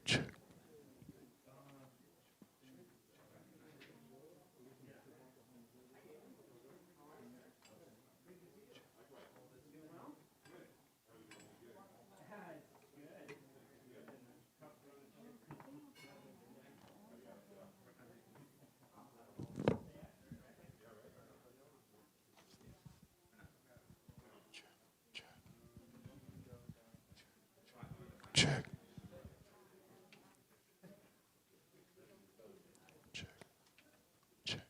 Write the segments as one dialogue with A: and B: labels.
A: Check. Check. Check. Check.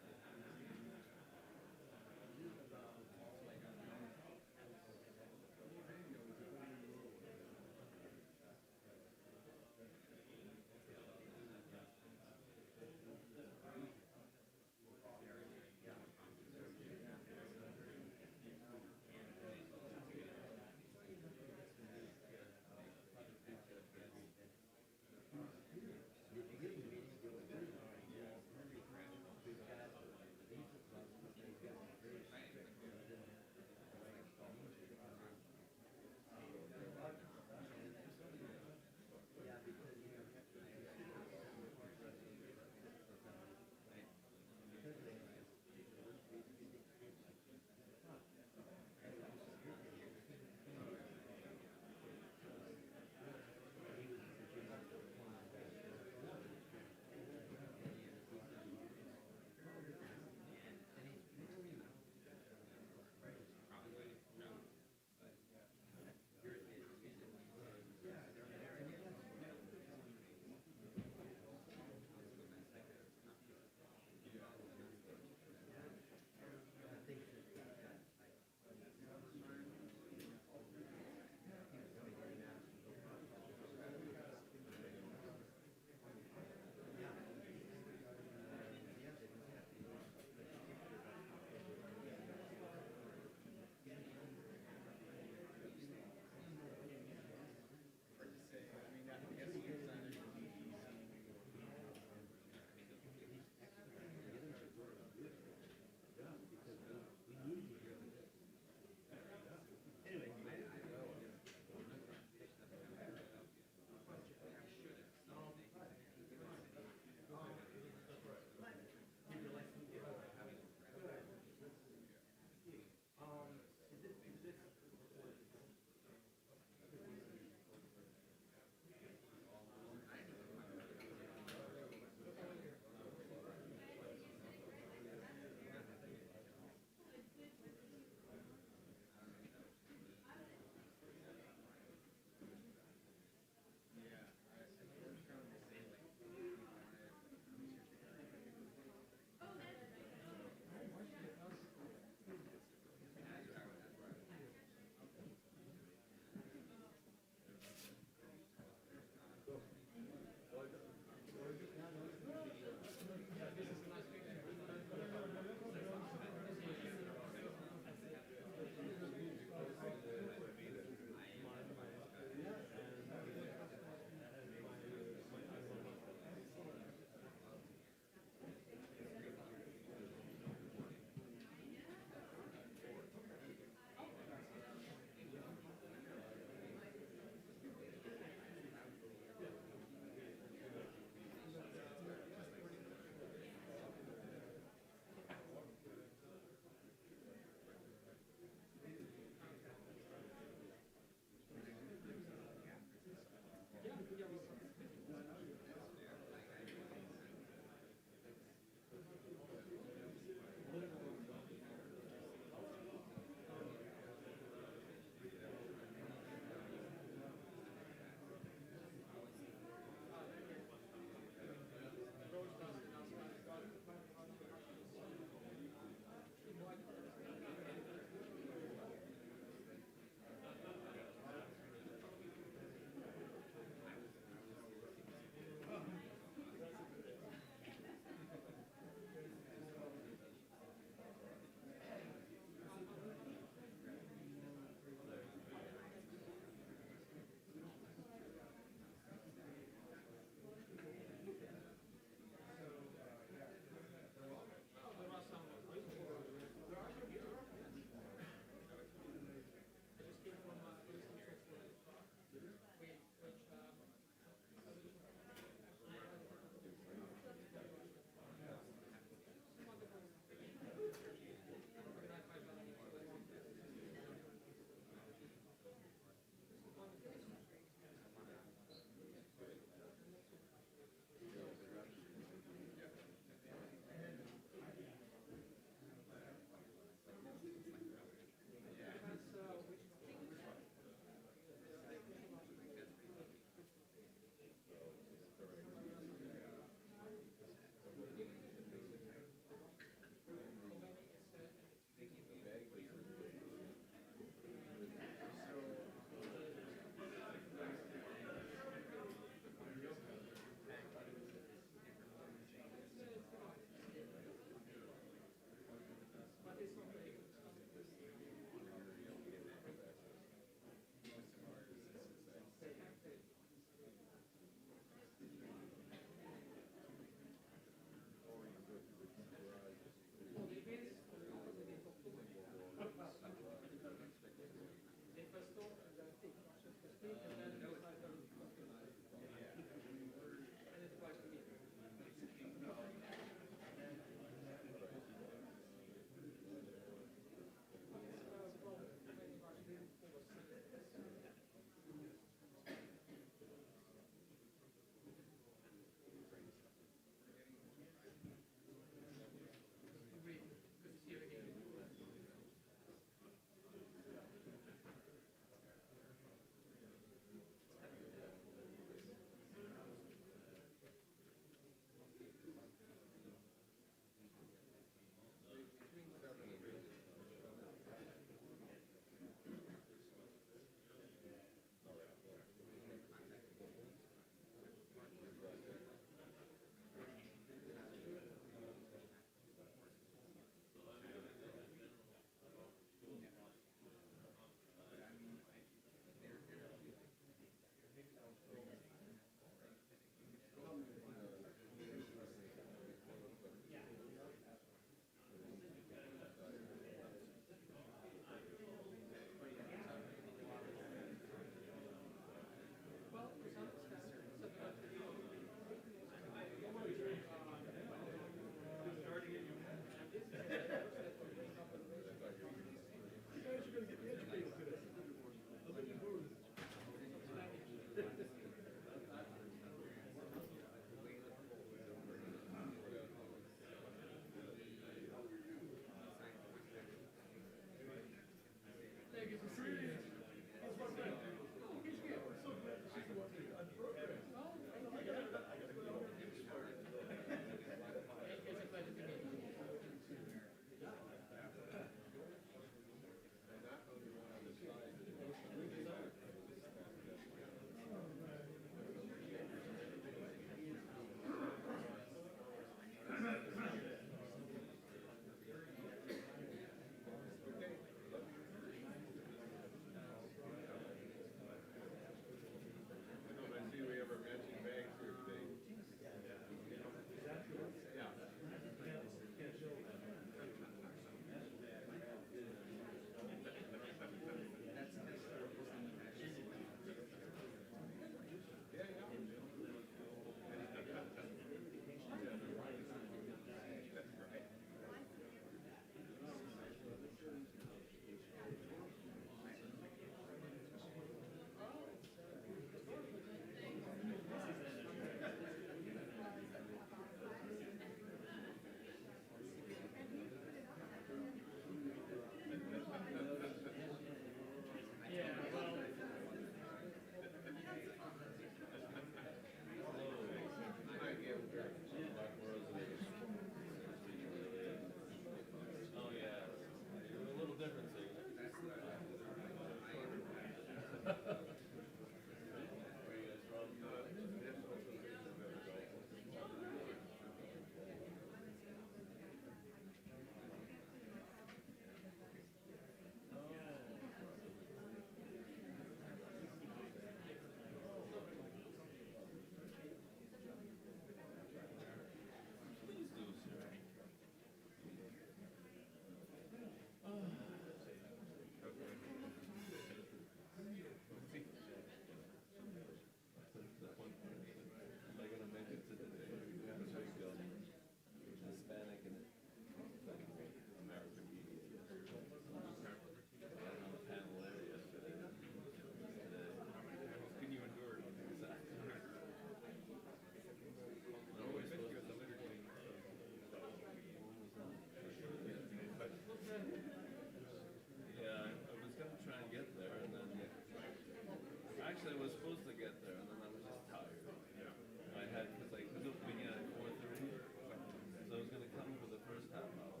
B: Actually, I was supposed to get there, and then I was just tired. Yeah. I had, because it began at 4:30, so I was going to come for the first half hour.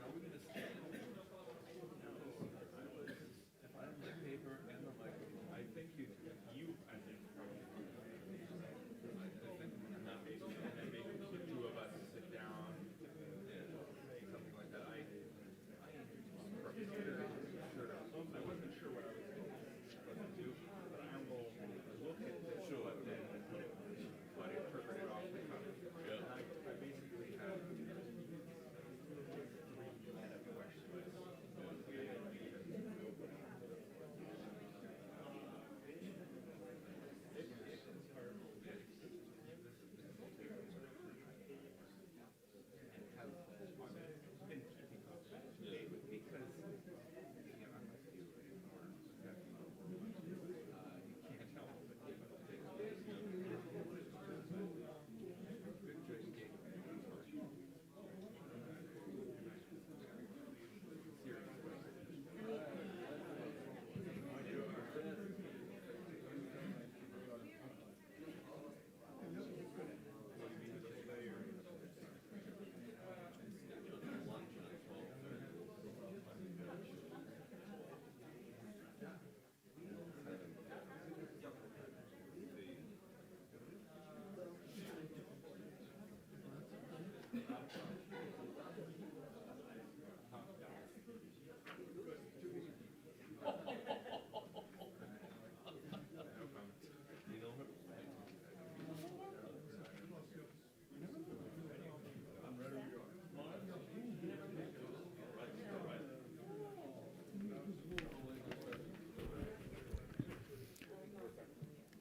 B: Now we're going to stay. If I have my paper and the microphone, I think I think not maybe, and then maybe the two of us sit down, something like that. I wasn't sure what I was supposed to do, but I will look at this show and then but interpret it off the cuff. Yeah. I basically have three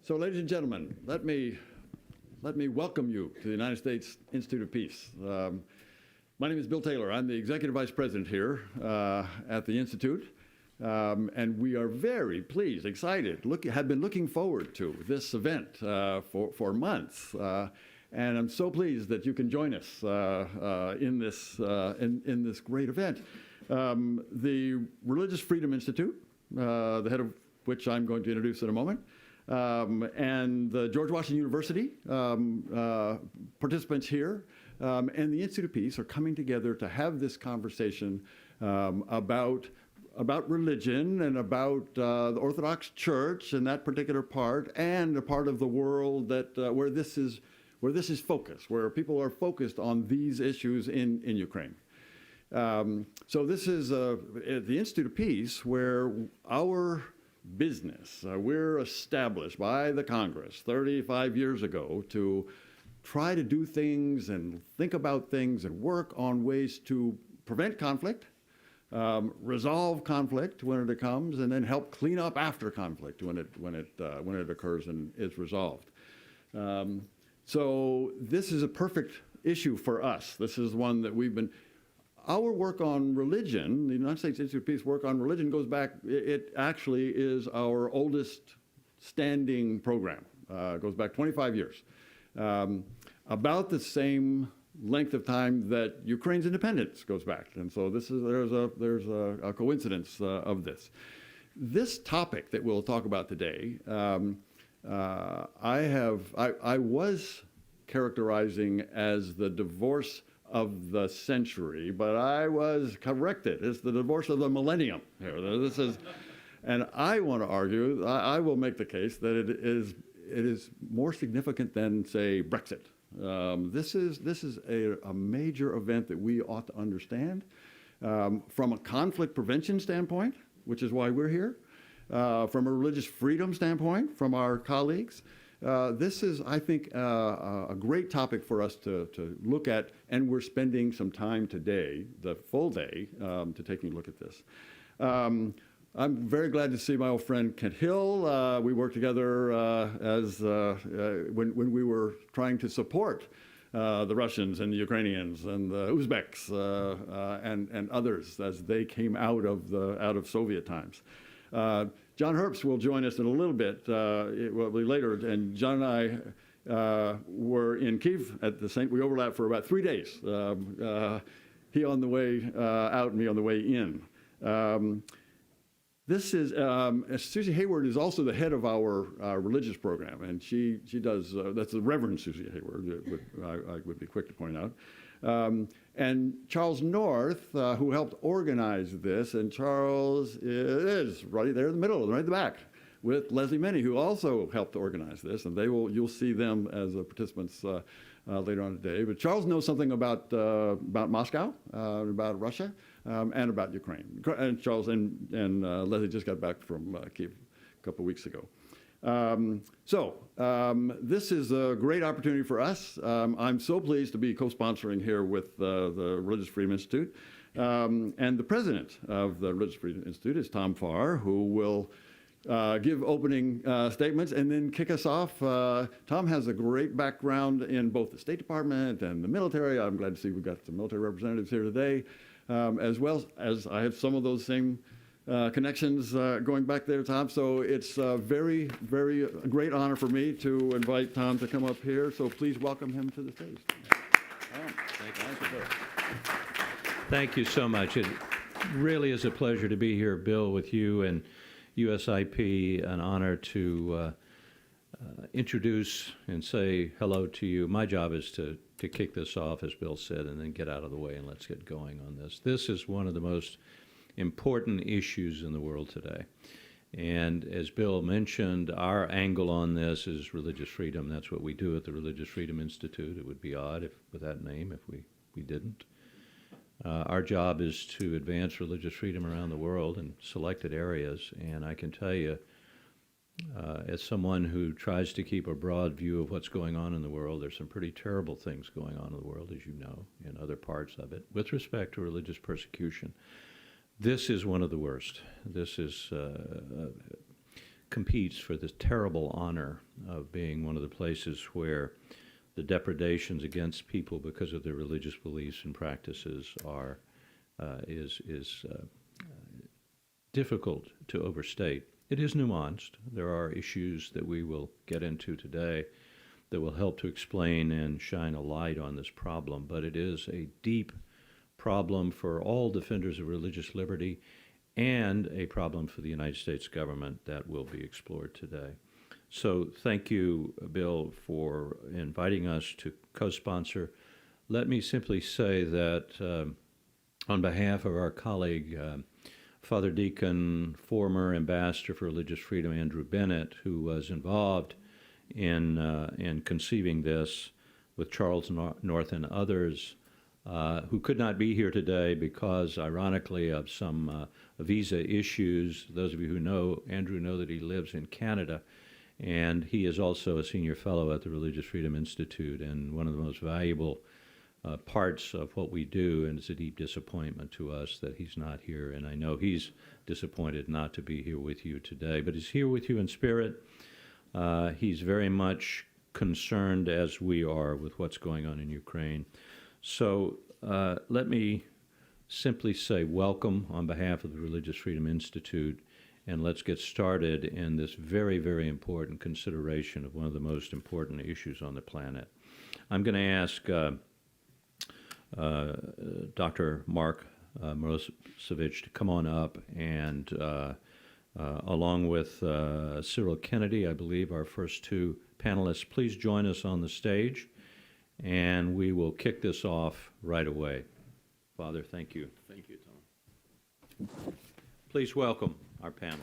C: So, ladies and gentlemen, let me welcome you to the United States Institute of Peace. My name is Bill Taylor. I'm the Executive Vice President here at the Institute. And we are very pleased, excited, have been looking forward to this event for months. And I'm so pleased that you can join us in this great event. The Religious Freedom Institute, the head of which I'm going to introduce in a moment, and the George Washington University participants here, and the Institute of Peace are coming together to have this conversation about religion and about the Orthodox Church and that particular part, and a part of the world that where this is focused, where people are focused on these issues in Ukraine. So this is at the Institute of Peace, where our business, we're established by the Congress 35 years ago to try to do things and think about things and work on ways to prevent conflict, resolve conflict when it comes, and then help clean up after conflict when it occurs and is resolved. So this is a perfect issue for us. This is one that our work on religion, the United States Institute of Peace work on religion goes back, it actually is our oldest standing program. It goes back 25 years. About the same length of time that Ukraine's independence goes back. And so there's a coincidence of this. This topic that we'll talk about today, I was characterizing as the divorce of the century, but I was corrected. It's the divorce of the millennium here. This is, and I want to argue, I will make the case that it is more significant than, say, Brexit. This is a major event that we ought to understand from a conflict prevention standpoint, which is why we're here, from a religious freedom standpoint, from our colleagues. This is, I think, a great topic for us to look at, and we're spending some time today, the full day, to taking a look at this. I'm very glad to see my old friend Kent Hill. We worked together when we were trying to support the Russians and the Ukrainians and the Uzbeks and others as they came out of Soviet times. John Herbst will join us in a little bit later, and John and I were in Kyiv at the same. We overlapped for about 3 days. He on the way out, and me on the way in. This is Susie Hayward is also the head of our religious program, and she does. That's the Reverend Susie Hayward. I would be quick to point out. And Charles North, who helped organize this, and Charles is right there in the middle, right in the back, with Leslie Minnie, who also helped organize this, and you'll see them as participants later on today. But Charles knows something about Moscow, about Russia, and about Ukraine. And Charles and Leslie just got back from Kyiv a couple of weeks ago. This is a great opportunity for us. I'm so pleased to be co-sponsoring here with the Religious Freedom Institute. And the president of the Religious Freedom Institute is Tom Farr, who will give opening statements and then kick us off. Tom has a great background in both the State Department and the military. I'm glad to see we've got some military representatives here today, as well as I have some of those same connections going back there, Tom. So it's a very, very great honor for me to invite Tom to come up here. So please welcome him to the stage.
D: Thank you so much. It really is a pleasure to be here, Bill, with you and USIP. An honor to introduce and say hello to you. My job is to kick this off, as Bill said, and then get out of the way and let's get going on this. This is one of the most important issues in the world today. And as Bill mentioned, our angle on this is religious freedom. That's what we do at the Religious Freedom Institute. It would be odd with that name if we didn't. Our job is to advance religious freedom around the world in selected areas. And I can tell you, as someone who tries to keep a broad view of what's going on in the world, there's some pretty terrible things going on in the world, as you know, in other parts of it, with respect to religious persecution. This is one of the worst. This competes for this terrible honor of being one of the places where the depredations against people because of their religious beliefs and practices is difficult to overstate. It is nuanced. There are issues that we will get into today that will help to explain and shine a light on this problem, but it is a deep problem for all defenders of religious liberty and a problem for the United States government that will be explored today. So thank you, Bill, for inviting us to co-sponsor. Let me simply say that on behalf of our colleague, Father Deacon, former Ambassador for Religious Freedom, Andrew Bennett, who was involved in conceiving this with Charles North and others, who could not be here today because, ironically, of some visa issues. Those of you who know Andrew know that he lives in Canada, and he is also a senior fellow at the Religious Freedom Institute, and one of the most valuable parts of what we do, and it's a deep disappointment to us that he's not here, and I know he's disappointed not to be here with you today, but he's here with you in spirit. He's very much concerned, as we are, with what's going on in Ukraine. So let me simply say welcome on behalf of the Religious Freedom Institute, and let's get started in this very, very important consideration of one of the most important issues on the planet. I'm going to ask Dr. Mark Morosevich to come on up, and along with Cyril Kennedy, I believe, our first two panelists, please join us on the stage. and we will kick this off right away. Father, thank you.
B: Thank you, Tom.
D: Please welcome our panelists.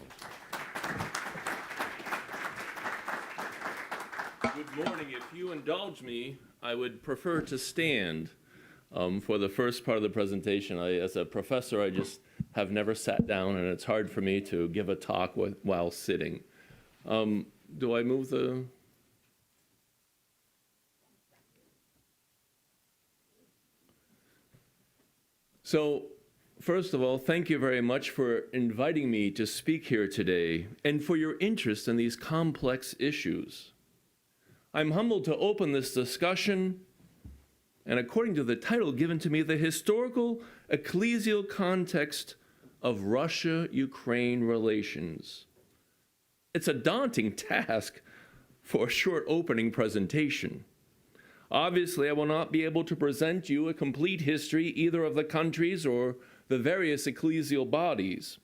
B: Good morning. If you indulge me, I would prefer to stand for the first part of the presentation. As a professor, I just have never sat down, and it's hard for me to give a talk while sitting. Do I move the... So, first of all, thank you very much for inviting me to speak here today and for your interest in these complex issues. I'm humbled to open this discussion, and according to the title given to me, the historical ecclesial context of Russia-Ukraine relations. It's a daunting task for a short opening presentation. Obviously, I will not be able to present you a complete history either of the countries or the various ecclesial bodies.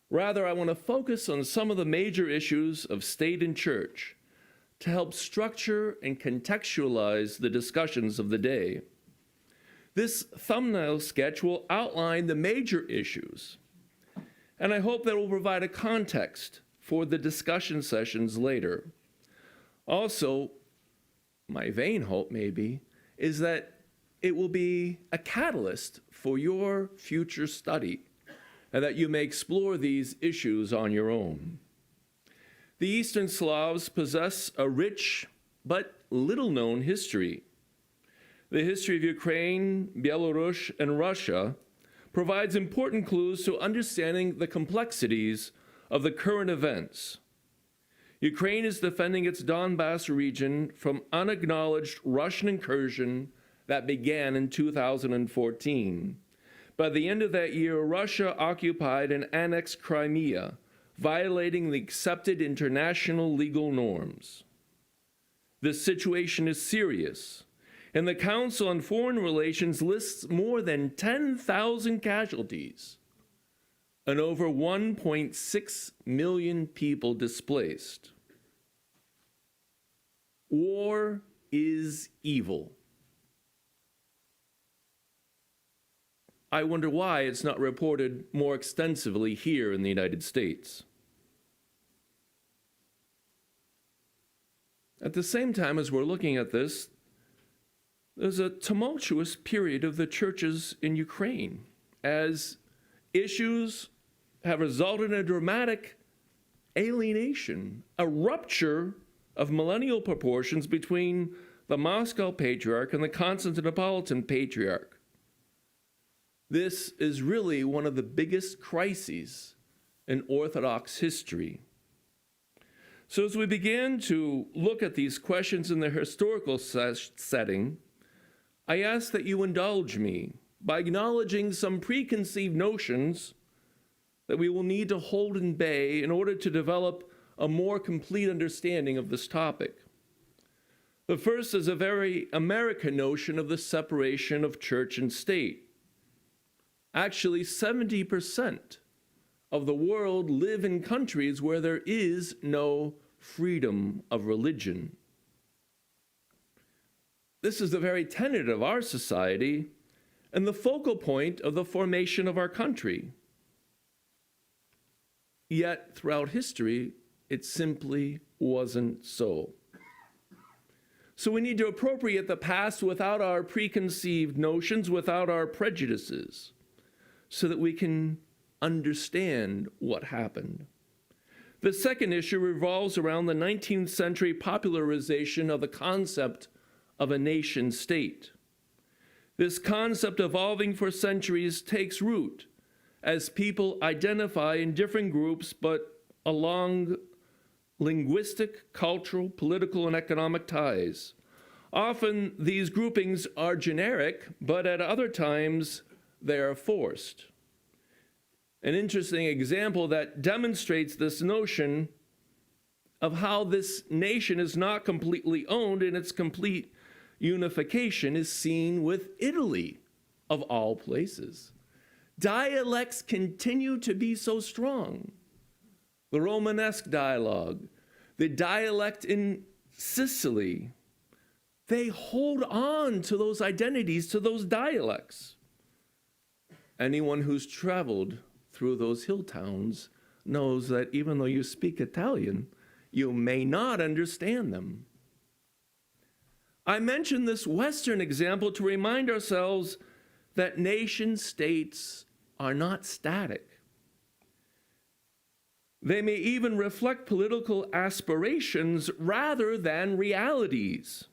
B: Rather, I want to focus on some of the major issues of state and church to help structure and contextualize the discussions of the day. This thumbnail sketch will outline the major issues, and I hope that it will provide a context for the discussion sessions later. Also, my vain hope maybe is that it will be a catalyst for your future study and that you may explore these issues on your own. The Eastern Slavs possess a rich but little-known history. The history of Ukraine, Belarus, and Russia provides important clues to understanding the complexities of the current events. Ukraine is defending its Donbas region from unacknowledged Russian incursion that began in 2014. By the end of that year, Russia occupied and annexed Crimea, violating the accepted international legal norms. This situation is serious, and the Council on Foreign Relations lists more than 10,000 casualties and over 1.6 million people displaced. War is evil. I wonder why it's not reported more extensively here in the United States. At the same time as we're looking at this, there's a tumultuous period of the churches in Ukraine as issues have resulted in a dramatic alienation, a rupture of millennial proportions between the Moscow Patriarch and the Constantinopolitan Patriarch. This is really one of the biggest crises in Orthodox history. So as we begin to look at these questions in their historical setting, I ask that you indulge me by acknowledging some preconceived notions that we will need to hold in bay in order to develop a more complete understanding of this topic. The first is a very American notion of the separation of church and state. Actually, 70% of the world live in countries where there is no freedom of religion. This is the very tenet of our society and the focal point of the formation of our country. Yet, throughout history, it simply wasn't so. So we need to appropriate the past without our preconceived notions, without our prejudices, so that we can understand what happened. The second issue revolves around the 19th century popularization of the concept of a nation state. This concept, evolving for centuries, takes root as people identify in different groups but along linguistic, cultural, political, and economic ties. Often these groupings are generic, but at other times they are forced. An interesting example that demonstrates this notion of how this nation is not completely owned in its complete unification is seen with Italy, of all places. Dialects continue to be so strong. The Romanesque dialogue, the dialect in Sicily, they hold on to those identities, to those dialects. Anyone who's traveled through those hill towns knows that even though you speak Italian, you may not understand them. I mention this Western example to remind ourselves that nation states are not static. They may even reflect political aspirations rather than realities.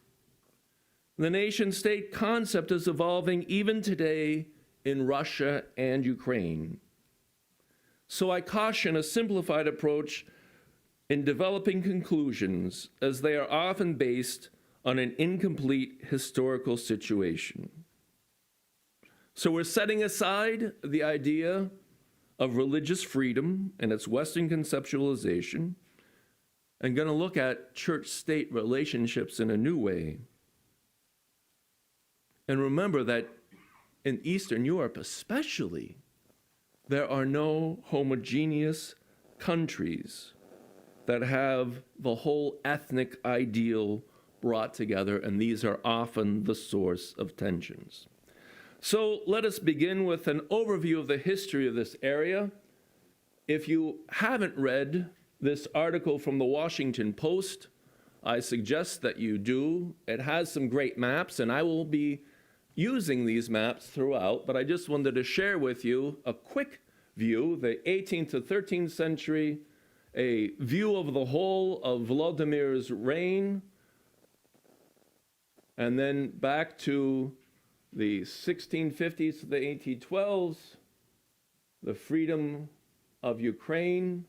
B: The nation-state concept is evolving even today in Russia and Ukraine. So I caution a simplified approach in developing conclusions, as they are often based on an incomplete historical situation. So we're setting aside the idea of religious freedom and its Western conceptualization and going to look at church-state relationships in a new way. And remember that in Eastern Europe especially, there are no homogeneous countries that have the whole ethnic ideal brought together, and these are often the source of tensions. So let us begin with an overview of the history of this area. If you haven't read this article from the Washington Post, I suggest that you do. It has some great maps, and I will be using these maps throughout, but I just wanted to share with you a quick view, the 18th to 13th century, a view of the whole of Vladimir's reign, and then back to the 1650s to the 1812s, the freedom of Ukraine,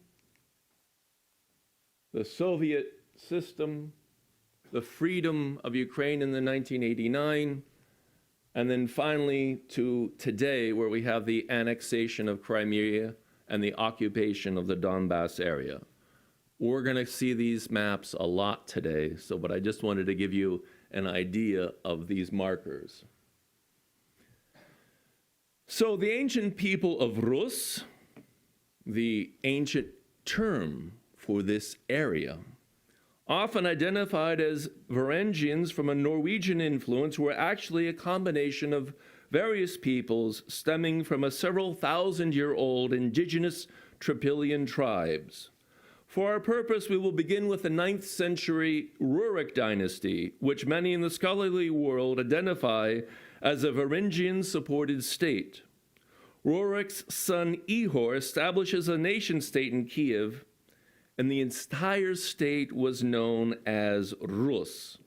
B: the Soviet system, the freedom of Ukraine in the 1989, and then finally to today, where we have the annexation of Crimea and the occupation of the Donbass area. We're going to see these maps a lot today, but I just wanted to give you an idea of these markers. So the ancient people of Rus, the ancient term for this area, often identified as Varangians from a Norwegian influence, were actually a combination of various peoples stemming from a several thousand-year-old indigenous Trypillian tribes. For our purpose, we will begin with the 9th century Rurik dynasty, which many in the scholarly world identify as a Varangian-supported state. Rurik's son Ihor establishes a nation-state in Kiev, and the entire state was known as Rus.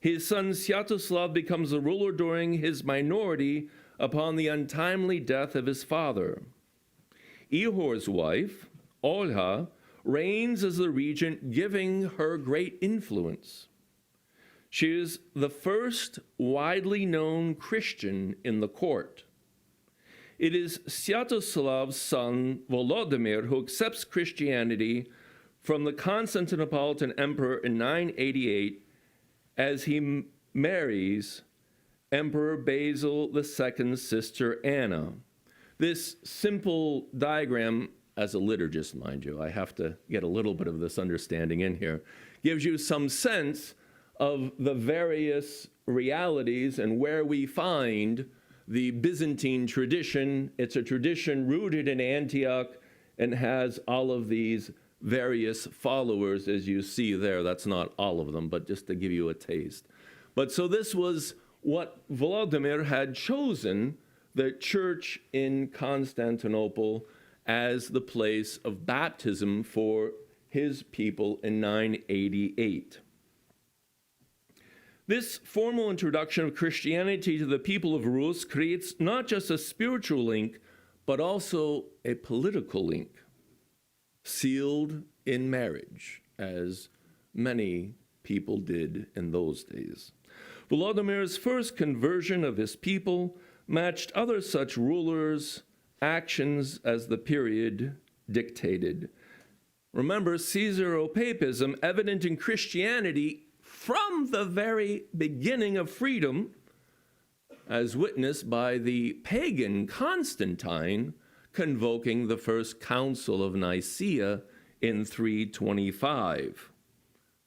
B: His son Sviatoslav becomes the ruler during his minority upon the untimely death of his father. Ihor's wife, Olha, reigns as the regent, giving her great influence. She is the first widely known Christian in the court. It is Sviatoslav's son, Volodymyr, who accepts Christianity from the Constantinopolitan emperor in 988 as he marries Emperor Basil II's sister Anna. This simple diagram, as a liturgist, mind you, I have to get a little bit of this understanding in here, gives you some sense of the various realities and where we find the Byzantine tradition. It's a tradition rooted in Antioch and has all of these various followers, as you see there. That's not all of them, but just to give you a taste. But so this was what Volodymyr had chosen, the church in Constantinople, as the place of baptism for his people in 988. This formal introduction of Christianity to the people of Rus creates not just a spiritual link, but also a political link, sealed in marriage, as many people did in those days. Volodymyr's first conversion of his people matched other such rulers' actions as the period dictated. Remember, Caesaropapism, evident in Christianity from the very beginning of freedom, as witnessed by the pagan Constantine convoking the First Council of Nicaea in 325.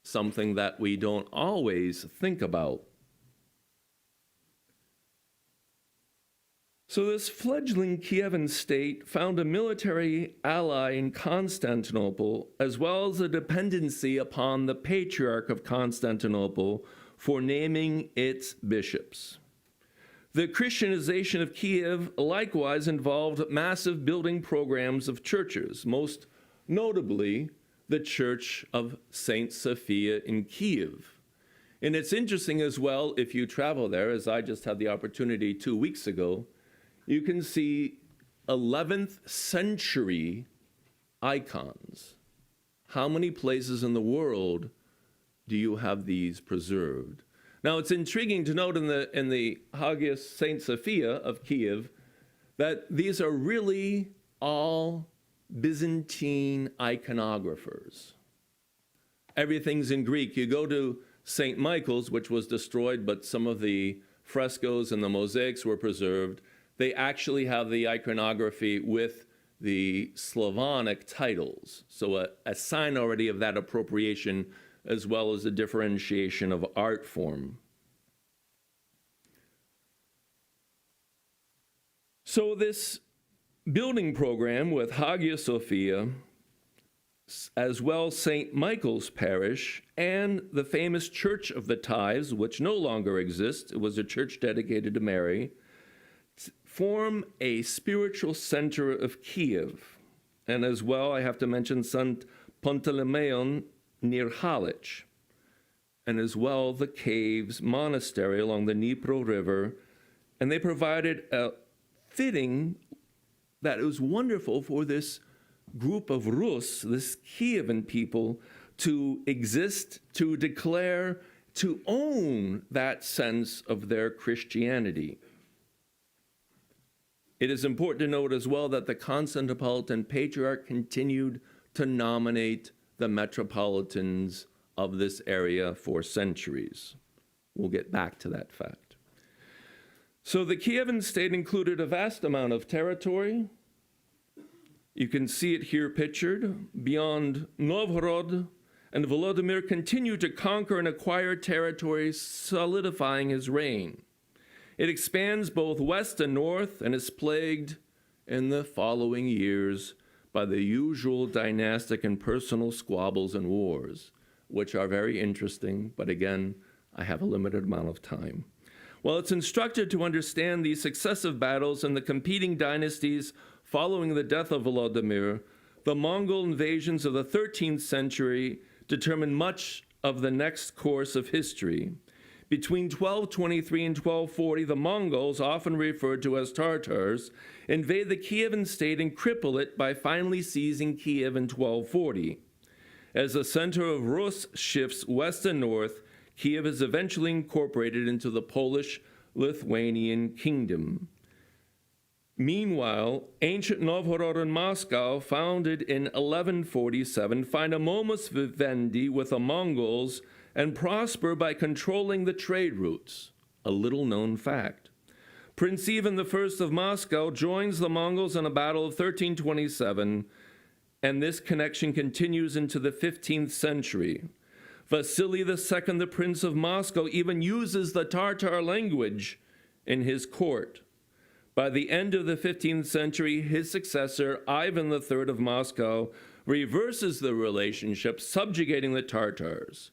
B: something that we don't always think about. So this fledgling Kievan state found a military ally in Constantinople, as well as a dependency upon the Patriarch of Constantinople for naming its bishops. The Christianization of Kiev likewise involved massive building programs of churches, most notably the Church of Saint Sophia in Kiev. And it's interesting as well, if you travel there, as I just had the opportunity 2 weeks ago, you can see 11th century icons. How many places in the world do you have these preserved? Now, it's intriguing to note in the Hagia Saint Sophia of Kiev that these are really all Byzantine iconographers. Everything's in Greek. You go to St. Michael's, which was destroyed, but some of the frescoes and the mosaics were preserved. They actually have the iconography with the Slavonic titles. So a sign already of that appropriation, as well as a differentiation of art form. So this building program with Hagia Sophia, as well St. Michael's Parish, and the famous Church of the Tithes, which no longer exists, it was a church dedicated to Mary, form a spiritual center of Kiev. And as well, I have to mention St. Panteleimon near Halich, and as well the Caves Monastery along the Dnipro River. And they provided a fitting that it was wonderful for this group of Rus, this Kievan people, to exist, to declare, to own that sense of their Christianity. It is important to note as well that the Constantinopolitan Patriarch continued to nominate the metropolitans of this area for centuries. We'll get back to that fact. So the Kievan state included a vast amount of territory. You can see it here pictured. Beyond Novgorod, and Volodymyr continued to conquer and acquire territories, solidifying his reign. It expands both west and north and is plagued in the following years by the usual dynastic and personal squabbles and wars, which are very interesting, but again, I have a limited amount of time. While it's instructive to understand these successive battles and the competing dynasties following the death of Volodymyr, the Mongol invasions of the 13th century determined much of the next course of history. Between 1223 and 1240, the Mongols, often referred to as Tartars, invade the Kievan state and cripple it by finally seizing Kiev in 1240. As the center of Rus shifts west and north, Kiev is eventually incorporated into the Polish-Lithuanian kingdom. Meanwhile, ancient Novgorod and Moscow, founded in 1147, find a modus vivendi with the Mongols and prosper by controlling the trade routes, a little-known fact. Prince Ivan I of Moscow joins the Mongols in a battle of 1327, and this connection continues into the 15th century. Vasily II, the Prince of Moscow, even uses the Tartar language in his court. By the end of the 15th century, his successor, Ivan III of Moscow, reverses the relationship, subjugating the Tartars.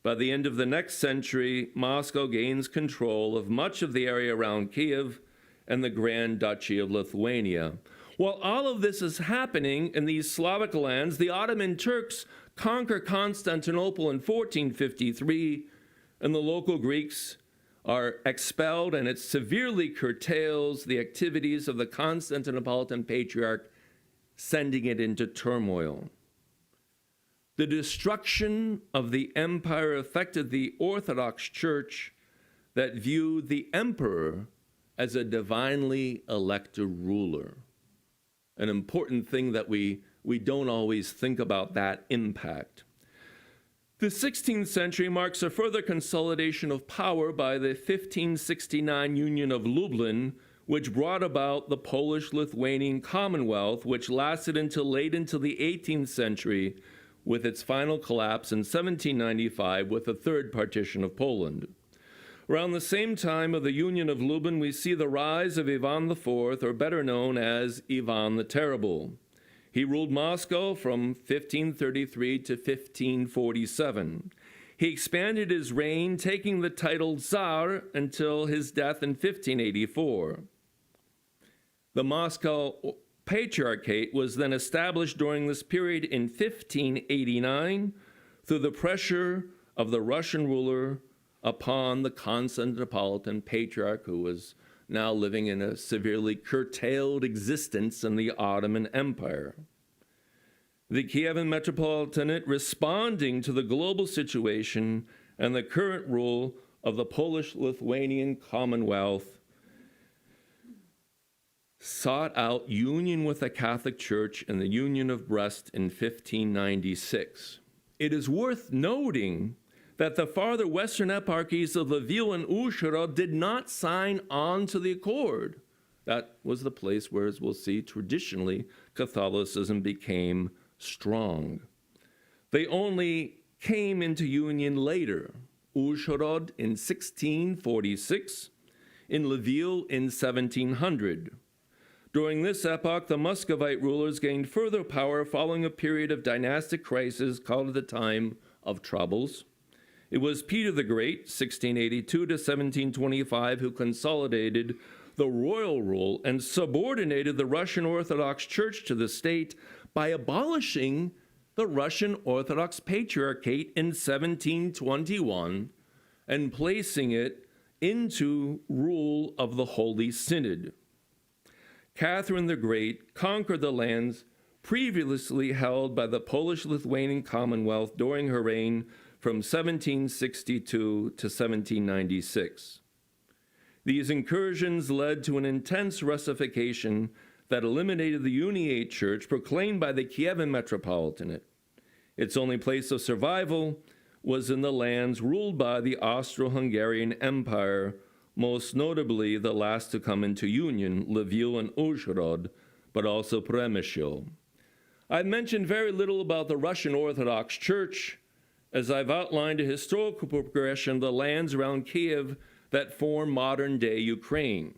B: By the end of the next century, Moscow gains control of much of the area around Kiev and the Grand Duchy of Lithuania. While all of this is happening in these Slavic lands, the Ottoman Turks conquer Constantinople in 1453, and the local Greeks are expelled, and it severely curtails the activities of the Constantinopolitan Patriarch, sending it into turmoil. The destruction of the empire affected the Orthodox Church that viewed the emperor as a divinely elected ruler. An important thing that we don't always think about that impact. The 16th century marks a further consolidation of power by the 1569 Union of Lublin, which brought about the Polish-Lithuanian Commonwealth, which lasted until late into the 18th century, with its final collapse in 1795 with the Third Partition of Poland. Around the same time of the Union of Lublin, we see the rise of Ivan IV, or better known as Ivan the Terrible. He ruled Moscow from 1533 to 1547. He expanded his reign, taking the title Tsar until his death in 1584. The Moscow Patriarchate was then established during this period in 1589 through the pressure of the Russian ruler upon the Constantinopolitan Patriarch, who was now living in a severely curtailed existence in the Ottoman Empire. The Kievan Metropolitanate, responding to the global situation and the current rule of the Polish-Lithuanian Commonwealth, sought out union with the Catholic Church in the Union of Brest in 1596. It is worth noting that the farther western eparchies of Lviv and Uzhhorod did not sign on to the accord. That was the place where, as we'll see, traditionally Catholicism became strong. They only came into union later. Uzhhorod in 1646, in Lviv in 1700. During this epoch, the Muscovite rulers gained further power following a period of dynastic crisis called the Time of Troubles. It was Peter the Great, 1682 to 1725, who consolidated the royal rule and subordinated the Russian Orthodox Church to the state by abolishing the Russian Orthodox Patriarchate in 1721 and placing it into rule of the Holy Synod. Catherine the Great conquered the lands previously held by the Polish-Lithuanian Commonwealth during her reign from 1762 to 1796. These incursions led to an intense Russification that eliminated the Uniate Church proclaimed by the Kievan Metropolitanate. Its only place of survival was in the lands ruled by the Austro-Hungarian Empire, most notably the last to come into union, Lviv and Uzhhorod, but also Przemysl. I've mentioned very little about the Russian Orthodox Church, as I've outlined a historical progression of the lands around Kiev that form modern-day Ukraine.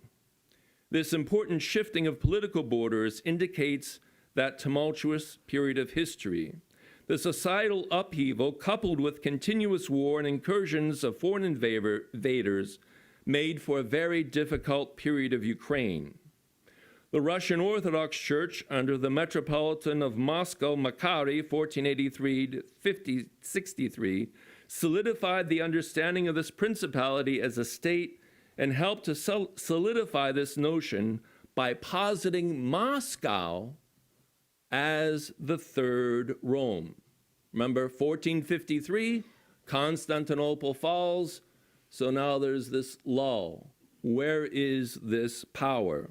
B: This important shifting of political borders indicates that tumultuous period of history. The societal upheaval, coupled with continuous war and incursions of foreign invaders, made for a very difficult period of Ukraine. The Russian Orthodox Church, under the Metropolitan of Moscow, Makary, 1483 to 1563, solidified the understanding of this principality as a state and helped to solidify this notion by positing Moscow as the third Rome. Remember, 1453, Constantinople falls, so now there's this lull. Where is this power?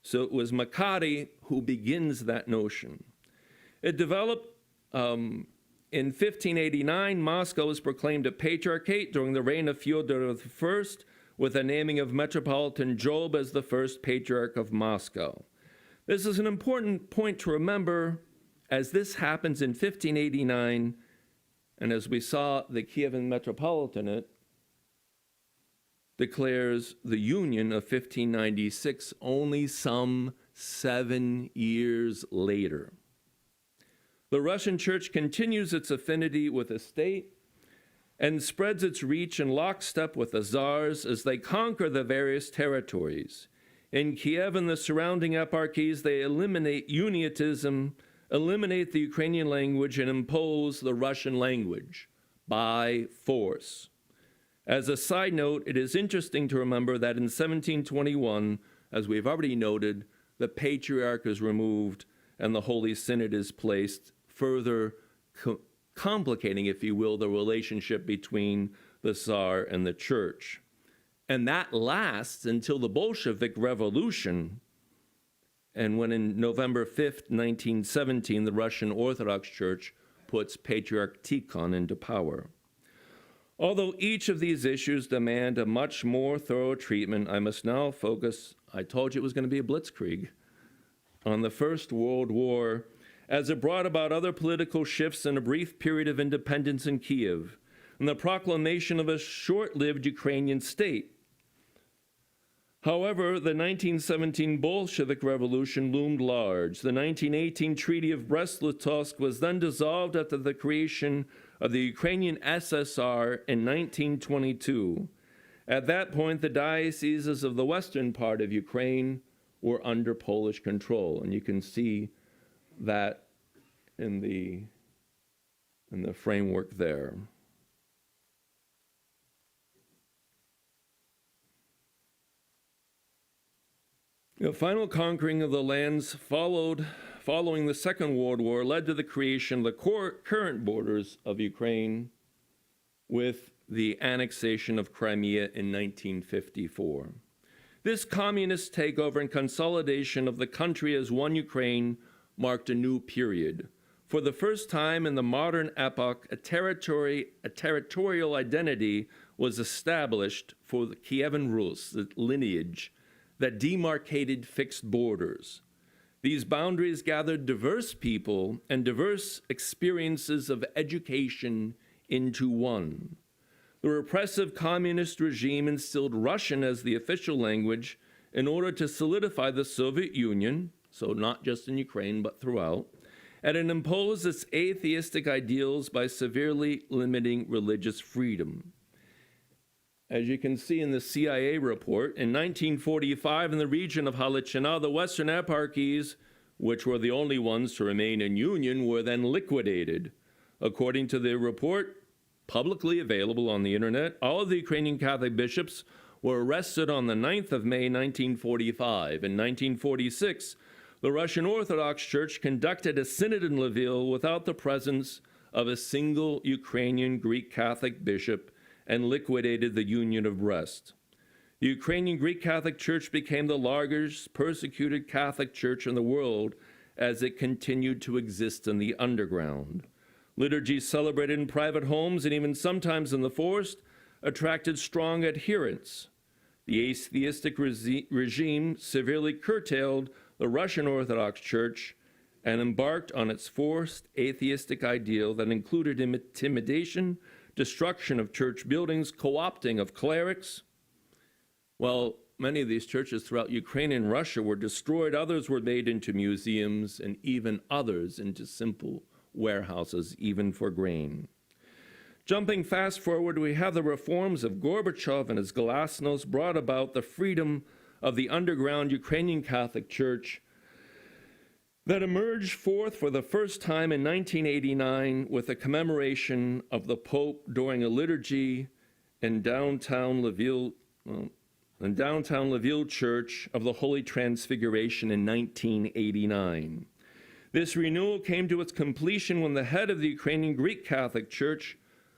B: So it was Makary who begins that notion. It developed in 1589. Moscow was proclaimed a patriarchate during the reign of Fyodor I, with the naming of Metropolitan Job as the first patriarch of Moscow. This is an important point to remember, as this happens in 1589, and as we saw, the Kievan Metropolitanate declares the Union of 1596 only some 7 years later. The Russian Church continues its affinity with the state and spreads its reach in lockstep with the Tsars as they conquer the various territories. In Kiev and the surrounding eparchies, they eliminate Uniatism, eliminate the Ukrainian language, and impose the Russian language by force. As a side note, it is interesting to remember that in 1721, as we've already noted, the Patriarch is removed and the Holy Synod is placed, further complicating, if you will, the relationship between the Tsar and the Church. And that lasts until the Bolshevik Revolution, and when in November 5th, 1917, the Russian Orthodox Church puts Patriarch Tikhon into power. Although each of these issues demand a much more thorough treatment, I must now focus, I told you it was going to be a blitzkrieg, on the First World War as it brought about other political shifts and a brief period of independence in Kiev, and the proclamation of a short-lived Ukrainian state. However, the 1917 Bolshevik Revolution loomed large. The 1918 Treaty of Brest-Litovsk was then dissolved after the creation of the Ukrainian SSR in 1922. At that point, the dioceses of the western part of Ukraine were under Polish control, and you can see that in the framework there. The final conquering of the lands following the Second World War led to the creation of the current borders of Ukraine with the annexation of Crimea in 1954. This communist takeover and consolidation of the country as one Ukraine marked a new period. For the first time in the modern epoch, a territorial identity was established for the Kievan Rus, the lineage that demarcated fixed borders. These boundaries gathered diverse people and diverse experiences of education into one. The repressive communist regime instilled Russian as the official language in order to solidify the Soviet Union, so not just in Ukraine but throughout, and it imposed its atheistic ideals by severely limiting religious freedom. As you can see in the CIA report, in 1945 in the region of Halichina, the Western eparchies, which were the only ones to remain in union, were then liquidated. According to the report, publicly available on the internet, all of the Ukrainian Catholic bishops were arrested on the 9th of May 1945. In 1946, the Russian Orthodox Church conducted a synod in Lviv without the presence of a single Ukrainian Greek Catholic bishop and liquidated the Union of Brest. The Ukrainian Greek Catholic Church became the largest persecuted Catholic church in the world as it continued to exist in the underground. Liturgies celebrated in private homes and even sometimes in the forest attracted strong adherents. The atheistic regime severely curtailed the Russian Orthodox Church and embarked on its forced atheistic ideal that included intimidation, destruction of church buildings, co-opting of clerics. Well, many of these churches throughout Ukraine and Russia were destroyed. Others were made into museums, and even others into simple warehouses, even for grain. Jumping fast forward, we have the reforms of Gorbachev and his glasnost brought about the freedom of the underground Ukrainian Catholic Church that emerged forth for the first time in 1989 with a commemoration of the Pope during a liturgy in downtown Lviv Church of the Holy Transfiguration in 1989. This renewal came to its completion when the head of the Ukrainian Greek Catholic Church,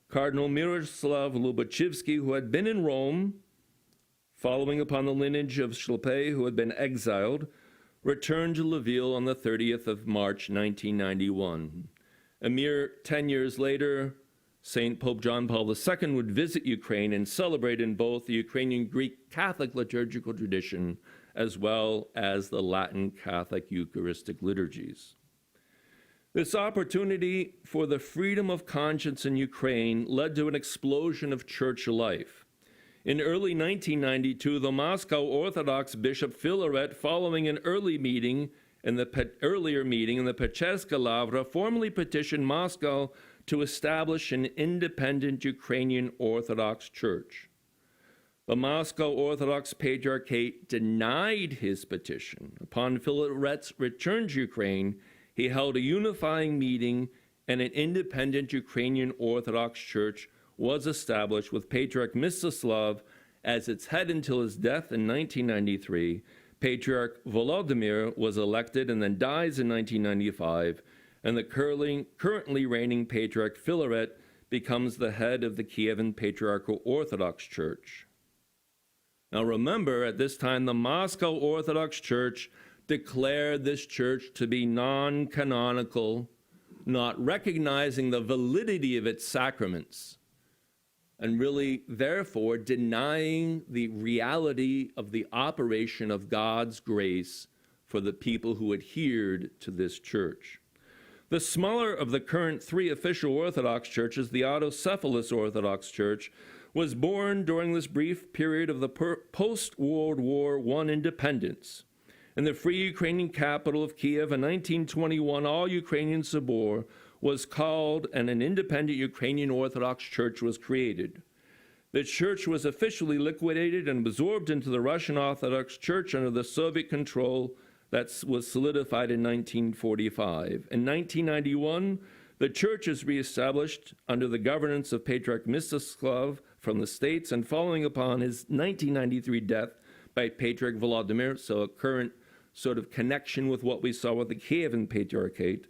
B: Cardinal Miroslav Lubachevsky, who had been in Rome, following upon the lineage of Schlapay, who had been exiled, returned to Lviv on the 30th of March, 1991. A mere 10 years later, St. Pope John Paul II would visit Ukraine and celebrate in both the Ukrainian Greek Catholic liturgical tradition as well as the Latin Catholic Eucharistic liturgies. This opportunity for the freedom of conscience in Ukraine led to an explosion of church life. In early 1992, the Moscow Orthodox Bishop Filaret, following an earlier meeting in the Pechevska Lavra, formally petitioned Moscow to establish an independent Ukrainian Orthodox Church. The Moscow Orthodox Patriarchate denied his petition. Upon Filaret's return to Ukraine, he held a unifying meeting and an independent Ukrainian Orthodox Church was established with Patriarch Mstislav as its head until his death in 1993. Patriarch Volodymyr was elected and then dies in 1995, and the currently reigning Patriarch Filaret becomes the head of the Kievan Patriarchal Orthodox Church. Now remember, at this time, the Moscow Orthodox Church declared this church to be non-canonical, not recognizing the validity of its sacraments, and really, therefore, denying the reality of the operation of God's grace for the people who adhered to this church. The smaller of the current three official Orthodox churches, the Autocephalous Orthodox Church, was born during this brief period of the post-World War I independence. In the free Ukrainian capital of Kiev in 1921, all Ukrainian Sobor was called and an independent Ukrainian Orthodox Church was created. The church was officially liquidated and absorbed into the Russian Orthodox Church under the Soviet control that was solidified in 1945. In 1991, the church is reestablished under the governance of Patriarch Mstislav from the States, and following upon his 1993 death by Patriarch Volodymyr, so a current sort of connection with what we saw with the Kievan Patriarchate,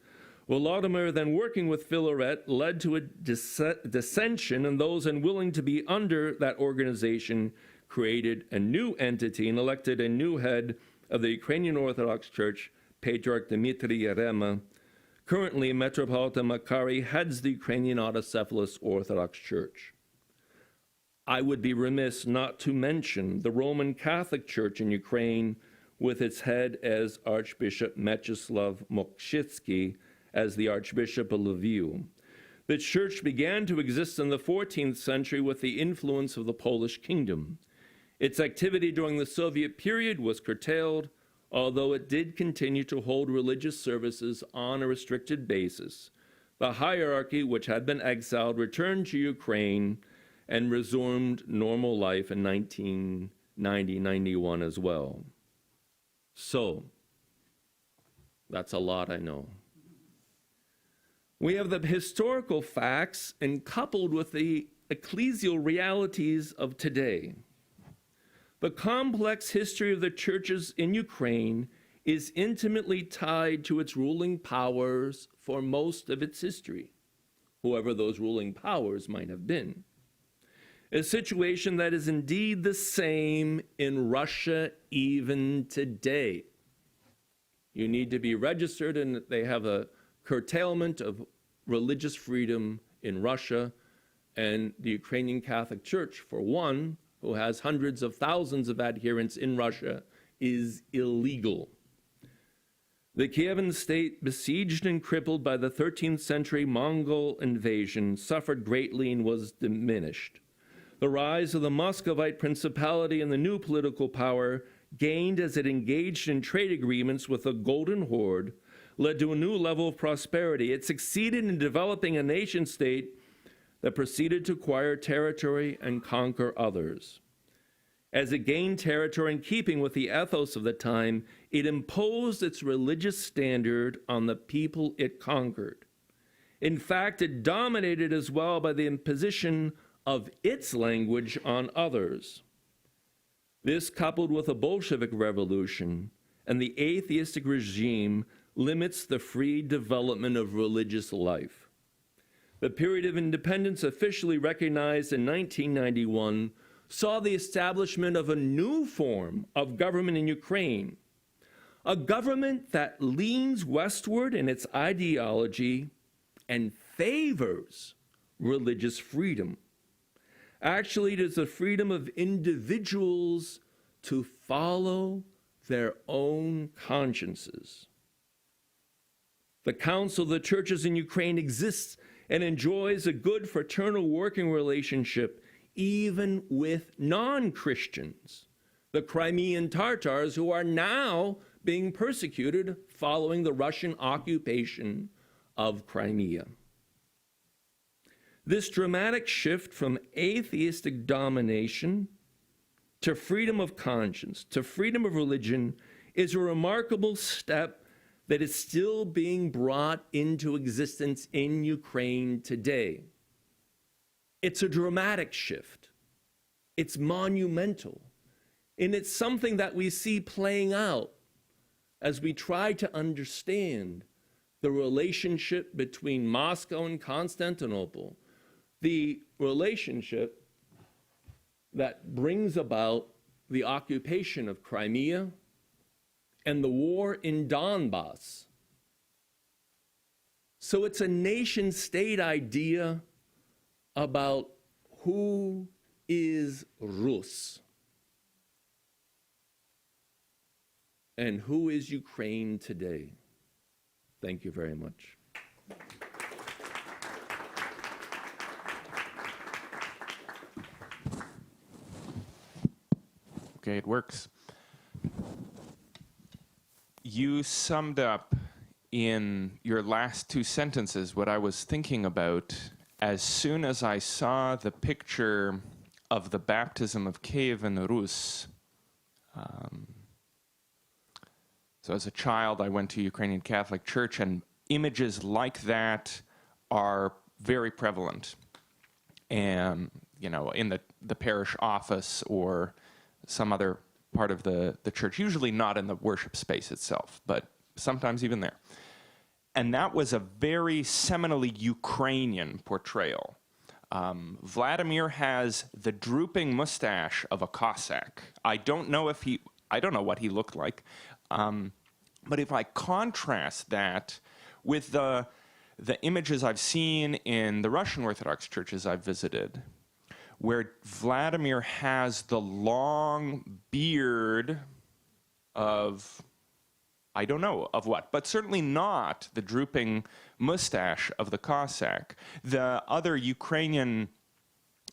B: Volodymyr, then working with Filaret, led to a dissension, and those unwilling to be under that organization created a new entity and elected a new head of the Ukrainian Orthodox Church, Patriarch Dmitry Yerema. Currently, Metropolitan Makary heads the Ukrainian Autocephalous Orthodox Church. I would be remiss not to mention the Roman Catholic Church in Ukraine, with its head as Archbishop Mieczyslaw Mokrzycki as the Archbishop of Lviv. The church began to exist in the 14th century with the influence of the Polish kingdom. Its activity during the Soviet period was curtailed, although it did continue to hold religious services on a restricted basis. The hierarchy, which had been exiled, returned to Ukraine and resumed normal life in 1990-91 as well. So, that's a lot, I know. We have the historical facts and coupled with the ecclesial realities of today. The complex history of the churches in Ukraine is intimately tied to its ruling powers for most of its history, whoever those ruling powers might have been. A situation that is indeed the same in Russia even today. You need to be registered, and they have a curtailment of religious freedom in Russia, and the Ukrainian Catholic Church, for one, who has hundreds of thousands of adherents in Russia, is illegal. The Kievan state, besieged and crippled by the 13th century Mongol invasion, suffered greatly and was diminished. The rise of the Muscovite Principality and the new political power gained as it engaged in trade agreements with the Golden Horde led to a new level of prosperity. It succeeded in developing a nation state that proceeded to acquire territory and conquer others. As it gained territory in keeping with the ethos of the time, it imposed its religious standard on the people it conquered. In fact, it dominated as well by the imposition of its language on others. This, coupled with a Bolshevik revolution and the atheistic regime, limits the free development of religious life. The period of independence, officially recognized in 1991, saw the establishment of a new form of government in Ukraine, a government that leans westward in its ideology and favors religious freedom. Actually, it is the freedom of individuals to follow their own consciences. The Council of the Churches in Ukraine exists and enjoys a good fraternal working relationship even with non-Christians, the Crimean Tatars, who are now being persecuted following the Russian occupation of Crimea. This dramatic shift from atheistic domination to freedom of conscience, to freedom of religion, is a remarkable step that is still being brought into existence in Ukraine today. It's a dramatic shift. It's monumental. And it's something that we see playing out as we try to understand the relationship between Moscow and Constantinople, the relationship that brings about the occupation of Crimea and the war in Donbass. So it's a nation-state idea about who is Rus and who is Ukraine today. Thank you very much.
E: Okay, it works. You summed up in your last two sentences what I was thinking about as soon as I saw the picture of the baptism of Kievan Rus. So as a child, I went to Ukrainian Catholic Church, and images like that are very prevalent. And, you know, in the parish office or some other part of the church, usually not in the worship space itself, but sometimes even there. And that was a very seminally Ukrainian portrayal. Vladimir has the drooping mustache of a Cossack. I don't know what he looked like. But if I contrast that with the images I've seen in the Russian Orthodox churches I've visited, where Vladimir has the long beard of, I don't know of what, but certainly not the drooping mustache of the Cossack. The other Ukrainian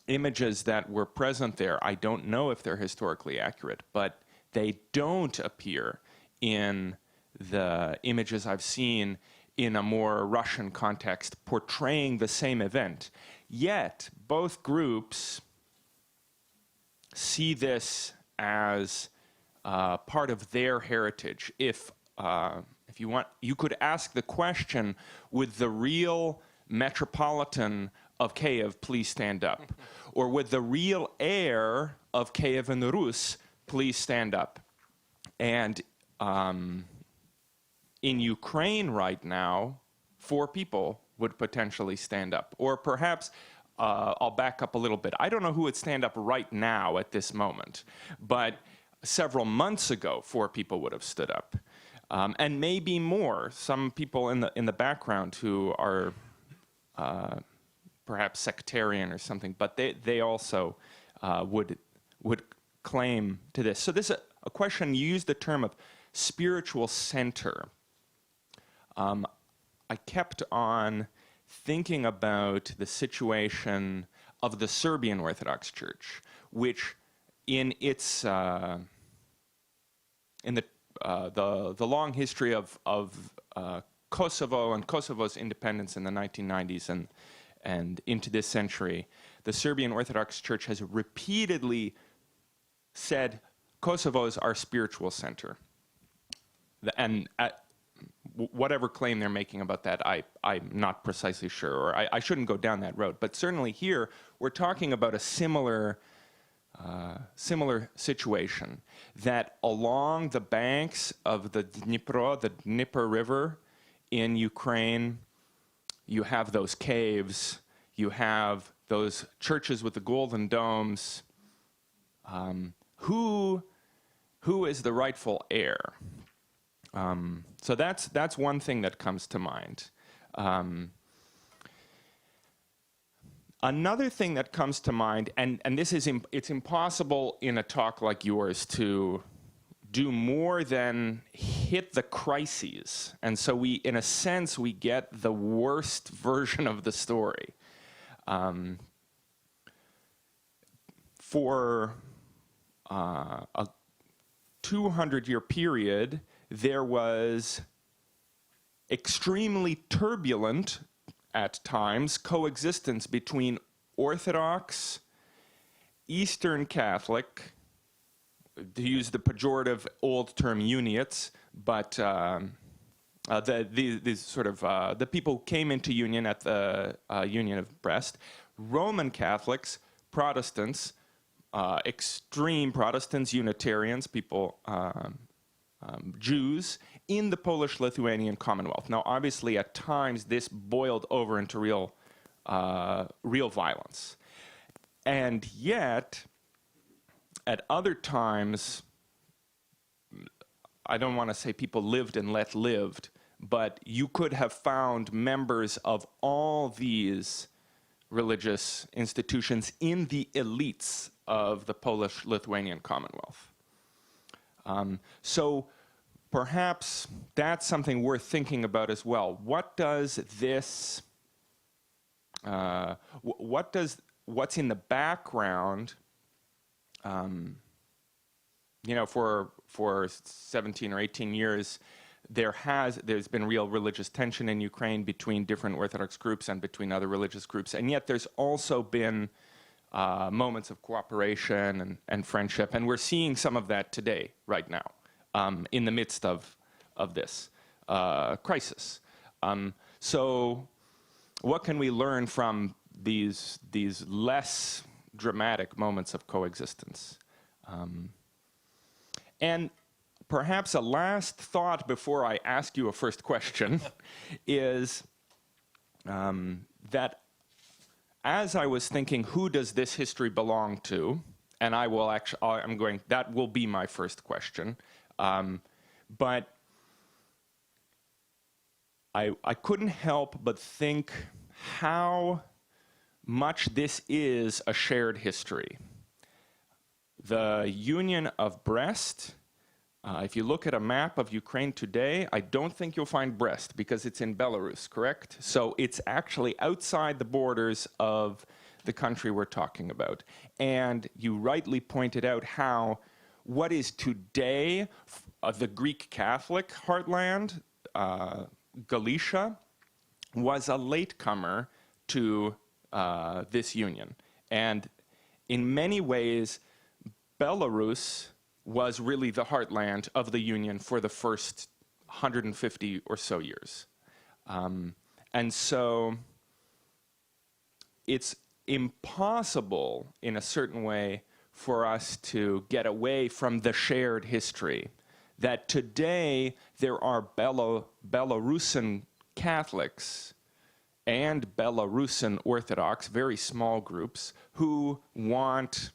E: images that were present there, I don't know if they're historically accurate, but they don't appear in the images I've seen in a more Russian context portraying the same event. Yet, both groups see this as part of their heritage. If you want, you could ask the question, would the real metropolitan of Kiev please stand up? Or would the real heir of Kievan Rus please stand up? And in Ukraine right now, 4 people would potentially stand up. Or perhaps, I'll back up a little bit. I don't know who would stand up right now at this moment, but several months ago, 4 people would have stood up. And maybe more, some people in the background who are perhaps sectarian or something, but they also would claim to this. So this is a question, you used the term of spiritual center. I kept on thinking about the situation of the Serbian Orthodox Church, which in its in the long history of Kosovo and Kosovo's independence in the 1990s and into this century, the Serbian Orthodox Church has repeatedly said Kosovo is our spiritual center. And whatever claim they're making about that, I'm not precisely sure, or I shouldn't go down that road. But certainly here, we're talking about a similar situation, that along the banks of the Dnieper River in Ukraine, you have those caves, you have those churches with the golden domes. Who is the rightful heir? So that's one thing that comes to mind. Another thing that comes to mind, and this is it's impossible in a talk like yours to do more than hit the crises, and so we, in a sense, we get the worst version of the story. For a 200-year period, there was extremely turbulent, at times, coexistence between Orthodox, Eastern Catholic, to use the pejorative old term Uniates, but these sort of the people who came into union at the Union of Brest, Roman Catholics, Protestants, extreme Protestants, Unitarians, people, Jews, in the Polish-Lithuanian Commonwealth. Now, obviously, at times, this boiled over into real violence. And yet, at other times, I don't want to say people lived and let lived, but you could have found members of all these religious institutions in the elites of the Polish-Lithuanian Commonwealth. So perhaps that's something worth thinking about as well. What does this, what's in the background for 17 or 18 years, there's been real religious tension in Ukraine between different Orthodox groups and between other religious groups, and yet there's also been moments of cooperation and friendship, and we're seeing some of that today, right now, in the midst of this crisis. So, what can we learn from these less dramatic moments of coexistence? And perhaps a last thought before I ask you a first question is that as I was thinking, who does this history belong to? And that will be my first question. But I couldn't help but think how much this is a shared history. The Union of Brest, if you look at a map of Ukraine today, I don't think you'll find Brest because it's in Belarus, correct? So it's actually outside the borders of the country we're talking about. And you rightly pointed out how what is today the Greek Catholic heartland, Galicia, was a latecomer to this union. And in many ways, Belarus was really the heartland of the Union for the first 150 or so years. And so it's impossible, in a certain way, for us to get away from the shared history that today there are Belarusian Catholics and Belarusian Orthodox, very small groups, who want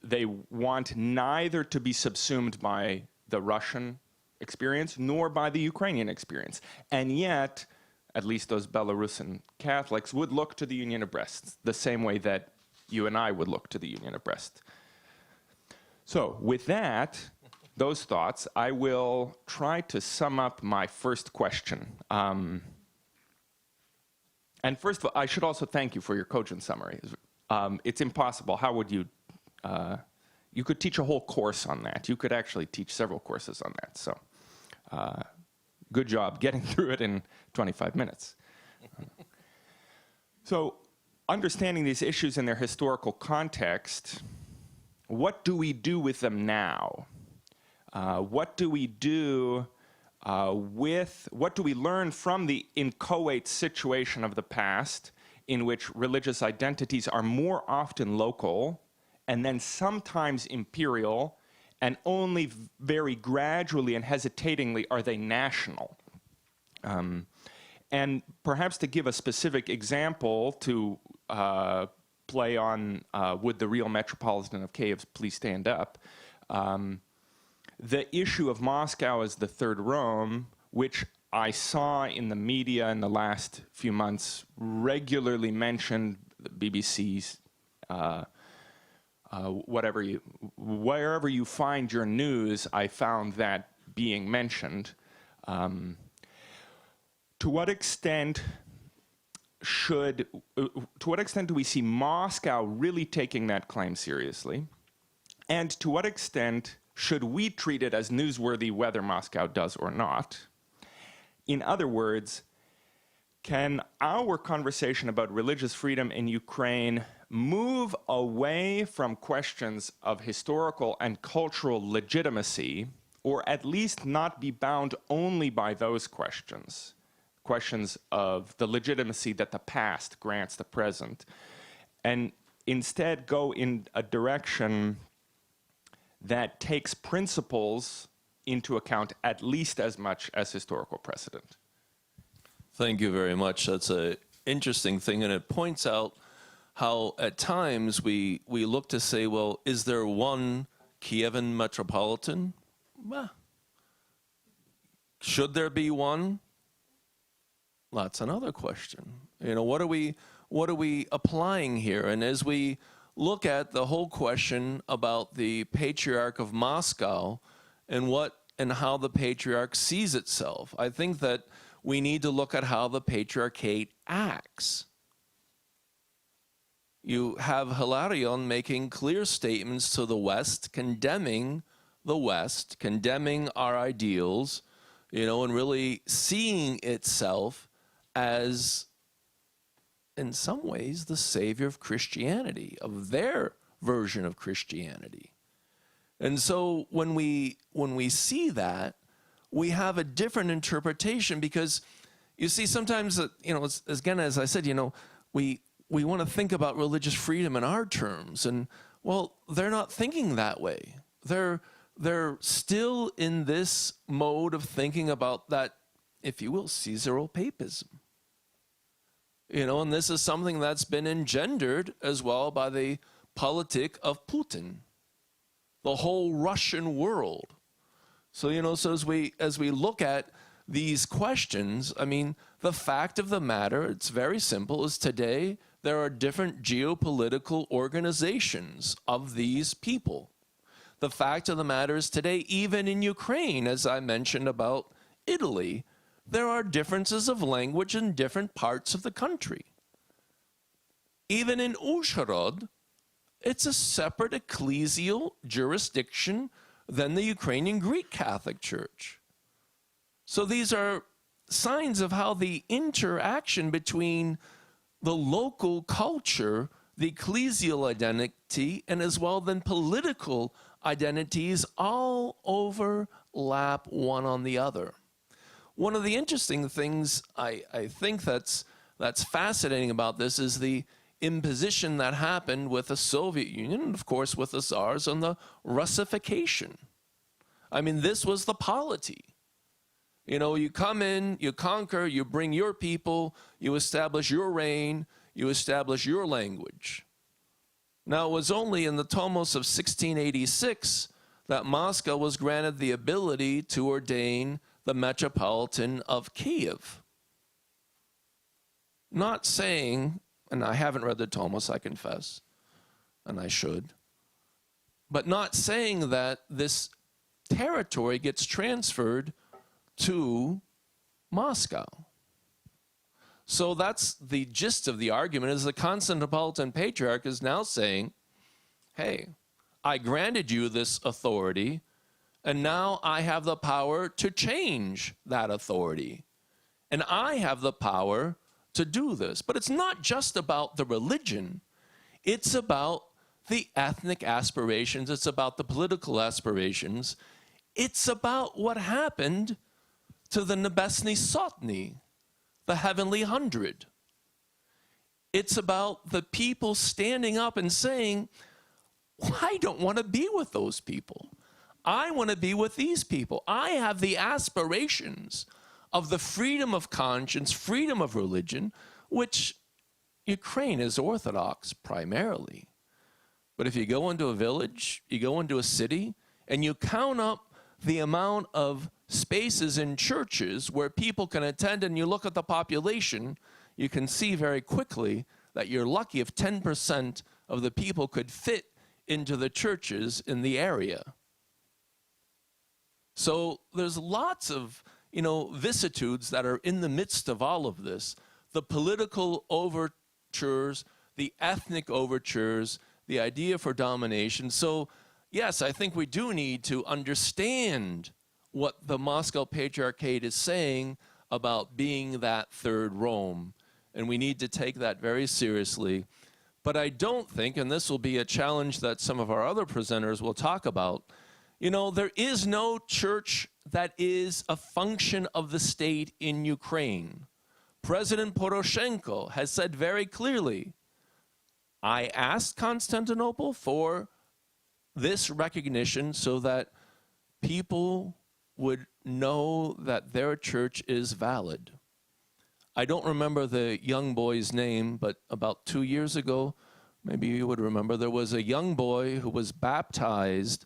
E: they want neither to be subsumed by the Russian experience nor by the Ukrainian experience. And yet, at least those Belarusian Catholics would look to the Union of Brest the same way that you and I would look to the Union of Brest. So with that, those thoughts, I will try to sum up my first question. And first of all, I should also thank you for your cogent summary. It's impossible. How would you, you could teach a whole course on that. You could actually teach several courses on that. So good job getting through it in 25 minutes. So understanding these issues in their historical context, what do we do with them now? What do we do what do we learn from the inchoate situation of the past, in which religious identities are more often local and then sometimes imperial, and only very gradually and hesitatingly are they national? And perhaps to give a specific example to play on Would the Real Metropolitan of Kyiv Please Stand Up? The issue of Moscow as the Third Rome, which I saw in the media in the last few months regularly mentioned, the BBC's, wherever you find your news, I found that being mentioned. To what extent do we see Moscow really taking that claim seriously? And to what extent should we treat it as newsworthy whether Moscow does or not? In other words, can our conversation about religious freedom in Ukraine move away from questions of historical and cultural legitimacy, or at least not be bound only by those questions of the legitimacy that the past grants the present, and instead go in a direction that takes principles into account at least as much as historical precedent?
B: Thank you very much. That's an interesting thing, and it points out how at times we look to say, well, is there one Kievan metropolitan? Well, should there be one? That's another question. You know, what are we applying here? And as we look at the whole question about the Patriarch of Moscow and how the Patriarch sees itself, I think that we need to look at how the Patriarchate acts. you have Hilarion making clear statements to the West, condemning the West, condemning our ideals, and really seeing itself as, in some ways, the savior of Christianity, of their version of Christianity. And so when we see that, we have a different interpretation, because you see, sometimes, again, as I said, we want to think about religious freedom in our terms, and well, they're not thinking that way. They're still in this mode of thinking about that, if you will, Caesaropapism. And this is something that's been engendered as well by the politic of Putin, the whole Russian world. So, so as we look at these questions, I mean, the fact of the matter, it's very simple, is today there are different geopolitical organizations of these people. The fact of the matter is today, even in Ukraine, as I mentioned about Italy, there are differences of language in different parts of the country. Even in Uzhhorod, it's a separate ecclesial jurisdiction than the Ukrainian Greek Catholic Church. So these are signs of how the interaction between the local culture, the ecclesial identity, and as well then political identities all overlap one on the other. One of the interesting things I think that's fascinating about this is the imposition that happened with the Soviet Union, and of course with the Tsars, on the Russification. I mean, this was the polity. You come in, you conquer, you bring your people, you establish your reign, you establish your language. Now, it was only in the Tomos of 1686 that Moscow was granted the ability to ordain the Metropolitan of Kiev. Not saying, and I haven't read the Tomos, I confess, and I should, but not saying that this territory gets transferred to Moscow. So that's the gist of the argument, is the Constantinopolitan Patriarch is now saying, hey, I granted you this authority, and now I have the power to change that authority. And I have the power to do this. But it's not just about the religion. It's about the ethnic aspirations. It's about the political aspirations. It's about what happened to the Nebesny Sotny, the Heavenly Hundred. It's about the people standing up and saying, well, I don't want to be with those people. I want to be with these people. I have the aspirations of the freedom of conscience, freedom of religion, which Ukraine is Orthodox primarily. But if you go into a village, you go into a city, and you count up the amount of spaces in churches where people can attend, and you look at the population, you can see very quickly that you're lucky if 10% of the people could fit into the churches in the area. So there's lots of, vicissitudes that are in the midst of all of this. The political overtures, the ethnic overtures, the idea for domination. So yes, I think we do need to understand what the Moscow Patriarchate is saying about being that third Rome. And we need to take that very seriously. But I don't think, and this will be a challenge that some of our other presenters will talk about, there is no church that is a function of the state in Ukraine. President Poroshenko has said very clearly, I asked Constantinople for this recognition so that people would know that their church is valid. I don't remember the young boy's name, but about 2 years ago, maybe you would remember, there was a young boy who was baptized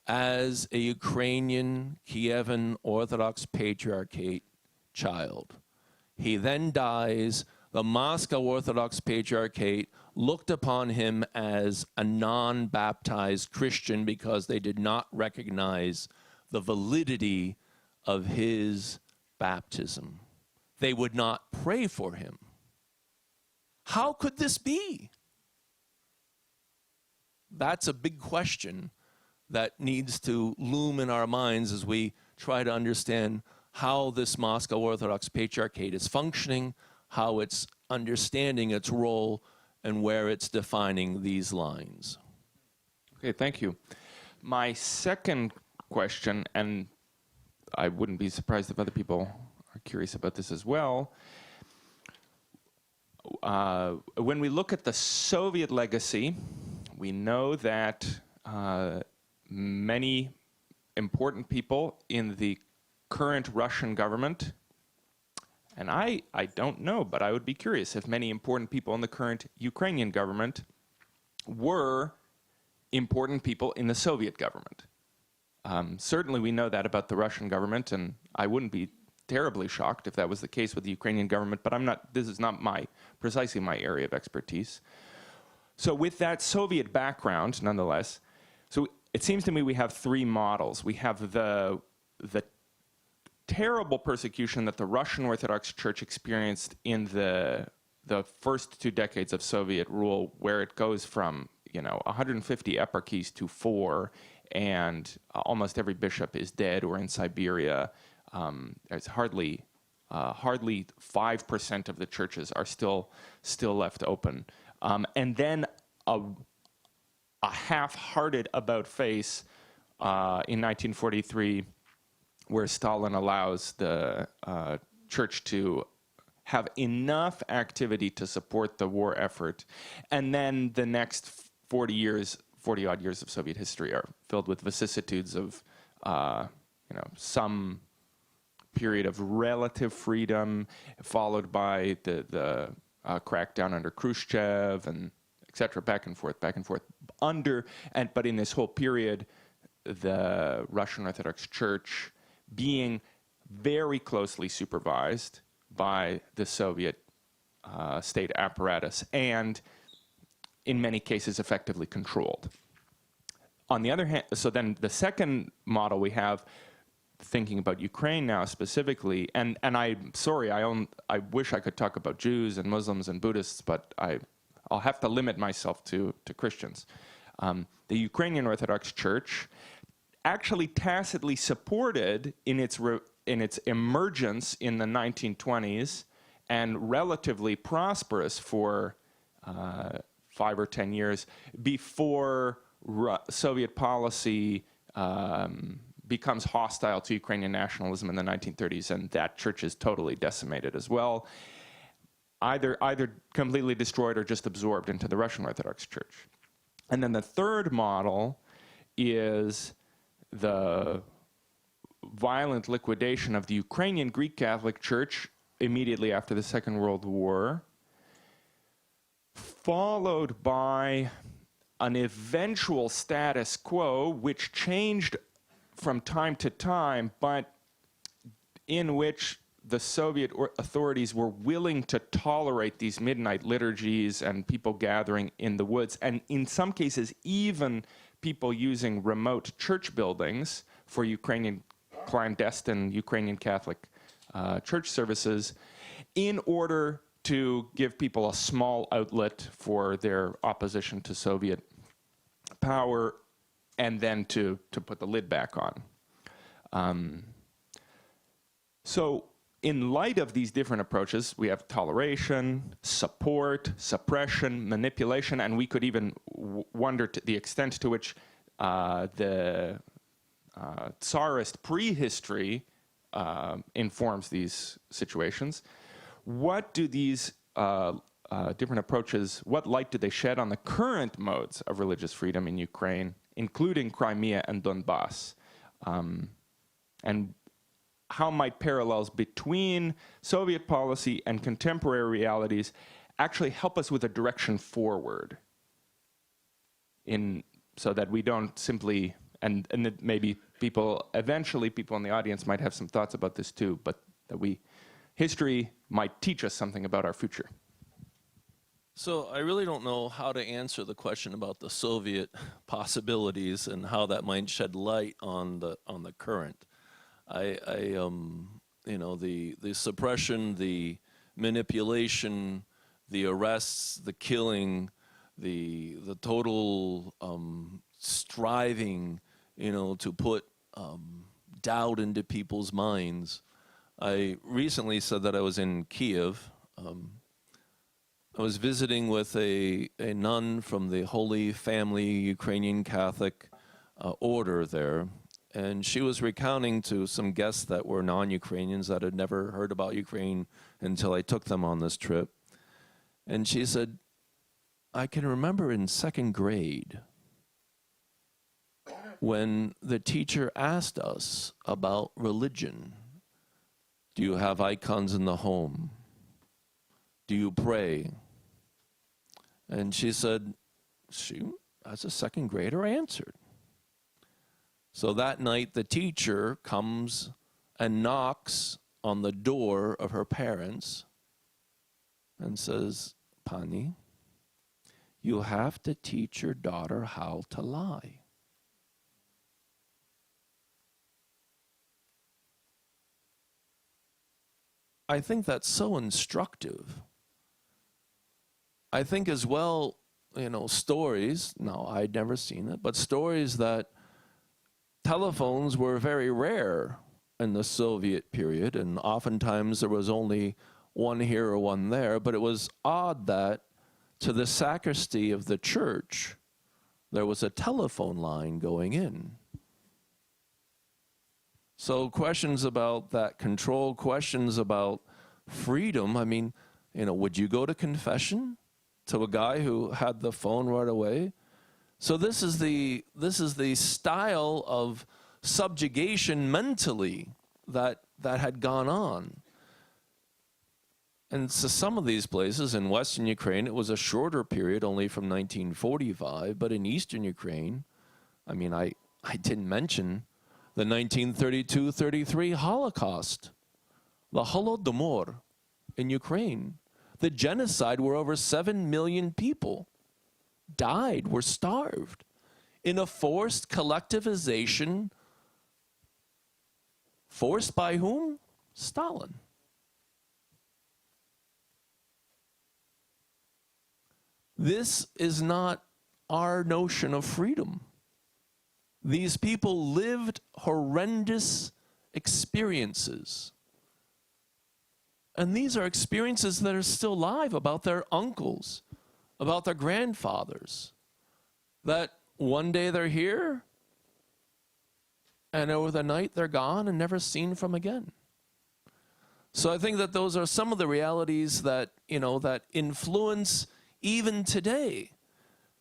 B: as a Ukrainian Kievan Orthodox Patriarchate child. He then dies. The Moscow Orthodox Patriarchate looked upon him as a non-baptized Christian because they did not recognize the validity of his baptism. They would not pray for him. How could this be? that's a big question that needs to loom in our minds as we try to understand how this Moscow Orthodox Patriarchate is functioning, how it's understanding its role, and where it's defining these lines.
E: Okay, thank you. My second question, and I wouldn't be surprised if other people are curious about this as well. When we look at the Soviet legacy, we know that many important people in the current Russian government, and I don't know, but I would be curious if many important people in the current Ukrainian government were important people in the Soviet government. Certainly we know that about the Russian government, and I wouldn't be terribly shocked if that was the case with the Ukrainian government, but this is not precisely my area of expertise. So with that Soviet background, nonetheless, so it seems to me we have three models. We have the terrible persecution that the Russian Orthodox Church experienced in the first 2 decades of Soviet rule, where it goes from 150 eparchies to 4, and almost every bishop is dead or in Siberia. There's hardly 5% of the churches are still left open, and then a half-hearted about-face in 1943, where Stalin allows the church to have enough activity to support the war effort, and then the next 40-odd years of Soviet history are filled with vicissitudes of some period of relative freedom, followed by the crackdown under Khrushchev, and et cetera, back and forth. But in this whole period, the Russian Orthodox Church being very closely supervised by the Soviet state apparatus, and in many cases effectively controlled. On the other hand, so then the second model we have, thinking about Ukraine now specifically, and I'm sorry, I wish I could talk about Jews and Muslims and Buddhists, but I'll have to limit myself to Christians. The Ukrainian Orthodox Church actually tacitly supported in its emergence in the 1920s, and relatively prosperous for 5 or 10 years before Soviet policy becomes hostile to Ukrainian nationalism in the 1930s, and that church is totally decimated as well, either completely destroyed or just absorbed into the Russian Orthodox Church. And then the third model is the violent liquidation of the Ukrainian Greek Catholic Church immediately after the Second World War, followed by an eventual status quo which changed from time to time, but in which the Soviet authorities were willing to tolerate these midnight liturgies and people gathering in the woods, and in some cases even people using remote church buildings for clandestine Ukrainian Catholic church services, in order to give people a small outlet for their opposition to Soviet power, and then to put the lid back on. So in light of these different approaches, we have toleration, support, suppression, manipulation, and we could even wonder to the extent to which the Tsarist prehistory informs these situations. What do these different approaches, what light do they shed on the current modes of religious freedom in Ukraine, including Crimea and Donbass? And how might parallels between Soviet policy and contemporary realities actually help us with a direction forward, so that we don't simply, and maybe eventually people in the audience might have some thoughts about this too, but that history might teach us something about our future.
B: So I really don't know how to answer the question about the Soviet possibilities and how that might shed light on the current. The suppression, the manipulation, the arrests, the killing,
A: the total striving, to put doubt into people's minds. I recently said that I was in Kiev. I was visiting with a nun from the Holy Family Ukrainian Catholic order there, and she was recounting to some guests that were non-Ukrainians that had never heard about Ukraine until I took them on this trip. And she said, I can remember in second grade when the teacher asked us about religion. Do you have icons in the home? Do you pray? And she said, she, as a second grader, answered. So that night, the teacher comes and knocks on the door of her parents and says, Pani, you have to teach your daughter how to lie. I think that's so instructive. I think as well, stories, no, I'd never seen it, but stories that telephones were very rare in the Soviet period, and oftentimes there was only one here or one there, but it was odd that to the sacristy of the church, there was a telephone line going in. So questions about that control, questions about freedom, I mean, would you go to confession to a guy who had the phone right away? So this is the style of subjugation mentally that had gone on. And so some of these places in Western Ukraine, it was a shorter period, only from 1945, but in Eastern Ukraine, I mean, I didn't mention the 1932-33 Holocaust, the Holodomor in Ukraine, the genocide where over 7 million people died, were starved, in a forced collectivization, forced by whom? Stalin. This is not our notion of freedom. These people lived horrendous experiences. And these are experiences that are still alive about their uncles, about their grandfathers, that one day they're here, and over the night they're gone and never seen from again. So I think that those are some of the realities that, that influence even today,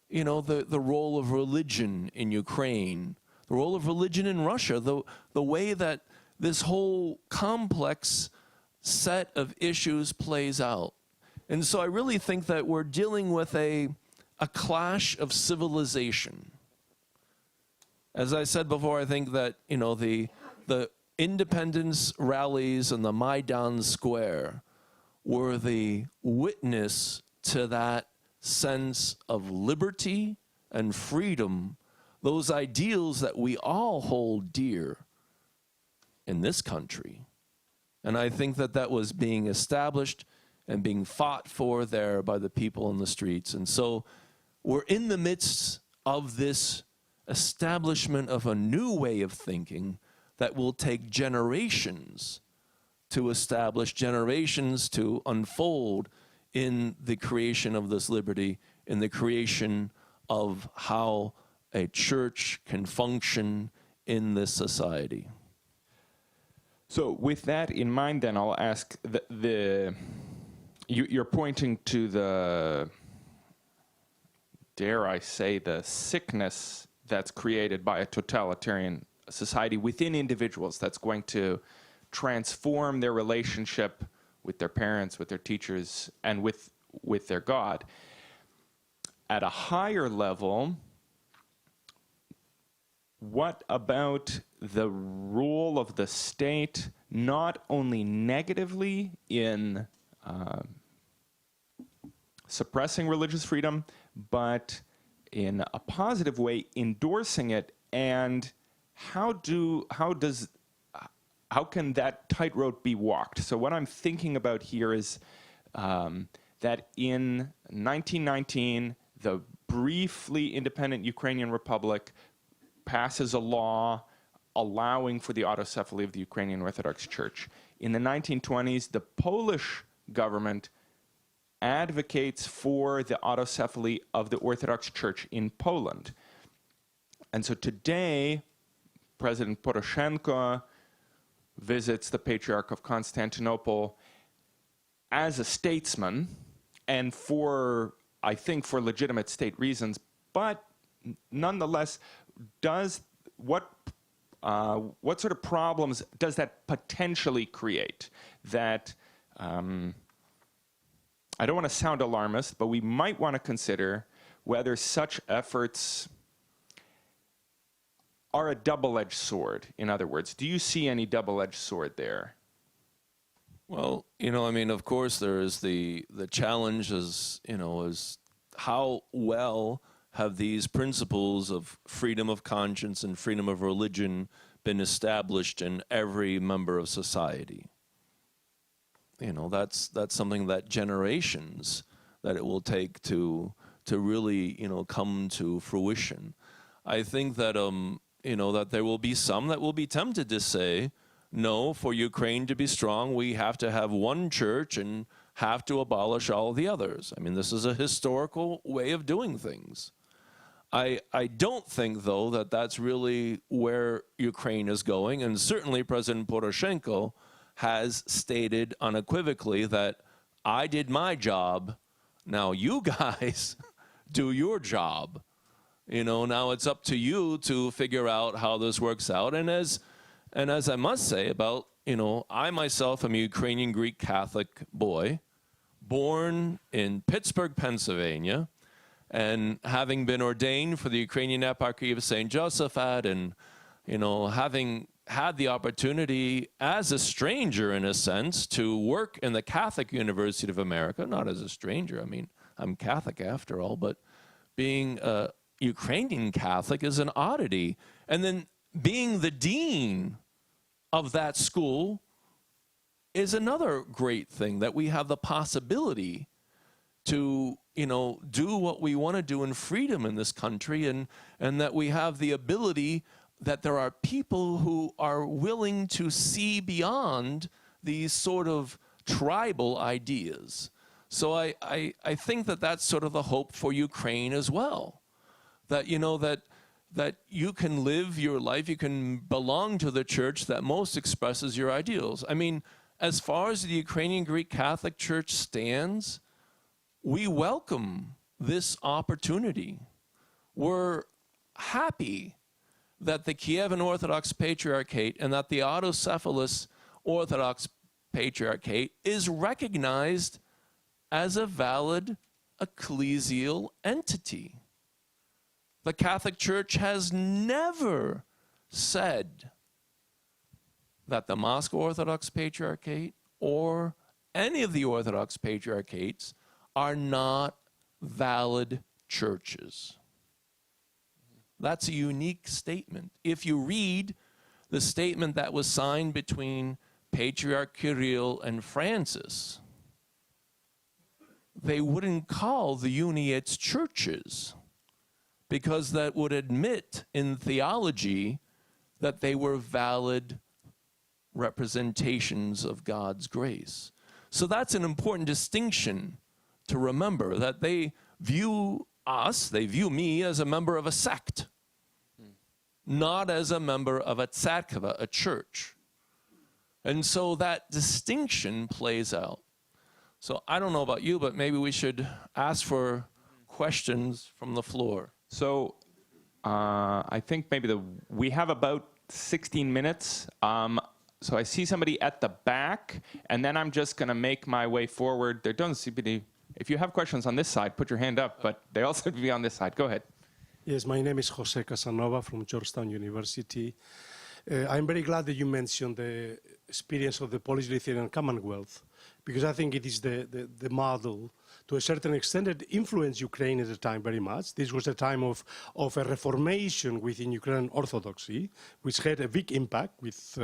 A: the role of religion in Ukraine, the role of religion in Russia, the way that this whole complex set of issues plays out. And so I really think that we're dealing with a clash of civilization. As I said before, I think that, the independence rallies and the Maidan Square were the witness to that sense of liberty and freedom, those ideals that we all hold dear in this country. And I think that that was being established and being fought for there by the people in the streets. And so we're in the midst of this establishment of a new way of thinking that will take generations to establish, generations to unfold in the creation of this liberty, in the creation of how a church can function in this society.
E: So with that in mind, then I'll ask, you're pointing to the, dare I say, the sickness that's created by a totalitarian society within individuals that's going to transform their relationship with their parents, with their teachers, and with their God. At a higher level, what about the role of the state, not only negatively in suppressing religious freedom, but in a positive way, endorsing it? And how can that tightrope be walked? So what I'm thinking about here is that in 1919, the briefly independent Ukrainian Republic passes a law allowing for the autocephaly of the Ukrainian Orthodox Church. In the 1920s, the Polish government advocates for the autocephaly of the Orthodox Church in Poland. And so today, President Poroshenko visits the Patriarch of Constantinople as a statesman, and I think for legitimate state reasons, but nonetheless, what sort of problems does that potentially create? That, I don't want to sound alarmist, but we might want to consider whether such efforts are a double-edged sword. In other words, do you see any double-edged sword there?
A: Well, I mean, of course, there is the challenge is how well have these principles of freedom of conscience and freedom of religion been established in every member of society? That's something that generations that it will take to really, come to fruition. I think that, that there will be some that will be tempted to say, no, for Ukraine to be strong, we have to have one church and have to abolish all the others. I mean, this is a historical way of doing things. I don't think, though, that that's really where Ukraine is going. And certainly President Poroshenko has stated unequivocally that I did my job, now you guys do your job. Now it's up to you to figure out how this works out. And as I must say about, I myself am a Ukrainian Greek Catholic boy, born in Pittsburgh, Pennsylvania, and having been ordained for the Ukrainian Eparchy of St. Josaphat, and, having had the opportunity as a stranger, in a sense, to work in the Catholic University of America, not as a stranger, I mean, I'm Catholic after all, but being a Ukrainian Catholic is an oddity. And then being the dean of that school is another great thing, that we have the possibility to, do what we want to do in freedom in this country, and that we have the ability that there are people who are willing to see beyond these sort of tribal ideas. So I think that that's sort of the hope for Ukraine as well, that, that you can live your life, you can belong to the church that most expresses your ideals. I mean, as far as the Ukrainian Greek Catholic Church stands, we welcome this opportunity. We're happy that the Kievan Orthodox Patriarchate and that the autocephalous Orthodox Patriarchate is recognized as a valid ecclesial entity. The Catholic Church has never said that the Moscow Orthodox Patriarchate or any of the Orthodox Patriarchates are not valid churches. That's a unique statement. If you read the statement that was signed between Patriarch Kirill and Francis, they wouldn't call the Uniates churches, because that would admit in theology that they were valid representations of God's grace. So that's an important distinction to remember, that they view me as a member of a sect, not as a member of a tzarkva, a church. And so that distinction plays out. So I don't know about you, but maybe we should ask for questions from the floor.
E: So I think maybe we have about 16 minutes. So I see somebody at the back, and then I'm just going to make my way forward. There doesn't seem to be. If you have questions on this side, put your hand up, but they also have to be on this side. Go ahead.
F: Yes, my name is Jose Casanova from Georgetown University. I'm very glad that you mentioned the experience of the Polish-Lithuanian Commonwealth, because I think it is the model to a certain extent, it influenced Ukraine at the time very much. This was a time of a reformation within Ukrainian Orthodoxy, which had a big impact with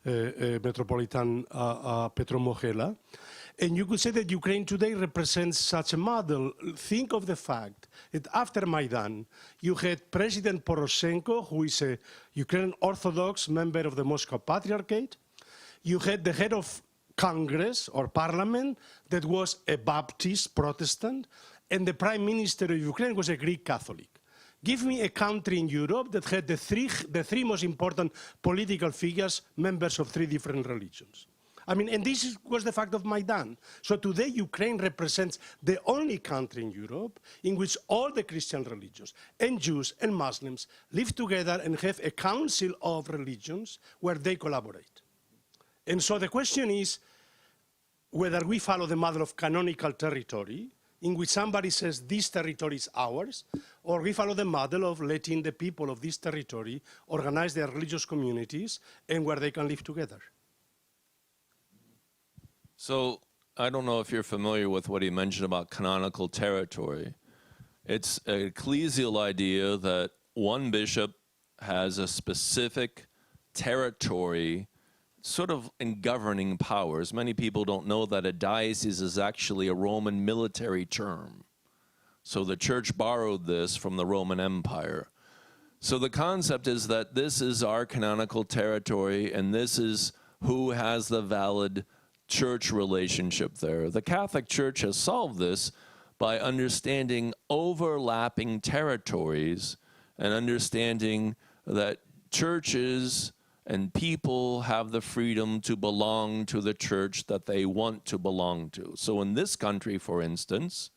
F: Metropolitan Petro Mochela. And you could say that Ukraine today represents such a model. Think of the fact that after Maidan, you had President Poroshenko, who is a Ukrainian Orthodox member of the Moscow Patriarchate. You had the head of Congress or Parliament that was a Baptist Protestant, and the Prime Minister of Ukraine was a Greek Catholic. Give me a country in Europe that had the three most important political figures, members of three different religions. I mean, and this was the fact of Maidan. So today, Ukraine represents the only country in Europe in which all the Christian religions and Jews and Muslims live together and have a council of religions where they collaborate. And so the question is whether we follow the model of canonical territory, in which somebody says this territory is ours, or we follow the model of letting the people of this territory organize their religious communities and where they can live together.
A: So I don't know if you're familiar with what he mentioned about canonical territory. It's an ecclesial idea that one bishop has a specific territory sort of in governing powers. Many people don't know that a diocese is actually a Roman military term. So the church borrowed this from the Roman Empire. So the concept is that this is our canonical territory and this is who has the valid church relationship there. The Catholic Church has solved this by understanding overlapping territories and understanding that churches and people have the freedom to belong to the church that they want to belong to. So in this country, for instance,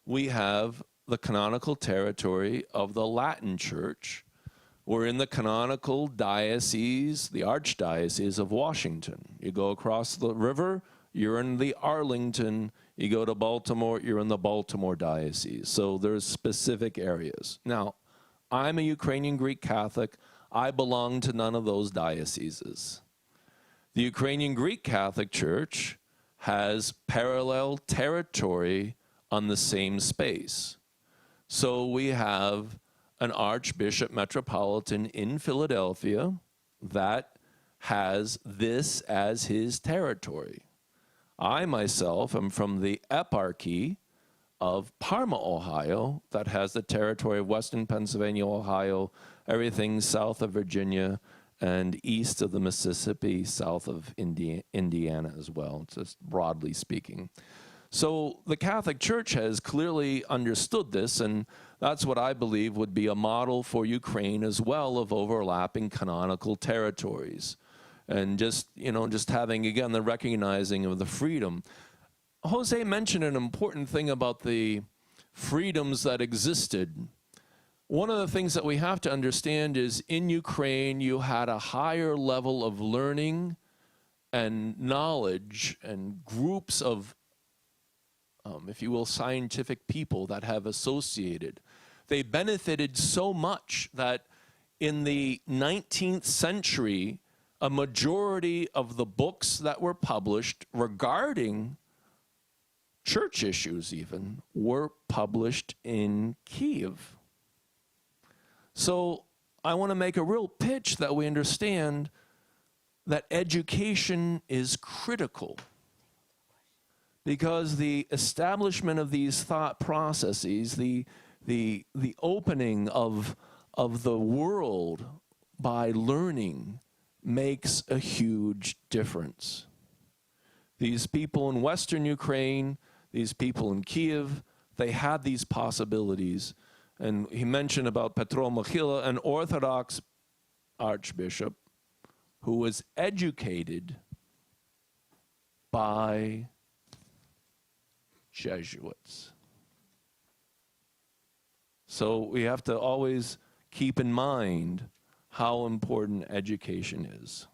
A: we have the canonical territory of the Latin Church. We're in the canonical diocese, the Archdiocese of Washington. You go across the river, you're in the Arlington. You go to Baltimore, you're in the Baltimore Diocese. So there's specific areas. Now, I'm a Ukrainian Greek Catholic. I belong to none of those dioceses. The Ukrainian Greek Catholic Church has parallel territory on the same space. So we have an Archbishop Metropolitan in Philadelphia that has this as his territory. I myself am from the eparchy of Parma, Ohio, that has the territory of Western Pennsylvania, Ohio, everything south of Virginia and east of the Mississippi, south of Indiana as well, just broadly speaking. So the Catholic Church has clearly understood this, and that's what I believe would be a model for Ukraine as well, of overlapping canonical territories. And just having, again, the recognizing of the freedom. Jose mentioned an important thing about the freedoms that existed. One of the things that we have to understand is in Ukraine, you had a higher level of learning and knowledge and groups of if you will, scientific people that have associated. They benefited so much that in the 19th century, a majority of the books that were published regarding church issues even were published in Kiev. So I want to make a real pitch that we understand that education is critical, because the establishment of these thought processes, the opening of the world by learning makes a huge difference. These people in Western Ukraine, these people in Kiev, they had these possibilities. And he mentioned about Petro Mochila, an Orthodox archbishop who was educated by Jesuits. So we have to always keep in mind how important education is.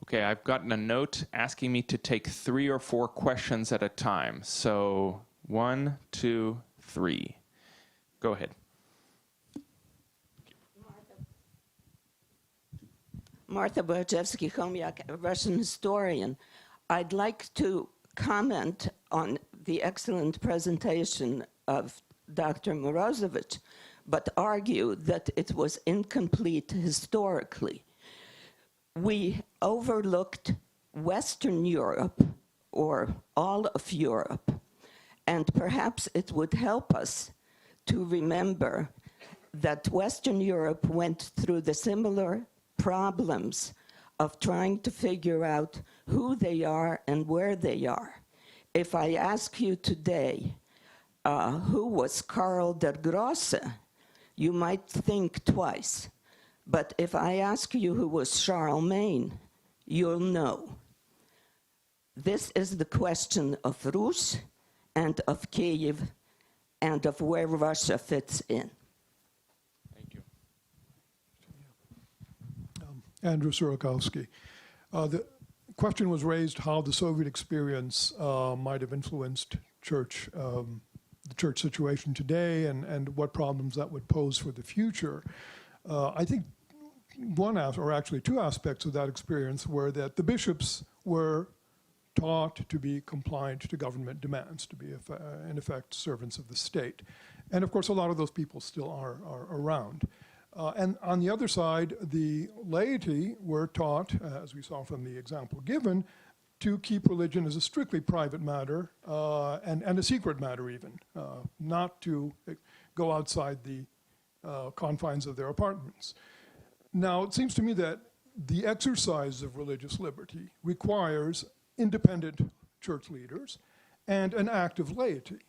E: Okay, I've gotten a note asking me to take 3 or 4 questions at a time. So 1, 2, 3. Go ahead.
G: Martha Wojciechowski-Chomiak, a Russian historian. I'd like to comment on the excellent presentation of Dr. Morozevich, but argue that it was incomplete historically. We overlooked Western Europe, or all of Europe, and perhaps it would help us to remember that Western Europe went through the similar problems of trying to figure out who they are and where they are. If I ask you today, who was Karl der Grosse, you might think twice. But if I ask you who was Charlemagne, you'll know. This is the question of Rus and of Kiev and of where Russia fits in.
E: Thank you.
H: Andrew Surikowski. The question was raised how the Soviet experience might have influenced the church situation today and what problems that would pose for the future. I think or actually two aspects of that experience were that the bishops were taught to be compliant to government demands, to be, in effect, servants of the state. And of course, a lot of those people still are around. And on the other side, the laity were taught, as we saw from the example given, to keep religion as a strictly private matter and a secret matter even, not to go outside the confines of their apartments. Now, it seems to me that the exercise of religious liberty requires independent church leaders and an active laity.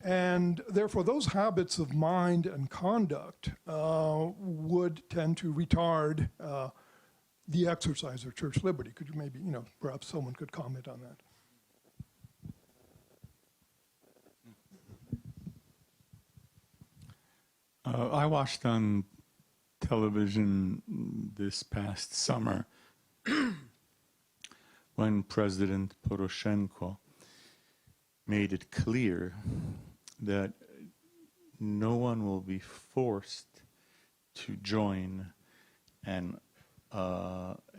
H: And therefore, those habits of mind and conduct would tend to retard the exercise of church liberty. Could you maybe, perhaps someone could comment on that?
I: I watched on television this past summer when President Poroshenko made it clear that no one will be forced to join a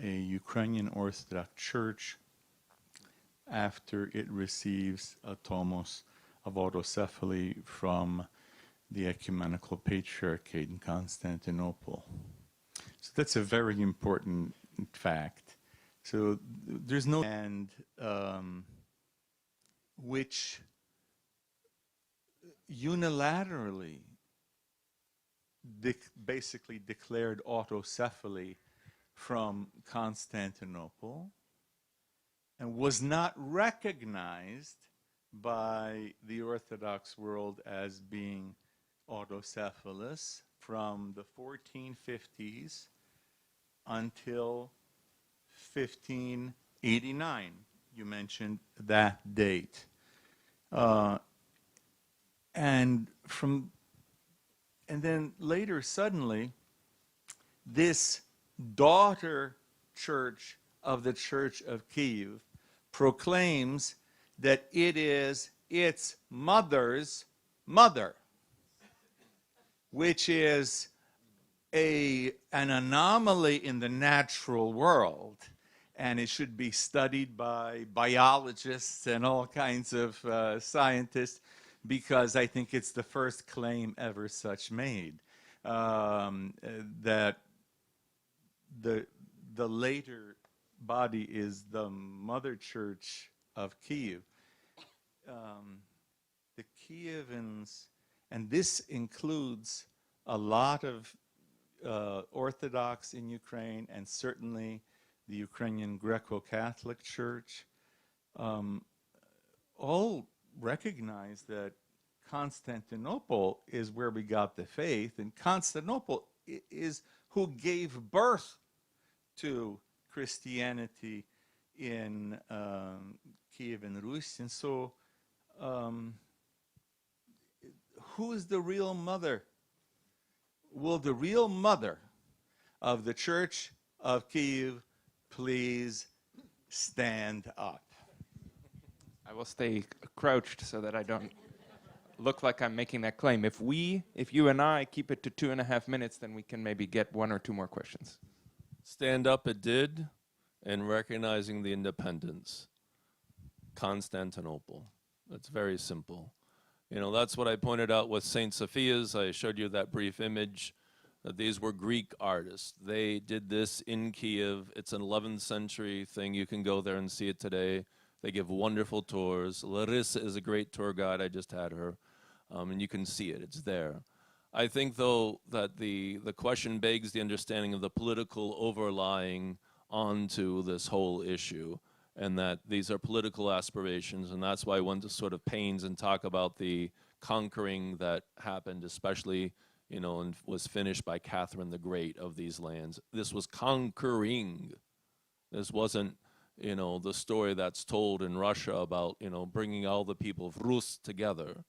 I: Ukrainian Orthodox Church after it receives a tomos of autocephaly from the Ecumenical Patriarchate in Constantinople. So that's a very important fact. So there's no which unilaterally basically declared autocephaly from Constantinople and was not recognized by the Orthodox world as being autocephalous from the 1450s until 1589. You mentioned that date. And then later, suddenly, this daughter church of the Church of Kiev proclaims that it is its mother's mother, which is an anomaly in the natural world, and it should be studied by biologists and all kinds of scientists, because I think it's the first claim ever such made, that the later body is the mother church of Kiev. The Kievans, and this includes a lot of Orthodox in Ukraine, and certainly the Ukrainian Greco-Catholic Church, all recognize that Constantinople is where we got the faith, and Constantinople is who gave birth to Christianity in Kiev and Rus. And so who is the real mother? Will the real mother of the Church of Kiev please stand up?
E: I will stay crouched so that I don't look like I'm making that claim. If you and I keep it to 2.5 minutes, then we can maybe get 1 or 2 more questions.
A: Stand up it did, and recognizing the independence. Constantinople. It's very simple. You know, that's what I pointed out with St. Sophia's. I showed you that brief image. These were Greek artists. They did this in Kiev. It's an 11th century thing. You can go there and see it today. They give wonderful tours. Larissa is a great tour guide. I just had her. And you can see it. It's there. I think, though, that the question begs the understanding of the political overlying onto this whole issue, and that these are political aspirations, and that's why I went to sort of pains and talk about the conquering that happened, especially, you know, and was finished by Catherine the Great of these lands. This was conquering. This wasn't, you know, the story that's told in Russia about, you know, bringing all the people of Rus together.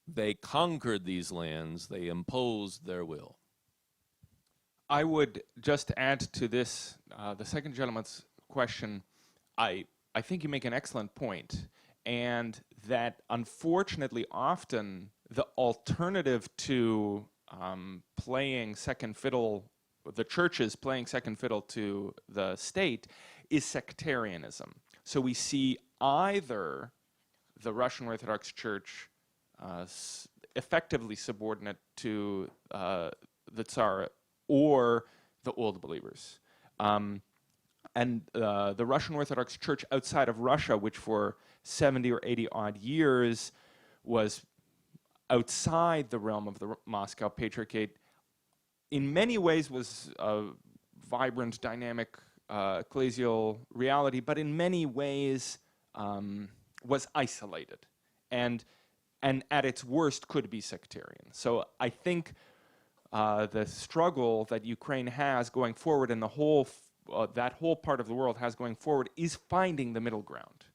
A: They conquered these lands. They imposed their will.
E: I would just add to this, the second gentleman's question. I think you make an excellent point, and that unfortunately often the alternative to playing second fiddle, the churches playing second fiddle to the state, is sectarianism. So we see either the Russian Orthodox Church effectively subordinate to the Tsar or the Old Believers. And the Russian Orthodox Church outside of Russia, which for 70 or 80 odd years was outside the realm of the Moscow Patriarchate, in many ways was a vibrant, dynamic ecclesial reality, but in many ways was isolated, and at its worst could be sectarian. So I think the struggle that Ukraine has going forward, and the whole that whole part of the world has going forward, is finding the middle ground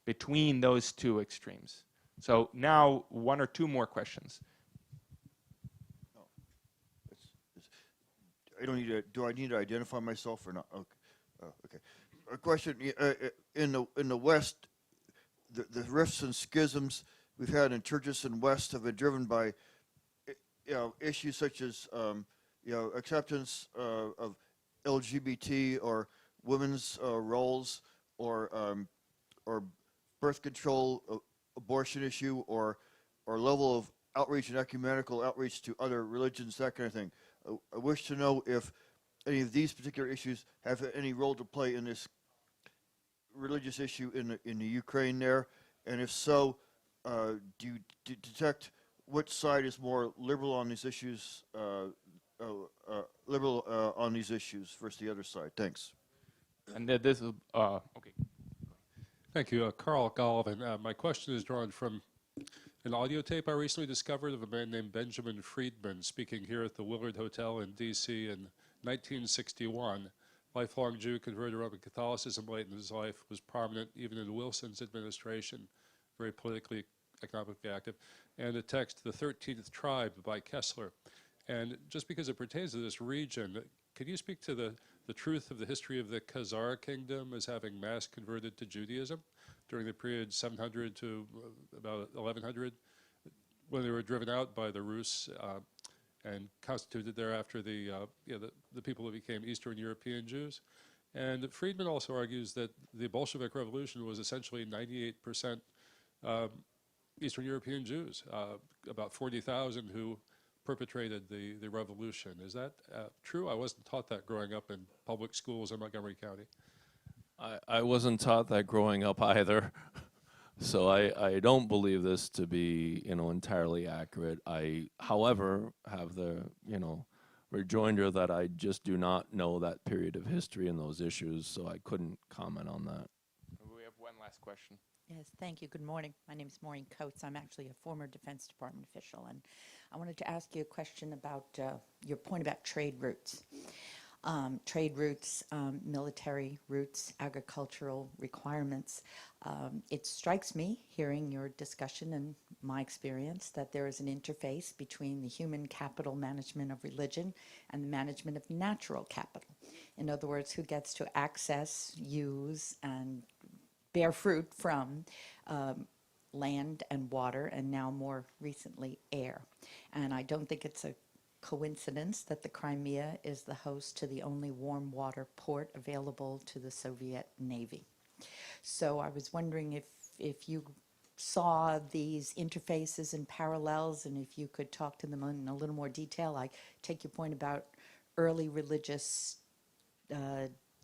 E: between those two extremes. So now one or two more questions.
J: I don't need to. Do I need to identify myself or not? Okay. Okay. A question in the West, the rifts and schisms we've had in churches in West have been driven by, you know, issues such as you know, acceptance of LGBT or women's roles, or birth control, abortion issue, or level of outreach and ecumenical outreach to other religions, that kind of thing. I wish to know if any of these particular issues have any role to play in this religious issue in the Ukraine there, and if so, do you detect which side is more liberal on these issues, on these issues versus the other side? Thanks.
E: And this is okay.
K: Thank you. Carl Galvin. My question is drawn from an audio tape I recently discovered of a man named Benjamin Friedman speaking here at the Willard Hotel in D.C. in 1961. Lifelong Jew, converted to Roman Catholicism late in his life, was prominent even in Wilson's administration, very politically, economically active, and a text, The 13th Tribe by Kessler. And just because it pertains to this region, could you speak to the truth of the history of the Khazar kingdom as having mass converted to Judaism during the period 700 to about 1100, when they were driven out by the Rus and constituted thereafter the people that became Eastern European Jews? And Friedman also argues that the Bolshevik Revolution was essentially 98% Eastern European Jews, about 40,000 who perpetrated the revolution. Is that true? I wasn't taught that growing up in public schools in Montgomery County.
A: I wasn't taught that growing up either. So I don't believe this to be, you know, entirely accurate. I, however, have the, you know, rejoinder that I just do not know that period of history and those issues, so I couldn't comment on that.
E: We have one last question.
L: Yes, thank you. Good morning. My name is Maureen Coates. I'm actually a former Defense Department official, and I wanted to ask you a question about your point about trade routes. Military routes, agricultural requirements. It strikes me, hearing your discussion and my experience, that there is an interface between the human capital management of religion and the management of natural capital. In other words, who gets to access, use, and bear fruit from land and water, and now more recently air. And I don't think it's a coincidence that the Crimea is the host to the only warm water port available to the Soviet Navy. So I was wondering if you saw these interfaces and parallels, and if you could talk to them in a little more detail. I take your point about early religious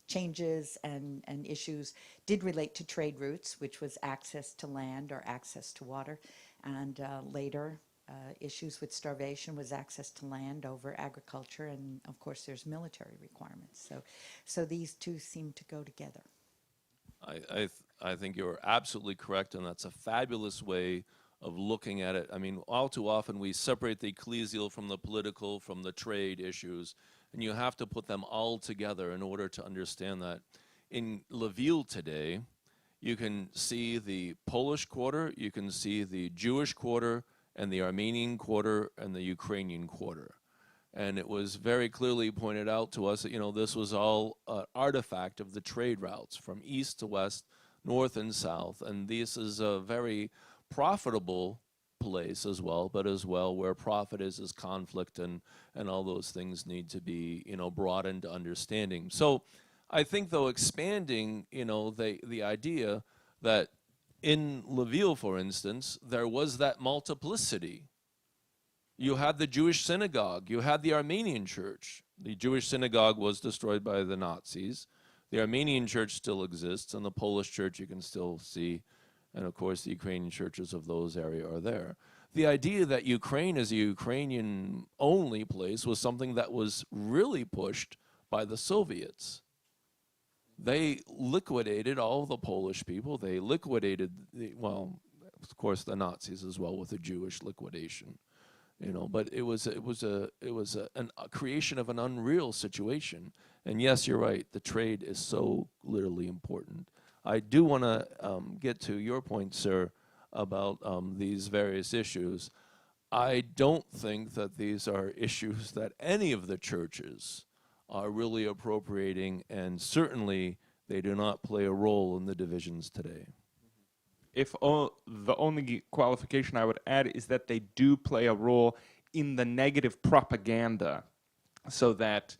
L: changes and issues did relate to trade routes, which was access to land or access to water, and later issues with starvation was access to land over agriculture, and of course there's military requirements. So these two seem to go together.
A: I think you're absolutely correct, and that's a fabulous way of looking at it. I mean, all too often we separate the ecclesial from the political, from the trade issues, and you have to put them all together in order to understand that. In LaVille today, you can see the Polish quarter, you can see the Jewish quarter, and the Armenian quarter, and the Ukrainian quarter. And it was very clearly pointed out to us that, you know, this was all an artifact of the trade routes from east to west, north and south. And this is a very profitable place as well, but as well where profit is conflict, and all those things need to be, you know, brought into understanding. So I think, though, expanding, you know, the idea that in LaVille, for instance, there was that multiplicity. You had the Jewish synagogue, you had the Armenian church. The Jewish synagogue was destroyed by the Nazis. The Armenian church still exists, and the Polish church you can still see, and of course the Ukrainian churches of those areas are there. The idea that Ukraine is a Ukrainian-only place was something that was really pushed by the Soviets. They liquidated all the Polish people. They liquidated, well, of course, the Nazis as well with the Jewish liquidation. You know, but it was a creation of an unreal situation. And yes, you're right. The trade is so literally important. I do want to get to your point, sir, about these various issues. I don't think that these are issues that any of the churches are really appropriating, and certainly they do not play a role in the divisions today.
E: The only qualification I would add is that they do play a role in the negative propaganda, so that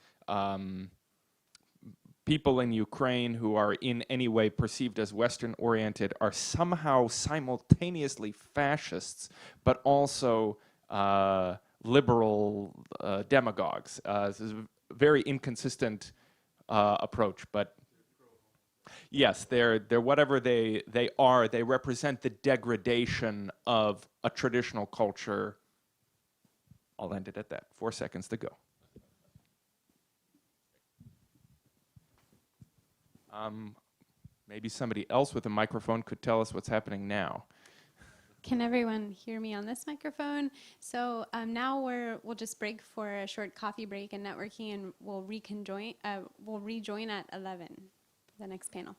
E: people in Ukraine who are in any way perceived as Western-oriented are somehow simultaneously fascists, but also liberal demagogues. This is a very inconsistent approach, but yes, they're whatever they are. They represent the degradation of a traditional culture. I'll end it at that. 4 seconds to go. Maybe somebody else with a microphone could tell us what's happening now.
M: Can everyone hear me on this microphone? So now we'll just break for a short coffee break and networking, and we'll rejoin at 11 for the next panel.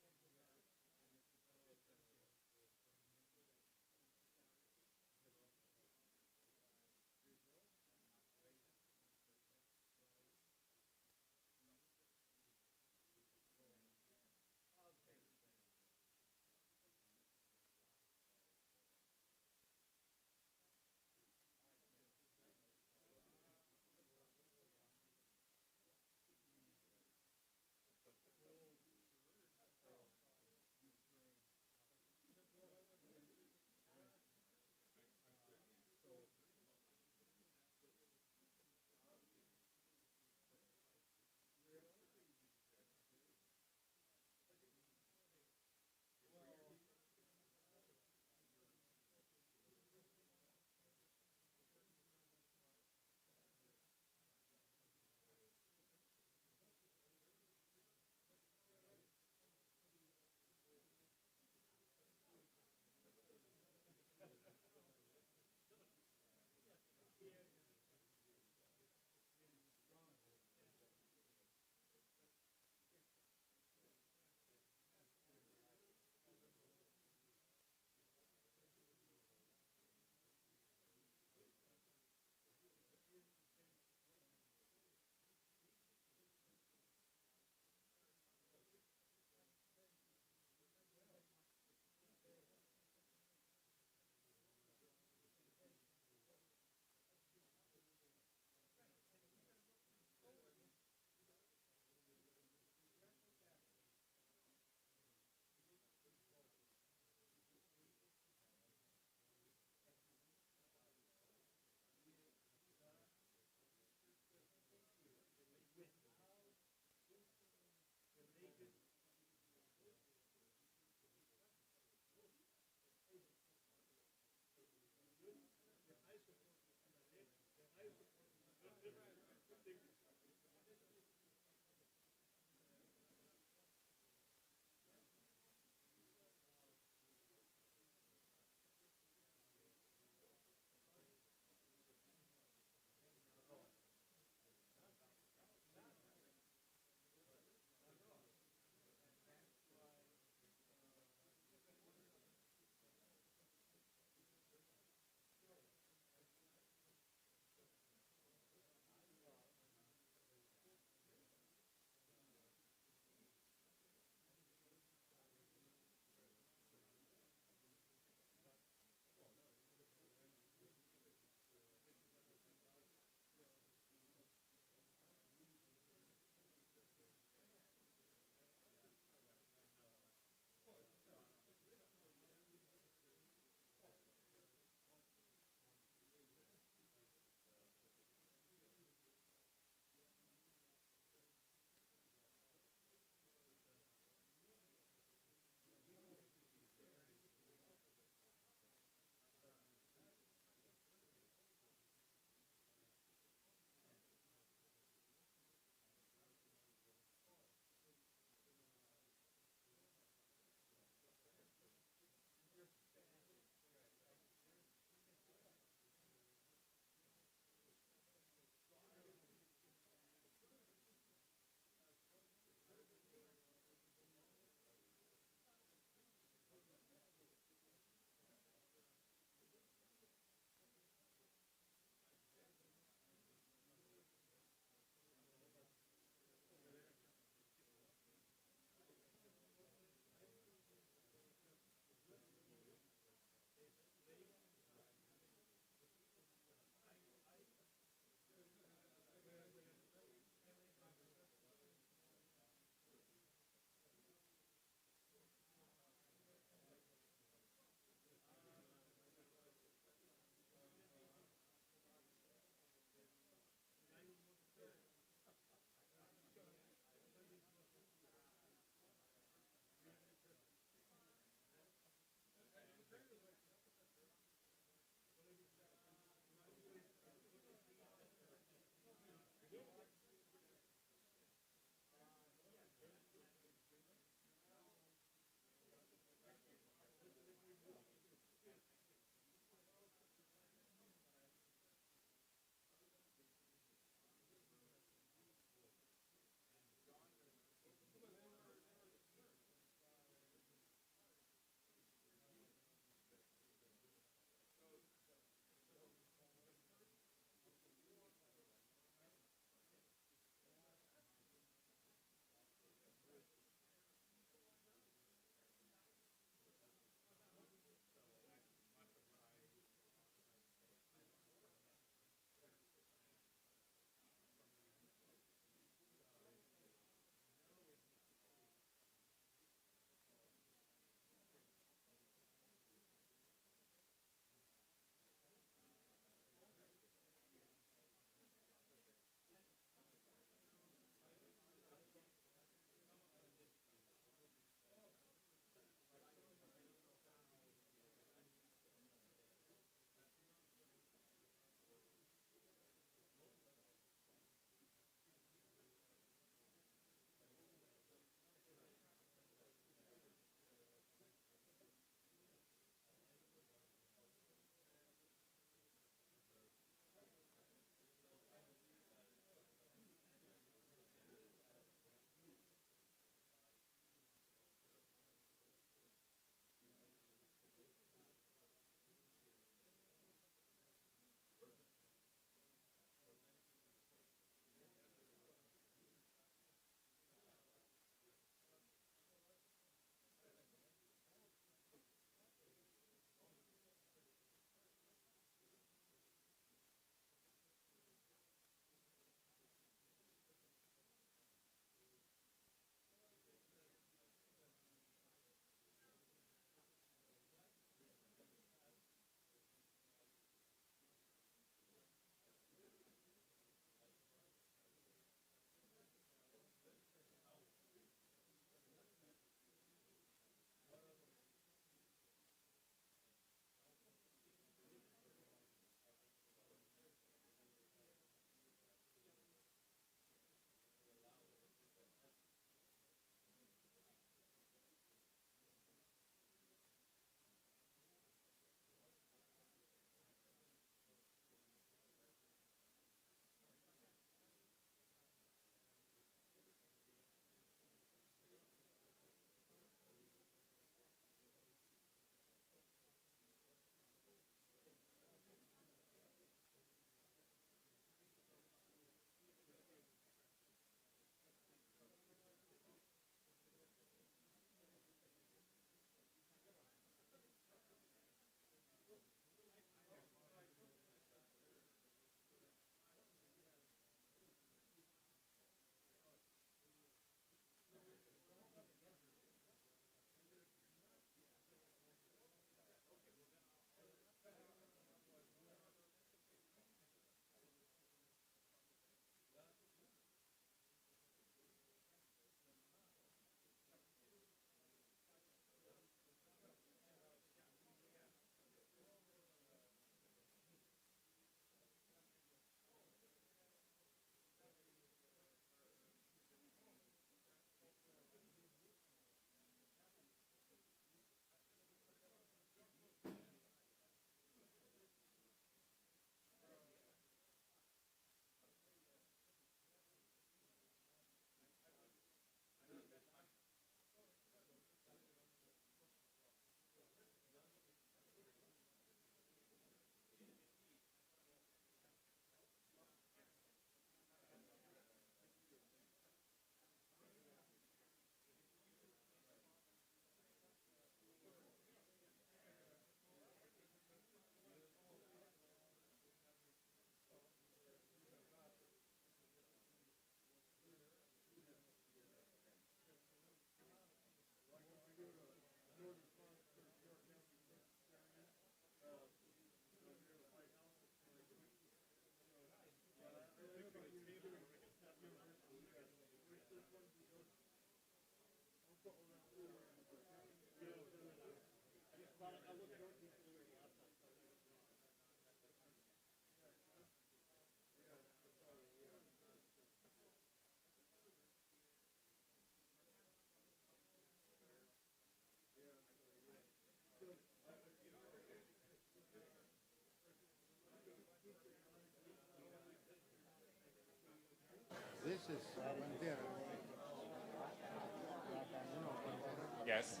E: Yes.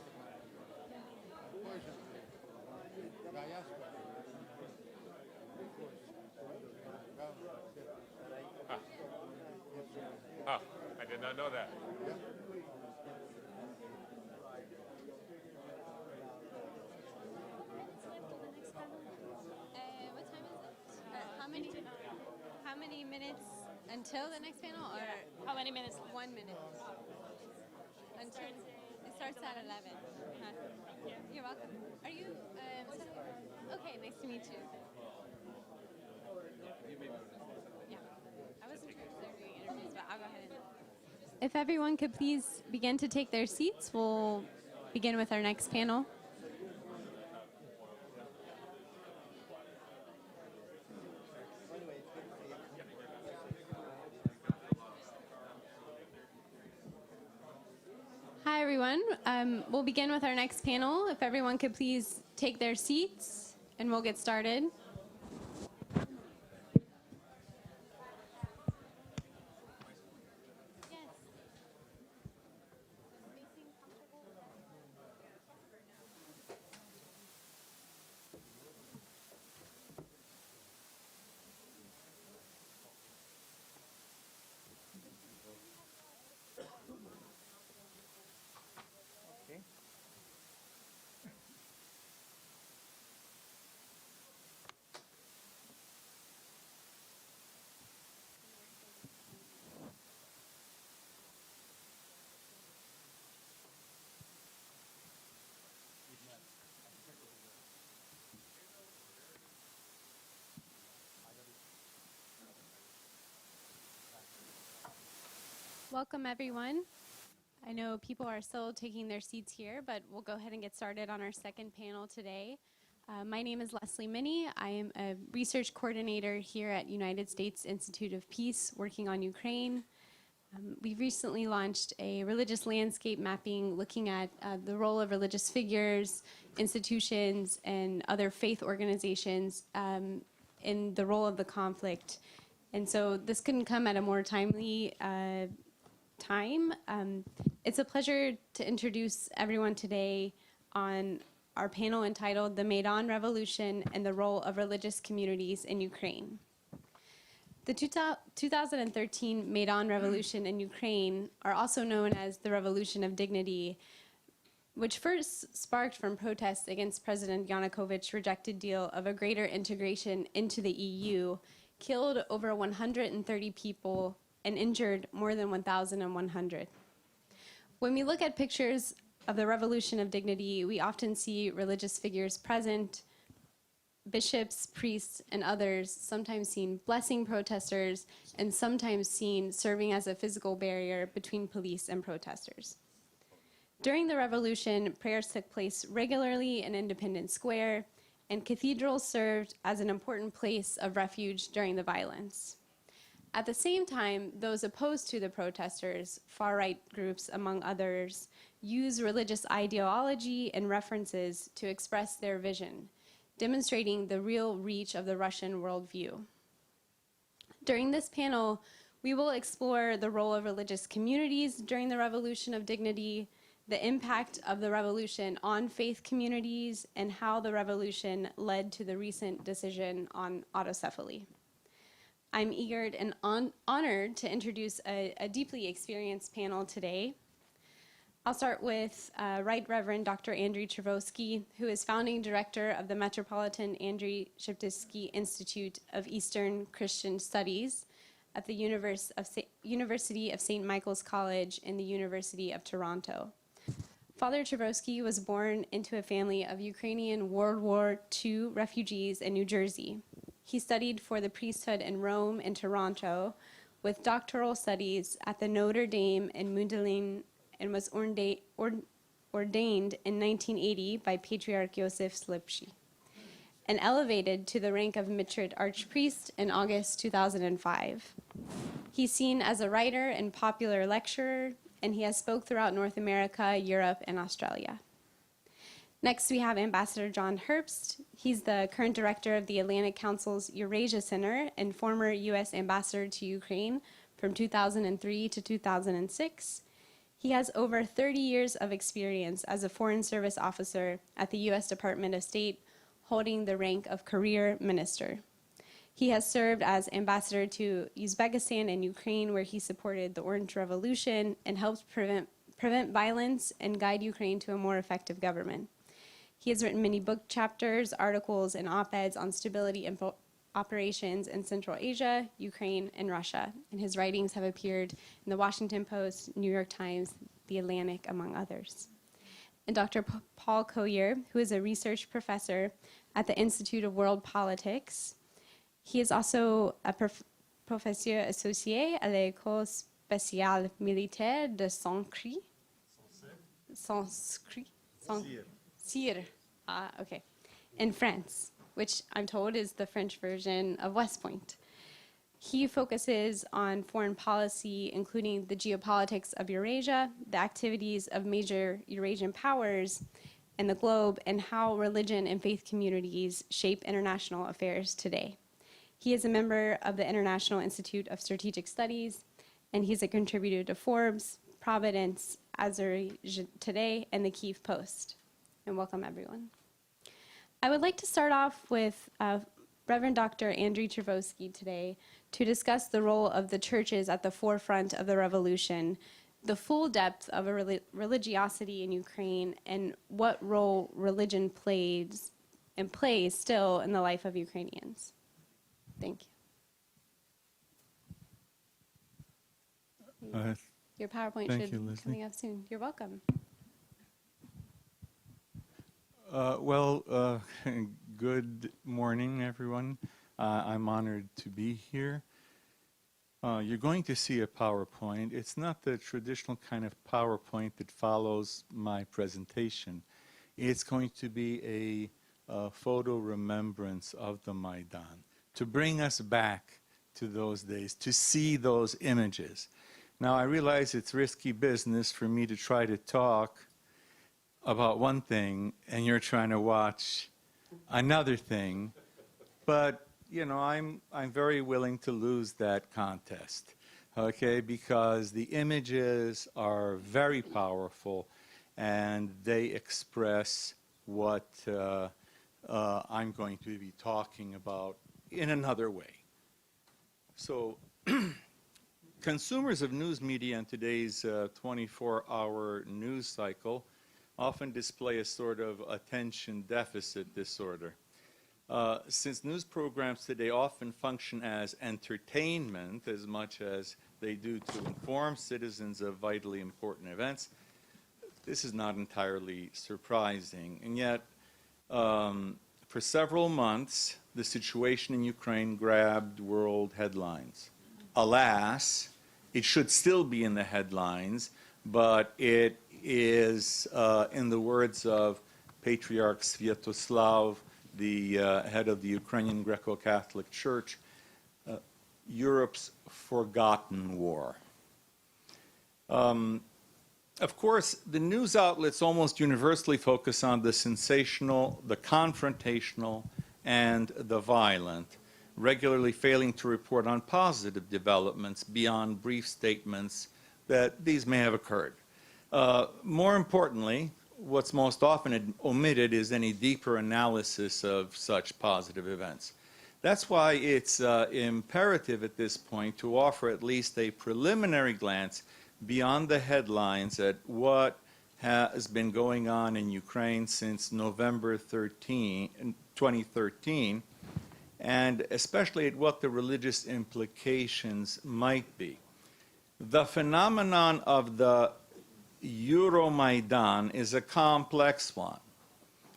E: Ah, I did not know that.
M: What time is it? How many minutes until the next panel, or how many minutes? 1 minute. Until it starts at 11. You're welcome. Are you? Okay, nice to meet you. Yeah, I wasn't sure if they were doing interviews, but I'll go ahead and. If everyone could please begin to take their seats, we'll begin with our next panel. Hi, everyone. We'll begin with our next panel. If everyone could please take their seats, and we'll get started. Welcome, everyone. I know people are still taking their seats here, but we'll go ahead and get started on our second panel today. My name is Leslie Minnie. I am a research coordinator here at United States Institute of Peace working on Ukraine. We've recently launched a religious landscape mapping looking at the role of religious figures, institutions, and other faith organizations in the role of the conflict. And so this couldn't come at a more timely time. It's a pleasure to introduce everyone today on our panel entitled The Maidan Revolution and the Role of Religious Communities in Ukraine. The 2013 Maidan Revolution in Ukraine are also known as the Revolution of Dignity, which first sparked from protests against President Yanukovych's rejected deal of a greater integration into the EU, killed over 130 people, and injured more than 1,100. When we look at pictures of the Revolution of Dignity, we often see religious figures present, bishops, priests, and others, sometimes seen blessing protesters, and sometimes seen serving as a physical barrier between police and protesters. During the revolution, prayers took place regularly in Independence Square, and cathedrals served as an important place of refuge during the violence. At the same time, those opposed to the protesters, far-right groups among others, use religious ideology and references to express their vision, demonstrating the real reach of the Russian worldview. During this panel, we will explore the role of religious communities during the Revolution of Dignity, the impact of the revolution on faith communities, and how the revolution led to the recent decision on autocephaly. I'm eager and honored to introduce a deeply experienced panel today. I'll start with Right Reverend Dr. Andriy Chervosky, who is founding director of the Metropolitan Andriy Sheptytsky Institute of Eastern Christian Studies at the University of St. Michael's College in the University of Toronto. Father Chervosky was born into a family of Ukrainian World War II refugees in New Jersey. He studied for the priesthood in Rome and Toronto with doctoral studies at the Notre Dame in Mundelein and was ordained in 1980 by Patriarch Joseph Slipsky, and elevated to the rank of Mitroid Archpriest in August 2005. He's seen as a writer and popular lecturer, and he has spoke throughout North America, Europe, and Australia. Next, we have Ambassador John Herbst. He's the current director of the Atlantic Council's Eurasia Center and former U.S. ambassador to Ukraine from 2003 to 2006. He has over 30 years of experience as a Foreign Service officer at the U.S. Department of State, holding the rank of career minister. He has served as ambassador to Uzbekistan and Ukraine, where he supported the Orange Revolution and helped prevent violence and guide Ukraine to a more effective government. He has written many book chapters, articles, and op-eds on stability and operations in Central Asia, Ukraine, and Russia. And his writings have appeared in the Washington Post, New York Times, The Atlantic, among others. And Dr. Paul Collier, who is a research professor at the Institute of World Politics. He is also a professeur associé à l'École spéciale militaire de Sanskrit. Sire. Okay. In France, which I'm told is the French version of West Point. He focuses on foreign policy, including the geopolitics of Eurasia, the activities of major Eurasian powers and the globe, and how religion and faith communities shape international affairs today. He is a member of the International Institute of Strategic Studies, and he's a contributor to Forbes, Providence, Azure Today, and the Kyiv Post. And welcome, everyone. I would like to start off with Reverend Dr. Andriy Chervosky today to discuss the role of the churches at the forefront of the revolution, the full depth of a religiosity in Ukraine, and what role religion plays and plays still in the life of Ukrainians. Thank you. Your PowerPoint should be coming up soon. You're welcome.
I: Good morning, everyone. I'm honored to be here. You're going to see a PowerPoint. It's not the traditional kind of PowerPoint that follows my presentation. It's going to be a photo remembrance of the Maidan, to bring us back to those days, to see those images. Now, I realize it's risky business for me to try to talk about one thing and you're trying to watch another thing, but you know, I'm very willing to lose that contest, okay, because the images are very powerful and they express what I'm going to be talking about in another way. So consumers of news media in today's 24-hour news cycle often display a sort of attention deficit disorder. Since news programs today often function as entertainment as much as they do to inform citizens of vitally important events, this is not entirely surprising. And yet, for several months, the situation in Ukraine grabbed world headlines. Alas, it should still be in the headlines, but it is, in the words of Patriarch Sviatoslav, the head of the Ukrainian Greco-Catholic Church, Europe's forgotten war. Of course, the news outlets almost universally focus on the sensational, the confrontational, and the violent, regularly failing to report on positive developments beyond brief statements that these may have occurred. More importantly, what's most often omitted is any deeper analysis of such positive events. That's why it's imperative at this point to offer at least a preliminary glance beyond the headlines at what has been going on in Ukraine since November 2013, and especially at what the religious implications might be. The phenomenon of the Euromaidan is a complex one.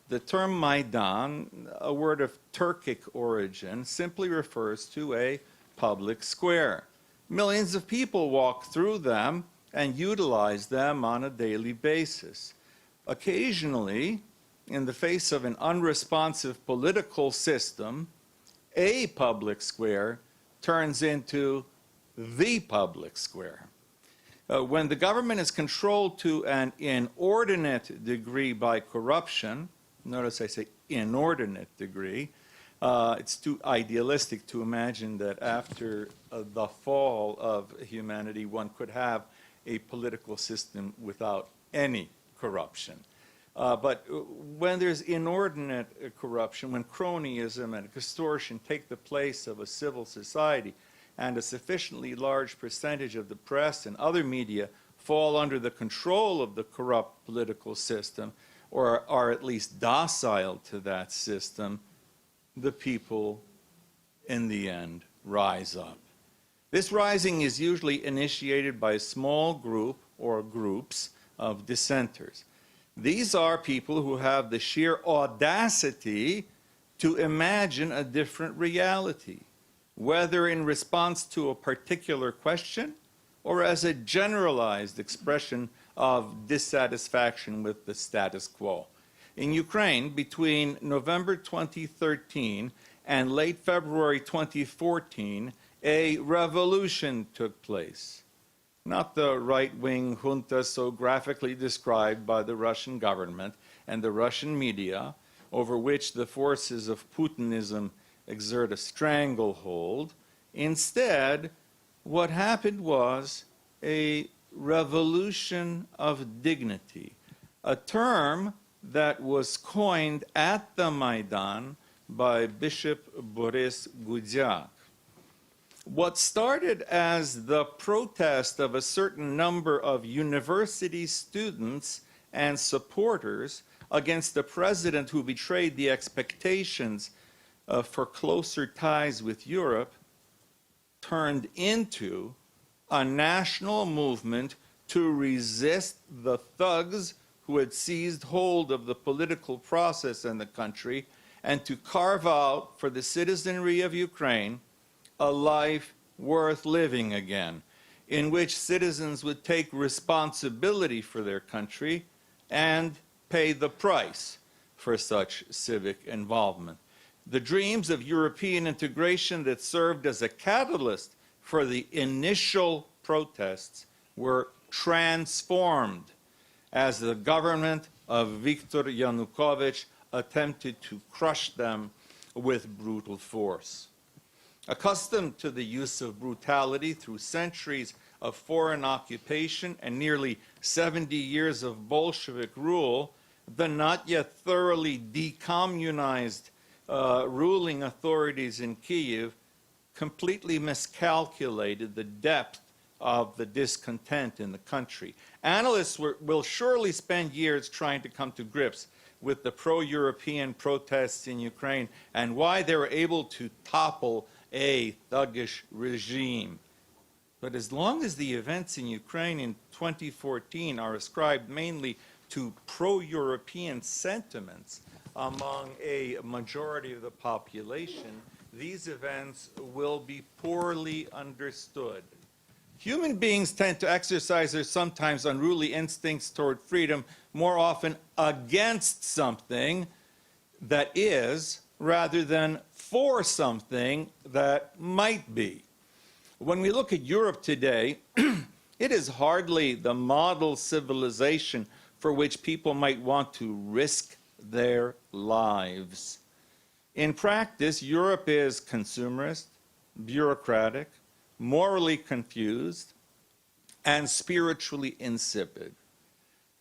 I: The term Maidan, a word of Turkic origin, simply refers to a public square. millions of people walk through them and utilize them on a daily basis. Occasionally, in the face of an unresponsive political system, a public square turns into the public square. When the government is controlled to an inordinate degree by corruption, notice I say inordinate degree, it's too idealistic to imagine that after the fall of humanity, one could have a political system without any corruption. But when there's inordinate corruption, when cronyism and extortion take the place of a civil society, and a sufficiently large percentage of the press and other media fall under the control of the corrupt political system, or are at least docile to that system, the people, in the end, rise up. This rising is usually initiated by a small group or groups of dissenters. These are people who have the sheer audacity to imagine a different reality, whether in response to a particular question or as a generalized expression of dissatisfaction with the status quo. In Ukraine, between November 2013 and late February 2014, a revolution took place. Not the right-wing junta so graphically described by the Russian government and the Russian media, over which the forces of Putinism exert a stranglehold. Instead, what happened was a revolution of dignity, a term that was coined at the Maidan by Bishop Boris Gudyak. What started as the protest of a certain number of university students and supporters against a president who betrayed the expectations for closer ties with Europe turned into a national movement to resist the thugs who had seized hold of the political process in the country and to carve out for the citizenry of Ukraine a life worth living again, in which citizens would take responsibility for their country and pay the price for such civic involvement. The dreams of European integration that served as a catalyst for the initial protests were transformed as the government of Viktor Yanukovych attempted to crush them with brutal force. Accustomed to the use of brutality through centuries of foreign occupation and nearly 70 years of Bolshevik rule, the not yet thoroughly decommunized ruling authorities in Kyiv completely miscalculated the depth of the discontent in the country. Analysts will surely spend years trying to come to grips with the pro-European protests in Ukraine and why they were able to topple a thuggish regime. But as long as the events in Ukraine in 2014 are ascribed mainly to pro-European sentiments among a majority of the population, these events will be poorly understood. Human beings tend to exercise their sometimes unruly instincts toward freedom more often against something that is, rather than for something that might be. When we look at Europe today, it is hardly the model civilization for which people might want to risk their lives. In practice, Europe is consumerist, bureaucratic, morally confused, and spiritually insipid.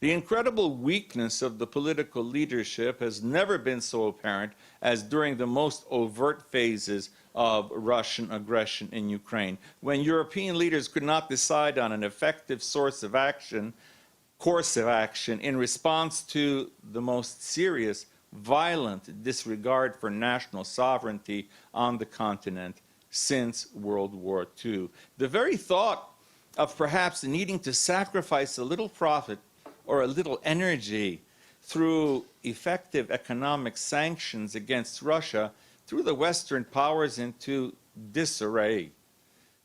I: The incredible weakness of the political leadership has never been so apparent as during the most overt phases of Russian aggression in Ukraine, when European leaders could not decide on an effective course of action in response to the most serious, violent disregard for national sovereignty on the continent since World War II. The very thought of perhaps needing to sacrifice a little profit or a little energy through effective economic sanctions against Russia threw the Western powers into disarray.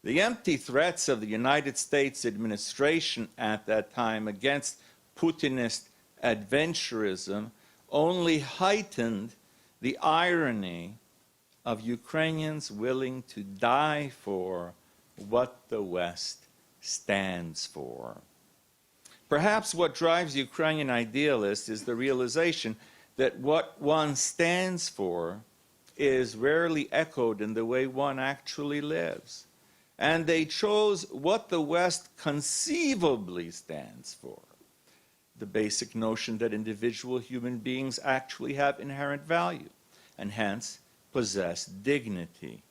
I: The empty threats of the United States administration at that time against Putinist adventurism only heightened the irony of Ukrainians willing to die for what the West stands for. Perhaps what drives Ukrainian idealists is the realization that what one stands for is rarely echoed in the way one actually lives. And they chose what the West conceivably stands for. The basic notion that individual human beings actually have inherent value and hence possess dignity.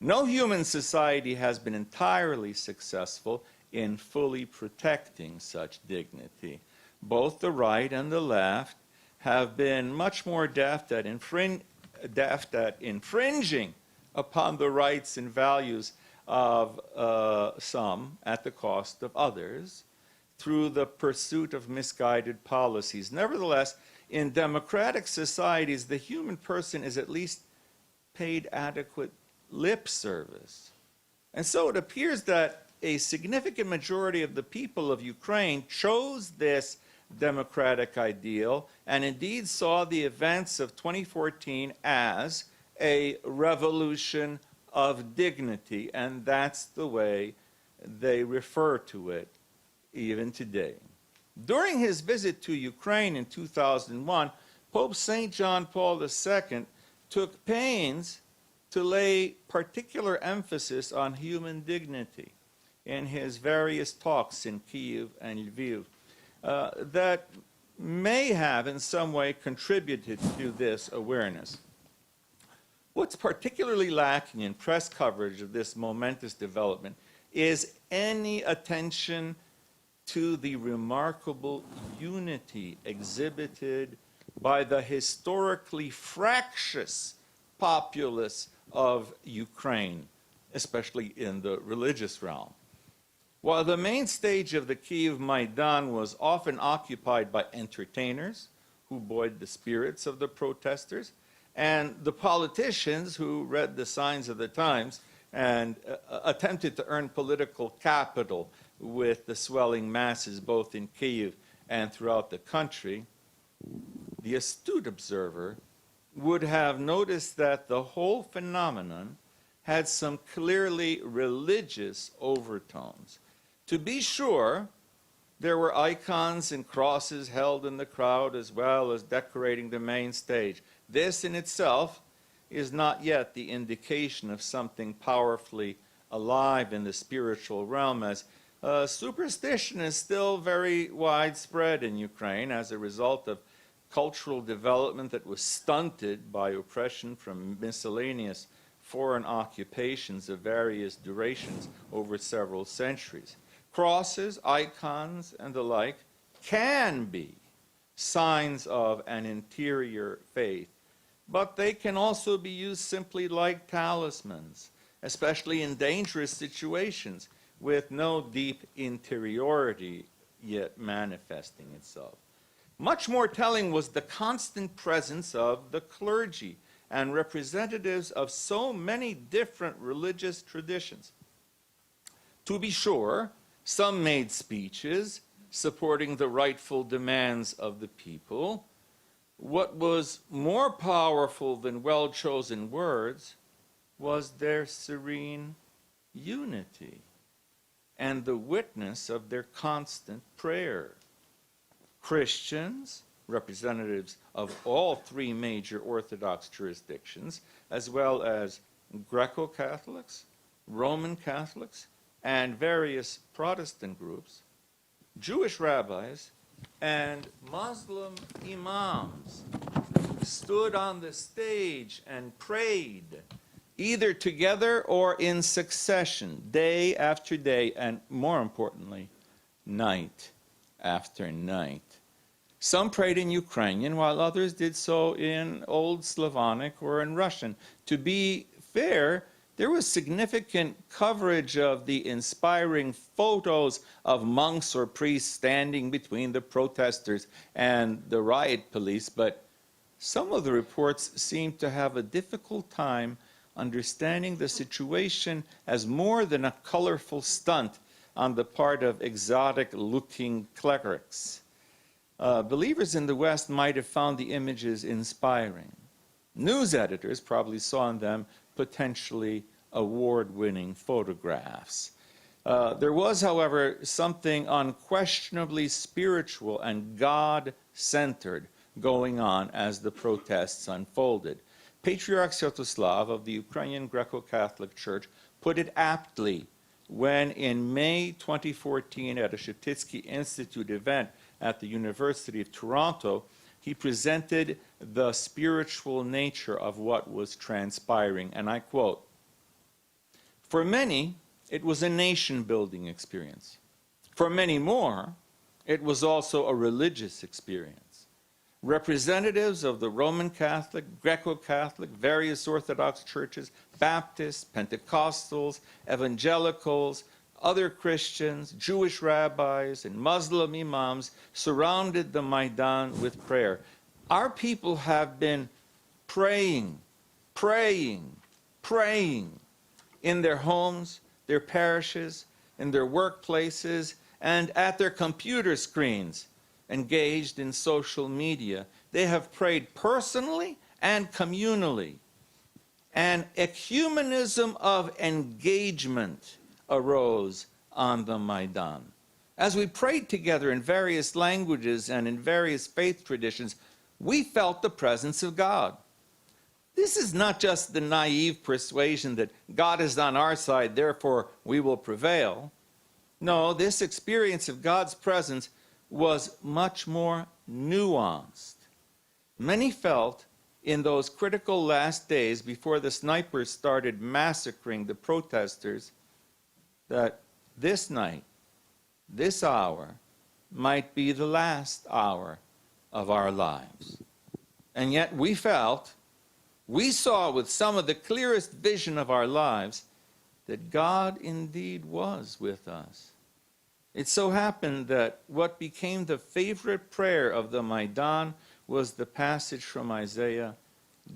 I: No human society has been entirely successful in fully protecting such dignity. Both the right and the left have been much more deft at infringing upon the rights and values of some at the cost of others through the pursuit of misguided policies. Nevertheless, in democratic societies, the human person is at least paid adequate lip service. And so it appears that a significant majority of the people of Ukraine chose this democratic ideal and indeed saw the events of 2014 as a revolution of dignity, and that's the way they refer to it even today. During his visit to Ukraine in 2001, Pope St. John Paul II took pains to lay particular emphasis on human dignity in his various talks in Kyiv and Lviv that may have in some way contributed to this awareness. What's particularly lacking in press coverage of this momentous development is any attention to the remarkable unity exhibited by the historically fractious populace of Ukraine, especially in the religious realm. While the main stage of the Kyiv Maidan was often occupied by entertainers who buoyed the spirits of the protesters, and the politicians who read the signs of the times and attempted to earn political capital with the swelling masses both in Kyiv and throughout the country, the astute observer would have noticed that the whole phenomenon had some clearly religious overtones. To be sure, there were icons and crosses held in the crowd as well as decorating the main stage. This in itself is not yet the indication of something powerfully alive in the spiritual realm, as superstition is still very widespread in Ukraine as a result of cultural development that was stunted by oppression from miscellaneous foreign occupations of various durations over several centuries. Crosses, icons, and the like can be signs of an interior faith, but they can also be used simply like talismans, especially in dangerous situations with no deep interiority yet manifesting itself. Much more telling was the constant presence of the clergy and representatives of so many different religious traditions. To be sure, some made speeches supporting the rightful demands of the people. What was more powerful than well-chosen words was their serene unity and the witness of their constant prayer. Christians, representatives of all three major Orthodox jurisdictions, as well as Greco-Catholics, Roman Catholics, and various Protestant groups, Jewish rabbis, and Muslim imams stood on the stage and prayed, either together or in succession, day after day, and more importantly, night after night. Some prayed in Ukrainian, while others did so in Old Slavonic or in Russian. To be fair, there was significant coverage of the inspiring photos of monks or priests standing between the protesters and the riot police, but some of the reports seemed to have a difficult time understanding the situation as more than a colorful stunt on the part of exotic-looking clerics. Believers in the West might have found the images inspiring. News editors probably saw in them potentially award-winning photographs. There was, however, something unquestionably spiritual and God-centered going on as the protests unfolded. Patriarch Sviatoslav of the Ukrainian Greco-Catholic Church put it aptly when in May 2014 at a Sheptytsky Institute event at the University of Toronto, he presented the spiritual nature of what was transpiring, and I quote, "For many, it was a nation-building experience. For many more, it was also a religious experience. Representatives of the Roman Catholic, Greco-Catholic, various Orthodox churches, Baptists, Pentecostals, evangelicals, other Christians, Jewish rabbis, and Muslim imams surrounded the Maidan with prayer. Our people have been praying, praying, praying in their homes, their parishes, in their workplaces, and at their computer screens, engaged in social media. They have prayed personally and communally. An ecumenism of engagement arose on the Maidan. As we prayed together in various languages and in various faith traditions, we felt the presence of God. This is not just the naive persuasion that God is on our side, therefore we will prevail. No, this experience of God's presence was much more nuanced. Many felt in those critical last days before the snipers started massacring the protesters that this night, this hour, might be the last hour of our lives. And yet we saw with some of the clearest vision of our lives that God indeed was with us. It so happened that what became the favorite prayer of the Maidan was the passage from Isaiah,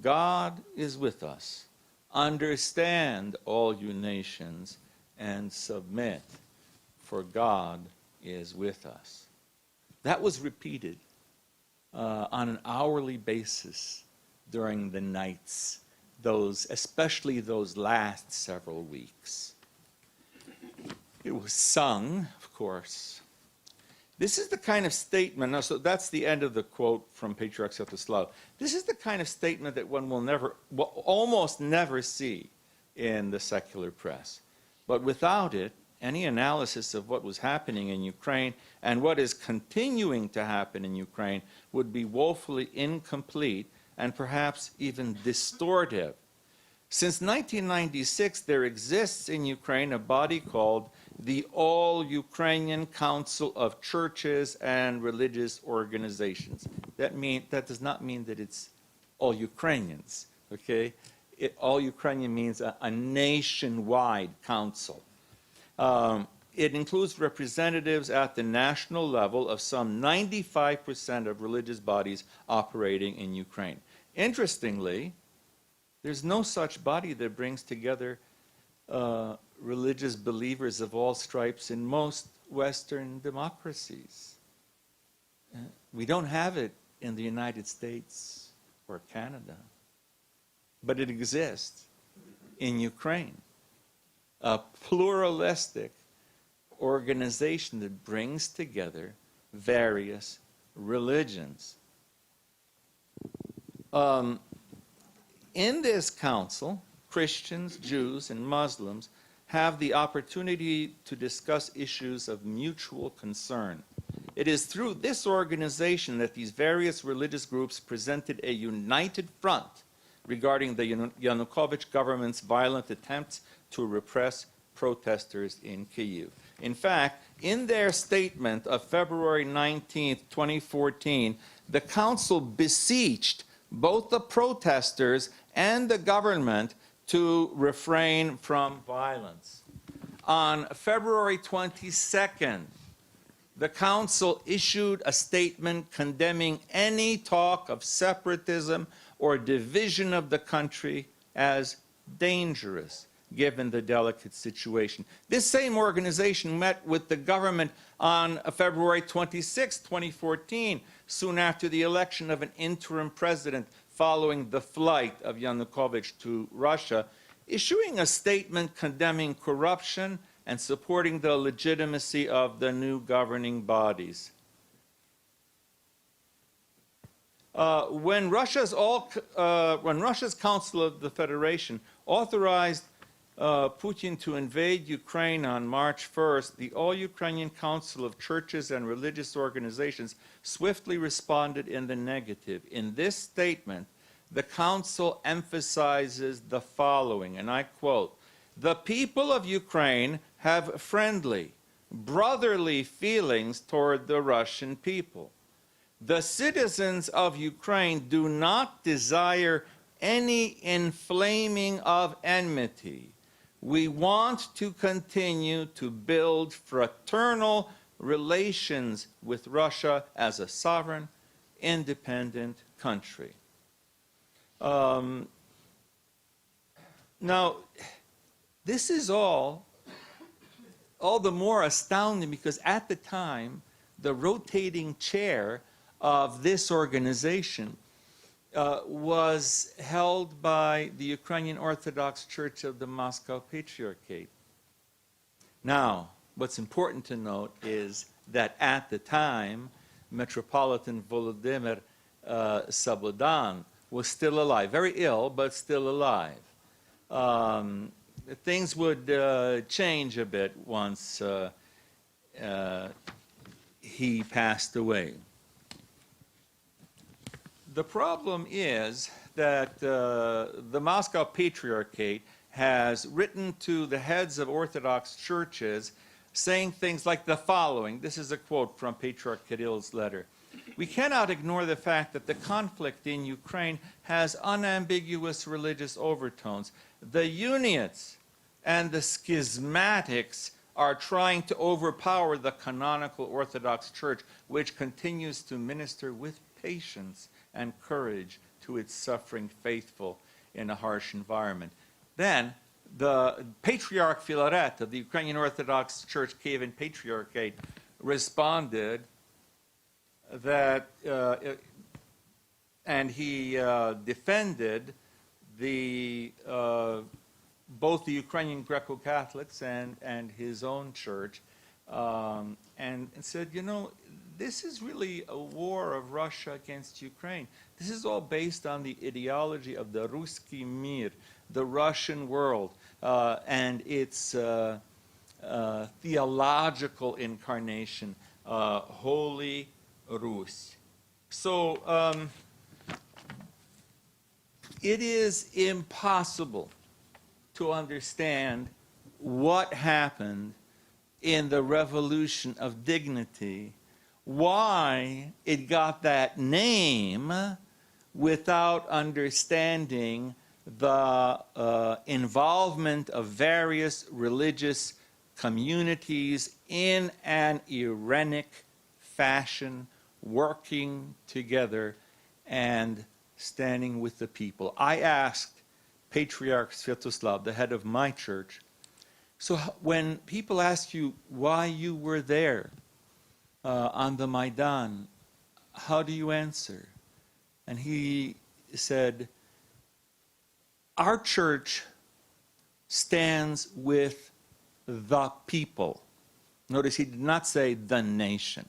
I: "God is with us. Understand, all you nations, and submit, for God is with us." That was repeated on an hourly basis during the nights, especially those last several weeks. It was sung, of course. This is the kind of statement, so that's the end of the quote from Patriarch Sviatoslav. This is the kind of statement that one will almost never see in the secular press. But without it, any analysis of what was happening in Ukraine and what is continuing to happen in Ukraine would be woefully incomplete and perhaps even distortive. Since 1996, there exists in Ukraine a body called the All-Ukrainian Council of Churches and Religious Organizations. That does not mean that it's all Ukrainians, okay? All Ukrainian means a nationwide council. It includes representatives at the national level of some 95% of religious bodies operating in Ukraine. Interestingly, there's no such body that brings together religious believers of all stripes in most Western democracies. We don't have it in the United States or Canada, but it exists in Ukraine. A pluralistic organization that brings together various religions. In this council, Christians, Jews, and Muslims have the opportunity to discuss issues of mutual concern. It is through this organization that these various religious groups presented a united front regarding the Yanukovych government's violent attempts to repress protesters in Kyiv. In fact, in their statement of February 19, 2014, the council beseeched both the protesters and the government to refrain from violence. On February 22nd, the council issued a statement condemning any talk of separatism or division of the country as dangerous given the delicate situation. This same organization met with the government on February 26, 2014, soon after the election of an interim president following the flight of Yanukovych to Russia, issuing a statement condemning corruption and supporting the legitimacy of the new governing bodies. When Russia's Council of the Federation authorized Putin to invade Ukraine on March 1st, the All-Ukrainian Council of Churches and Religious Organizations swiftly responded in the negative. In this statement, the Council emphasizes the following, and I quote, "The people of Ukraine have friendly, brotherly feelings toward the Russian people. The citizens of Ukraine do not desire any inflaming of enmity. We want to continue to build fraternal relations with Russia as a sovereign, independent country." Now, this is all the more astounding because at the time, the rotating chair of this organization was held by the Ukrainian Orthodox Church of the Moscow Patriarchate. Now, what's important to note is that at the time, Metropolitan Volodymyr Slobodan was still alive, very ill, but still alive. Things would change a bit once he passed away. The problem is that the Moscow Patriarchate has written to the heads of Orthodox churches saying things like the following. This is a quote from Patriarch Kirill's letter. "We cannot ignore the fact that the conflict in Ukraine has unambiguous religious overtones. The Uniates and the schismatics are trying to overpower the canonical Orthodox Church, which continues to minister with patience and courage to its suffering faithful in a harsh environment." Then the Patriarch Filaret of the Ukrainian Orthodox Church Kievan Patriarchate responded that, and he defended both the Ukrainian Greco-Catholics and his own church, and said, you know, this is really a war of Russia against Ukraine. This is all based on the ideology of the Ruski Mir, the Russian world, and its theological incarnation, Holy Rus. So it is impossible to understand what happened in the Revolution of Dignity, why it got that name, without understanding the involvement of various religious communities in an Irenic fashion, working together and standing with the people. I asked Patriarch Sviatoslav, the head of my church, so when people ask you why you were there on the Maidan, how do you answer? And he said, our church stands with the people. Notice he did not say the nation.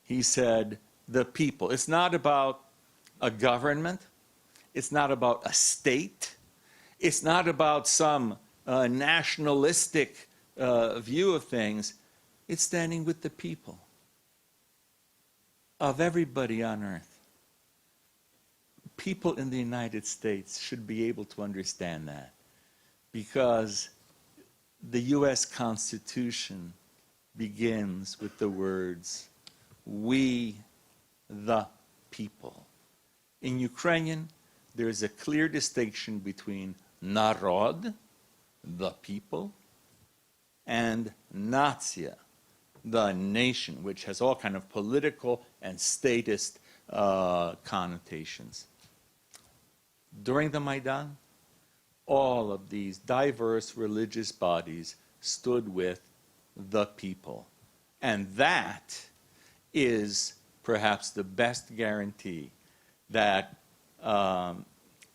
I: He said the people. It's not about a government. It's not about a state. It's not about some nationalistic view of things. It's standing with the people of everybody on earth. People in the United States should be able to understand that, because the U.S. Constitution begins with the words, we the people. In Ukrainian, there is a clear distinction between narod, the people, and natia, the nation, which has all kind of political and statist connotations. During the Maidan, all of these diverse religious bodies stood with the people. And that is perhaps the best guarantee that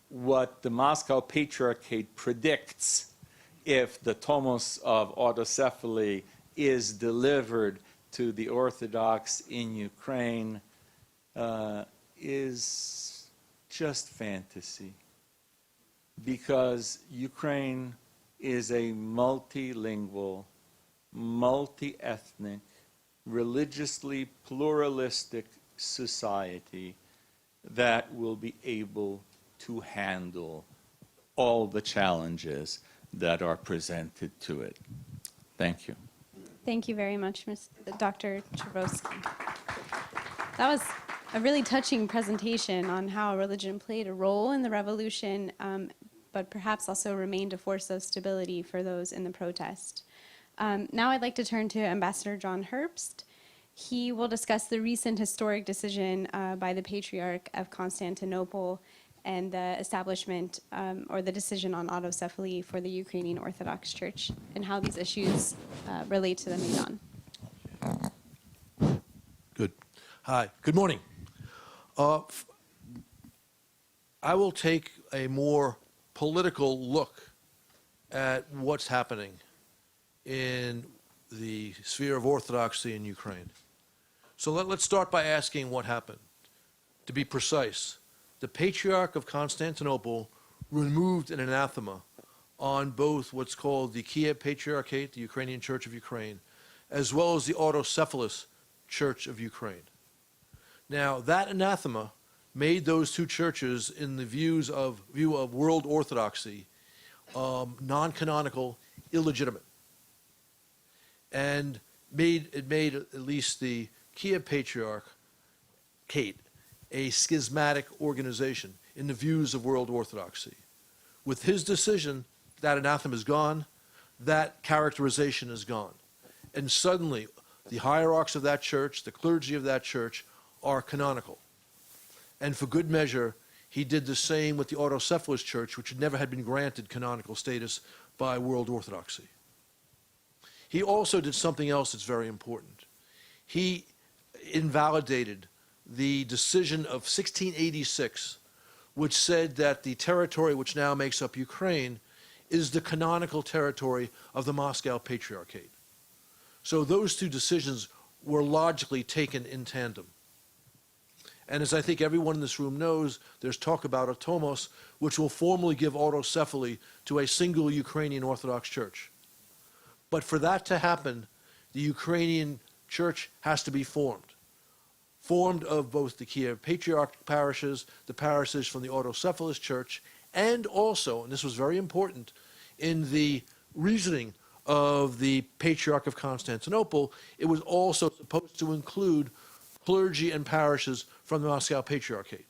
I: what the Moscow Patriarchate predicts, if the Tomos of autocephaly is delivered to the Orthodox in Ukraine, is just fantasy. Because Ukraine is a multilingual, multi-ethnic, religiously pluralistic society that will be able to handle all the challenges that are presented to it. Thank you.
M: Thank you very much, Dr. Chervosky. That was a really touching presentation on how religion played a role in the revolution, but perhaps also remained a force of stability for those in the protest. Now I'd like to turn to Ambassador John Herbst. He will discuss the recent historic decision by the Patriarch of Constantinople and the establishment or the decision on autocephaly for the Ukrainian Orthodox Church and how these issues relate to the Maidan.
N: Good. Hi. Good morning. I will take a more political look at what's happening in the sphere of orthodoxy in Ukraine. So let's start by asking what happened. To be precise, the Patriarch of Constantinople removed an anathema on both what's called the Kiev Patriarchate, the Ukrainian Church of Ukraine, as well as the Autocephalous Church of Ukraine. Now, that anathema made those two churches, in the view of world orthodoxy, non-canonical, illegitimate, and it made at least the Kiev Patriarchate a schismatic organization in the views of world orthodoxy. With his decision, that anathema is gone, that characterization is gone, and suddenly the hierarchs of that church, the clergy of that church, are canonical. And for good measure, he did the same with the Autocephalous Church, which never had been granted canonical status by world orthodoxy. He also did something else that's very important. He invalidated the decision of 1686, which said that the territory which now makes up Ukraine is the canonical territory of the Moscow Patriarchate. So those two decisions were logically taken in tandem. And as I think everyone in this room knows, there's talk about a Tomos, which will formally give autocephaly to a single Ukrainian Orthodox Church. But for that to happen, the Ukrainian Church has to be formed of both the Kiev Patriarch parishes, the parishes from the Autocephalous Church, and also, and this was very important, in the reasoning of the Patriarch of Constantinople, it was also supposed to include clergy and parishes from the Moscow Patriarchate.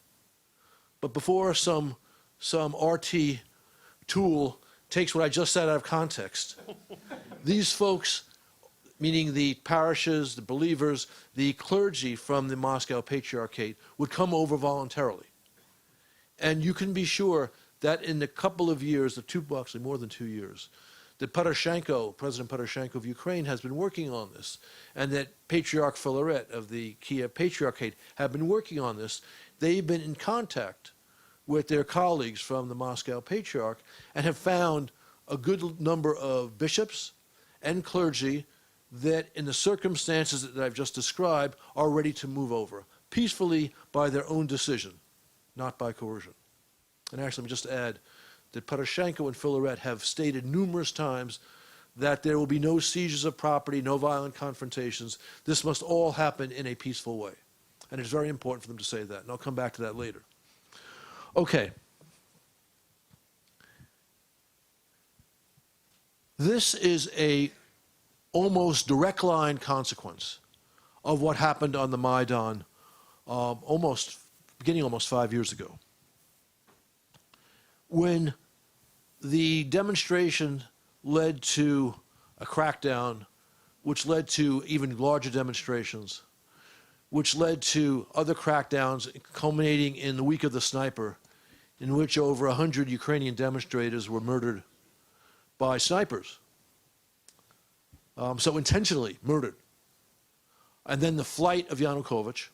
N: But before some RT tool takes what I just said out of context, these folks, meaning the parishes, the believers, the clergy from the Moscow Patriarchate, would come over voluntarily. And you can be sure that in a couple of years, actually more than 2 years, that President Poroshenko of Ukraine has been working on this, and that Patriarch Filaret of the Kiev Patriarchate have been working on this. They've been in contact with their colleagues from the Moscow Patriarch and have found a good number of bishops and clergy that, in the circumstances that I've just described, are ready to move over peacefully by their own decision, not by coercion. And actually, let me just add that Poroshenko and Filaret have stated numerous times that there will be no seizures of property, no violent confrontations. This must all happen in a peaceful way. And it's very important for them to say that, and I'll come back to that later. Okay. This is a almost direct line consequence of what happened on the Maidan beginning almost 5 years ago. When the demonstration led to a crackdown, which led to even larger demonstrations, which led to other crackdowns culminating in the week of the sniper in which over 100 Ukrainian demonstrators were murdered by snipers. So intentionally murdered. And then the flight of Yanukovych.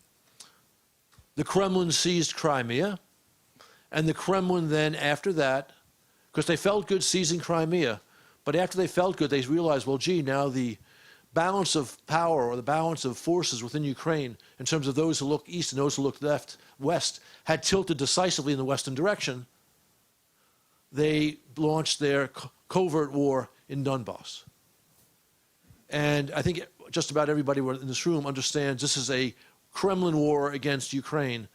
N: The Kremlin seized Crimea. And the Kremlin then, after that, because they felt good seizing Crimea, but after they felt good, they realized, well, gee, now the balance of power or the balance of forces within Ukraine in terms of those who look east and those who look west had tilted decisively in the western direction. They launched their covert war in Donbass. And I think just about everybody in this room understands this is a Kremlin war against Ukraine,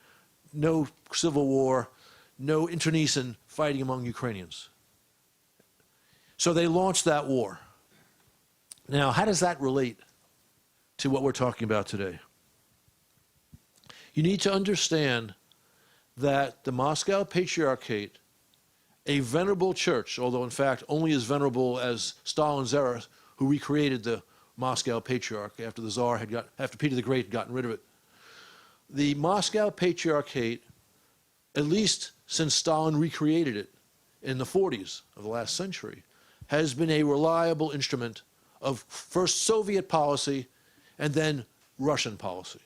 N: no civil war, no internecine fighting among Ukrainians. So they launched that war. Now, how does that relate to what we're talking about today? You need to understand that the Moscow Patriarchate, a venerable church, although in fact only as venerable as Stalin's era, who recreated the Moscow Patriarch after the Tsar after Peter the Great had gotten rid of it. The Moscow Patriarchate, at least since Stalin recreated it in the 40s of the last century, has been a reliable instrument of first Soviet policy and then Russian policy.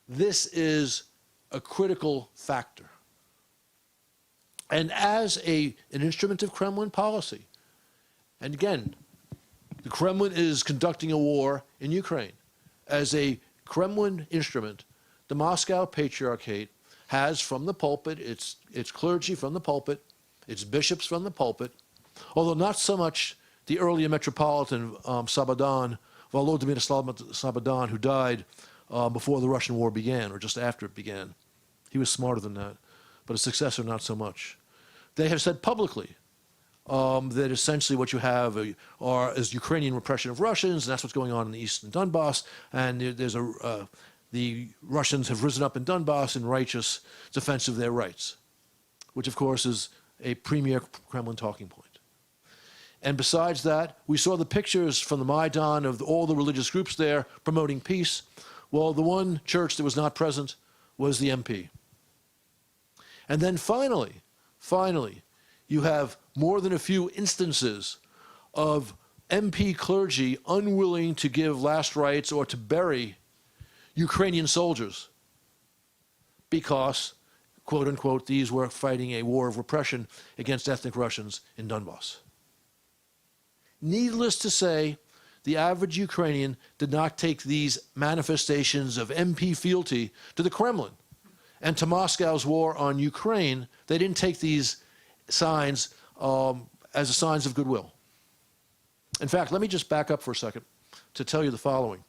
N: This is a critical factor. And as an instrument of Kremlin policy, and again, the Kremlin is conducting a war in Ukraine. As a Kremlin instrument, the Moscow Patriarchate has from the pulpit, its clergy from the pulpit, its bishops from the pulpit, although not so much the earlier Metropolitan Sabadan, Volodymyr Sabadan, who died before the Russian war began, or just after it began. He was smarter than that, but his successor not so much. They have said publicly that essentially what you have is Ukrainian repression of Russians, and that's what's going on in the east in Donbass, and the Russians have risen up in Donbass in righteous defense of their rights, which of course is a premier Kremlin talking point. And besides that, we saw the pictures from the Maidan of all the religious groups there promoting peace. Well, the one church that was not present was the MP. And then finally, you have more than a few instances of MP clergy unwilling to give last rites or to bury Ukrainian soldiers because, quote unquote, these were fighting a war of repression against ethnic Russians in Donbass. Needless to say, the average Ukrainian did not take these manifestations of MP fealty to the Kremlin and to Moscow's war on Ukraine. They didn't take these signs as signs of goodwill. In fact, let me just back up for a second to tell you the following.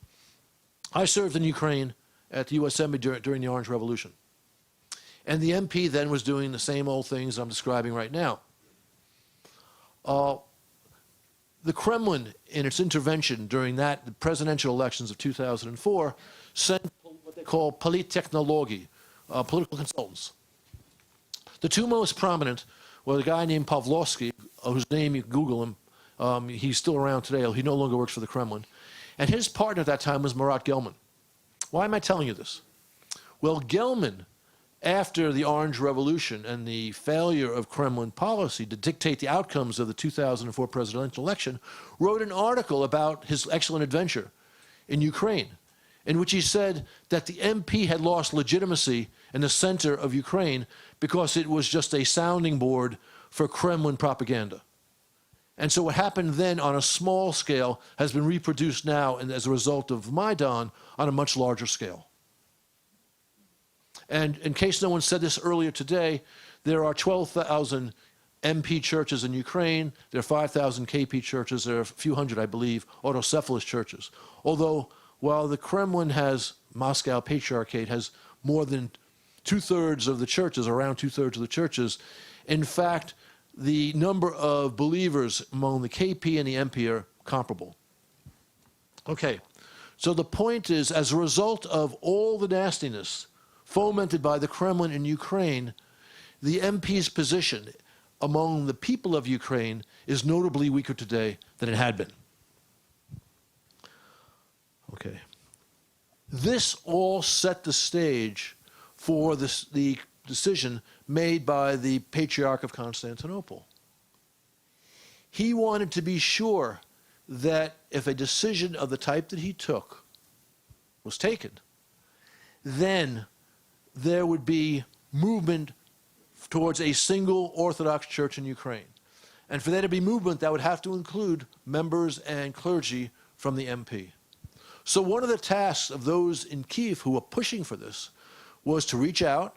N: I served in Ukraine at the U.S. Embassy during the Orange Revolution. And the MP then was doing the same old things I'm describing right now. The Kremlin, in its intervention during the presidential elections of 2004, sent what they call polittechnology, political consultants. The two most prominent were a guy named Pavlovsky, whose name you can Google him. He's still around today. He no longer works for the Kremlin. And his partner at that time was Murat Gelman. Why am I telling you this? Well, Gelman, after the Orange Revolution and the failure of Kremlin policy to dictate the outcomes of the 2004 presidential election, wrote an article about his excellent adventure in Ukraine, in which he said that the MP had lost legitimacy in the center of Ukraine because it was just a sounding board for Kremlin propaganda. And so what happened then on a small scale has been reproduced now and as a result of Maidan on a much larger scale. And in case no one said this earlier today, there are 12,000 MP churches in Ukraine. There are 5,000 KP churches. There are a few hundred, I believe, autocephalous churches. Although, while the Kremlin Moscow Patriarchate has more than two-thirds of the churches, around two-thirds of the churches, in fact, the number of believers among the KP and the MP are comparable. Okay, so the point is, as a result of all the nastiness fomented by the Kremlin in Ukraine, the MP's position among the people of Ukraine is notably weaker today than it had been. Okay. This all set the stage for the decision made by the Patriarch of Constantinople. He wanted to be sure that if a decision of the type that he took was taken, then there would be movement towards a single Orthodox Church in Ukraine. And for there to be movement, that would have to include members and clergy from the MP. So one of the tasks of those in Kiev who were pushing for this was to reach out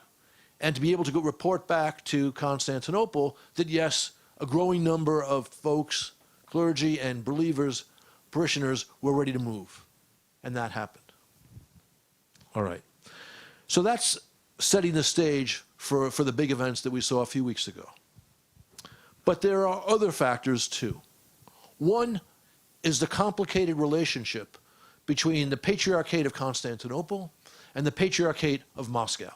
N: and to be able to go report back to Constantinople that, yes, a growing number of folks, clergy and believers, parishioners, were ready to move. And that happened. All right. So that's setting the stage for the big events that we saw a few weeks ago. But there are other factors too. One is the complicated relationship between the Patriarchate of Constantinople and the Patriarchate of Moscow.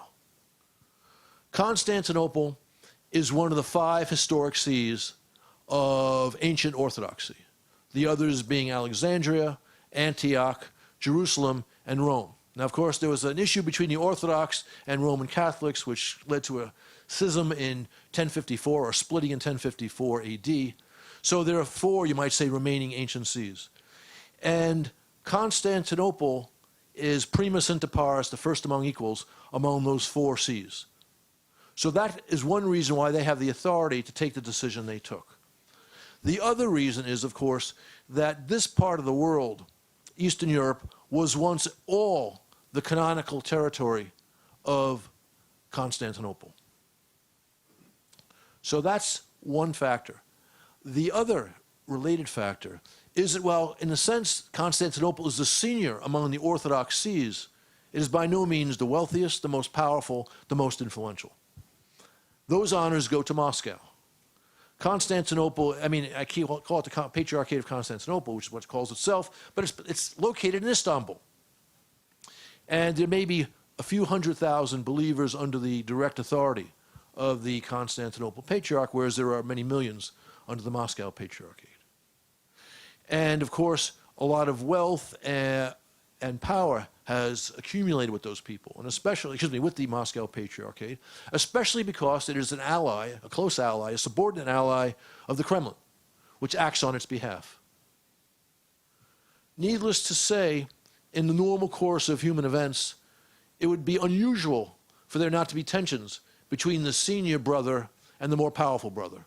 N: Constantinople is one of the 5 historic sees of ancient Orthodoxy, the others being Alexandria, Antioch, Jerusalem, and Rome. Now, of course, there was an issue between the Orthodox and Roman Catholics, which led to a schism in 1054, or splitting in 1054 AD. So there are 4, you might say, remaining ancient sees. And Constantinople is primus inter pares, the first among equals, among those 4 sees. So that is one reason why they have the authority to take the decision they took. The other reason is, of course, that this part of the world, Eastern Europe, was once all the canonical territory of Constantinople. So that's one factor. The other related factor is that, well, in a sense, Constantinople is the senior among the Orthodox sees. It is by no means the wealthiest, the most powerful, the most influential. Those honors go to Moscow. Constantinople, I mean, I call it the Patriarchate of Constantinople, which is what it calls itself, but it's located in Istanbul. And there may be a few 100,000 believers under the direct authority of the Constantinople Patriarch, whereas there are many millions under the Moscow Patriarchate. And of course, a lot of wealth and power has accumulated with those people, and especially, with the Moscow Patriarchate, especially because it is an ally, a close ally, a subordinate ally of the Kremlin, which acts on its behalf. Needless to say, in the normal course of human events, it would be unusual for there not to be tensions between the senior brother and the more powerful brother.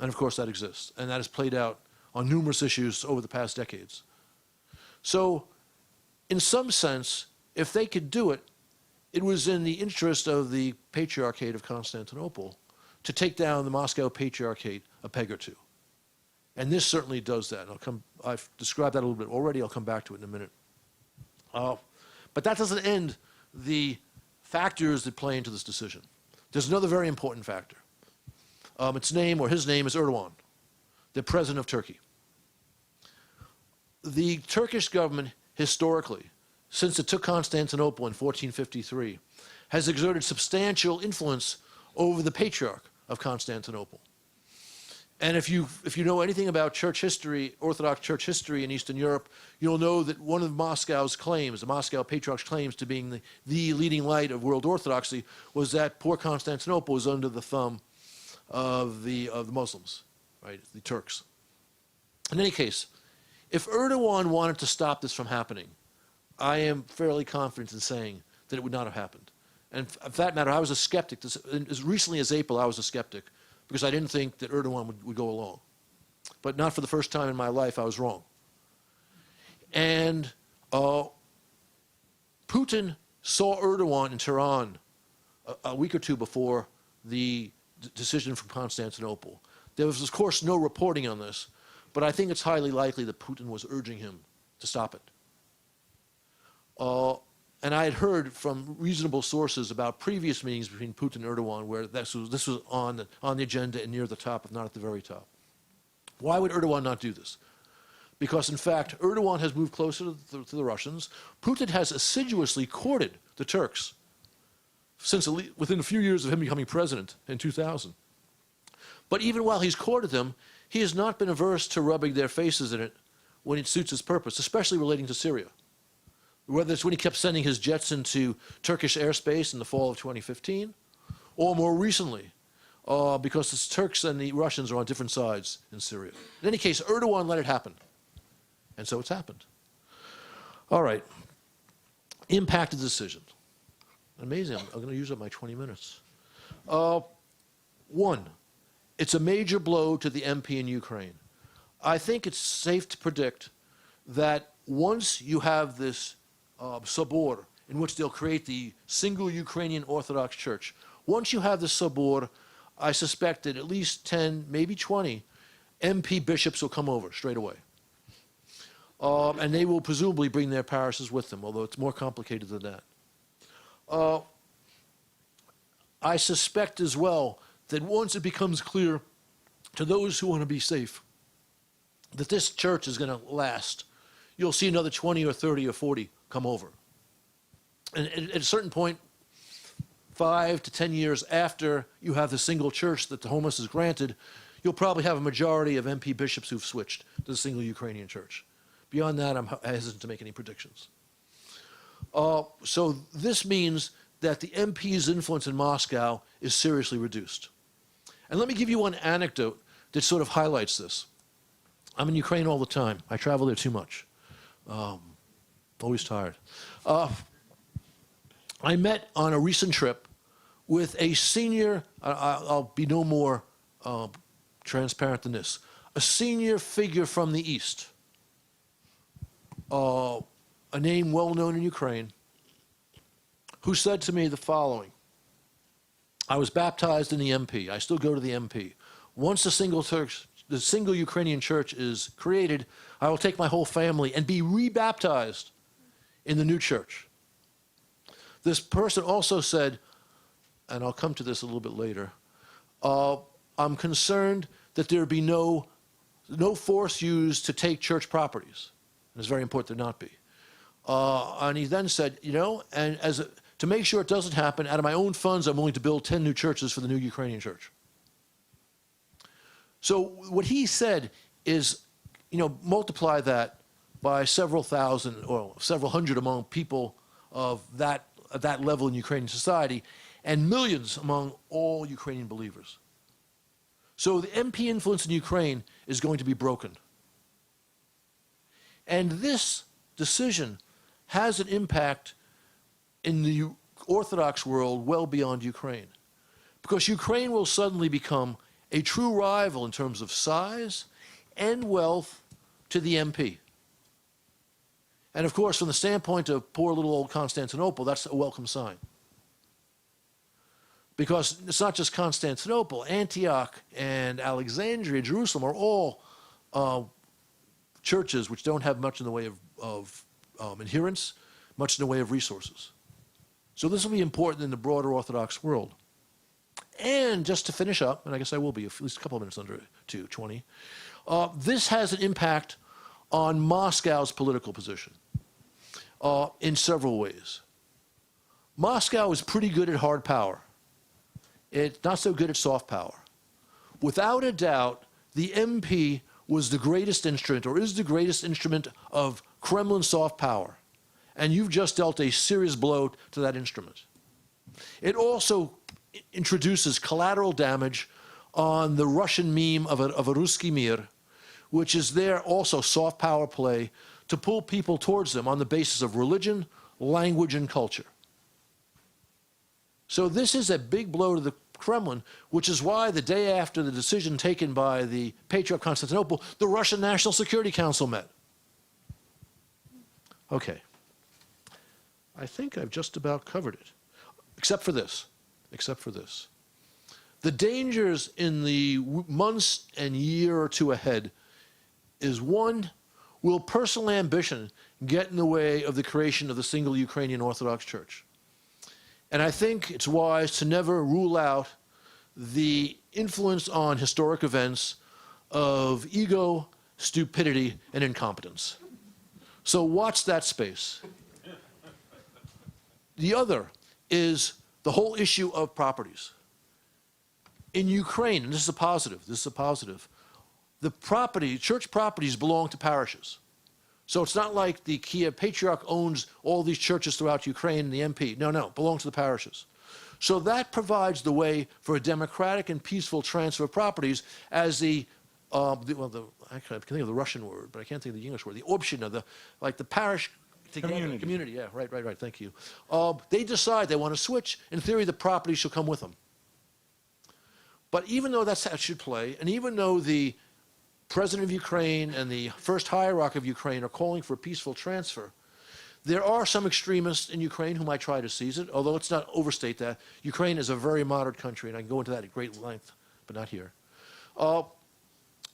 N: And of course that exists, and that has played out on numerous issues over the past decades. So, in some sense, if they could do it, it was in the interest of the Patriarchate of Constantinople to take down the Moscow Patriarchate a peg or two. And this certainly does that. I've described that a little bit already. I'll come back to it in a minute. But that doesn't end the factors that play into this decision. There's another very important factor. Its name, or his name, is Erdogan, the president of Turkey. The Turkish government, historically, since it took Constantinople in 1453, has exerted substantial influence over the Patriarch of Constantinople. And if you know anything about church history, Orthodox church history in Eastern Europe, you'll know that one of Moscow's claims, the Moscow Patriarch's claims to being the leading light of world Orthodoxy, was that poor Constantinople was under the thumb of the Muslims, right, the Turks. In any case, if Erdogan wanted to stop this from happening, I am fairly confident in saying that it would not have happened. And for that matter, I was a skeptic. As recently as April, I was a skeptic because I didn't think that Erdogan would go along. But not for the first time in my life, I was wrong. And Putin saw Erdogan in Tehran a week or two before the decision from Constantinople. There was, of course, no reporting on this, but I think it's highly likely that Putin was urging him to stop it. And I had heard from reasonable sources about previous meetings between Putin and Erdogan where this was on the agenda and near the top, if not at the very top. Why would Erdogan not do this? Because, in fact, Erdogan has moved closer to the Russians. Putin has assiduously courted the Turks since within a few years of him becoming president in 2000. But even while he's courted them, he has not been averse to rubbing their faces in it when it suits his purpose, especially relating to Syria. whether it's when he kept sending his jets into Turkish airspace in the fall of 2015, or more recently, because the Turks and the Russians are on different sides in Syria. In any case, Erdogan let it happen. And so it's happened. All right. Impact of the decision. Amazing. I'm going to use up my 20 minutes. One, it's a major blow to the MP in Ukraine. I think it's safe to predict that once you have this Sobor, in which they'll create the single Ukrainian Orthodox Church, once you have the Sobor, I suspect that at least 10, maybe 20 MP bishops will come over straight away. And they will presumably bring their parishes with them, although it's more complicated than that. I suspect as well that once it becomes clear to those who want to be safe that this church is going to last, you'll see another 20 or 30 or 40 come over. And at a certain point, 5 to 10 years after you have the single church that the Homus is granted, you'll probably have a majority of MP bishops who've switched to the single Ukrainian church. Beyond that, I'm hesitant to make any predictions. So this means that the MP's influence in Moscow is seriously reduced. And let me give you one anecdote that sort of highlights this. I'm in Ukraine all the time. I travel there too much. Always tired. I met on a recent trip with a senior, I'll be no more transparent than this, a senior figure from the East, a name well known in Ukraine, who said to me the following: I was baptized in the MP. I still go to the MP. Once the single Ukrainian church is created, I will take my whole family and be rebaptized in the new church. This person also said, and I'll come to this a little bit later, I'm concerned that there be no force used to take church properties. And it's very important there not be. And he then said, you know, and to make sure it doesn't happen, out of my own funds, I'm willing to build 10 new churches for the new Ukrainian church. So what he said is, you know, multiply that by several thousand or several hundred among people of that level in Ukrainian society, and millions among all Ukrainian believers. So the MP influence in Ukraine is going to be broken. And this decision has an impact in the Orthodox world well beyond Ukraine. Because Ukraine will suddenly become a true rival in terms of size and wealth to the MP. And of course, from the standpoint of poor little old Constantinople, that's a welcome sign. Because it's not just Constantinople, Antioch and Alexandria, Jerusalem are all churches which don't have much in the way of adherents, much in the way of resources. So this will be important in the broader Orthodox world. And just to finish up, and I guess I will be at least a couple of minutes under 2:20, this has an impact on Moscow's political position in several ways. Moscow is pretty good at hard power. It's not so good at soft power. Without a doubt, the MP was the greatest instrument, or is the greatest instrument of Kremlin soft power. And you've just dealt a serious blow to that instrument. It also introduces collateral damage on the Russian meme of a Ruski Mir, which is there also soft power play to pull people towards them on the basis of religion, language, and culture. So this is a big blow to the Kremlin, which is why the day after the decision taken by the Patriarch of Constantinople, the Russian National Security Council met. Okay. I think I've just about covered it, except for this. The dangers in the months and year or two ahead is, one, will personal ambition get in the way of the creation of the single Ukrainian Orthodox Church? And I think it's wise to never rule out the influence on historic events of ego, stupidity, and incompetence. So watch that space. The other is the whole issue of properties. In Ukraine, and this is a positive, the church properties belong to parishes. So it's not like the Kiev Patriarch owns all these churches throughout Ukraine and the MP. No, it belongs to the parishes. So that provides the way for a democratic and peaceful transfer of properties as I can think of the Russian word, but I can't think of the English word, the община, the parish together, community, yeah, right, thank you. They decide they want to switch. In theory, the property should come with them. But even though that's how it should play, and even though the president of Ukraine and the first hierarch of Ukraine are calling for a peaceful transfer, there are some extremists in Ukraine who might try to seize it, although let's not overstate that. Ukraine is a very moderate country, and I can go into that at great length, but not here.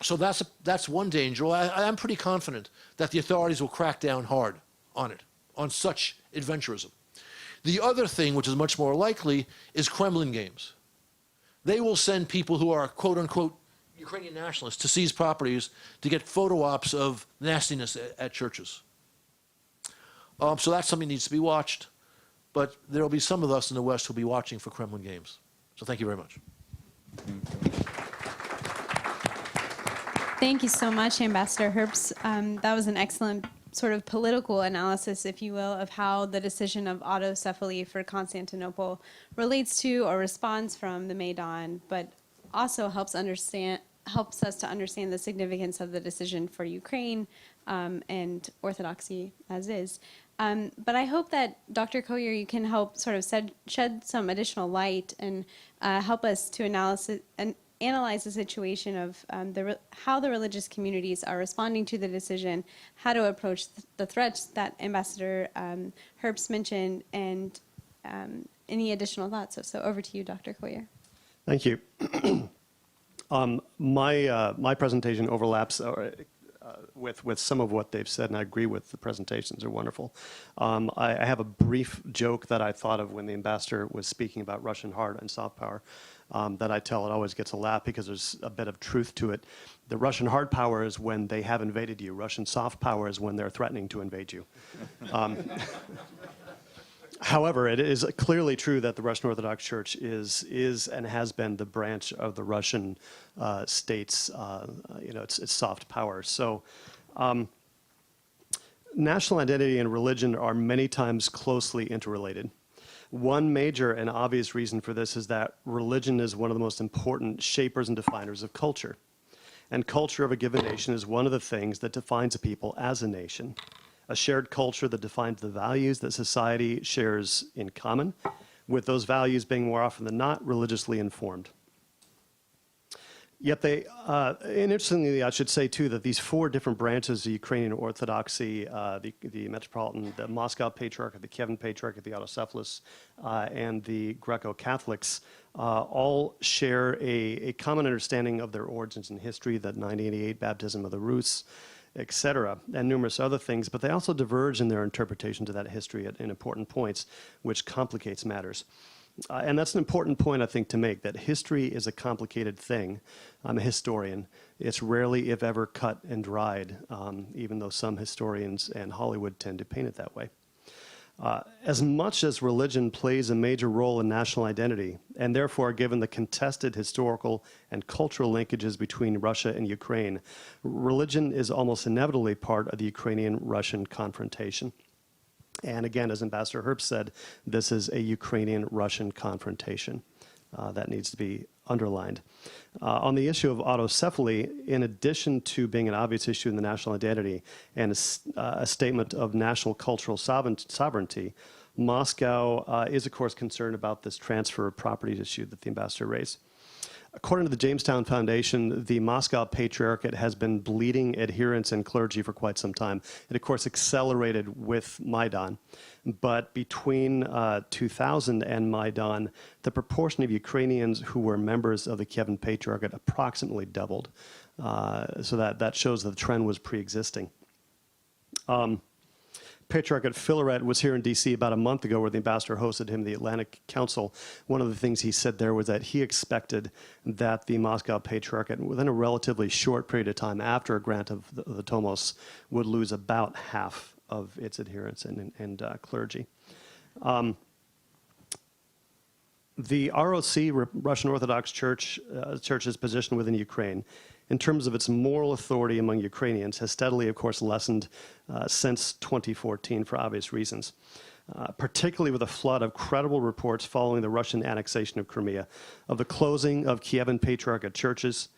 N: So that's one danger. I'm pretty confident that the authorities will crack down hard on it, on such adventurism. The other thing, which is much more likely, is Kremlin games. They will send people who are quote-unquote Ukrainian nationalists to seize properties to get photo ops of nastiness at churches. So that's something that needs to be watched, but there will be some of us in the West who will be watching for Kremlin games. So thank you very much.
M: Thank you so much, Ambassador Herbst. That was an excellent sort of political analysis, if you will, of how the decision of autocephaly for Constantinople relates to or responds from the Maidan, but also helps us to understand the significance of the decision for Ukraine and Orthodoxy as is. But I hope that, Dr. Collier, you can help sort of shed some additional light and help us to analyze the situation of how the religious communities are responding to the decision, how to approach the threats that Ambassador Herbst mentioned, and any additional thoughts. So over to you, Dr. Collier.
O: Thank you. My presentation overlaps with some of what they've said, and I agree with the presentations. They're wonderful. I have a brief joke that I thought of when the ambassador was speaking about Russian hard and soft power that I tell. It always gets a laugh because there's a bit of truth to it. The Russian hard power is when they have invaded you. Russian soft power is when they're threatening to invade you. However, it is clearly true that the Russian Orthodox Church is and has been the branch of the Russian state's, its soft power. So, national identity and religion are many times closely interrelated. One major and obvious reason for this is that religion is one of the most important shapers and definers of culture. And culture of a given nation is one of the things that defines a people as a nation. A shared culture that defines the values that society shares in common, with those values being more often than not religiously informed. Yet and interestingly, I should say too, that these four different branches, the Ukrainian Orthodoxy, the Metropolitan, the Moscow Patriarchate, the Kievan Patriarchate, the Autocephalous, and the Greco-Catholics, all share a common understanding of their origins and history, the 988 baptism of the Rus, etc., and numerous other things, but they also diverge in their interpretations of that history in important points, which complicates matters. And that's an important point, I think, to make, that history is a complicated thing. I'm a historian. It's rarely, if ever, cut and dried, even though some historians and Hollywood tend to paint it that way. As much as religion plays a major role in national identity, and therefore, given the contested historical and cultural linkages between Russia and Ukraine, religion is almost inevitably part of the Ukrainian-Russian confrontation. And again, as Ambassador Herbst said, this is a Ukrainian-Russian confrontation. That needs to be underlined. On the issue of autocephaly, in addition to being an obvious issue in the national identity and a statement of national cultural sovereignty, Moscow is, of course, concerned about this transfer of property issue that the ambassador raised. According to the Jamestown Foundation, the Moscow Patriarchate has been bleeding adherents and clergy for quite some time. It, of course, accelerated with Maidan. But between 2000 and Maidan, the proportion of Ukrainians who were members of the Kievan Patriarchate approximately doubled. So that shows that the trend was pre-existing. Patriarch Filaret was here in D.C. about a month ago where the ambassador hosted him, the Atlantic Council. One of the things he said there was that he expected that the Moscow Patriarchate, within a relatively short period of time after a grant of the Tomos, would lose about half of its adherents and clergy. The ROC, Russian Orthodox Church's position within Ukraine, in terms of its moral authority among Ukrainians, has steadily, of course, lessened since 2014 for obvious reasons, particularly with a flood of credible reports following the Russian annexation of Crimea, of the closing of Kievan Patriarchate churches,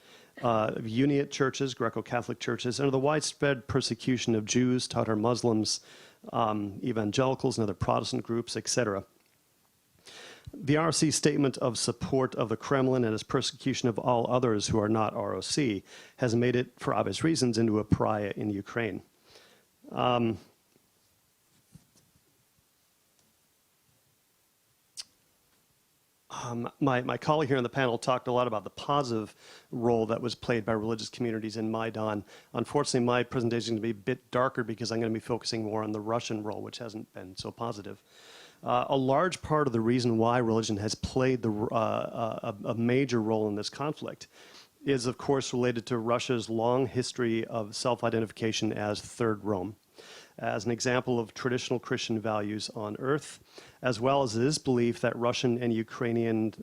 O: of Uniate churches, Greco-Catholic churches, and of the widespread persecution of Jews, Tatar Muslims, evangelicals, and other Protestant groups, etc. The ROC's statement of support of the Kremlin and its persecution of all others who are not ROC has made it, for obvious reasons, into a pariah in Ukraine. My colleague here on the panel talked a lot about the positive role that was played by religious communities in Maidan. Unfortunately, my presentation is going to be a bit darker because I'm going to be focusing more on the Russian role, which hasn't been so positive. A large part of the reason why religion has played a major role in this conflict is, of course, related to Russia's long history of self-identification as Third Rome, as an example of traditional Christian values on earth, as well as this belief that Russians and Ukrainians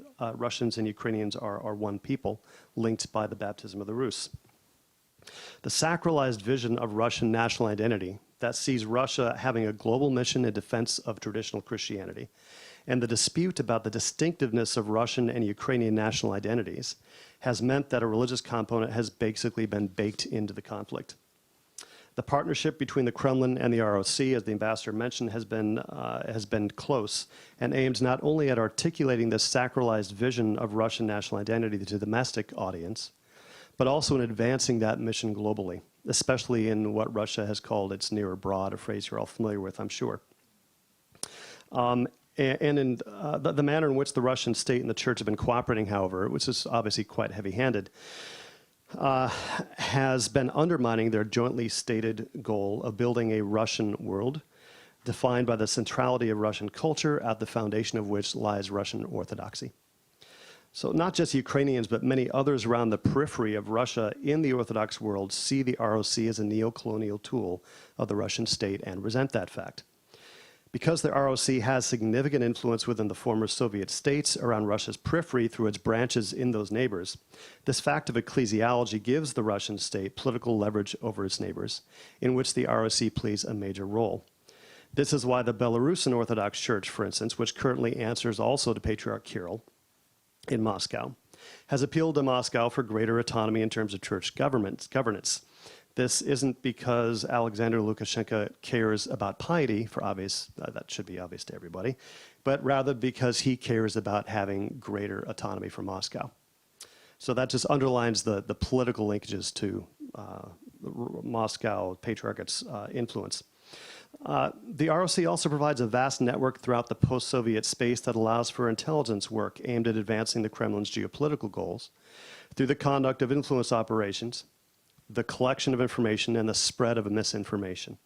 O: are one people, linked by the baptism of the Rus. The sacralized vision of Russian national identity that sees Russia having a global mission in defense of traditional Christianity, and the dispute about the distinctiveness of Russian and Ukrainian national identities has meant that a religious component has basically been baked into the conflict. The partnership between the Kremlin and the ROC, as the ambassador mentioned, has been close and aims not only at articulating this sacralized vision of Russian national identity to the domestic audience, but also in advancing that mission globally, especially in what Russia has called its near abroad, a phrase you're all familiar with, I'm sure. And in the manner in which the Russian state and the church have been cooperating, however, which is obviously quite heavy-handed, has been undermining their jointly stated goal of building a Russian world defined by the centrality of Russian culture, at the foundation of which lies Russian orthodoxy. So not just Ukrainians, but many others around the periphery of Russia in the Orthodox world see the ROC as a neo-colonial tool of the Russian state and resent that fact. Because the ROC has significant influence within the former Soviet states around Russia's periphery through its branches in those neighbors, this fact of ecclesiology gives the Russian state political leverage over its neighbors, in which the ROC plays a major role. This is why the Belarusian Orthodox Church, for instance, which currently answers also to Patriarch Kirill in Moscow, has appealed to Moscow for greater autonomy in terms of church governance. This isn't because Alexander Lukashenko cares about piety, for obvious, that should be obvious to everybody, but rather because he cares about having greater autonomy for Moscow. So that just underlines the political linkages to Moscow Patriarchate's influence. The ROC also provides a vast network throughout the post-Soviet space that allows for intelligence work aimed at advancing the Kremlin's geopolitical goals through the conduct of influence operations, the collection of information, and the spread of misinformation,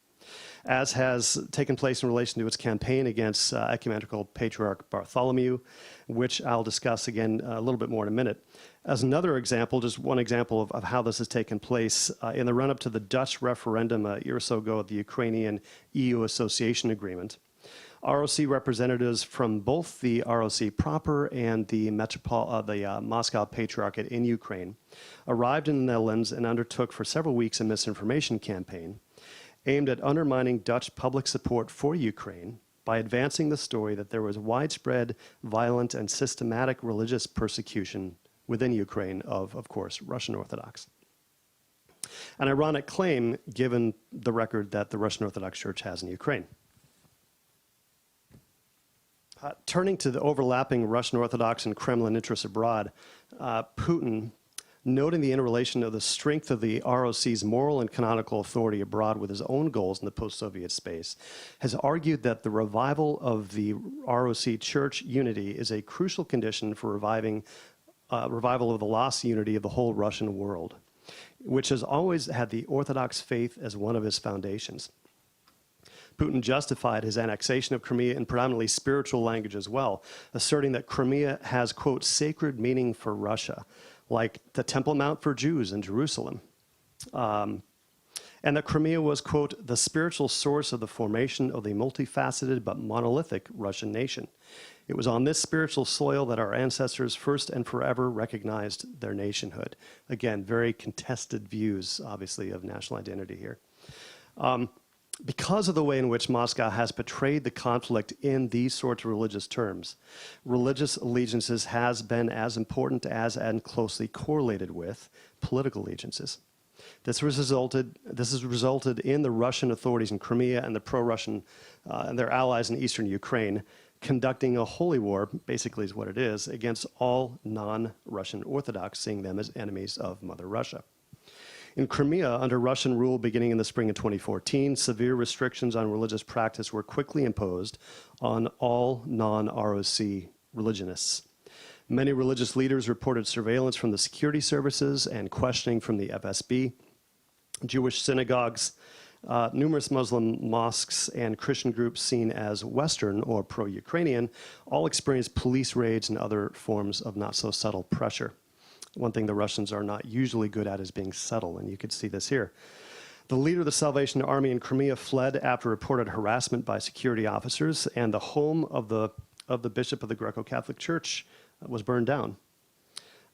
O: as has taken place in relation to its campaign against Ecumenical Patriarch Bartholomew, which I'll discuss again a little bit more in a minute. As another example, just one example of how this has taken place, in the run-up to the Dutch referendum a year or so ago at the Ukrainian-EU Association Agreement, ROC representatives from both the ROC proper and the Moscow Patriarchate in Ukraine arrived in the Netherlands and undertook for several weeks a misinformation campaign aimed at undermining Dutch public support for Ukraine by advancing the story that there was widespread, violent, and systematic religious persecution within Ukraine of course, Russian Orthodox. An ironic claim given the record that the Russian Orthodox Church has in Ukraine. Turning to the overlapping Russian Orthodox and Kremlin interests abroad, Putin, noting the interrelation of the strength of the ROC's moral and canonical authority abroad with his own goals in the post-Soviet space, has argued that the revival of the ROC church unity is a crucial condition for revival of the lost unity of the whole Russian world, which has always had the Orthodox faith as one of its foundations. Putin justified his annexation of Crimea in predominantly spiritual language as well, asserting that Crimea has, quote, sacred meaning for Russia, like the Temple Mount for Jews in Jerusalem. And that Crimea was, quote, the spiritual source of the formation of the multifaceted but monolithic Russian nation, It was on this spiritual soil that our ancestors first and forever recognized their nationhood. Again, very contested views, obviously, of national identity here. Because of the way in which Moscow has portrayed the conflict in these sorts of religious terms, religious allegiances has been as important as and closely correlated with political allegiances. This has resulted in the Russian authorities in Crimea and the pro-Russian and their allies in eastern Ukraine conducting a holy war, basically is what it is, against all non-Russian Orthodox, seeing them as enemies of Mother Russia. In Crimea, under Russian rule beginning in the spring of 2014, severe restrictions on religious practice were quickly imposed on all non-ROC religionists. Many religious leaders reported surveillance from the security services and questioning from the FSB. Jewish synagogues, numerous Muslim mosques, and Christian groups seen as Western or pro-Ukrainian all experienced police raids and other forms of not-so-subtle pressure. One thing the Russians are not usually good at is being subtle, and you could see this here. The leader of the Salvation Army in Crimea fled after reported harassment by security officers, and the home of the bishop of the Greco-Catholic Church was burned down.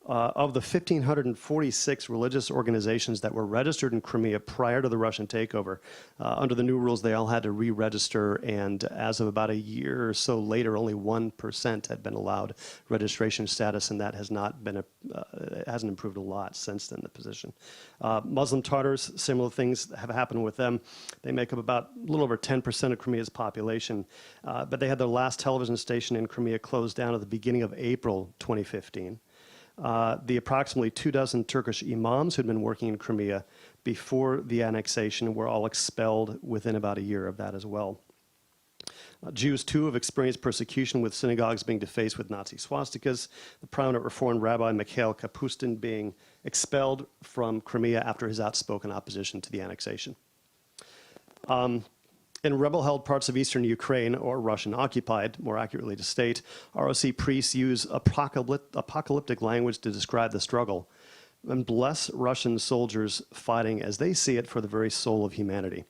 O: Of the 1,546 religious organizations that were registered in Crimea prior to the Russian takeover, under the new rules, they all had to re-register, and as of about a year or so later, only 1% had been allowed registration status, and that has not been hasn't improved a lot since then, the position. Muslim Tartars, similar things have happened with them. They make up about a little over 10% of Crimea's population, but they had their last television station in Crimea closed down at the beginning of April 2015. The approximately 24 Turkish imams who'd been working in Crimea before the annexation were all expelled within about a year of that as well. Jews, too, have experienced persecution, with synagogues being defaced with Nazi swastikas, the prominent Reform Rabbi Mikhail Kapustin being expelled from Crimea after his outspoken opposition to the annexation. In rebel-held parts of eastern Ukraine, or Russian-occupied, more accurately to state, ROC priests use apocalyptic language to describe the struggle and bless Russian soldiers fighting, as they see it, for the very soul of humanity.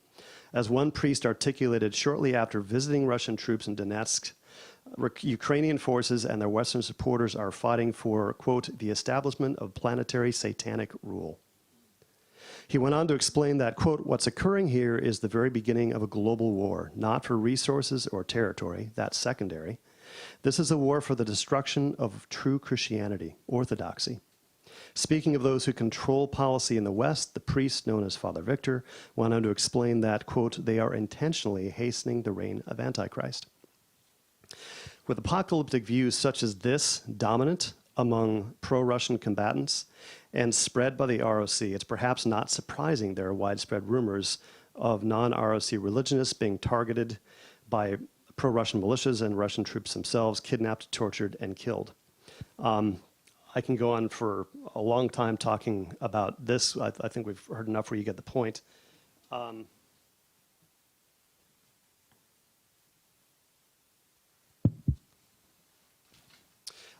O: As one priest articulated shortly after visiting Russian troops in Donetsk, Ukrainian forces and their Western supporters are fighting for, quote, the establishment of planetary satanic rule. He went on to explain that, quote, what's occurring here is the very beginning of a global war, not for resources or territory, that's secondary. This is a war for the destruction of true Christianity, orthodoxy. Speaking of those who control policy in the West, the priest, known as Father Victor, went on to explain that, quote, they are intentionally hastening the reign of Antichrist. With apocalyptic views such as this dominant among pro-Russian combatants and spread by the ROC, it's perhaps not surprising there are widespread rumors of non-ROC religionists being targeted by pro-Russian militias and Russian troops themselves, kidnapped, tortured, and killed. I can go on for a long time talking about this. I think we've heard enough where you get the point.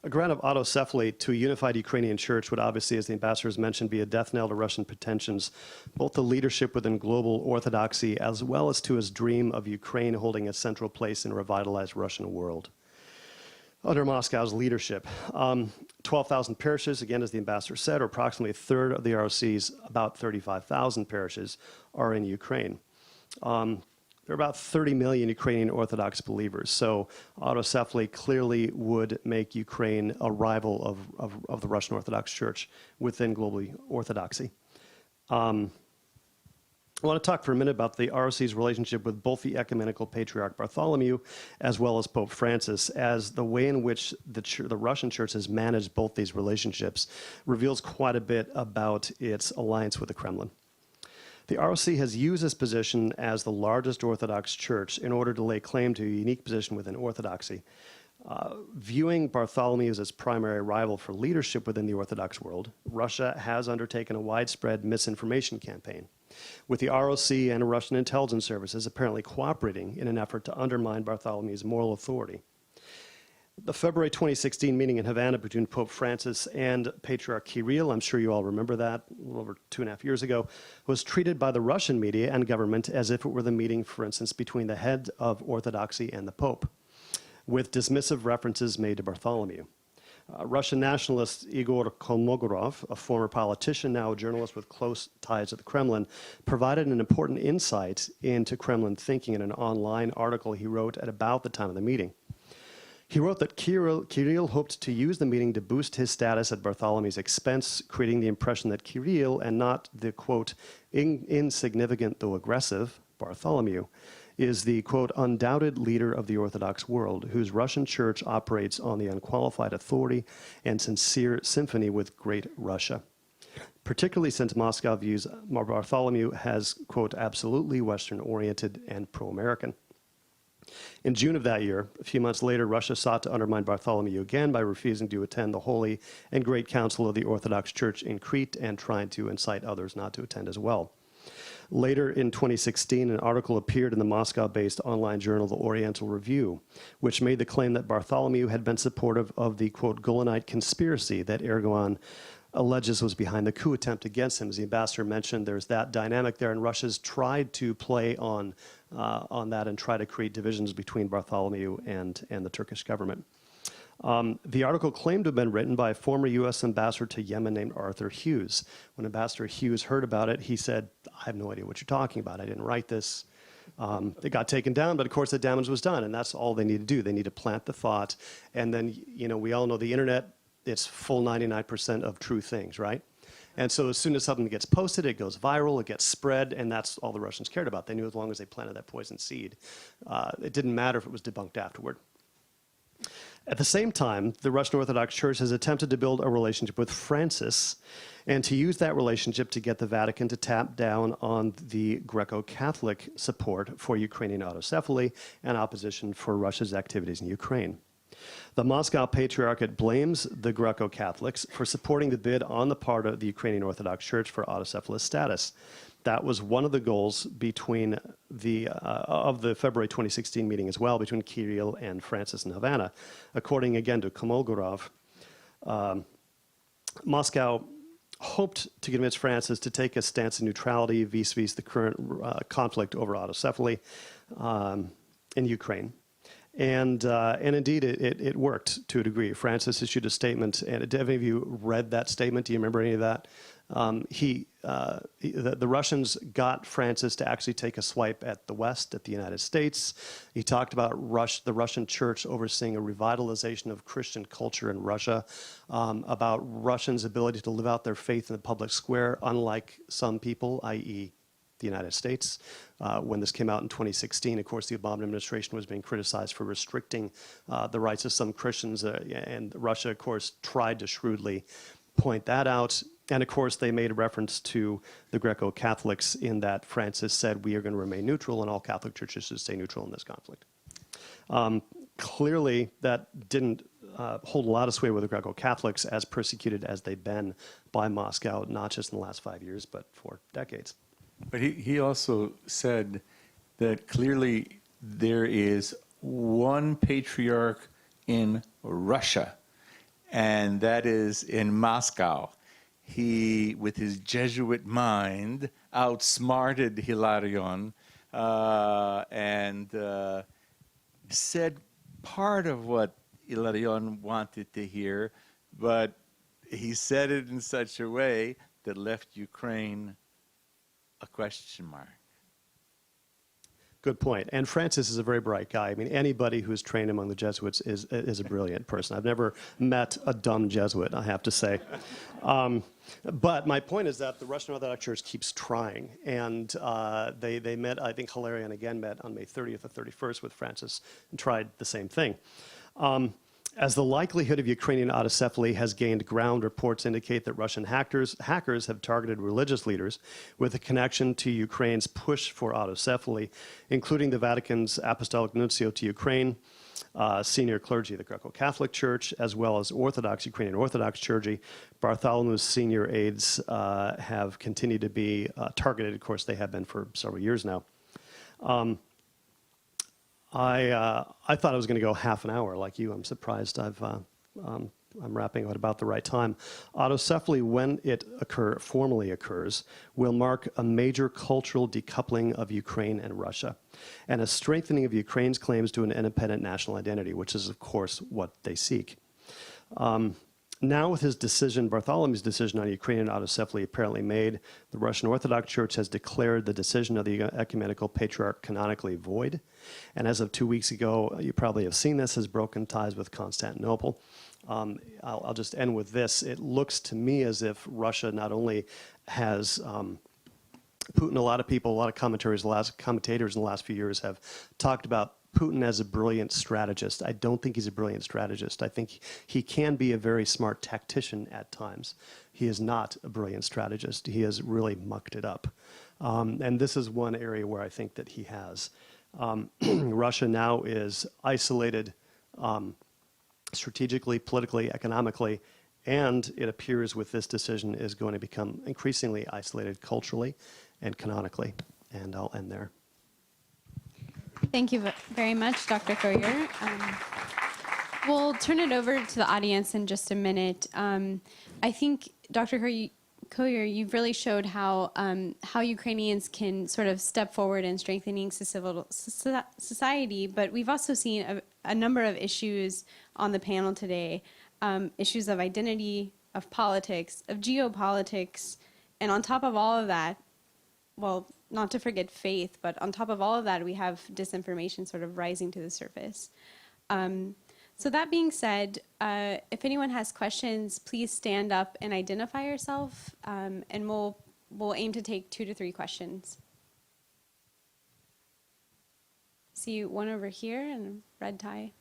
O: A grant of autocephaly to a unified Ukrainian church would obviously, as the ambassadors mentioned, be a death knell to Russian pretensions, both the leadership within global orthodoxy as well as to his dream of Ukraine holding a central place in a revitalized Russian world. Under Moscow's leadership, 12,000 parishes, again, as the ambassador said, or approximately a third of the ROC's about 35,000 parishes are in Ukraine. There are about 30 million Ukrainian Orthodox believers, so autocephaly clearly would make Ukraine a rival of the Russian Orthodox Church within global orthodoxy. I want to talk for a minute about the ROC's relationship with both the ecumenical Patriarch Bartholomew as well as Pope Francis, as the way in which the Russian Church has managed both these relationships reveals quite a bit about its alliance with the Kremlin. The ROC has used this position as the largest Orthodox church in order to lay claim to a unique position within Orthodoxy. Viewing Bartholomew as its primary rival for leadership within the Orthodox world, Russia has undertaken a widespread misinformation campaign, with the ROC and Russian intelligence services apparently cooperating in an effort to undermine Bartholomew's moral authority. The February 2016 meeting in Havana between Pope Francis and Patriarch Kirill, I'm sure you all remember that, a little over 2.5 years ago, was treated by the Russian media and government as if it were the meeting, for instance, between the head of Orthodoxy and the Pope. with dismissive references made to Bartholomew. Russian nationalist Igor Kolmogorov, a former politician, now a journalist with close ties to the Kremlin, provided an important insight into Kremlin thinking in an online article he wrote at about the time of the meeting. He wrote that Kirill hoped to use the meeting to boost his status at Bartholomew's expense, creating the impression that Kirill, and not the, quote, insignificant though aggressive Bartholomew, is the, quote, undoubted leader of the Orthodox world, whose Russian church operates on the unqualified authority and sincere symphony with Great Russia, particularly since Moscow views Bartholomew as, quote, absolutely Western-oriented and pro-American. In June of that year, a few months later, Russia sought to undermine Bartholomew again by refusing to attend the Holy and Great Council of the Orthodox Church in Crete and trying to incite others not to attend as well. Later in 2016, an article appeared in the Moscow-based online journal, The Oriental Review, which made the claim that Bartholomew had been supportive of the, quote, Golanite conspiracy that Erdogan alleges was behind the coup attempt against him. As the ambassador mentioned, there's that dynamic there, and Russia's tried to play on that and try to create divisions between Bartholomew and the Turkish government. The article claimed to have been written by a former U.S. ambassador to Yemen named Arthur Hughes. When Ambassador Hughes heard about it, he said, I have no idea what you're talking about. I didn't write this. It got taken down, but of course the damage was done, and that's all they need to do. They need to plant the thought, and then, you know, we all know the internet, it's full 99% of true things, right? And so as soon as something gets posted, it goes viral, it gets spread, and that's all the Russians cared about. They knew as long as they planted that poison seed, it didn't matter if it was debunked afterward. At the same time, the Russian Orthodox Church has attempted to build a relationship with Francis and to use that relationship to get the Vatican to tap down on the Greco-Catholic support for Ukrainian autocephaly and opposition for Russia's activities in Ukraine. The Moscow Patriarchate blames the Greco-Catholics for supporting the bid on the part of the Ukrainian Orthodox Church for autocephalous status. That was one of the goals between of the February 2016 meeting as well, between Kirill and Francis in Havana. According again to Kolmogorov, Moscow hoped to convince Francis to take a stance of neutrality vis-a-vis the current conflict over autocephaly in Ukraine. And indeed, it worked to a degree. Francis issued a statement, and have any of you read that statement? Do you remember any of that? The Russians got Francis to actually take a swipe at the West, at the United States. He talked about the Russian church overseeing a revitalization of Christian culture in Russia, about Russians' ability to live out their faith in the public square, unlike some people, i.e., the United States. When this came out in 2016, of course, the Obama administration was being criticized for restricting the rights of some Christians, and Russia, of course, tried to shrewdly point that out. And of course, they made a reference to the Greco-Catholics in that Francis said, we are going to remain neutral and all Catholic churches should stay neutral in this conflict. Clearly, that didn't hold a lot of sway with the Greco-Catholics, as persecuted as they've been by Moscow, not just in the last 5 years, but for decades.
I: But he also said that clearly there is one patriarch in Russia, and that is in Moscow. He, with his Jesuit mind, outsmarted Hilarion and said part of what Hilarion wanted to hear, but he said it in such a way that left Ukraine a question mark.
O: Good point. And Francis is a very bright guy. I mean, anybody who's trained among the Jesuits is a brilliant person. I've never met a dumb Jesuit, I have to say. But my point is that the Russian Orthodox Church keeps trying. And they met, I think Hilarion again met on May 30th or 31st with Francis and tried the same thing. As the likelihood of Ukrainian autocephaly has gained ground, reports indicate that Russian hackers have targeted religious leaders with a connection to Ukraine's push for autocephaly, including the Vatican's Apostolic Nuncio to Ukraine, senior clergy of the Greco-Catholic Church, as well as Ukrainian Orthodox clergy. Bartholomew's senior aides have continued to be targeted. Of course, they have been for several years now. I thought I was going to go half an hour like you. I'm surprised I've I'm wrapping up at about the right time. Autocephaly, when it formally occurs, will mark a major cultural decoupling of Ukraine and Russia, and a strengthening of Ukraine's claims to an independent national identity, which is, of course, what they seek. Now, with his decision, Bartholomew's decision on Ukrainian autocephaly apparently made, the Russian Orthodox Church has declared the decision of the ecumenical patriarch canonically void. And as of 2 weeks ago, you probably have seen this, has broken ties with Constantinople. I'll just end with this. It looks to me as if Russia not only has Putin, a lot of people, a lot of commentators in the last few years have talked about Putin as a brilliant strategist. I don't think he's a brilliant strategist. I think he can be a very smart tactician at times. He is not a brilliant strategist. He has really mucked it up. And this is one area where I think that he has. Russia now is isolated strategically, politically, economically, and it appears with this decision is going to become increasingly isolated culturally and canonically. And I'll end there.
M: Thank you very much, Dr. Coyer. We'll turn it over to the audience in just a minute. I think, Dr. Coyer, you've really showed how Ukrainians can sort of step forward in strengthening civil society, but we've also seen a number of issues on the panel today, issues of identity, of politics, of geopolitics, and on top of all of that, well, not to forget faith, but on top of all of that, we have disinformation sort of rising to the surface. So that being said, if anyone has questions, please stand up and identify yourself, and we'll aim to take 2 to 3 questions. See one over here in a red tie.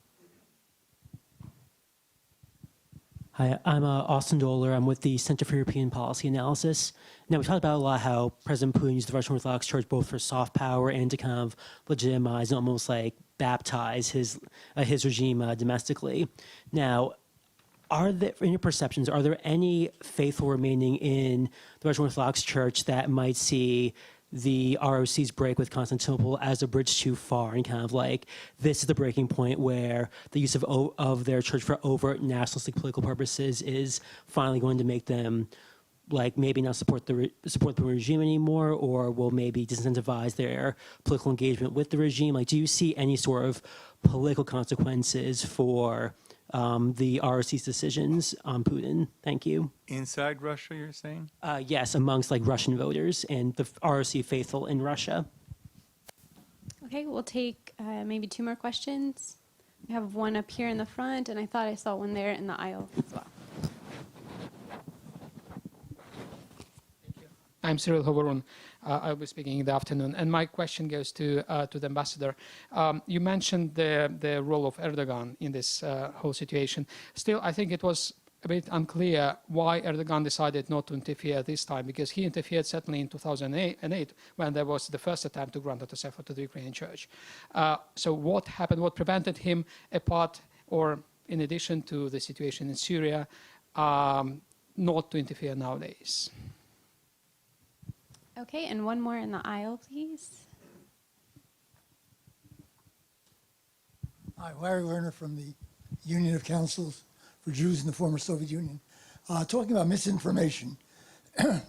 P: Hi, I'm Austin Doler. I'm with the Center for European Policy Analysis. Now, we talked about a lot how President Putin used the Russian Orthodox Church both for soft power and to kind of legitimize and almost like baptize his regime domestically. Now, in your perceptions, are there any faithful remaining in the Russian Orthodox Church that might see the ROC's break with Constantinople as a bridge too far, and kind of like this is the breaking point where the use of their church for overt nationalistic political purposes is finally going to make them like maybe not support the regime anymore, or will maybe disincentivize their political engagement with the regime? Like, do you see any sort of political consequences for the ROC's decisions on Putin? Thank you.
I: Inside Russia, you're saying?
P: Yes, amongst like Russian voters and the ROC faithful in Russia.
M: Okay, we'll take maybe 2 more questions. We have one up here in the front, and I thought I saw one there in the aisle as well.
Q: I'm Cyril Hovorun. I'll be speaking in the afternoon, and my question goes to the ambassador. You mentioned the role of Erdogan in this whole situation. Still, I think it was a bit unclear why Erdogan decided not to interfere this time, because he interfered certainly in 2008 when there was the first attempt to grant autocephaly to the Ukrainian church. So what happened? What prevented him, apart or in addition to the situation in Syria, not to interfere nowadays?
M: Okay, and one more in the aisle, please.
R: Hi, Larry Werner from the Union of Councils for Jews in the former Soviet Union. Talking about misinformation,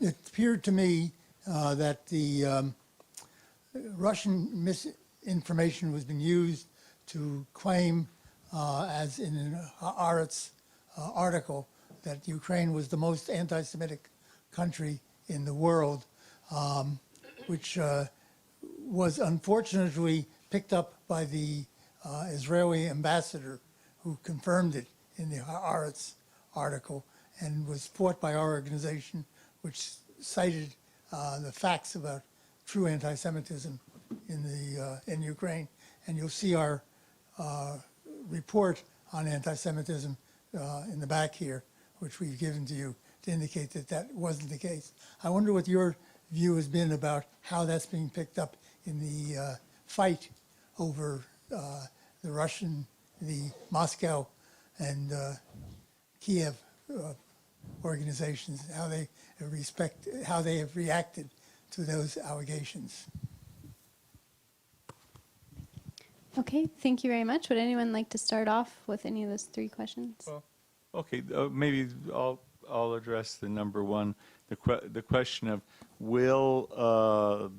R: it appeared to me that the Russian misinformation was being used to claim, as in an Haaretz article, that Ukraine was the most anti-Semitic country in the world, which was unfortunately picked up by the Israeli ambassador, who confirmed it in the Haaretz article, and was fought by our organization, which cited the facts about true anti-Semitism in Ukraine. And you'll see our report on anti-Semitism in the back here, which we've given to you to indicate that that wasn't the case. I wonder what your view has been about how that's being picked up in the fight over the Moscow and Kiev organizations, how they have reacted to those allegations.
M: Okay, thank you very much. Would anyone like to start off with any of those 3 questions?
I: Okay, maybe I'll address the number one, the question of will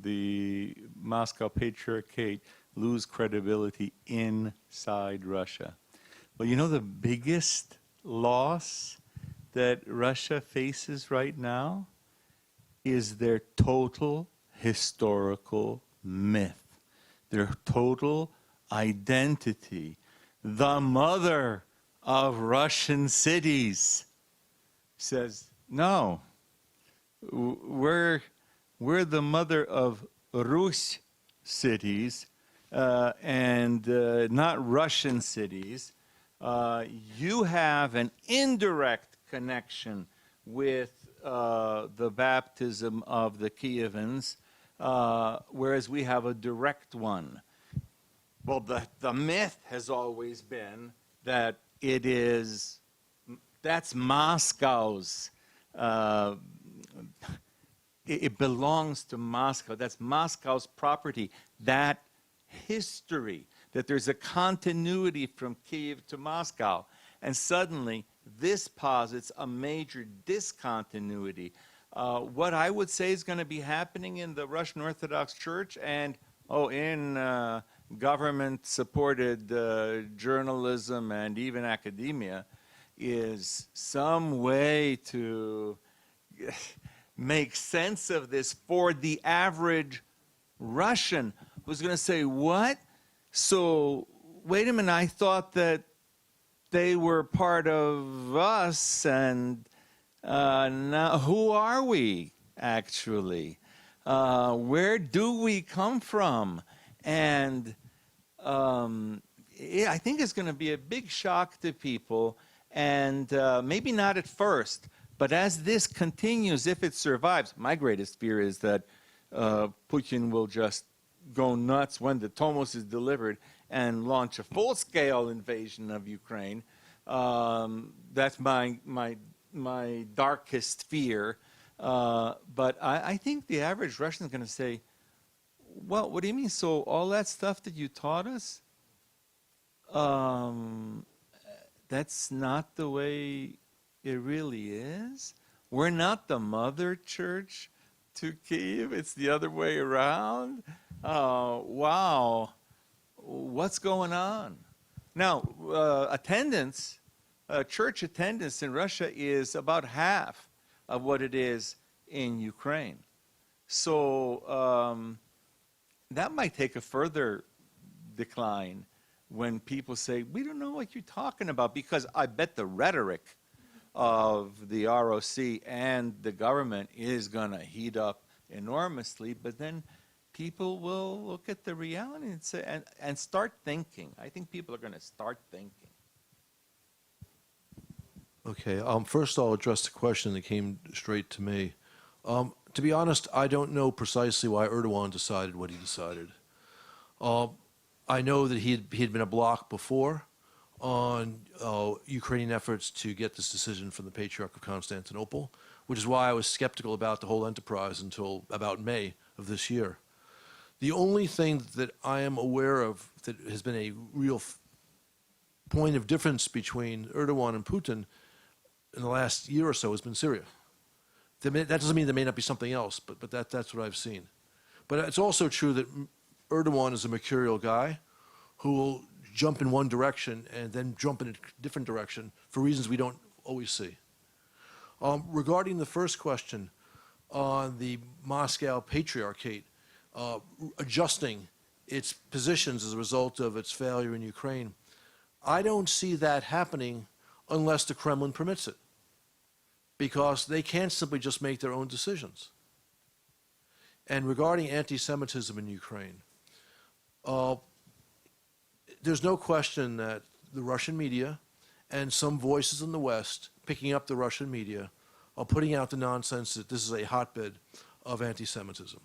I: the Moscow Patriarchate lose credibility inside Russia? Well, you know the biggest loss that Russia faces right now is their total historical myth, their total identity. The mother of Russian cities says, no, we're the mother of Rus cities and not Russian cities. You have an indirect connection with the baptism of the Kievans, whereas we have a direct one. Well, the myth has always been that that's Moscow's, it belongs to Moscow. That's Moscow's property. That history, that there's a continuity from Kiev to Moscow. And suddenly, this posits a major discontinuity. What I would say is going to be happening in the Russian Orthodox Church and in government-supported journalism and even academia is some way to make sense of this for the average Russian who's going to say, what? So, wait a minute, I thought that they were part of us, and now who are we, actually? Where do we come from? And I think it's going to be a big shock to people, and maybe not at first, but as this continues, if it survives, my greatest fear is that Putin will just go nuts when the Tomos is delivered and launch a full-scale invasion of Ukraine. That's my darkest fear. But I think the average Russian is going to say, well, what do you mean? So all that stuff that you taught us, that's not the way it really is? We're not the mother church to Kiev. It's the other way around. Wow. What's going on? Now, church attendance in Russia is about half of what it is in Ukraine. So that might take a further decline when people say, we don't know what you're talking about, because I bet the rhetoric of the ROC and the government is going to heat up enormously, but then people will look at the reality and say, and start thinking. I think people are going to start thinking.
N: Okay, first I'll address the question that came straight to me. To be honest, I don't know precisely why Erdogan decided what he decided. I know that he had been a block before on Ukrainian efforts to get this decision from the Patriarch of Constantinople, which is why I was skeptical about the whole enterprise until about May of this year. The only thing that I am aware of that has been a real point of difference between Erdogan and Putin in the last year or so has been Syria. That doesn't mean there may not be something else, but that's what I've seen. But it's also true that Erdogan is a mercurial guy who will jump in one direction and then jump in a different direction for reasons we don't always see. Regarding the first question on the Moscow Patriarchate adjusting its positions as a result of its failure in Ukraine, I don't see that happening unless the Kremlin permits it, because they can't simply just make their own decisions. And regarding anti-Semitism in Ukraine, there's no question that the Russian media and some voices in the West picking up the Russian media are putting out the nonsense that this is a hotbed of anti-Semitism.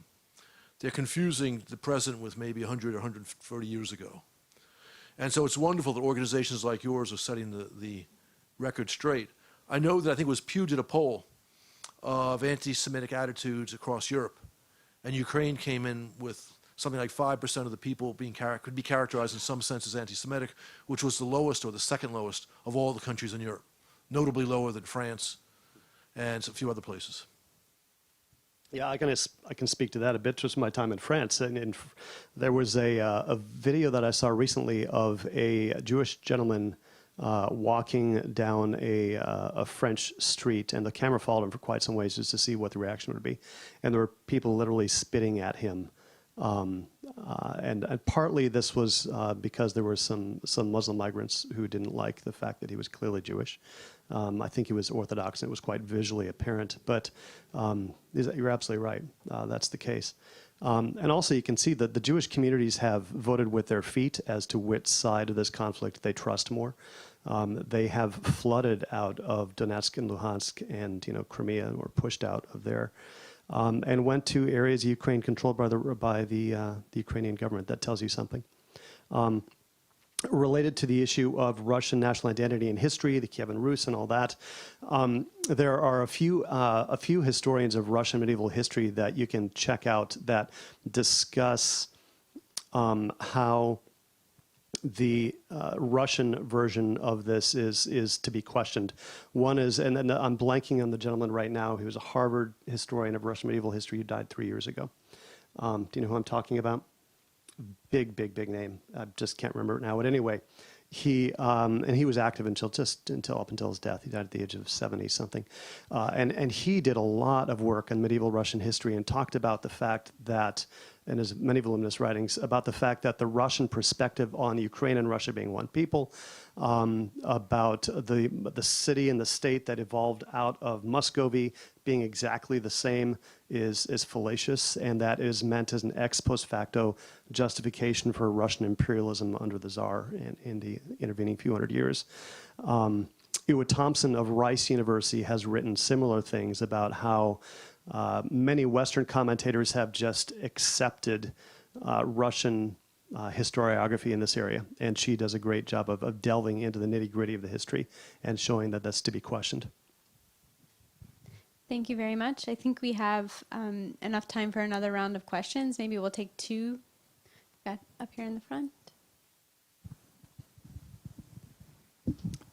N: They're confusing the present with maybe 100 or 140 years ago. And so it's wonderful that organizations like yours are setting the record straight. I know that I think it was Pew did a poll of anti-Semitic attitudes across Europe, and Ukraine came in with something like 5% of the people could be characterized in some sense as anti-Semitic, which was the lowest or the second lowest of all the countries in Europe. notably lower than France and a few other places.
O: Yeah, I can speak to that a bit just from my time in France. And there was a video that I saw recently of a Jewish gentleman walking down a French street, and the camera followed him for quite some ways just to see what the reaction would be. And there were people literally spitting at him. And partly this was because there were some Muslim migrants who didn't like the fact that he was clearly Jewish. I think he was Orthodox, and it was quite visually apparent. But you're absolutely right. That's the case. And also you can see that the Jewish communities have voted with their feet as to which side of this conflict they trust more. They have flooded out of Donetsk and Luhansk and Crimea, or pushed out of there. And went to areas of Ukraine controlled by the Ukrainian government. That tells you something. Related to the issue of Russian national identity and history, the Kievan Rus and all that, there are a few historians of Russian medieval history that you can check out that discuss how the Russian version of this is to be questioned. One is, and I'm blanking on the gentleman right now, he was a Harvard historian of Russian medieval history who died 3 years ago. Do you know who I'm talking about? Big name. I just can't remember it now. But anyway, he was active until up until his death. He died at the age of 70 something, and he did a lot of work on medieval Russian history and talked about the fact that, in his many voluminous writings, about the fact that the Russian perspective on Ukraine and Russia being one people, about the city and the state that evolved out of Muscovy being exactly the same is fallacious, and that is meant as an ex post facto justification for Russian imperialism under the Tsar in the intervening few hundred years. Ewa Thompson of Rice University has written similar things about how many Western commentators have just accepted Russian historiography in this area, and she does a great job of delving into the nitty-gritty of the history and showing that that's to be questioned.
M: Thank you very much. I think we have enough time for another round of questions. Maybe we'll take two back up here in the front.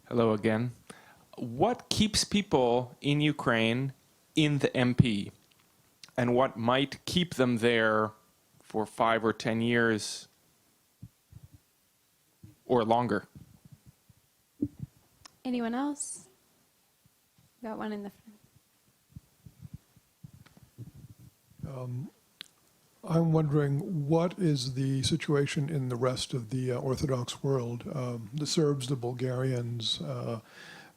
E: Hello again. What keeps people in Ukraine in the MP, and what might keep them there for 5 or 10 years or longer?
M: Anyone else? Got one in the front.
H: I'm wondering, what is the situation in the rest of the Orthodox world? The Serbs, the Bulgarians,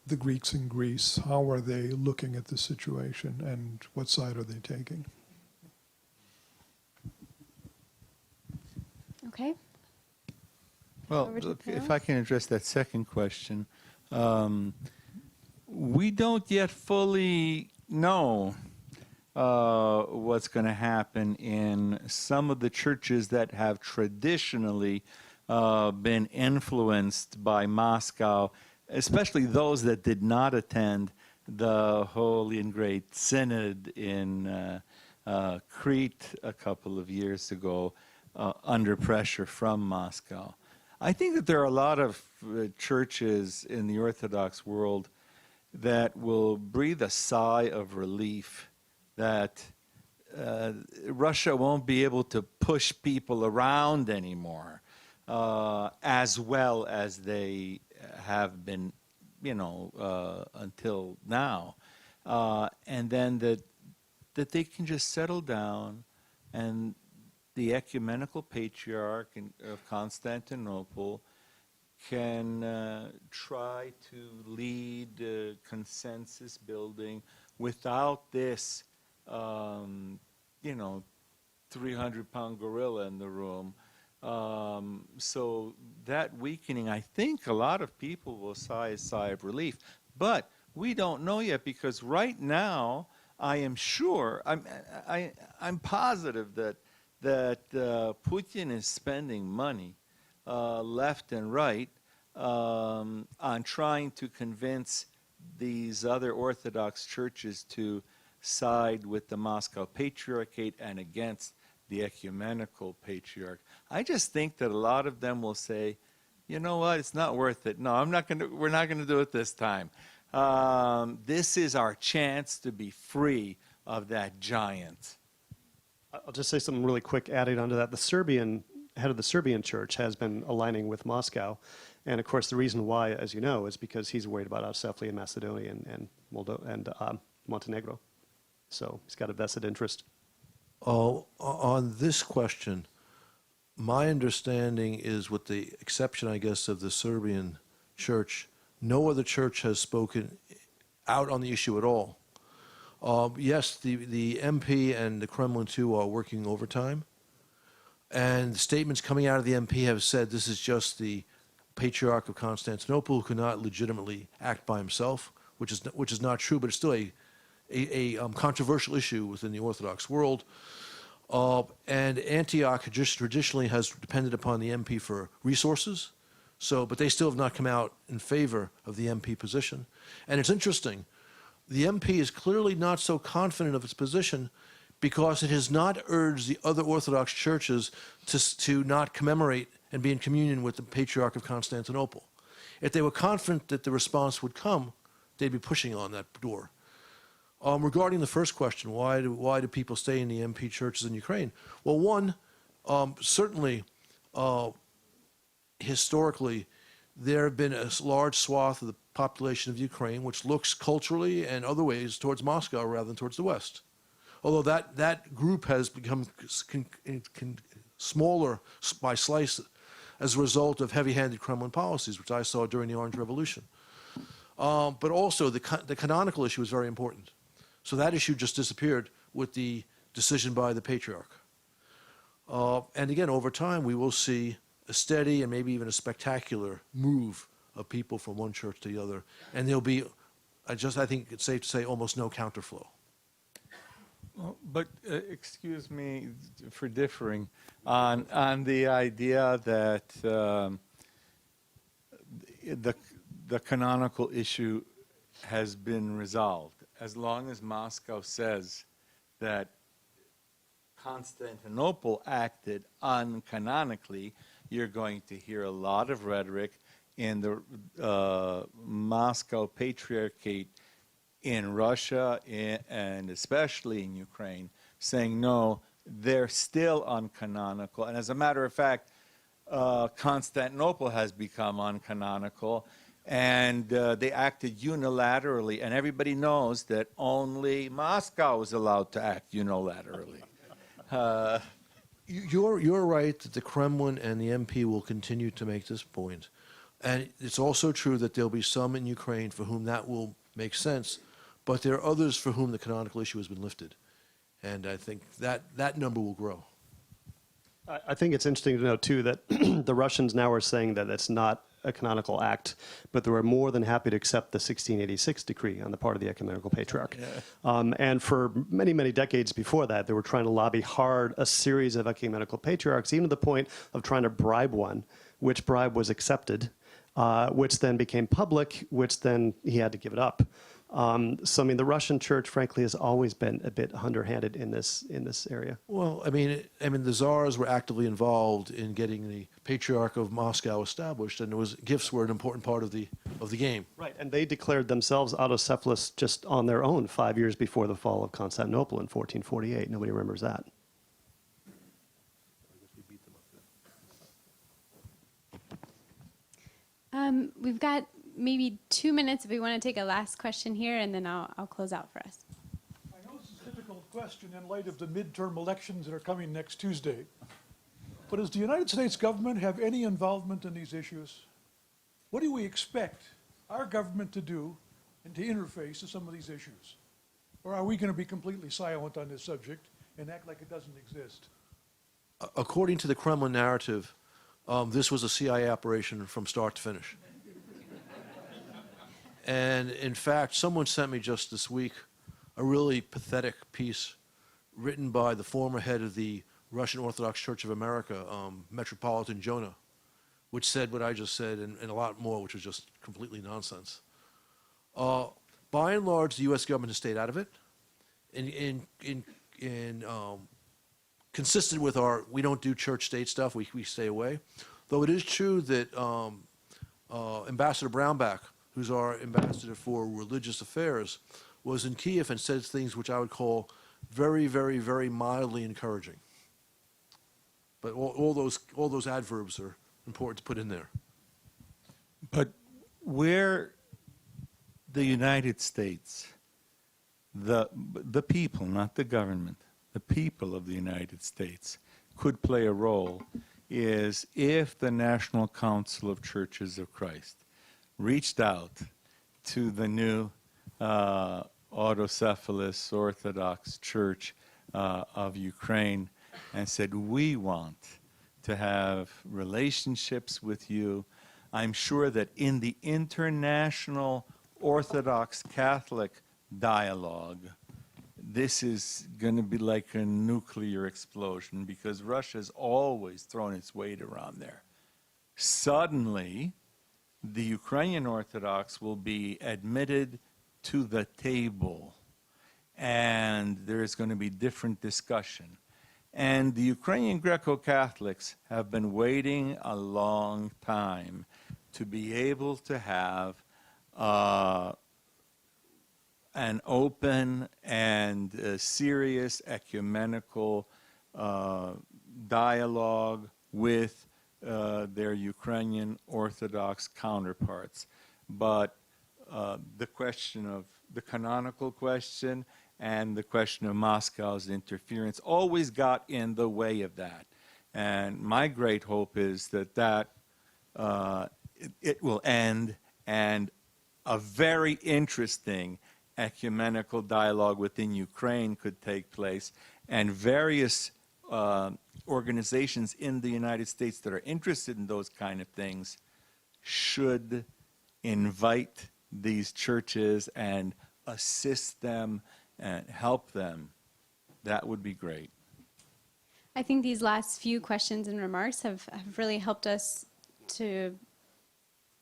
H: the Greeks in Greece, how are they looking at this situation, and what side are they taking?
M: Okay.
I: Well, look, if I can address that second question, we don't yet fully know what's going to happen in some of the churches that have traditionally been influenced by Moscow, especially those that did not attend the Holy and Great Synod in Crete a couple of years ago under pressure from Moscow. I think that there are a lot of churches in the Orthodox world that will breathe a sigh of relief that Russia won't be able to push people around anymore as well as they have been, until now. And then that they can just settle down, and the ecumenical patriarch of Constantinople can try to lead consensus building without this 300-pound gorilla in the room. So that weakening, I think a lot of people will sigh a sigh of relief. But we don't know yet, because right now I am sure, I'm positive that Putin is spending money left and right on trying to convince these other Orthodox churches to side with the Moscow Patriarchate and against the ecumenical patriarch. I just think that a lot of them will say, you know what, it's not worth it. No, we're not going to do it this time. this is our chance to be free of that giant.
O: I'll just say something really quick adding onto that. The Serbian head of the Serbian church has been aligning with Moscow. And of course, the reason why, as you know, is because he's worried about Autocephaly and Macedonia and Montenegro. So he's got a vested interest.
N: On this question, my understanding is, with the exception, I guess, of the Serbian church, no other church has spoken out on the issue at all. Yes, the MP and the Kremlin, too, are working overtime. And statements coming out of the MP have said this is just the Patriarch of Constantinople who cannot legitimately act by himself, which is not true, but it's still a controversial issue within the Orthodox world. And Antioch just traditionally has depended upon the MP for resources, but they still have not come out in favor of the MP position. And it's interesting, the MP is clearly not so confident of its position because it has not urged the other Orthodox churches to not commemorate and be in communion with the Patriarch of Constantinople. If they were confident that the response would come, they'd be pushing on that door. Regarding the first question, why do people stay in the MP churches in Ukraine? Well, one, certainly historically, there have been a large swath of the population of Ukraine which looks culturally and other ways towards Moscow rather than towards the West. Although that group has become smaller by slice as a result of heavy-handed Kremlin policies, which I saw during the Orange Revolution. But also the canonical issue is very important. So that issue just disappeared with the decision by the Patriarch. And again, over time, we will see a steady and maybe even a spectacular move of people from one church to the other. And there'll be, I think it's safe to say, almost no counterflow.
I: Well, but excuse me for differing on the idea that the canonical issue has been resolved. As long as Moscow says that Constantinople acted uncanonically, you're going to hear a lot of rhetoric in the Moscow Patriarchate in Russia and especially in Ukraine, saying, no, they're still uncanonical. And as a matter of fact, Constantinople has become uncanonical, and they acted unilaterally. And everybody knows that only Moscow is allowed to act unilaterally.
N: You're right that the Kremlin and the MP will continue to make this point. And it's also true that there'll be some in Ukraine for whom that will make sense, but there are others for whom the canonical issue has been lifted. And I think that number will grow.
O: I think it's interesting to note, too, that the Russians now are saying that it's not a canonical act, but they were more than happy to accept the 1686 decree on the part of the Ecumenical Patriarch. Yeah. And for many, many decades before that, they were trying to lobby hard a series of Ecumenical Patriarchs, even to the point of trying to bribe one, which bribe was accepted, which then became public, which then he had to give it up. So, I mean, the Russian church, frankly, has always been a bit underhanded in this area.
N: Well, I mean, the czars were actively involved in getting the Patriarch of Moscow established, and gifts were an important part of the game.
O: Right, and they declared themselves autocephalous just on their own 5 years before the fall of Constantinople in 1448. Nobody remembers that.
M: We've got maybe 2 minutes if we want to take a last question here, and then I'll close out for us.
H: I know this is a difficult question in light of the midterm elections that are coming next Tuesday, but does the United States government have any involvement in these issues? What do we expect our government to do and to interface to some of these issues? Or are we going to be completely silent on this subject and act like it doesn't exist?
N: According to the Kremlin narrative, this was a CIA operation from start to finish. And in fact, someone sent me just this week a really pathetic piece written by the former head of the Russian Orthodox Church of America, Metropolitan Jonah, which said what I just said and a lot more, which was just completely nonsense. By and large, the U.S. government has stayed out of it, consistent with we don't do church-state stuff, we stay away. Though it is true that Ambassador Brownback, who's who's our ambassador for religious affairs, was in Kiev and said things which I would call very, very, very mildly encouraging. But all those adverbs are important to put in there.
I: But where the United States, the people, not the government, the people of the United States could play a role is if the National Council of Churches of Christ reached out to the new autocephalous Orthodox Church of Ukraine and said, we want to have relationships with you. I'm sure that in the international Orthodox Catholic dialogue, this is going to be like a nuclear explosion because Russia's always thrown its weight around there. Suddenly, the Ukrainian Orthodox will be admitted to the table, and there's going to be different discussion. And the Ukrainian Greco-Catholics have been waiting a long time to be able to have an open and serious ecumenical dialogue with their Ukrainian Orthodox counterparts. But the question of the canonical question and the question of Moscow's interference always got in the way of that. And my great hope is that it will end, and a very interesting ecumenical dialogue within Ukraine could take place, and various organizations in the United States that are interested in those kind of things should invite these churches and assist them and help them. That would be great.
M: I think these last few questions and remarks have really helped us to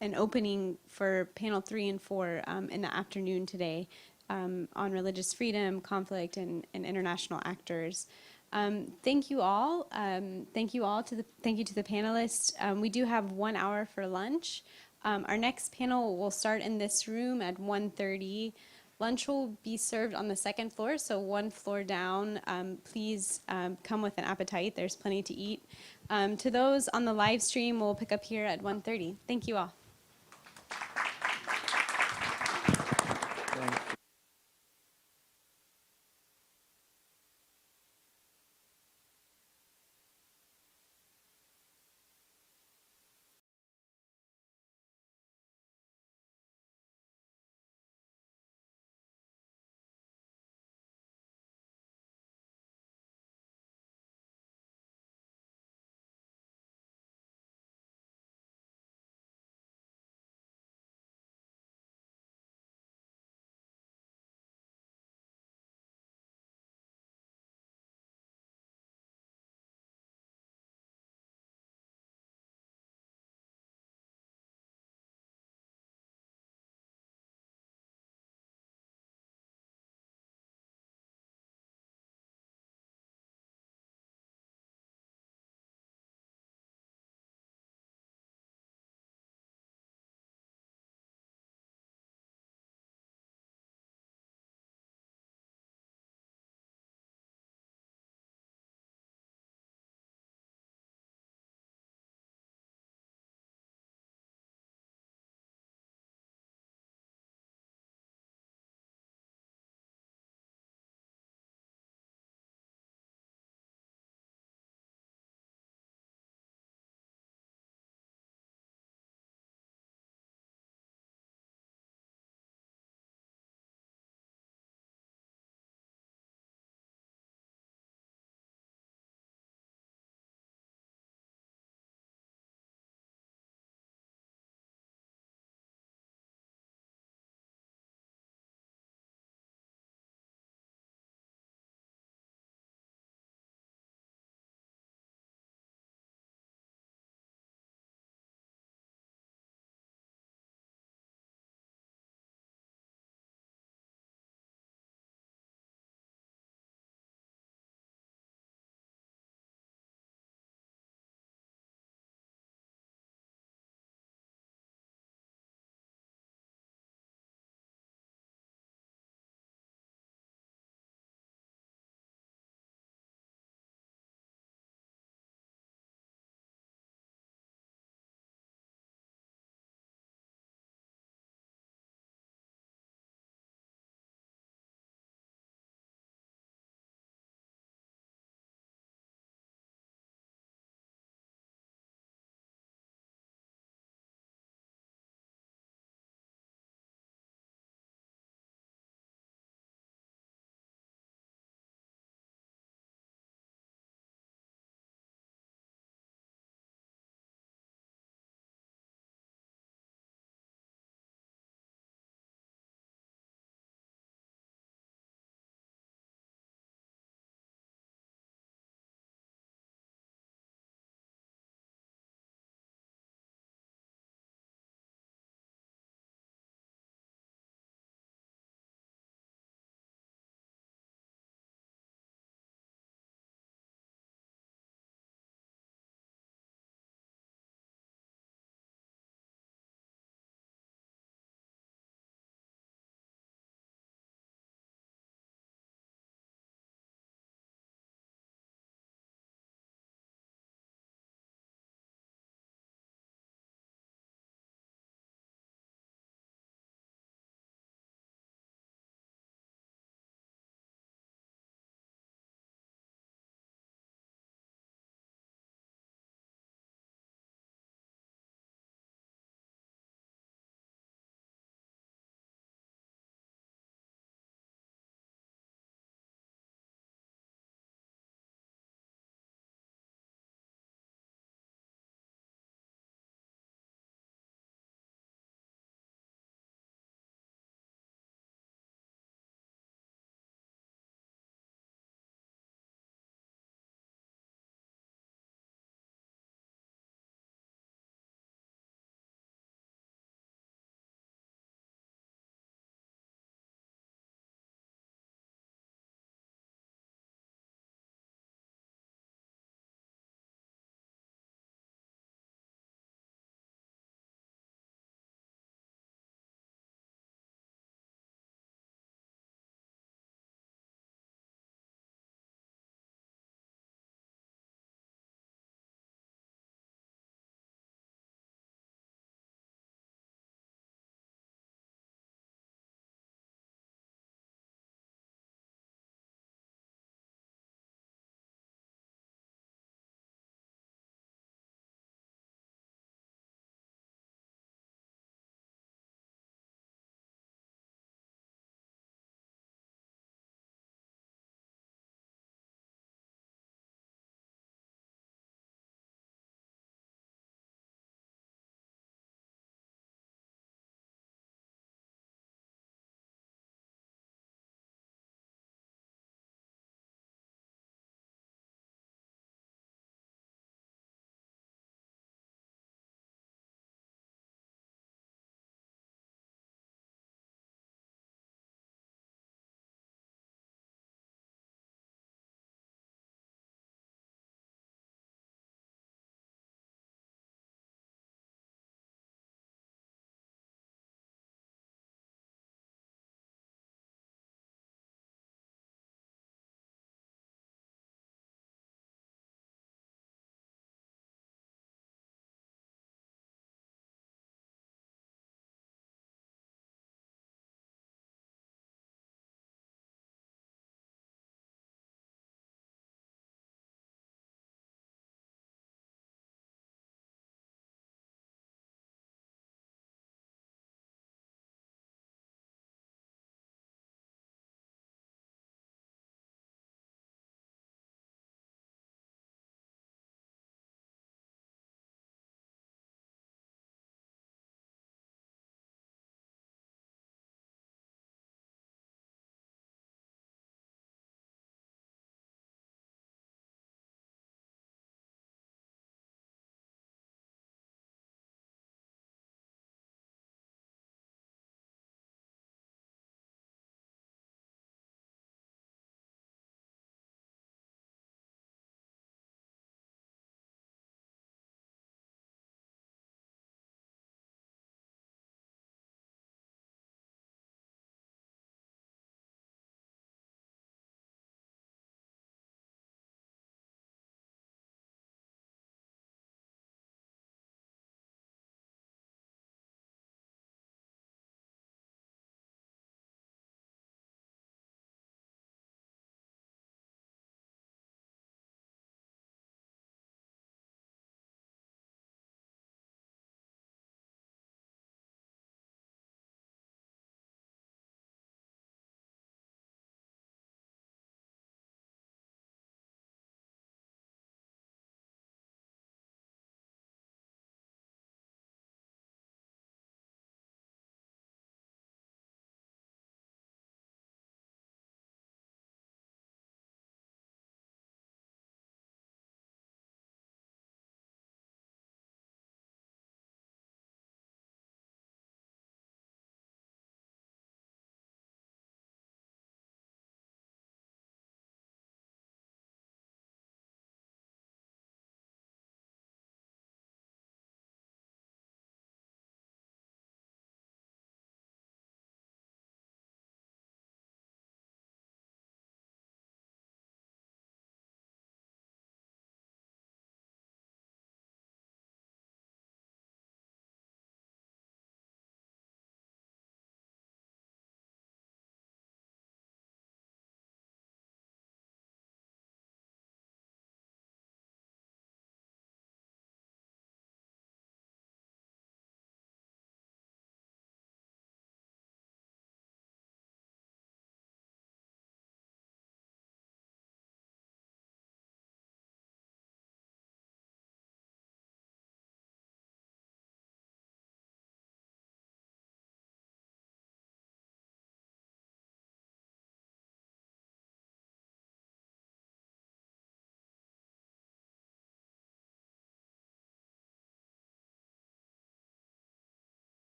M: an opening for panel 3 and 4 in the afternoon today on religious freedom, conflict, and international actors. Thank you all. Thank you to the panelists. We do have 1 hour for lunch. Our next panel will start in this room at 1:30. Lunch will be served on the 2nd floor, so 1 floor down. Please come with an appetite. There's plenty to eat. To those on the live stream, we'll pick up here at 1:30. Thank you all.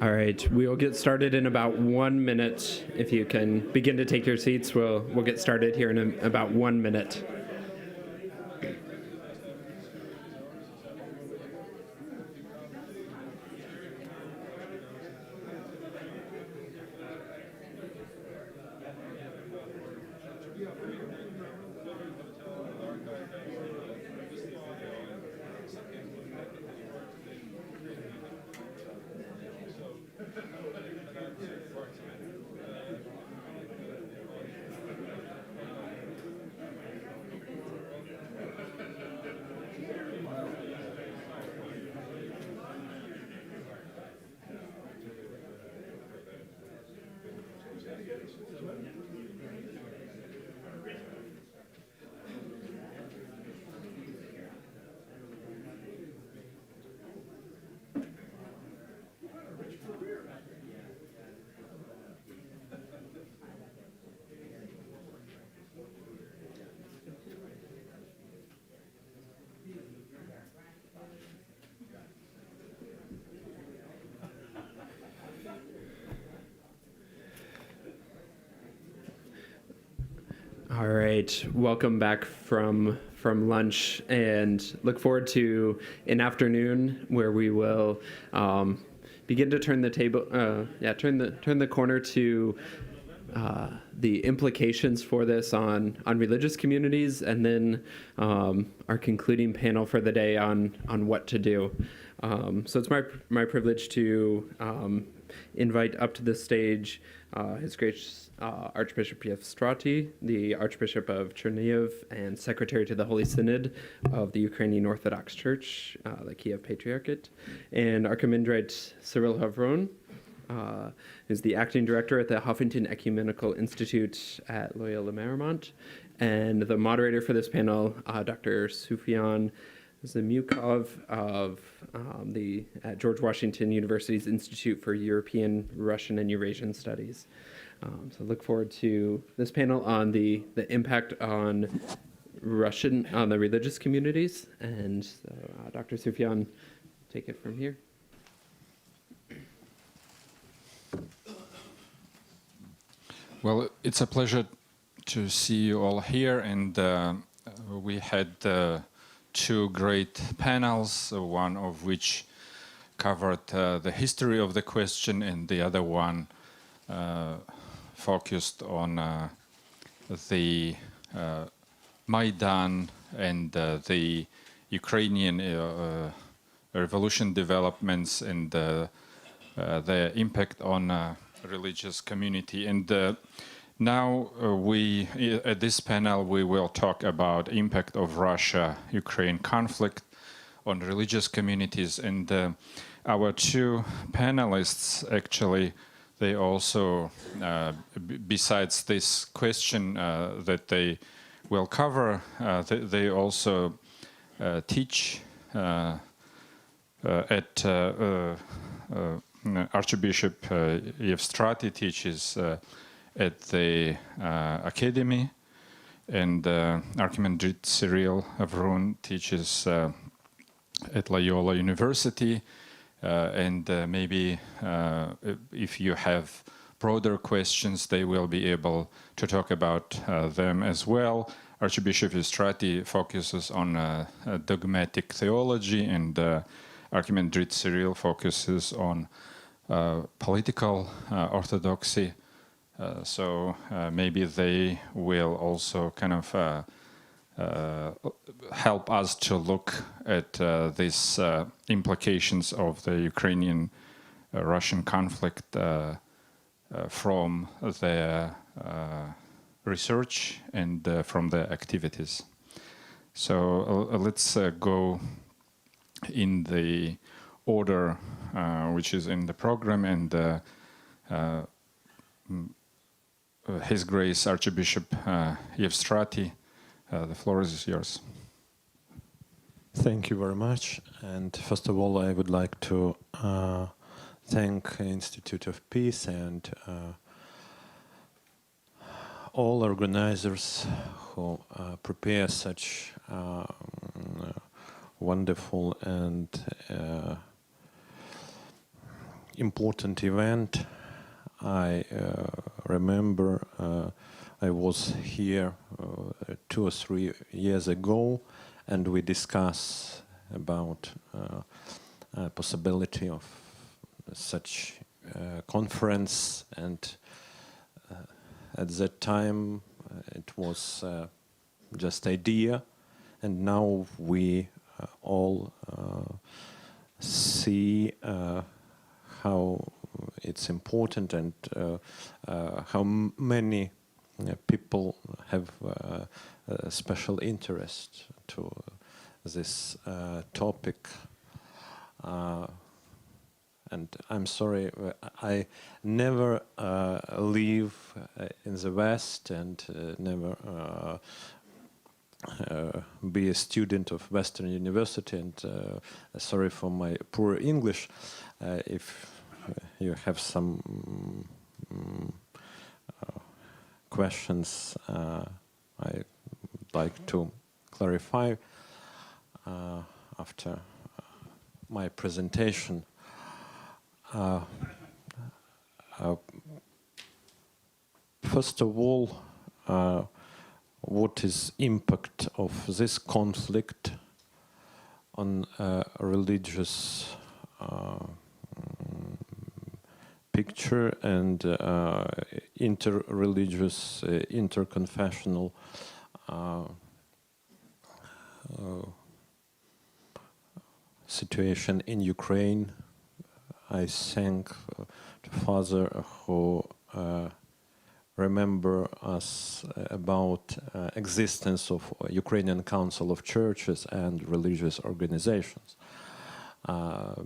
S: All right, we'll get started in about 1 minute. If you can begin to take your seats, we'll get started here in about 1 minute. All right, welcome back from lunch, and look forward to an afternoon where we will begin to turn the table, turn the corner to the implications for this on religious communities, and then our concluding panel for the day on what to do. So it's my privilege to invite up to the stage His Grace Archbishop Yevstrati, the Archbishop of Chernihiv and Secretary to the Holy Synod of the Ukrainian Orthodox Church, the Kiev Patriarchate, and Archimandrite Cyril Havron, who's the Acting Director at the Huffington Ecumenical Institute at Loyola Marymount, and the moderator for this panel, Dr. Sufyan Zamukov of the George Washington University's Institute for European, Russian, and Eurasian Studies. So look forward to this panel on the impact on the religious communities. And so, Dr. Sufyan, take it from here.
T: Well, it's a pleasure to see you all here, and we had two great panels, one of which covered the history of the question, and the other one focused on the Maidan and the Ukrainian revolution developments and the impact on religious community. And now at this panel, we will talk about impact of Russia-Ukraine conflict on religious communities. And our two panelists, actually, they also, besides this question that they will cover, they also teach at Archbishop Yevstrati teaches at the academy, and Archimandrite Cyril Havron teaches at Loyola University. And maybe if you have broader questions, they will be able to talk about them as well. Archbishop Yevstrati focuses on dogmatic theology, and Archimandrite Cyril focuses on political orthodoxy. So maybe they will also kind of help us to look at these implications of the Ukrainian-Russian conflict from their research and from their activities. So let's go in the order which is in the program, and His Grace Archbishop Yevstrati, the floor is yours.
U: Thank you very much. And first of all, I would like to thank Institute of Peace and all organizers who prepare such wonderful and important event. I remember I was here 2 or 3 years ago, and we discussed about possibility of such conference, and at that time it was just idea, and now we all see how it's important, and how many people have a special interest to this topic. And I'm sorry, I never live in the West, and never be a student of Western University, and sorry for my poor English. If you have some questions, I'd like to clarify after my presentation. First of all, what is impact of this conflict on religious picture and interreligious, interconfessional situation in Ukraine? I thank the Father who remember us about existence of Ukrainian Council of Churches and religious organizations,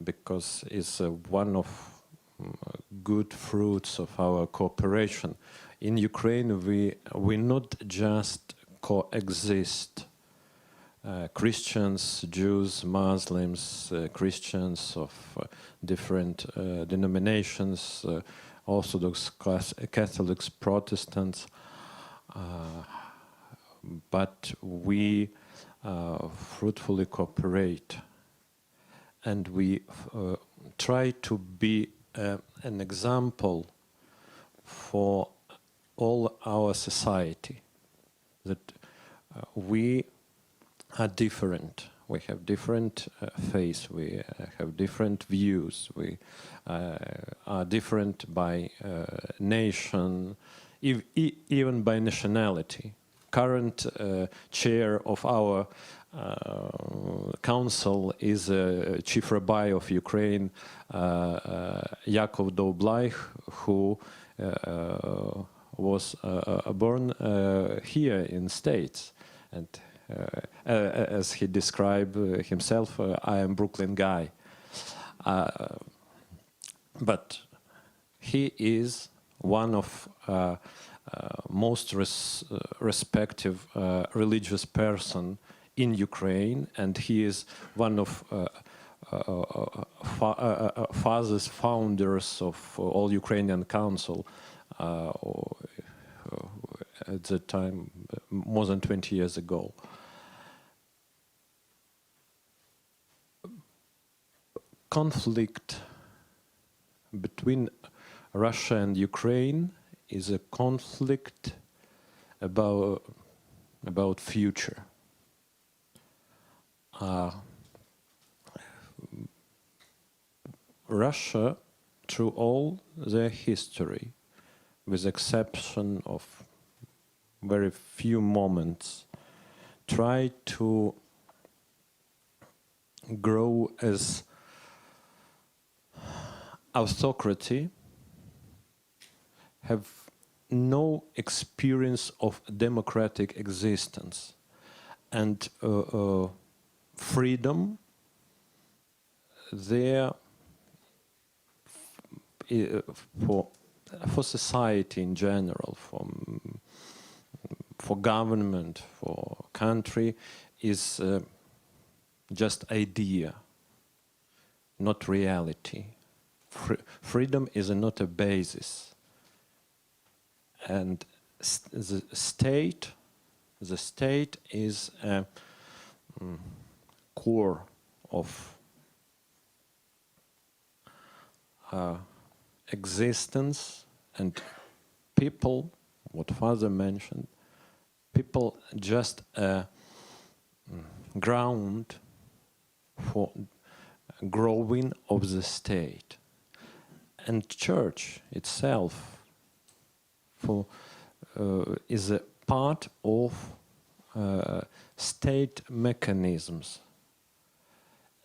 U: because it's one of good fruits of our cooperation. In Ukraine, we not just coexist. Christians, Jews, Muslims, Christians of different denominations, Orthodox, Catholics, Protestants, but we fruitfully cooperate, and we try to be an example for all our society, that we are different. We have different faiths, we have different views, we are different by nation, even by nationality. Current chair of our council is chief rabbi of Ukraine, Yakov Dovblaich, who was born here in States, and as he described himself, I am Brooklyn guy. But he is one of most respected religious person in Ukraine, and he is one of founders of All Ukrainian Council at the time, more than 20 years ago. Conflict between Russia and Ukraine is a conflict about future. Russia, through all their history, with exception of very few moments, tried to grow as autocracy, have no experience of democratic existence, and freedom there for society in general, for government, for country, is just idea, not reality. Freedom is not a basis, and the state is a core of existence and people, what Father mentioned, people just a ground for growing of the state. And church itself is a part of state mechanisms.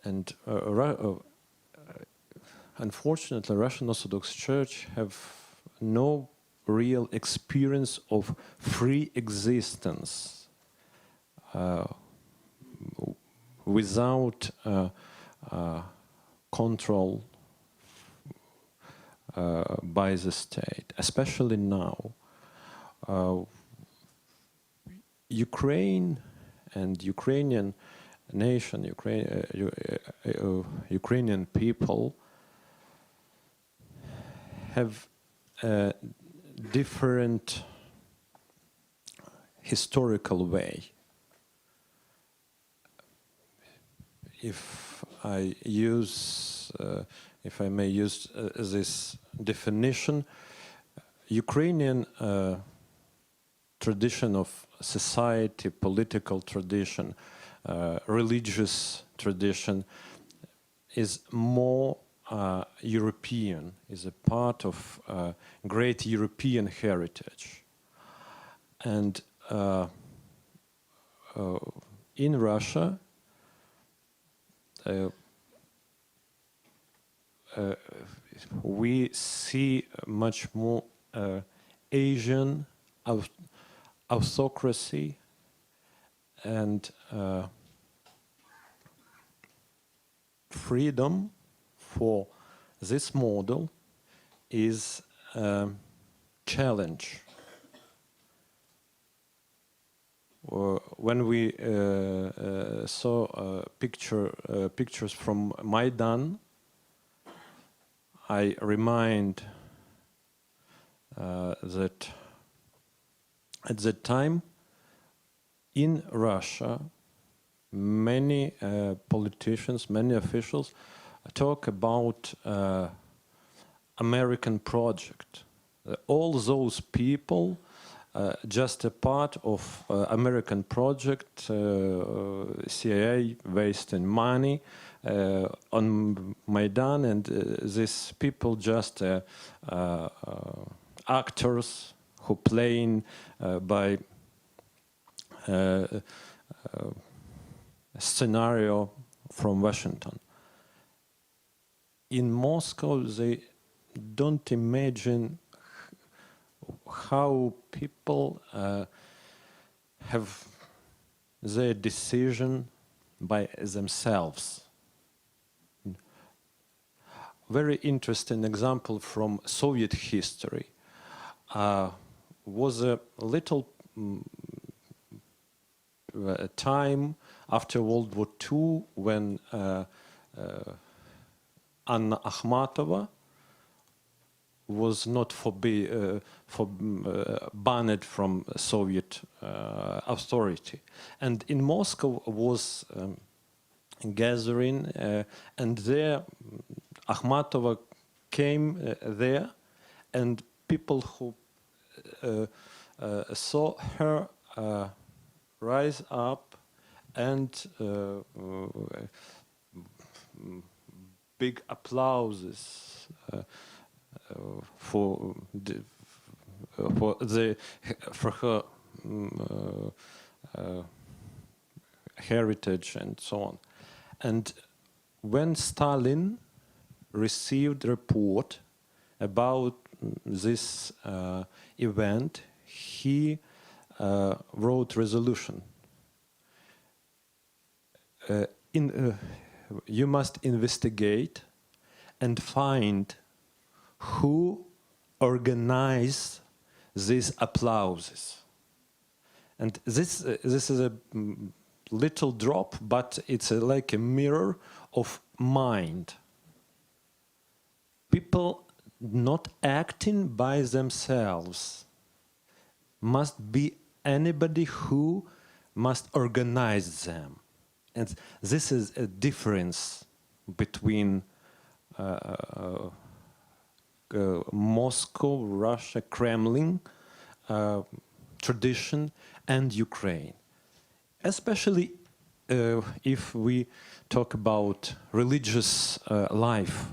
U: And unfortunately, Russian Orthodox Church have no real experience of free existence without control by the state, especially now. Ukraine and Ukrainian nation, Ukrainian people have a different historical way. If I may use this definition, Ukrainian tradition of society, political tradition, religious tradition is more European, is a part of great European heritage. And in Russia, we see much more Asian autocracy and freedom for this model is a challenge. When we saw pictures from Maidan, I remind that at that time in Russia, many politicians, many officials talk about American project. All those people just a part of American project, CIA wasting money on Maidan, and these people just actors who playing by scenario from Washington. In Moscow, they don't imagine how people have their decision by themselves. Very interesting example from Soviet history was a little time after World War II when Anna Akhmatova was not banned from Soviet authority, and in Moscow was gathering, and there Akhmatova came there, and people who saw her rise up and big applauses for her heritage and so on. And when Stalin received report about this event, he wrote resolution. You must investigate and find who organized these applauses. And this is a little drop, but it's like a mirror of mind. People not acting by themselves. Must be anybody who must organize them. And this is a difference between Moscow, Russia, Kremlin tradition and Ukraine. Especially if we talk about religious life.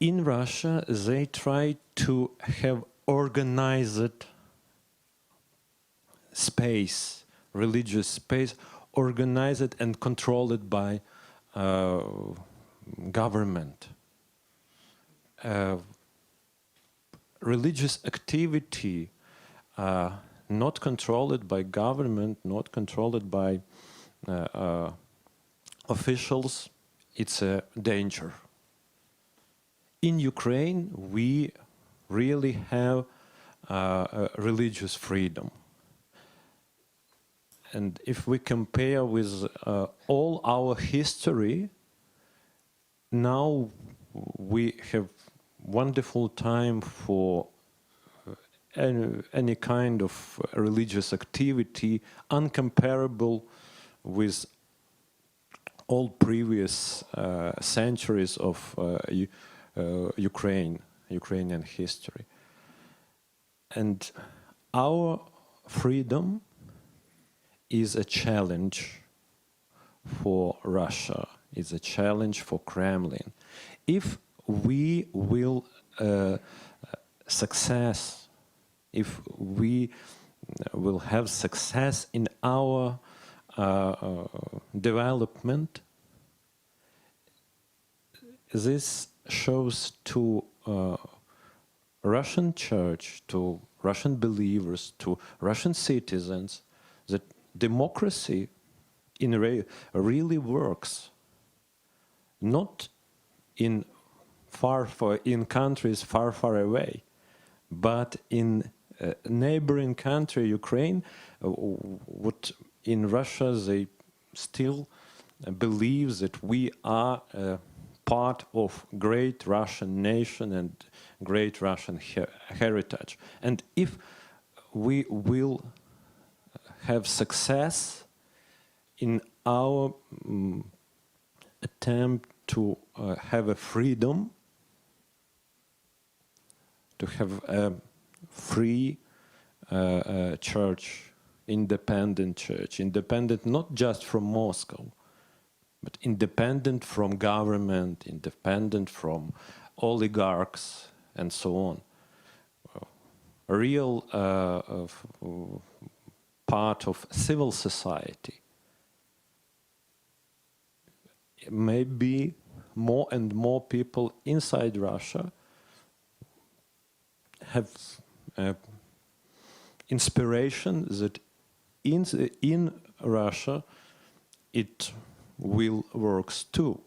U: In Russia, they try to have organized space, religious space, organized and controlled by government. Religious activity not controlled by government, not controlled by officials, it's a danger. In Ukraine, we really have religious freedom. And if we compare with all our history, now we have wonderful time for any kind of religious activity uncomparable with all previous centuries of Ukrainian history. And our freedom is a challenge for Russia, is a challenge for Kremlin. If we will if we will have success in our development, this shows to Russian church, to Russian believers, to Russian citizens that democracy really works. Not in countries far away, but in neighboring country Ukraine, what in Russia they still believe that we are part of great Russian nation and great Russian heritage. And if we will have success in our attempt to have a freedom, to have a free church, independent not just from Moscow, but independent from government, independent from oligarchs, and so on. A real part of civil society. Maybe more and more people inside Russia have inspiration that in Russia it will works too.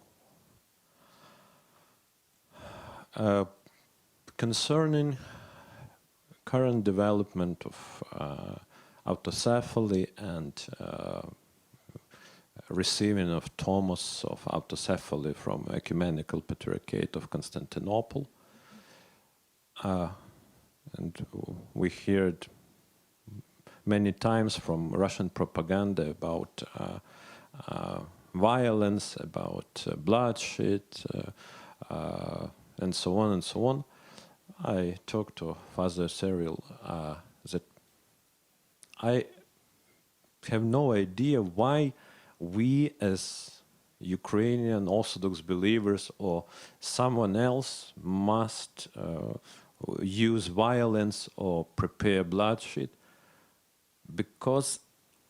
U: Concerning current development of autocephaly and receiving of Tomos of autocephaly from Ecumenical Patriarchate of Constantinople, and we heard many times from Russian propaganda about violence, about bloodshed, and so on and so on. I talked to Father Cyril that I have no idea why we as Ukrainian Orthodox believers or someone else must use violence or prepare bloodshed, because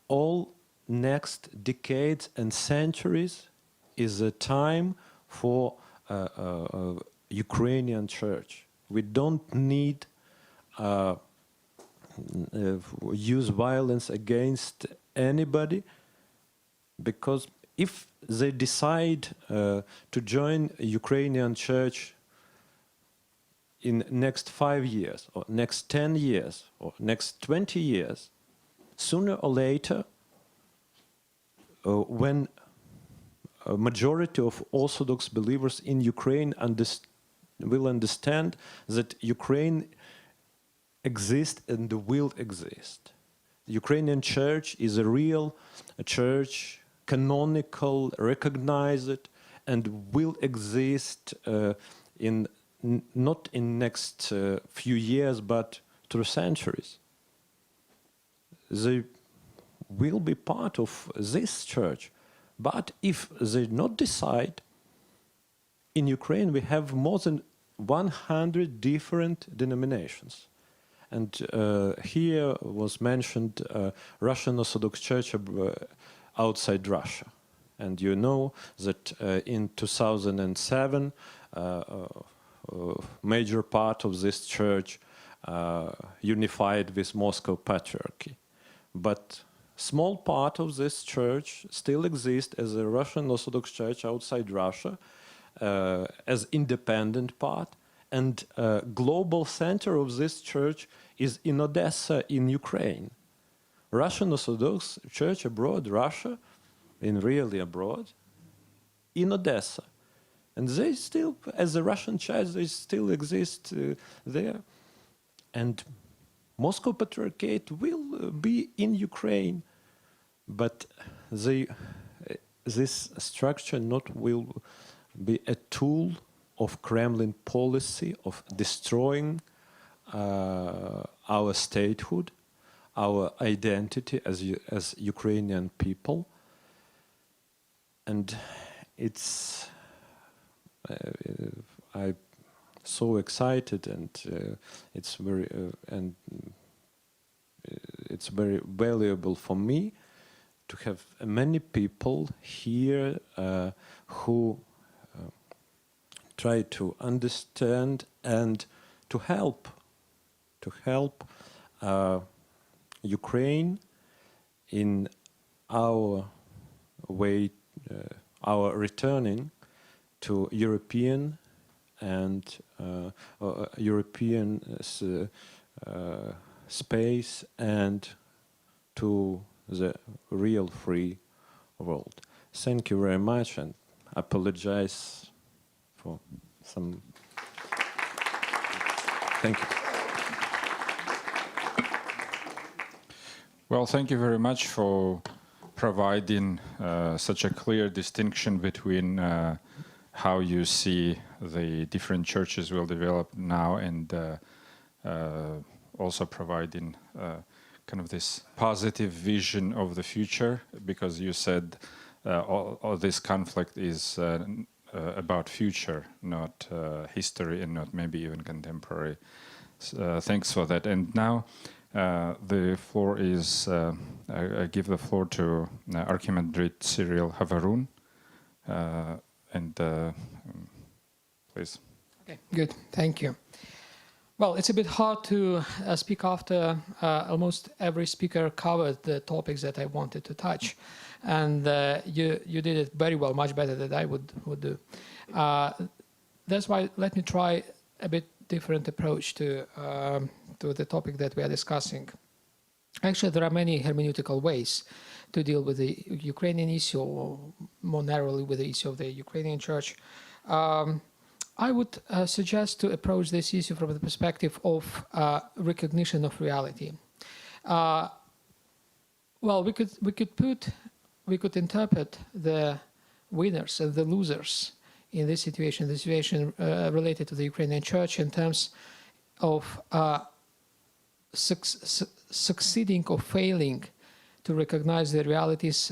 U: all next decades and centuries is a time for Ukrainian church. We don't need use violence against anybody, because if they decide to join Ukrainian church in next 5 years or next 10 years or next 20 years, sooner or later, when a majority of Orthodox believers in Ukraine will understand that Ukraine exists and will exist. The Ukrainian church is a real church, canonical, recognized, and will exist not in next few years, but through centuries. They will be part of this church. But if they not decide, in Ukraine we have more than 100 different denominations. And here was mentioned Russian Orthodox Church outside Russia. And you know that in 2007, major part of this church unified with Moscow Patriarchy. But small part of this church still exists as a Russian Orthodox Church outside Russia, as independent part. And global center of this church is in Odessa in Ukraine. Russian Orthodox Church abroad, Russia, in really abroad, in Odessa. And they still, as a Russian church, they still exist there. And Moscow Patriarchate will be in Ukraine, but this structure not will be a tool of Kremlin policy of destroying our statehood, our identity as Ukrainian people. And it's I'm so excited, and it's very valuable for me to have many people here who try to understand and to help Ukraine in our way, our returning to European and European space and to the real free world. Thank you very much, and I apologize for some. Thank you.
T: Well, thank you very much for providing such a clear distinction between how you see the different churches will develop now, and also providing kind of this positive vision of the future, because you said all this conflict is about future, not history, and not maybe even contemporary. Thanks for that. And now the floor is, I give the floor to Archimandrite Cyril Havarun. Please.
Q: Okay, good. Thank you. Well, it's a bit hard to speak after almost every speaker covered the topics that I wanted to touch, and you did it very well, much better than I would do. That's why let me try a bit different approach to the topic that we are discussing. Actually, there are many hermeneutical ways to deal with the Ukrainian issue, or more narrowly with the issue of the Ukrainian church. I would suggest to approach this issue from the perspective of recognition of reality. Well, we could interpret the winners and the losers in this situation, the situation related to the Ukrainian church, in terms of succeeding or failing to recognize the realities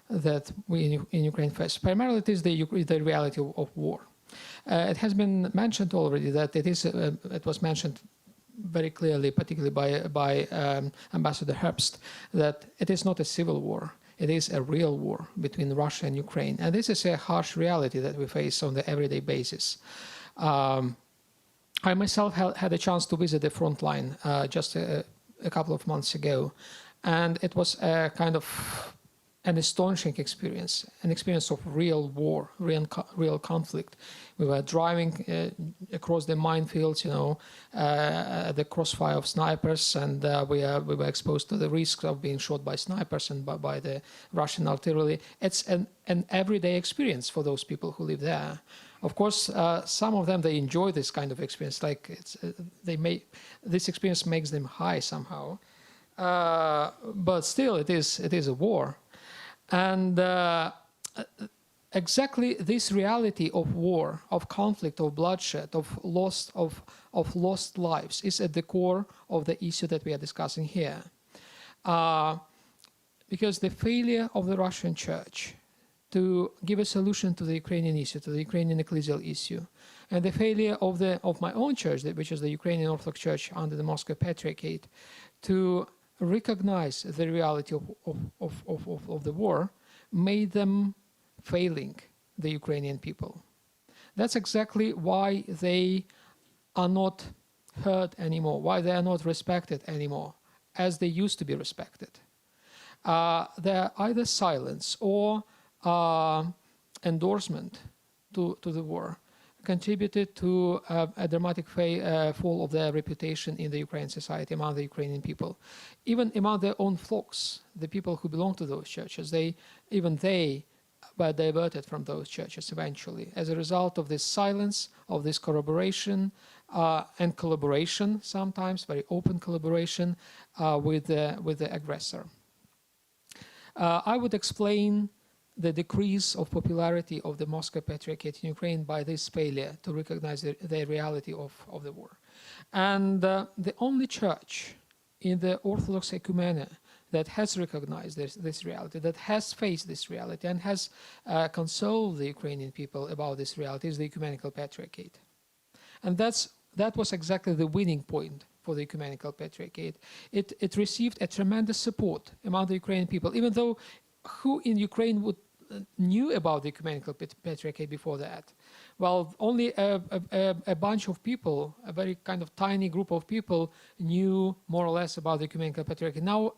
Q: that we in Ukraine face. Primarily, it is the reality of war. It has been mentioned already that it was mentioned very clearly, particularly by Ambassador Herbst, that it is not a civil war. It is a real war between Russia and Ukraine. And this is a harsh reality that we face on the everyday basis. I myself had a chance to visit the front line just a couple of months ago. And it was a kind of an astonishing experience, an experience of real war, real conflict. We were driving across the minefields, the crossfire of snipers, and we were exposed to the risks of being shot by snipers and by the Russian artillery. It's an everyday experience for those people who live there. Of course, some of them, they enjoy this kind of experience. Like this experience makes them high somehow. But still, it is a war. And exactly this reality of war, of conflict, of bloodshed, of lost lives is at the core of the issue that we are discussing here. Because the failure of the Russian Church to give a solution to the Ukrainian issue, to the Ukrainian ecclesial issue, and the failure of my own church, which is the Ukrainian Orthodox Church under the Moscow Patriarchate, to recognize the reality of the war, made them failing the Ukrainian people. That's exactly why they are not heard anymore, why they are not respected anymore, as they used to be respected. They're either silence or endorsement to the war contributed to a dramatic fall of their reputation in the Ukrainian society among the Ukrainian people. Even among their own flocks, the people who belong to those churches, they were diverted from those churches eventually as a result of this silence, of this corroboration and collaboration, sometimes very open collaboration with the aggressor. I would explain the decrease of popularity of the Moscow Patriarchate in Ukraine by this failure to recognize the reality of the war. And the only church in the Orthodox ecumene that has recognized this reality, that has faced this reality, and has consoled the Ukrainian people about this reality is the Ecumenical Patriarchate. And that was exactly the winning point for the Ecumenical Patriarchate. It received a tremendous support among the Ukrainian people, even though who in Ukraine knew about the Ecumenical Patriarchate before that? Well, only a bunch of people, a very kind of tiny group of people knew more or less about the Ecumenical Patriarchate. Now,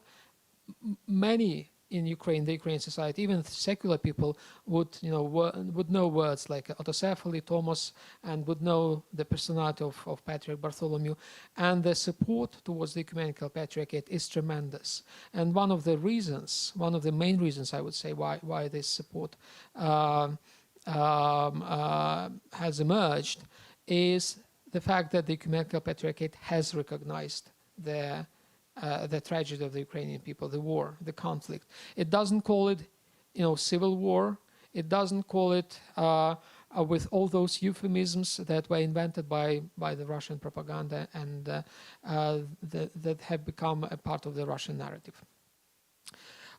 Q: many in Ukraine, the Ukrainian society, even secular people would know words like autocephaly, Thomas, and would know the personality of Patriarch Bartholomew. And the support towards the Ecumenical Patriarchate is tremendous. And one of the main reasons, I would say, why this support has emerged is the fact that the Ecumenical Patriarchate has recognized the tragedy of the Ukrainian people, the war, the conflict. It doesn't call it, civil war. It doesn't call it with all those euphemisms that were invented by the Russian propaganda and that have become a part of the Russian narrative.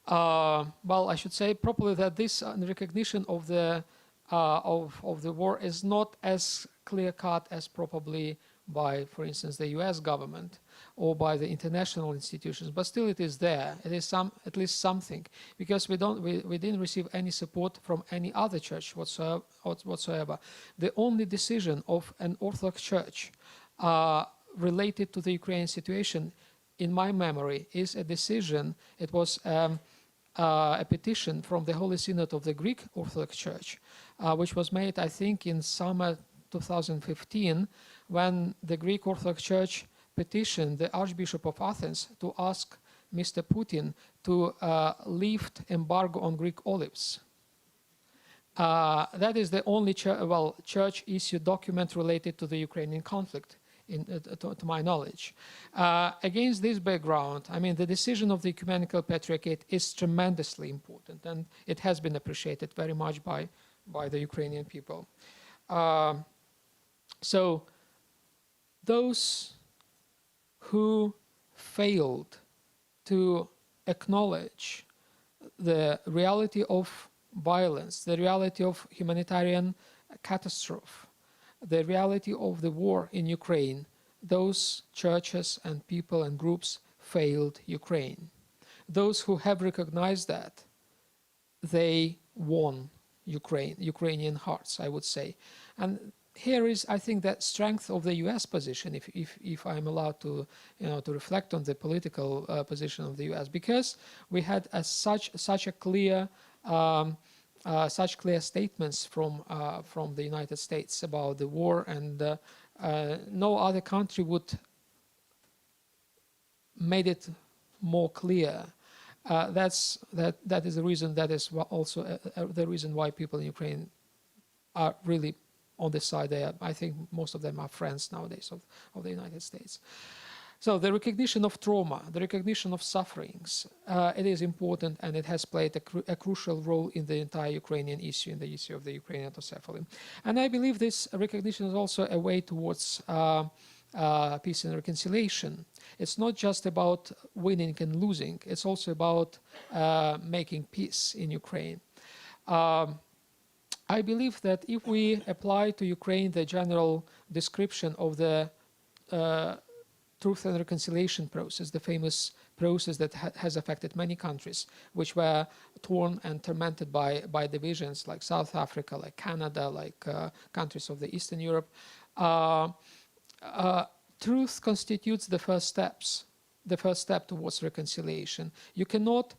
Q: Well, I should say properly that this recognition of the war is not as clear-cut as probably by, for instance, the U.S. government or by the international institutions, but still it is there. It is at least something, because we didn't receive any support from any other church whatsoever. The only decision of an Orthodox church related to the Ukrainian situation, in my memory, is a decision. It was a petition from the Holy Synod of the Greek Orthodox Church, which was made, I think, in summer 2015, when the Greek Orthodox Church petitioned the Archbishop of Athens to ask Mr. Putin to lift embargo on Greek olives. That is the only church issued document related to the Ukrainian conflict, to my knowledge. Against this background, I mean, the decision of the Ecumenical Patriarchate is tremendously important, and it has been appreciated very much by the Ukrainian people. So those who failed to acknowledge the reality of violence, the reality of humanitarian catastrophe, the reality of the war in Ukraine, those churches and people and groups failed Ukraine. Those who have recognized that, they won Ukrainian hearts, I would say. And here is, I think, that strength of the U.S. position, if I'm allowed to, to reflect on the political position of the U.S., because we had such clear statements from the United States about the war, and no other country would made it more clear. That is the reason. That is also the reason why people in Ukraine are really on this side. I think most of them are friends nowadays of the United States. So the recognition of trauma, the recognition of sufferings, it is important, and it has played a crucial role in the entire Ukrainian issue, in the issue of the Ukrainian autocephaly. And I believe this recognition is also a way towards peace and reconciliation. It's not just about winning and losing, it's also about making peace in Ukraine. I believe that if we apply to Ukraine the general description of the Truth and Reconciliation process, the famous process that has affected many countries, which were torn and tormented by divisions, like South Africa, like Canada, like countries of the Eastern Europe. Truth constitutes the first step towards reconciliation. You cannot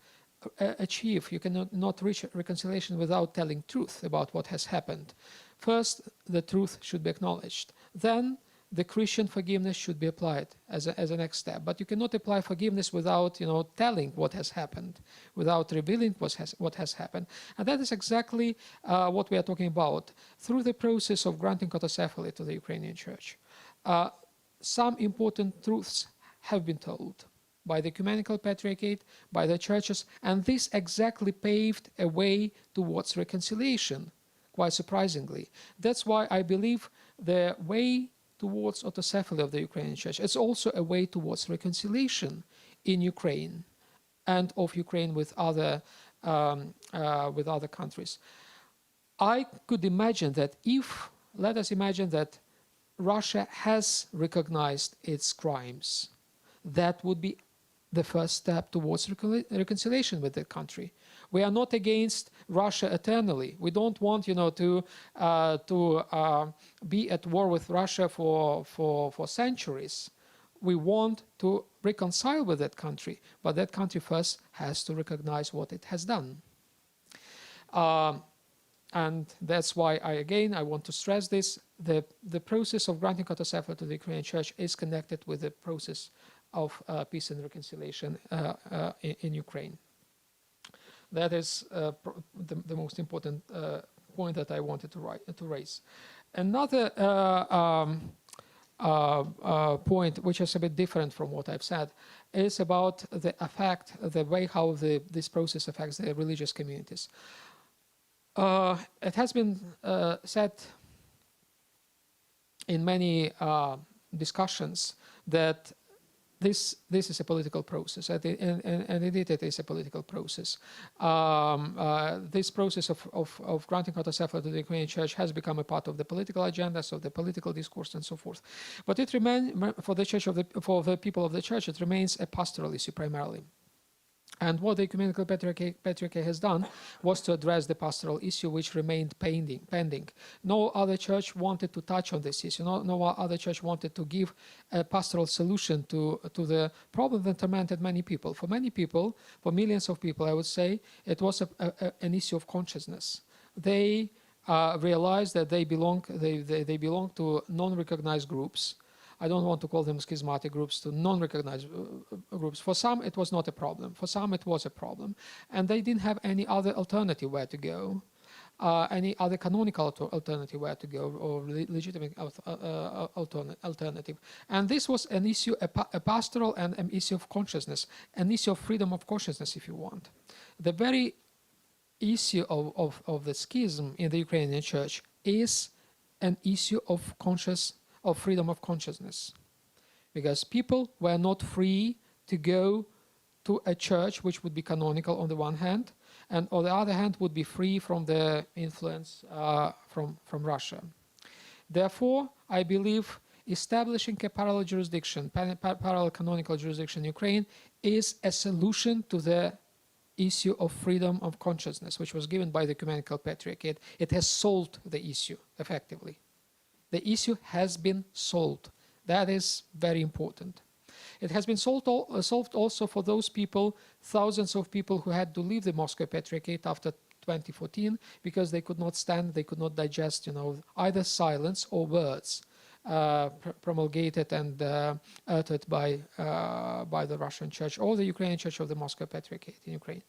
Q: you cannot reach reconciliation without telling truth about what has happened. First, the truth should be acknowledged. Then, the Christian forgiveness should be applied as a next step. But you cannot apply forgiveness without, telling what has happened, without revealing what has happened. And that is exactly what we are talking about through the process of granting autocephaly to the Ukrainian Church. Some important truths have been told by the Ecumenical Patriarchate, by the churches, and this exactly paved a way towards reconciliation, quite surprisingly. That's why I believe the way towards autocephaly of the Ukrainian Church is also a way towards reconciliation in Ukraine and of Ukraine with other countries. I could imagine that let us imagine that Russia has recognized its crimes, that would be the first step towards reconciliation with the country. We are not against Russia eternally. We don't want, to be at war with Russia for centuries. We want to reconcile with that country, but that country first has to recognize what it has done. And that's why I want to stress this. The process of granting autocephaly to the Ukrainian Church is connected with the process of peace and reconciliation in Ukraine. That is the most important point that I wanted to raise. Another point, which is a bit different from what I've said, is about the way how this process affects the religious communities. It has been said in many discussions that this is a political process, and indeed it is a political process. This process of granting autocephaly to the Ukrainian Church has become a part of the political agenda, so the political discourse and so forth. But it remains, for the people of the Church, it remains a pastoral issue primarily. And what the Ecumenical Patriarchate has done was to address the pastoral issue, which remained pending. No other church wanted to touch on this issue. No other church wanted to give a pastoral solution to the problem that tormented many people. For many people, for millions of people, I would say, it was an issue of consciousness. They realized that they belong to non-recognized groups. I don't want to call them schismatic groups, to non-recognized groups. For some, it was not a problem. For some, it was a problem. And they didn't have any other alternative where to go, any other canonical alternative where to go, or legitimate alternative. And this was an issue, a pastoral and an issue of consciousness, an issue of freedom of consciousness, if you want. The very issue of the schism in the Ukrainian Church is an issue of freedom of consciousness, because people were not free to go to a church which would be canonical on the one hand, and on the other hand would be free from the influence from Russia. Therefore, I believe establishing a parallel jurisdiction, parallel canonical jurisdiction in Ukraine, is a solution to the issue of freedom of consciousness, which was given by the Ecumenical Patriarchate. It has solved the issue effectively. The issue has been solved. That is very important. It has been solved also for those people, thousands of people who had to leave the Moscow Patriarchate after 2014 because they could not stand, they could not digest, either silence or words promulgated and uttered by the Russian Church or the Ukrainian Church of the Moscow Patriarchate in Ukraine.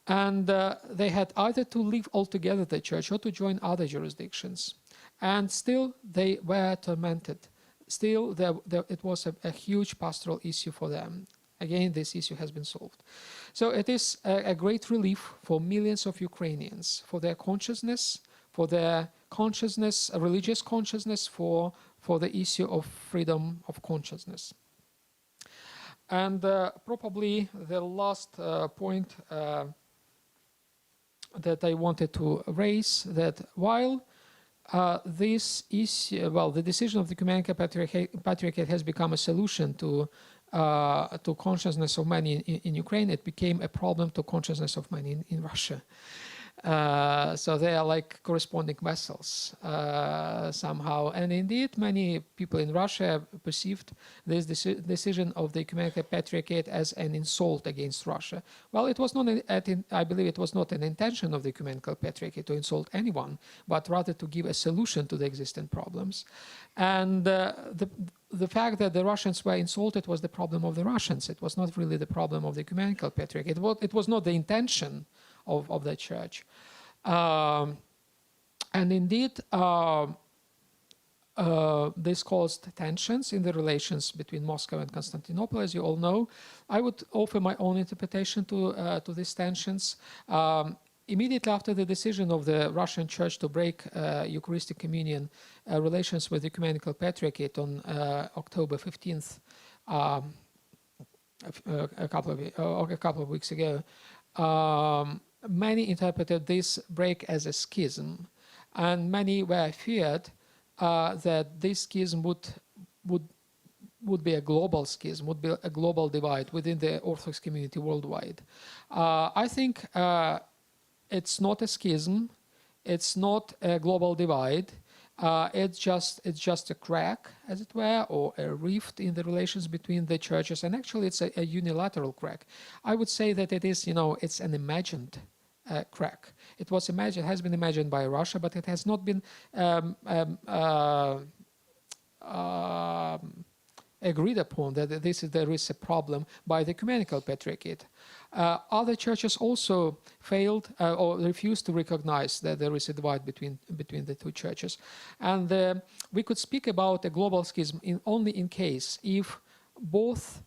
Q: And they had either to leave altogether the church or to join other jurisdictions. And still they were tormented. still it was a huge pastoral issue for them. Again, this issue has been solved. So it is a great relief for millions of Ukrainians, for their consciousness, a religious consciousness, for the issue of freedom of consciousness. And probably the last point that I wanted to raise, that while this issue, the decision of the Ecumenical Patriarchate has become a solution to consciousness of many in Ukraine, it became a problem to consciousness of many in Russia. So they are like corresponding vessels somehow. And indeed, many people in Russia perceived this decision of the Ecumenical Patriarchate as an insult against Russia. Well, it was not, I believe it was not an intention of the Ecumenical Patriarchate to insult anyone, but rather to give a solution to the existing problems. And the fact that the Russians were insulted was the problem of the Russians. It was not really the problem of the Ecumenical Patriarchate. It was not the intention of the church. And indeed, this caused tensions in the relations between Moscow and Constantinople, as you all know. I would offer my own interpretation to these tensions. Immediately after the decision of the Russian Church to break Eucharistic communion relations with the Ecumenical Patriarchate on October 15th, a couple of weeks ago, many interpreted this break as a schism, and many were feared that this schism would be a global schism, would be a global divide within the Orthodox community worldwide. I think it's not a schism, it's not a global divide. It's just a crack, as it were, or a rift in the relations between the churches, and actually it's a unilateral crack. I would say that it is, it's an imagined crack. It has been imagined by Russia, but it has not been agreed upon that there is a problem by the Ecumenical Patriarchate. Other churches also failed or refused to recognize that there is a divide between the two churches. And we could speak about a global schism only in case if both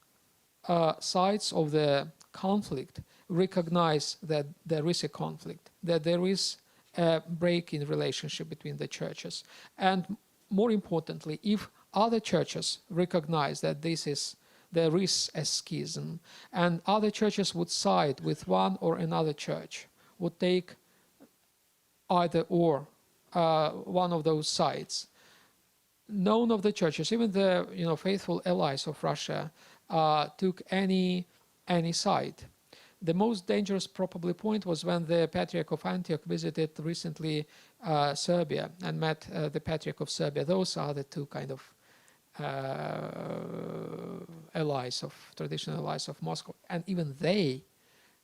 Q: sides of the conflict recognize that there is a conflict, that there is a break in relationship between the churches. And more importantly, if other churches recognize that there is a schism, and other churches would side with one or another church, would take either or one of those sides. None of the churches, even the faithful allies of Russia, took any side. The most dangerous probably point was when the Patriarch of Antioch visited recently Serbia and met the Patriarch of Serbia. Those are the two kind of traditional allies of Moscow. And even they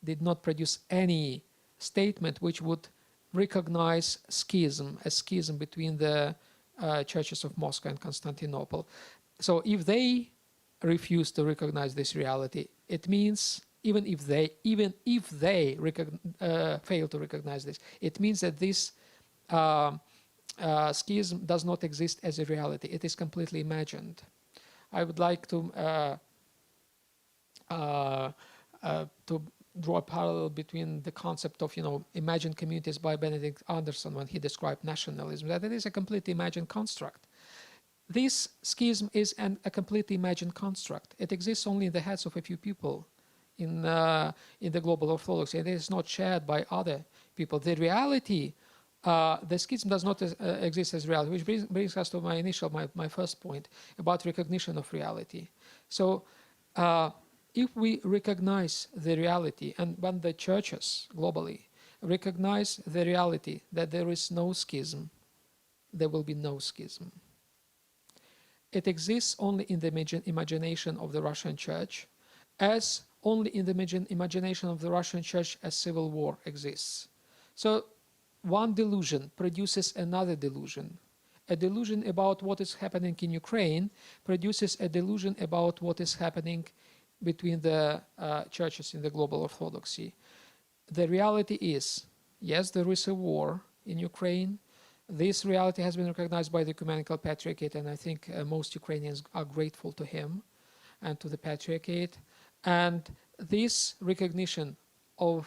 Q: did not produce any statement which would recognize a schism between the churches of Moscow and Constantinople. So if they refuse to recognize this reality, it means even if they fail to recognize this, it means that this schism does not exist as a reality. It is completely imagined. I would like to draw a parallel between the concept of imagined communities by Benedict Anderson when he described nationalism, that it is a completely imagined construct. This schism is a completely imagined construct. It exists only in the heads of a few people in the global Orthodoxy. It is not shared by other people. The reality, the schism does not exist as reality, which brings us to my first point about recognition of reality. So if we recognize the reality, and when the churches globally recognize the reality that there is no schism, there will be no schism. It exists only in the imagination of the Russian Church, as only in the imagination of the Russian Church a civil war exists. So one delusion produces another delusion. A delusion about what is happening in Ukraine produces a delusion about what is happening between the churches in the global Orthodoxy. The reality is, yes, there is a war in Ukraine. This reality has been recognized by the Ecumenical Patriarchate, and I think most Ukrainians are grateful to him and to the Patriarchate. And this recognition by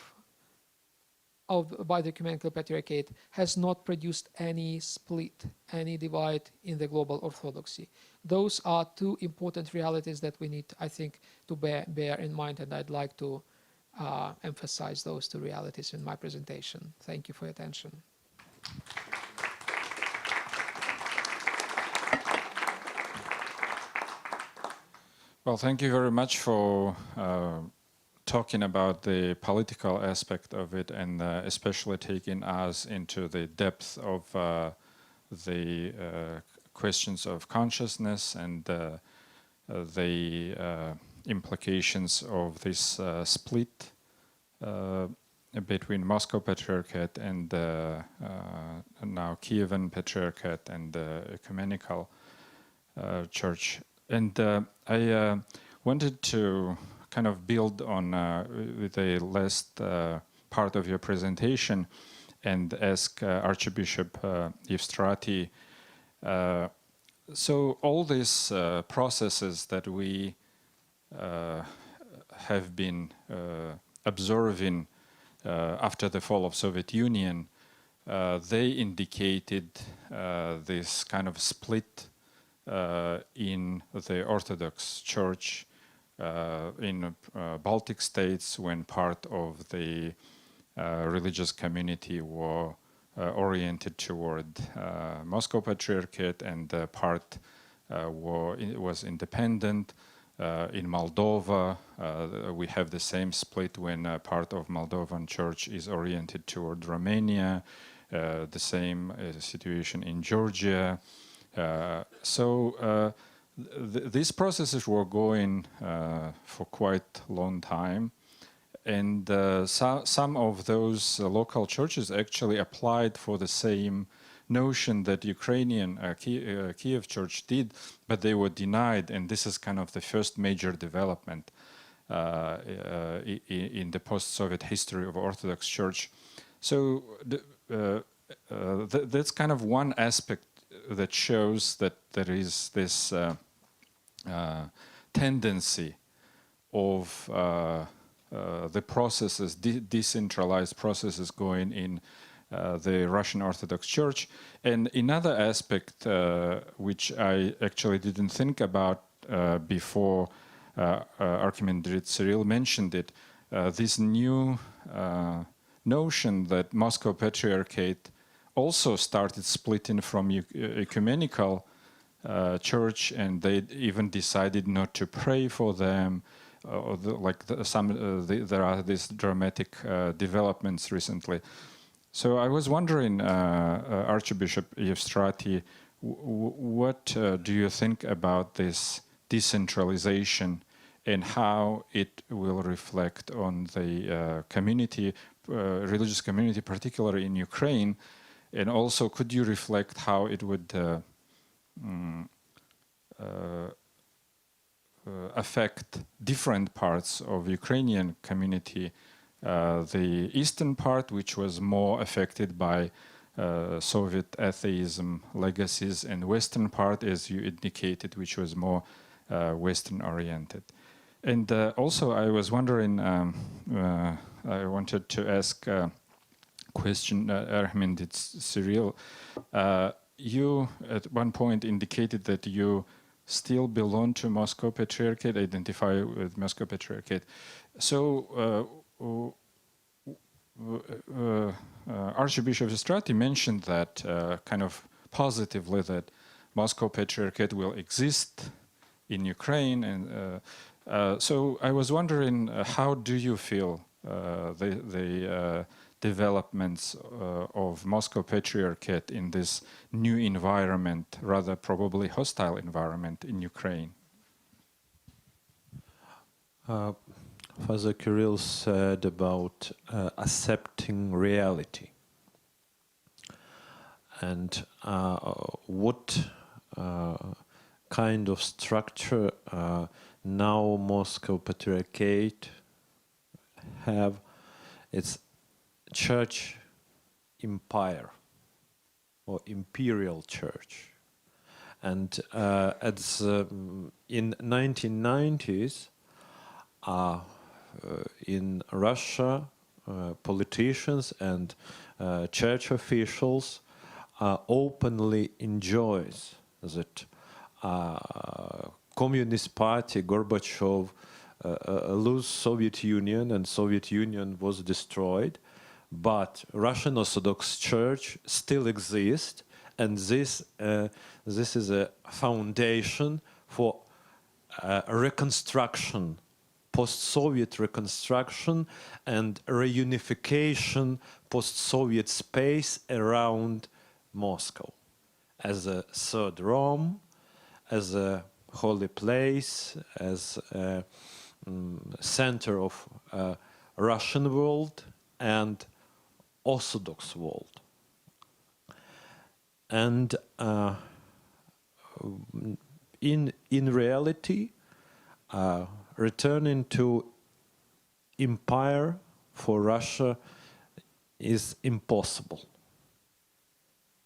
Q: the Ecumenical Patriarchate has not produced any split, any divide in the global Orthodoxy. Those are two important realities that we need, I think, to bear in mind, and I'd like to emphasize those two realities in my presentation. Thank you for your attention.
T: Well, thank you very much for talking about the political aspect of it, and especially taking us into the depth of the questions of consciousness and the implications of this split between Moscow Patriarchate and now Kievan Patriarchate and the Ecumenical Church. And I wanted to kind of build on the last part of your presentation and ask Archbishop Evstrati. So all these processes that we have been observing after the fall of Soviet Union, they indicated this kind of split in the Orthodox Church in Baltic states, when part of the religious community were oriented toward Moscow Patriarchate, and part was independent. In Moldova, we have the same split when part of Moldovan Church is oriented toward Romania. The same situation in Georgia. So these processes were going for quite a long time, and some of those local churches actually applied for the same notion that Ukrainian Kiev Church did, but they were denied, and this is kind of the first major development in the post-Soviet history of Orthodox Church. So that's kind of one aspect that shows that there is this tendency of the processes, decentralized processes going in the Russian Orthodox Church. And another aspect which I actually didn't think about before Archimandrite Cyril mentioned it, this new notion that Moscow Patriarchate also started splitting from ecumenical church, and they even decided not to pray for them. There are these dramatic developments recently. So I was wondering, Archbishop Evstrati, what do you think about this decentralization and how it will reflect on the community, religious community, particularly in Ukraine? And also, could you reflect how it would affect different parts of Ukrainian community? The eastern part, which was more affected by Soviet atheism legacies, and western part, as you indicated, which was more Western-oriented. And also, I was wondering, I wanted to ask question, Archimandrite Cyril. You at one point indicated that you still belong to Moscow Patriarchate, identify with Moscow Patriarchate. So Archbishop Evstrati mentioned that kind of positively, that Moscow Patriarchate will exist in Ukraine. And so I was wondering, how do you feel the developments of Moscow Patriarchate in this new environment, rather probably hostile environment in Ukraine?
U: Father Kirill said about accepting reality, and what kind of structure now Moscow Patriarchate have. It's church empire. or imperial church. And in 1990s, in Russia, politicians and church officials openly enjoys that Communist Party, Gorbachev, lose Soviet Union, and Soviet Union was destroyed, but Russian Orthodox Church still exists, and this is a foundation for reconstruction, post-Soviet reconstruction and reunification post-Soviet space around Moscow as a third Rome, as a holy place, as a center of Russian world and Orthodox world. And in reality, returning to empire for Russia is impossible.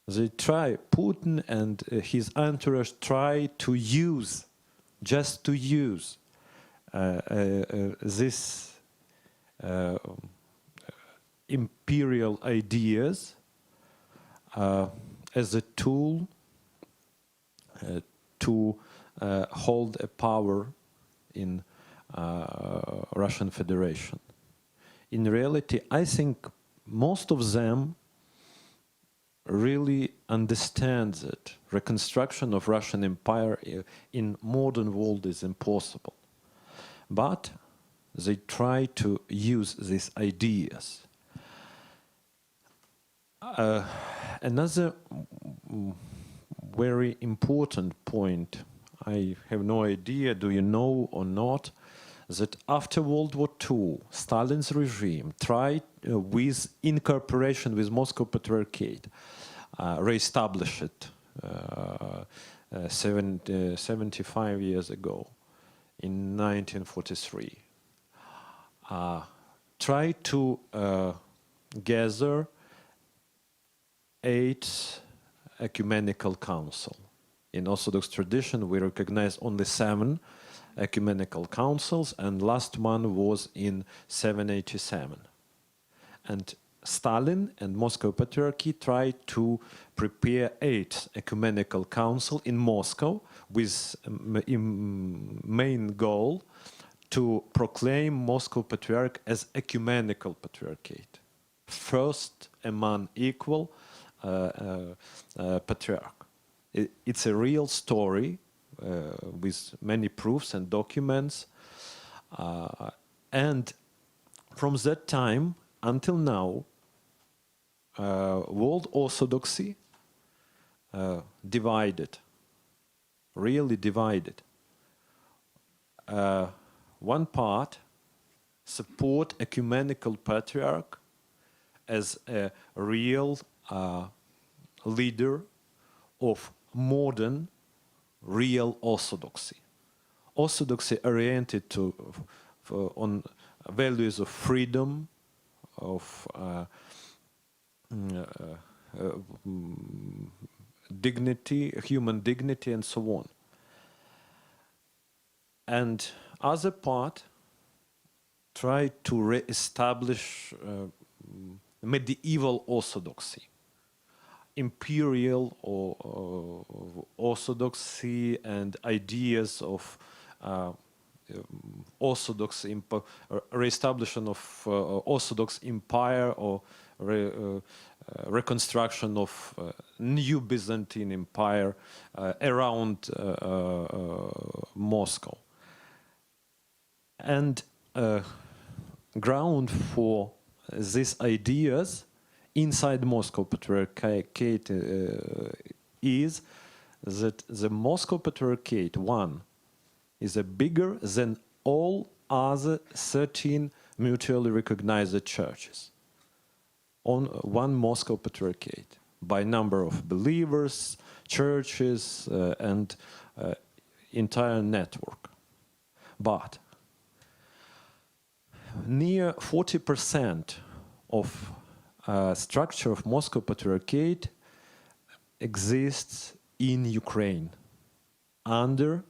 U: They try, Putin and his entourage try to use, just to use this imperial ideas as a tool to hold a power in Russian Federation. In reality, I think most of them really understand that reconstruction of Russian Empire in modern world is impossible. But they try to use these ideas. Another very important point, I have no idea, do you know or not, that after World War II, Stalin's regime tried with incorporation with Moscow Patriarchate, re-establish it 75 years ago, in 1943. Tried to gather 8 ecumenical council. In Orthodox tradition, we recognize only 7 ecumenical councils, and last one was in 787. And Stalin and Moscow Patriarchy tried to prepare 8 ecumenical council in Moscow with main goal to proclaim Moscow Patriarch as ecumenical patriarchate, first among equal patriarch. It's a real story with many proofs and documents, and from that time until now, world Orthodoxy divided, really divided. One part support ecumenical patriarch as a real leader of modern real orthodoxy. Orthodoxy oriented on values of freedom, of dignity, human dignity, and so on. And other part tried to re-establish medieval orthodoxy, imperial orthodoxy, and ideas of orthodox re-establishment of Orthodox empire, or reconstruction of new Byzantine empire around Moscow. And ground for these ideas inside Moscow Patriarchate is that the Moscow Patriarchate, one, is bigger than all other 13 mutually recognized churches on one Moscow Patriarchate by number of believers, churches, and entire network. But near 40% of structure of Moscow Patriarchate exists in Ukraine under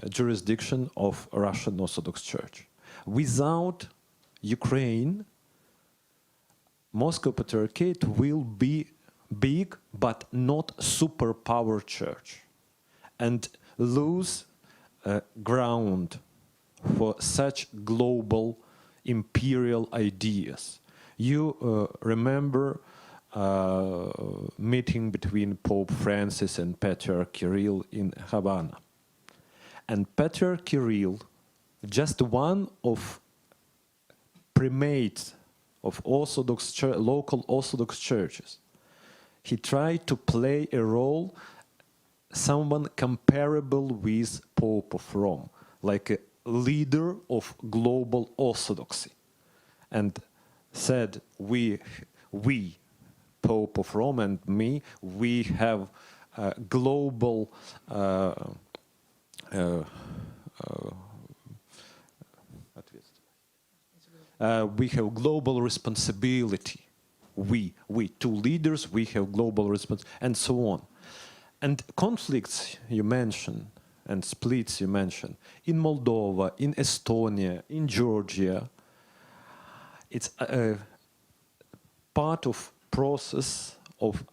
U: jurisdiction of Russian Orthodox Church. Without Ukraine, Moscow Patriarchate will be big but not superpower church and lose ground for such global imperial ideas. You remember meeting between Pope Francis and Patriarch Kirill in Havana. And Patriarch Kirill, just one of primates of local Orthodox churches, he tried to play a role, someone comparable with Pope of Rome, like a leader of global orthodoxy, and said, we, Pope of Rome and me, we have global we have global responsibility. We, two leaders, we have global responsibility, and so on. And conflicts you mentioned, and splits you mentioned, in Moldova, in Estonia, in Georgia, it's a part of process of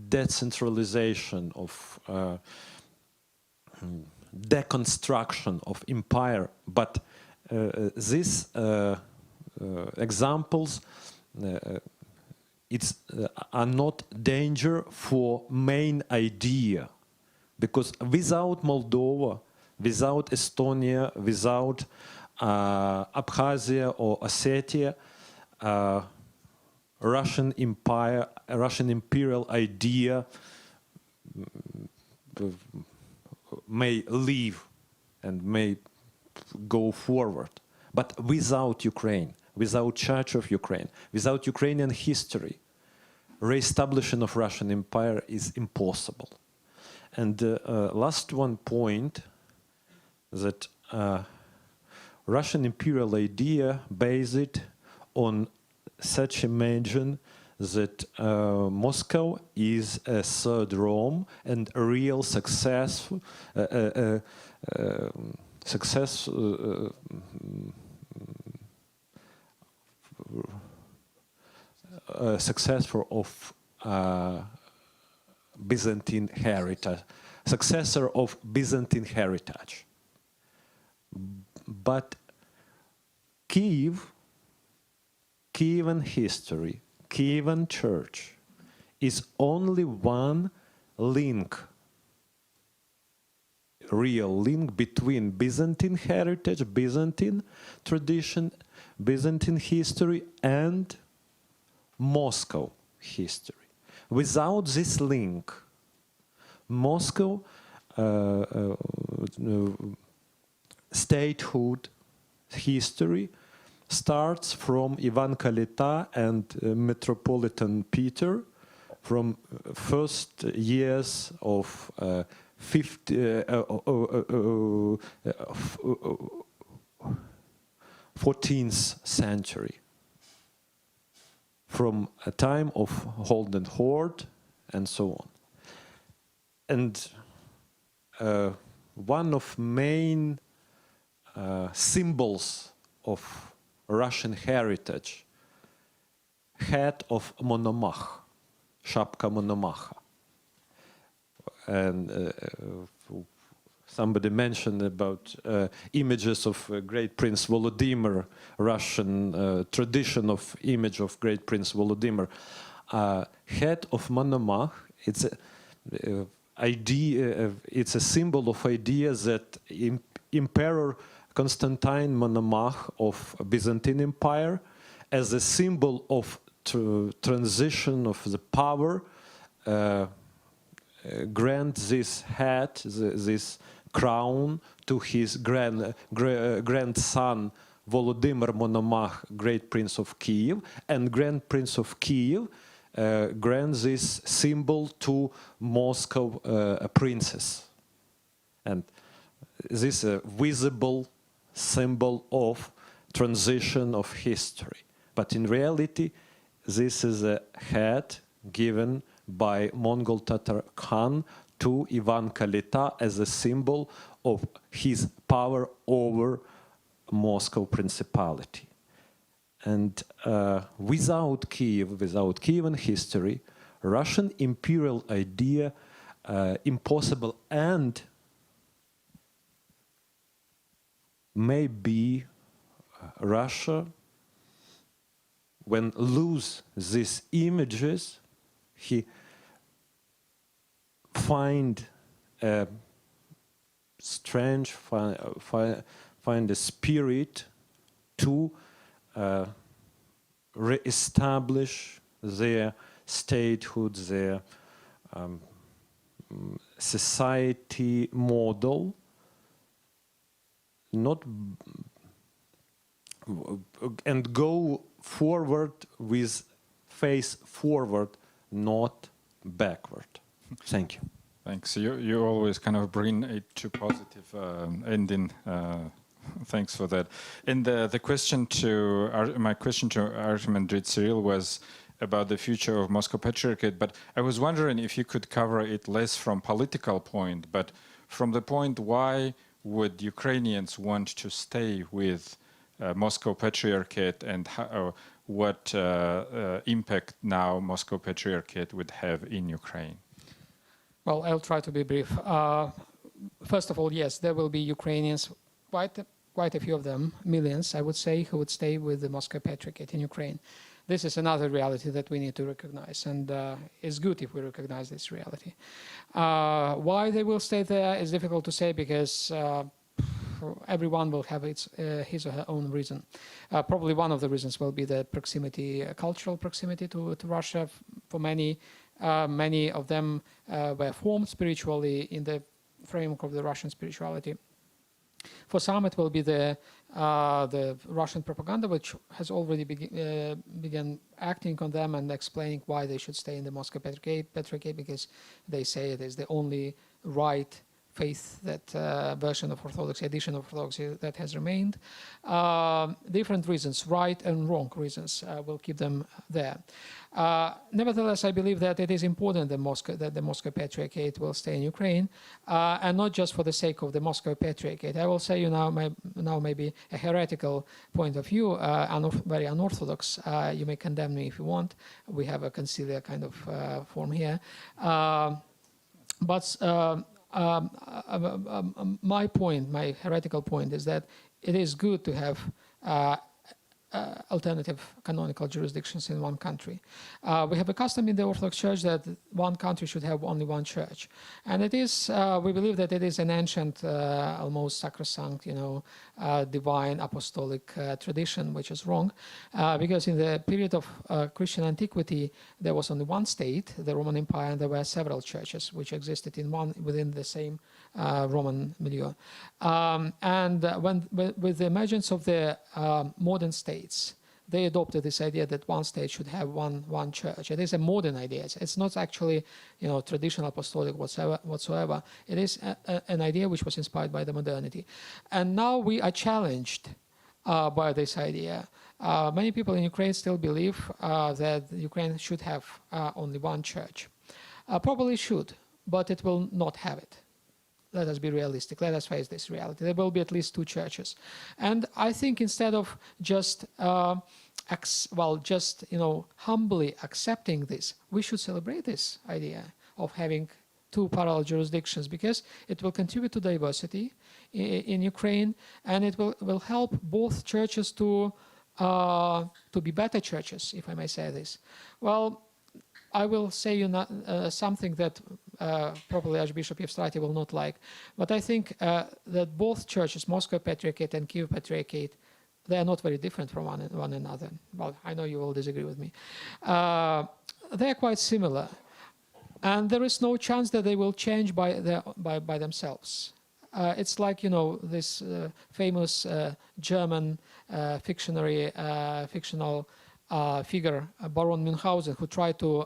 U: decentralization, of deconstruction of empire. But these examples are not danger for main idea, because without Moldova, without Estonia, without Abkhazia or Ossetia, Russian empire, Russian imperial idea may live and may go forward. But without Ukraine, without Church of Ukraine, without Ukrainian history, re-establishing of Russian empire is impossible. And last one point, that Russian imperial idea based on such imagine that Moscow is a third Rome and a real success successor of Byzantine heritage, successor of Byzantine heritage. But Kievan history, Kievan church is only one link, real link between Byzantine heritage, Byzantine tradition, Byzantine history and Moscow history. Without this link, Moscow statehood history starts from Ivan Kalita and Metropolitan Peter, from first years of 14th century, from a time of Holden Horde and so on. And one of main symbols of Russian heritage, hat of Monomach, Shapka Monomacha. And somebody mentioned about images of Great Prince Volodymyr, Russian tradition of image of Great Prince Volodymyr. Head of Monomach, it's a idea. It's a symbol of idea that Emperor Constantine Monomach of Byzantine Empire, as a symbol of transition of the power, grant this hat, this crown, to his grandson Volodymyr Monomach, Great Prince of Kiev, and Grand Prince of Kiev grants this symbol to Moscow princess. And this is a visible symbol of transition of history. But in reality, this is a hat given by Mongol Tatar Khan to Ivan Kalita as a symbol of his power over Moscow Principality. And without Kiev, without Kievan history, Russian imperial idea impossible, and maybe Russia, when lose these images, he find a strange, find a spirit to re-establish their statehood, their society model, not and go forward with face forward, not backward. Thank you.
T: Thanks. You always kind of bring it to positive ending. Thanks for that. And the question to my question to Archimandrite Cyril was about the future of Moscow Patriarchate, but I was wondering if you could cover it less from political point, but from the point why would Ukrainians want to stay with Moscow Patriarchate, and how, what impact now Moscow Patriarchate would have in Ukraine?
Q: Well, I'll try to be brief. First of all, yes, there will be Ukrainians, quite a few of them, millions, I would say, who would stay with the Moscow Patriarchate in Ukraine. This is another reality that we need to recognize, and it's good if we recognize this reality. Why they will stay there is difficult to say, because everyone will have his or her own reason. Probably one of the reasons will be the proximity, cultural proximity to Russia. For many of them were formed spiritually in the framework of the Russian spirituality. For some, it will be the Russian propaganda, which has already begun acting on them and explaining why they should stay in the Moscow Patriarchate, because they say it is the only right faith, that version of Orthodoxy, edition of Orthodoxy that has remained. Different reasons, right and wrong reasons, will keep them there. Nevertheless, I believe that it is important that the Moscow Patriarchate will stay in Ukraine, and not just for the sake of the Moscow Patriarchate. I will say now maybe a heretical point of view, very unorthodox. You may condemn me if you want. We have a conciliar kind of form here. My point, my heretical point, is that it is good to have alternative canonical jurisdictions in one country. We have a custom in the Orthodox Church that one country should have only one church, and it is. We believe that it is an ancient, almost sacrosanct, divine apostolic tradition, which is wrong, because in the period of Christian antiquity there was only one state, the Roman Empire, and there were several churches which existed within the same Roman milieu. And with the emergence of the modern states, they adopted this idea that one state should have one church. It is a modern idea. It's not actually traditional apostolic whatsoever. It is an idea which was inspired by the modernity. And now we are challenged by this idea. Many people in Ukraine still believe that Ukraine should have only one church. Probably should, but it will not have it. Let us be realistic. Let us face this reality. There will be at least two churches. And I think instead of just humbly accepting this, we should celebrate this idea of having two parallel jurisdictions, because it will contribute to diversity in Ukraine, and it will help both churches to be better churches, if I may say this. Well, I will say something that probably Archbishop Evstrati will not like, but I think that both churches, Moscow Patriarchate and Kiev Patriarchate, they are not very different from one another. Well, I know you will disagree with me. They are quite similar, and there is no chance that they will change by themselves. It's like this famous German fictional figure, Baron Münchhausen, who tried to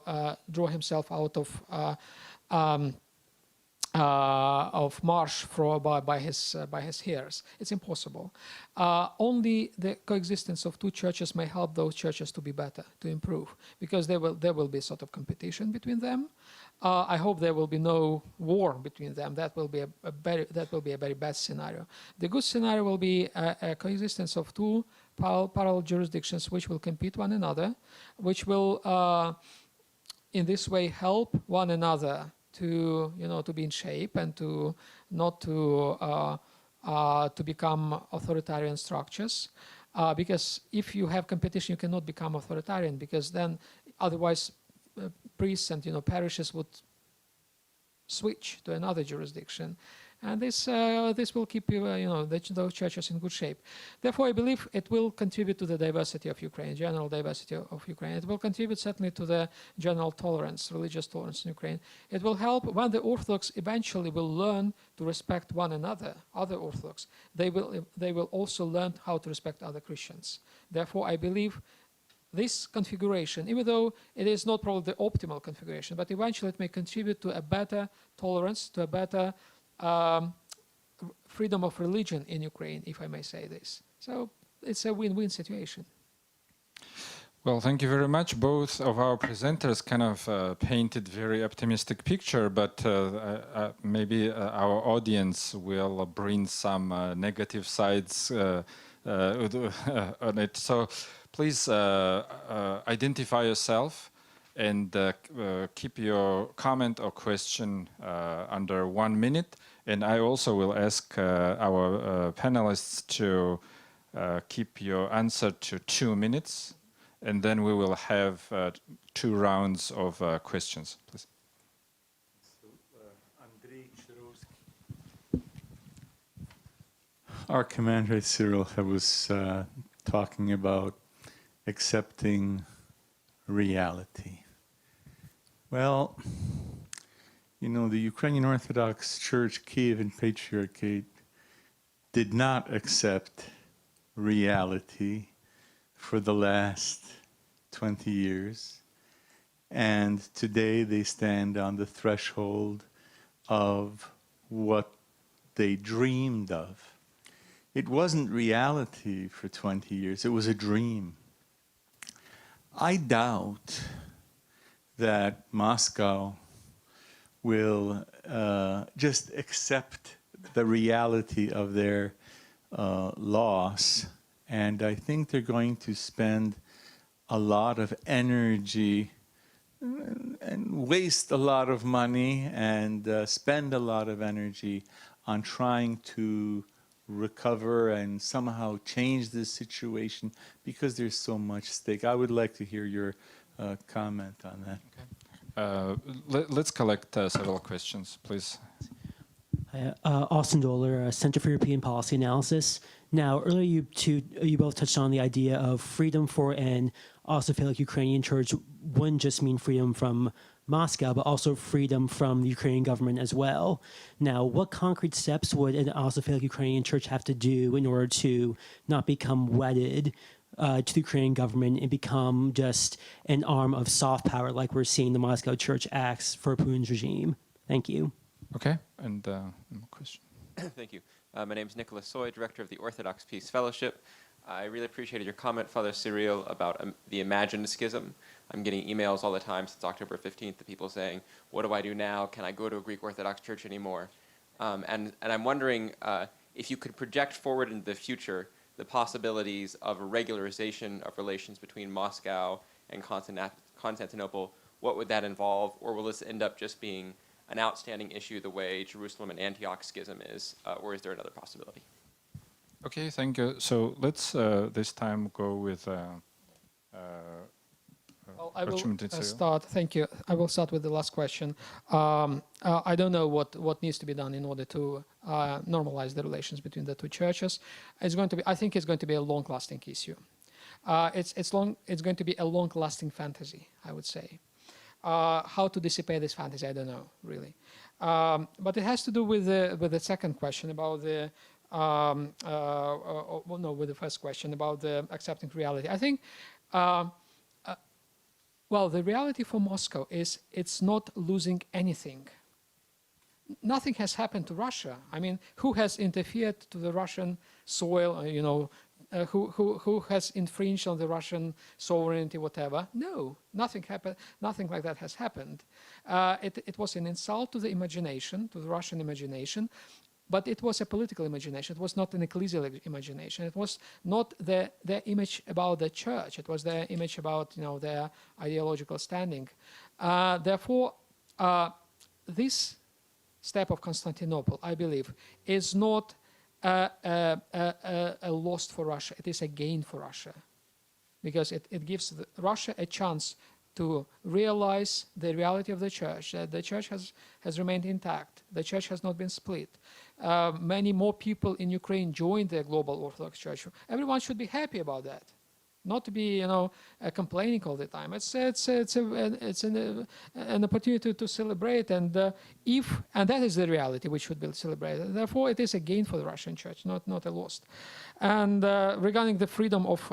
Q: draw himself out of march by his heirs. It's impossible. Only the coexistence of two churches may help those churches to be better, to improve, because there will be sort of competition between them. I hope there will be no war between them. That will be a very bad scenario. The good scenario will be a coexistence of two parallel jurisdictions which will compete one another, which will in this way help one another to be in shape and to not to become authoritarian structures. Because if you have competition, you cannot become authoritarian, because then otherwise priests and parishes would switch to another jurisdiction, and this will keep those churches in good shape. Therefore, I believe it will contribute to the diversity of Ukraine, general diversity of Ukraine. It will contribute certainly to the general tolerance, religious tolerance in Ukraine. It will help when the Orthodox eventually will learn to respect one another, other Orthodox. They will also learn how to respect other Christians. Therefore, I believe this configuration, even though it is not probably the optimal configuration, but eventually it may contribute to a better tolerance, to a better freedom of religion in Ukraine, if I may say this. So it's a win-win situation.
T: Well, thank you very much. Both of our presenters kind of painted very optimistic picture, but maybe our audience will bring some negative sides on it. So please identify yourself and keep your comment or question under 1 minute. And I also will ask our panelists to keep your answer to 2 minutes. And then we will have 2 rounds of questions, please.
I: Our commander Cyril was talking about accepting reality. Well, the Ukrainian Orthodox Church, Kievan Patriarchate, did not accept reality for the last 20 years. And today they stand on the threshold of what they dreamed of. It wasn't reality for 20 years, it was a dream. I doubt that Moscow will just accept the reality of their loss. And I think they're going to spend a lot of energy and waste a lot of money and spend a lot of energy on trying to recover and somehow change this situation, because there's so much stake. I would like to hear your comment on that.
T: Okay. Let's collect several questions, please.
P: Austin Doler, Center for European Policy Analysis. Now, earlier you both touched on the idea of freedom for an Austrophilic Ukrainian church wouldn't just mean freedom from Moscow, but also freedom from the Ukrainian government as well. Now, what concrete steps would an Austrophilic Ukrainian church have to do in order to not become wedded to the Ukrainian government and become just an arm of soft power like we're seeing the Moscow church acts for Putin's regime? Thank you.
T: Okay, and question.
C: Thank you. My name is Nicholas Soy, Director of the Orthodox Peace Fellowship. I really appreciated your comment, Father Cyril, about the imagined schism. I'm getting emails all the time since October 15th of people saying, what do I do now? Can I go to a Greek Orthodox church anymore? And I'm wondering if you could project forward into the future the possibilities of a regularization of relations between Moscow and Constantinople. What would that involve? Or will this end up just being an outstanding issue the way Jerusalem and Antioch schism is? Or is there another possibility?
T: Okay, thank you. So let's this time go with
Q: well, I will start. Thank you. I will start with the last question. I don't know what needs to be done in order to normalize the relations between the two churches. It's going to be. I think it's going to be a long-lasting issue. It's going to be a long-lasting fantasy, I would say. How to dissipate this fantasy, I don't know really. But it has to do with the second question about the. With the first question about the accepting reality. I think. Well, the reality for Moscow is it's not losing anything. nothing has happened to Russia. I mean, who has interfered to the Russian soil, who has infringed on the Russian sovereignty, whatever? No, nothing happened. Nothing like that has happened. It was an insult to the imagination, to the Russian imagination, but it was a political imagination. It was not an ecclesial imagination. It was not their image about the church. It was their image about their ideological standing. Therefore, this step of Constantinople, I believe, is not a loss for Russia. It is a gain for Russia, because it gives Russia a chance to realize the reality of the church, that the church has remained intact. The church has not been split. Many more people in Ukraine joined the global Orthodox Church. Everyone should be happy about that, not to be complaining all the time. It's an opportunity to celebrate, and that is the reality which should be celebrated. Therefore, it is a gain for the Russian Church, not a loss. And regarding the freedom of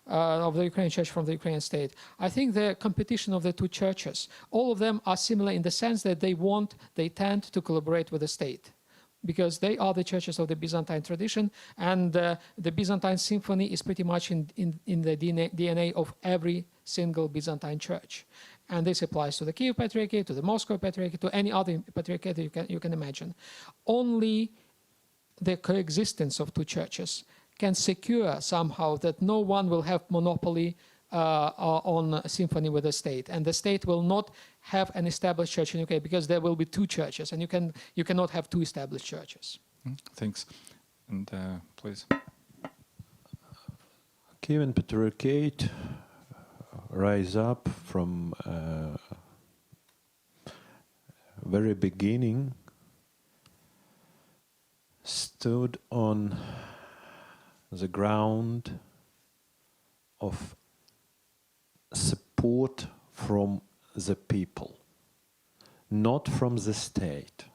Q: the Ukrainian Church from the Ukrainian state, I think the competition of the two churches, all of them are similar in the sense that they tend to collaborate with the state, because they are the churches of the Byzantine tradition, and the Byzantine symphony is pretty much in the DNA of every single Byzantine church. And this applies to the Kiev Patriarchate, to the Moscow Patriarchate, to any other patriarchate you can imagine. Only the coexistence of two churches can secure somehow that no one will have monopoly on symphony with the state, and the state will not have an established church in UK, because there will be two churches, and you cannot have two established churches.
T: Thanks. And please.
U: Kievan Patriarchate rise up from very beginning, stood on the ground of support from the people, not from the state.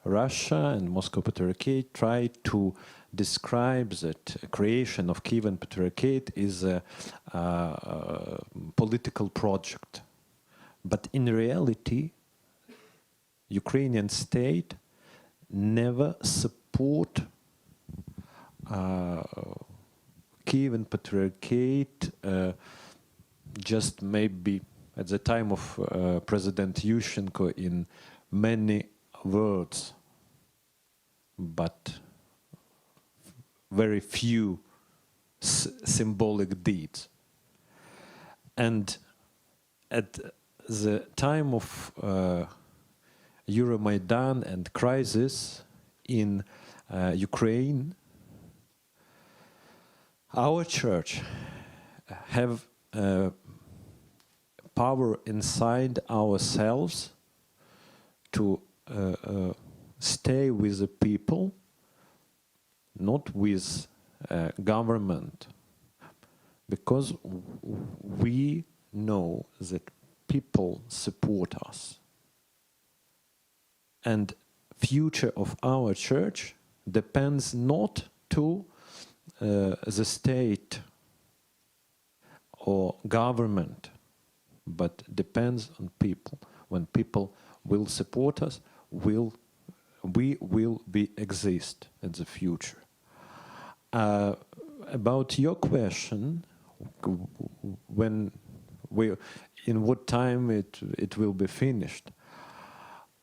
U: Russia and Moscow Patriarchate try to describe that creation of Kievan Patriarchate is a political project. But in reality, Ukrainian state never support Kievan Patriarchate, just maybe at the time of President Yushchenko in many words, but very few symbolic deeds. And at the time of Euromaidan and crisis in Ukraine, our church have power inside ourselves to stay with the people, not with government, because we know that people support us. And future of our church depends not to the state or government, but depends on people. When people will support us, we will exist in the future. About your question, in what time it will be finished,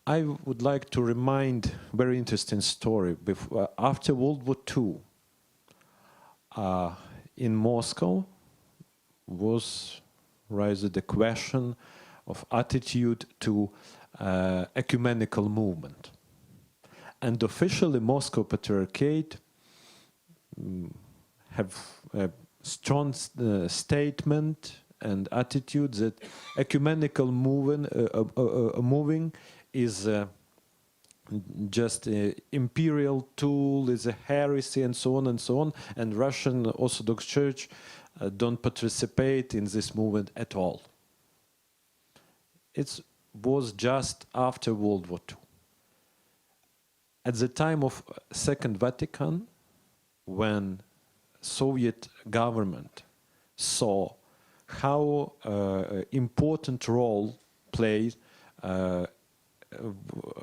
U: I would like to remind a very interesting story. After World War II, in Moscow was raised the question of attitude to ecumenical movement. And officially Moscow Patriarchate have a strong statement and attitude that ecumenical moving is just an imperial tool, is a heresy, and so on, and Russian Orthodox Church don't participate in this movement at all. It was just after World War II. At the time of Second Vatican, when Soviet government saw how important role played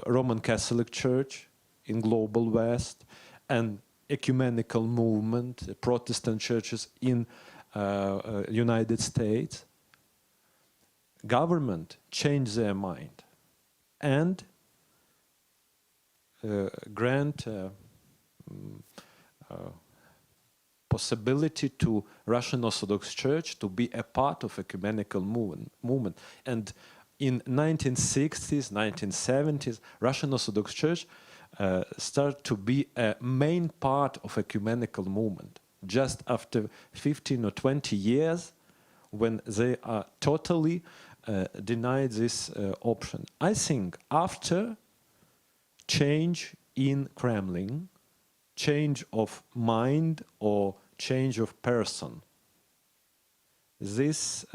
U: Roman Catholic Church in global West and ecumenical movement, Protestant churches in United States, government changed their mind and grant possibility to Russian Orthodox Church to be a part of ecumenical movement. And in 1960s, 1970s, Russian Orthodox Church started to be a main part of ecumenical movement. Just after 15 or 20 years, when they are totally denied this option. I think after change in Kremlin, change of mind or change of person, this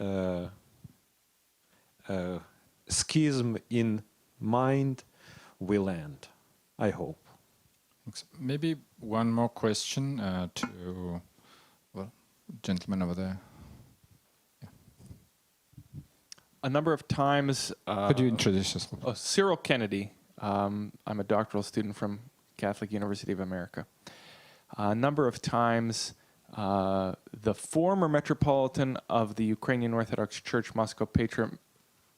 U: schism in mind will end, I hope.
T: Thanks. Maybe one more question to, well, gentleman over there.
E: A number of times...
T: Could you introduce yourself?
E: Oh, Cyril Kennedy. I'm a doctoral student from Catholic University of America. A number of times, the former Metropolitan of the Ukrainian Orthodox Church Moscow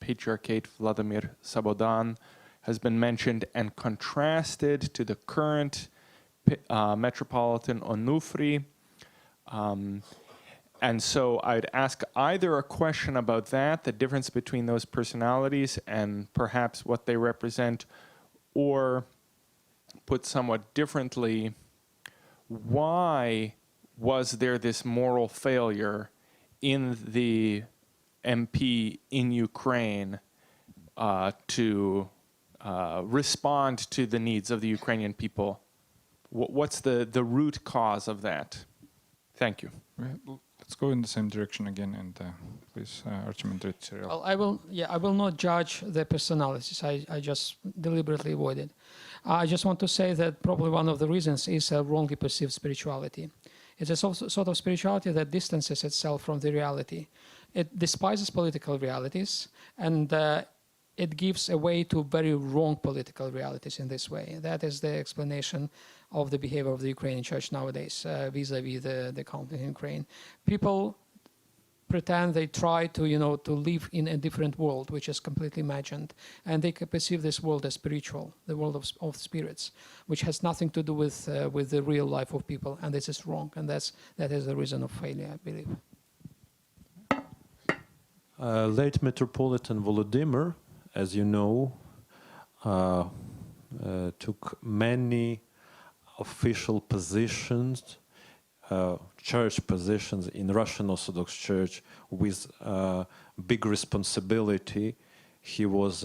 E: Patriarchate, Vladimir Sabodan, has been mentioned and contrasted to the current Metropolitan Onufri. And so I'd ask either a question about that, the difference between those personalities and perhaps what they represent, or put somewhat differently, why was there this moral failure in the MP in Ukraine to respond to the needs of the Ukrainian people? What's the root cause of that? Thank you.
T: Let's go in the same direction again, and please, Archimandrite Cyril.
Q: Well, I will not judge the personalities. I just deliberately avoid it. I just want to say that probably one of the reasons is a wrongly perceived spirituality. It's a sort of spirituality that distances itself from the reality. It despises political realities, and it gives way to very wrong political realities in this way. That is the explanation of the behavior of the Ukrainian church nowadays vis-a-vis the conflict in Ukraine. People pretend they try to, to live in a different world, which is completely imagined, and they perceive this world as spiritual, the world of spirits, which has nothing to do with the real life of people, and this is wrong, and that is the reason of failure, I believe.
U: Late Metropolitan Volodymyr, as you know, took many official positions, church positions in Russian Orthodox Church with big responsibility. He was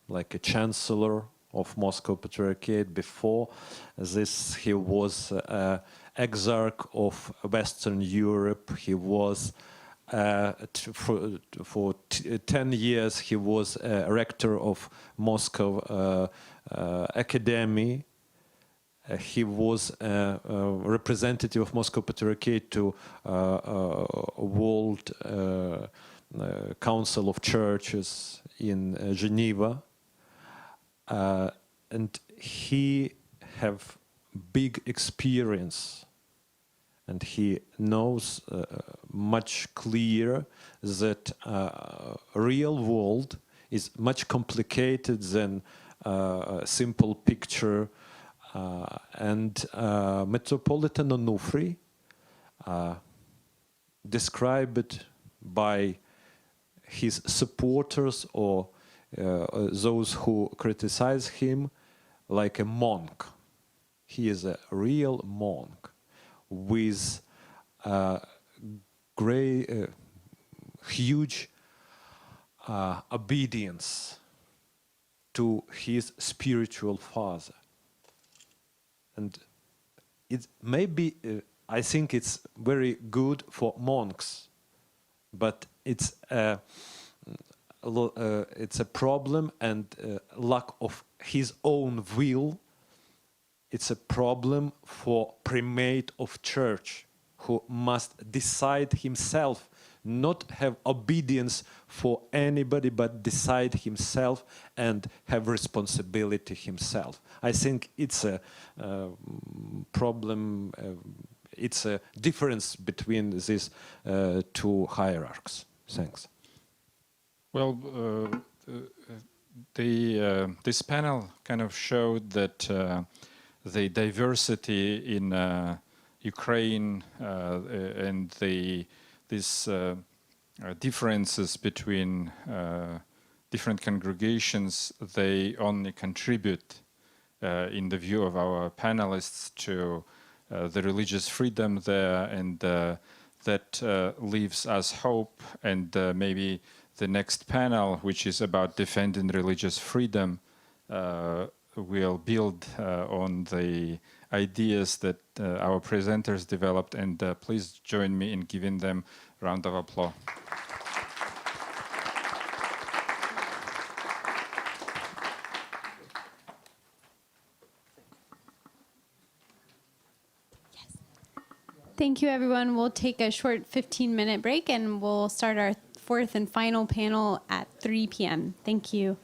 U: like a chancellor of Moscow Patriarchate. Before this, he was exarch of Western Europe. He was for 10 years he was rector of Moscow Academy. He was representative of Moscow Patriarchate to World Council of Churches in Geneva, and he have big experience. And he knows much clearer that real world is much complicated than a simple picture. And Metropolitan Onufri described by his supporters or those who criticize him like a monk. He is a real monk with huge obedience to his spiritual father. And it may be, I think it's very good for monks, but it's a problem and lack of his own will. It's a problem for primate of church, who must decide himself not have obedience for anybody, but decide himself and have responsibility himself. I think it's a problem, it's a difference between these two hierarchies. Thanks.
T: Well, this panel kind of showed that the diversity in Ukraine and these differences between different congregations, they only contribute, in the view of our panelists, to the religious freedom there, and that leaves us hope. And maybe the next panel, which is about defending religious freedom, will build on the ideas that our presenters developed. And please join me in giving them a round of applause.
M: Thank you, everyone. We'll take a short 15-minute break, and we'll start our fourth and final panel at 3 p.m. Thank you.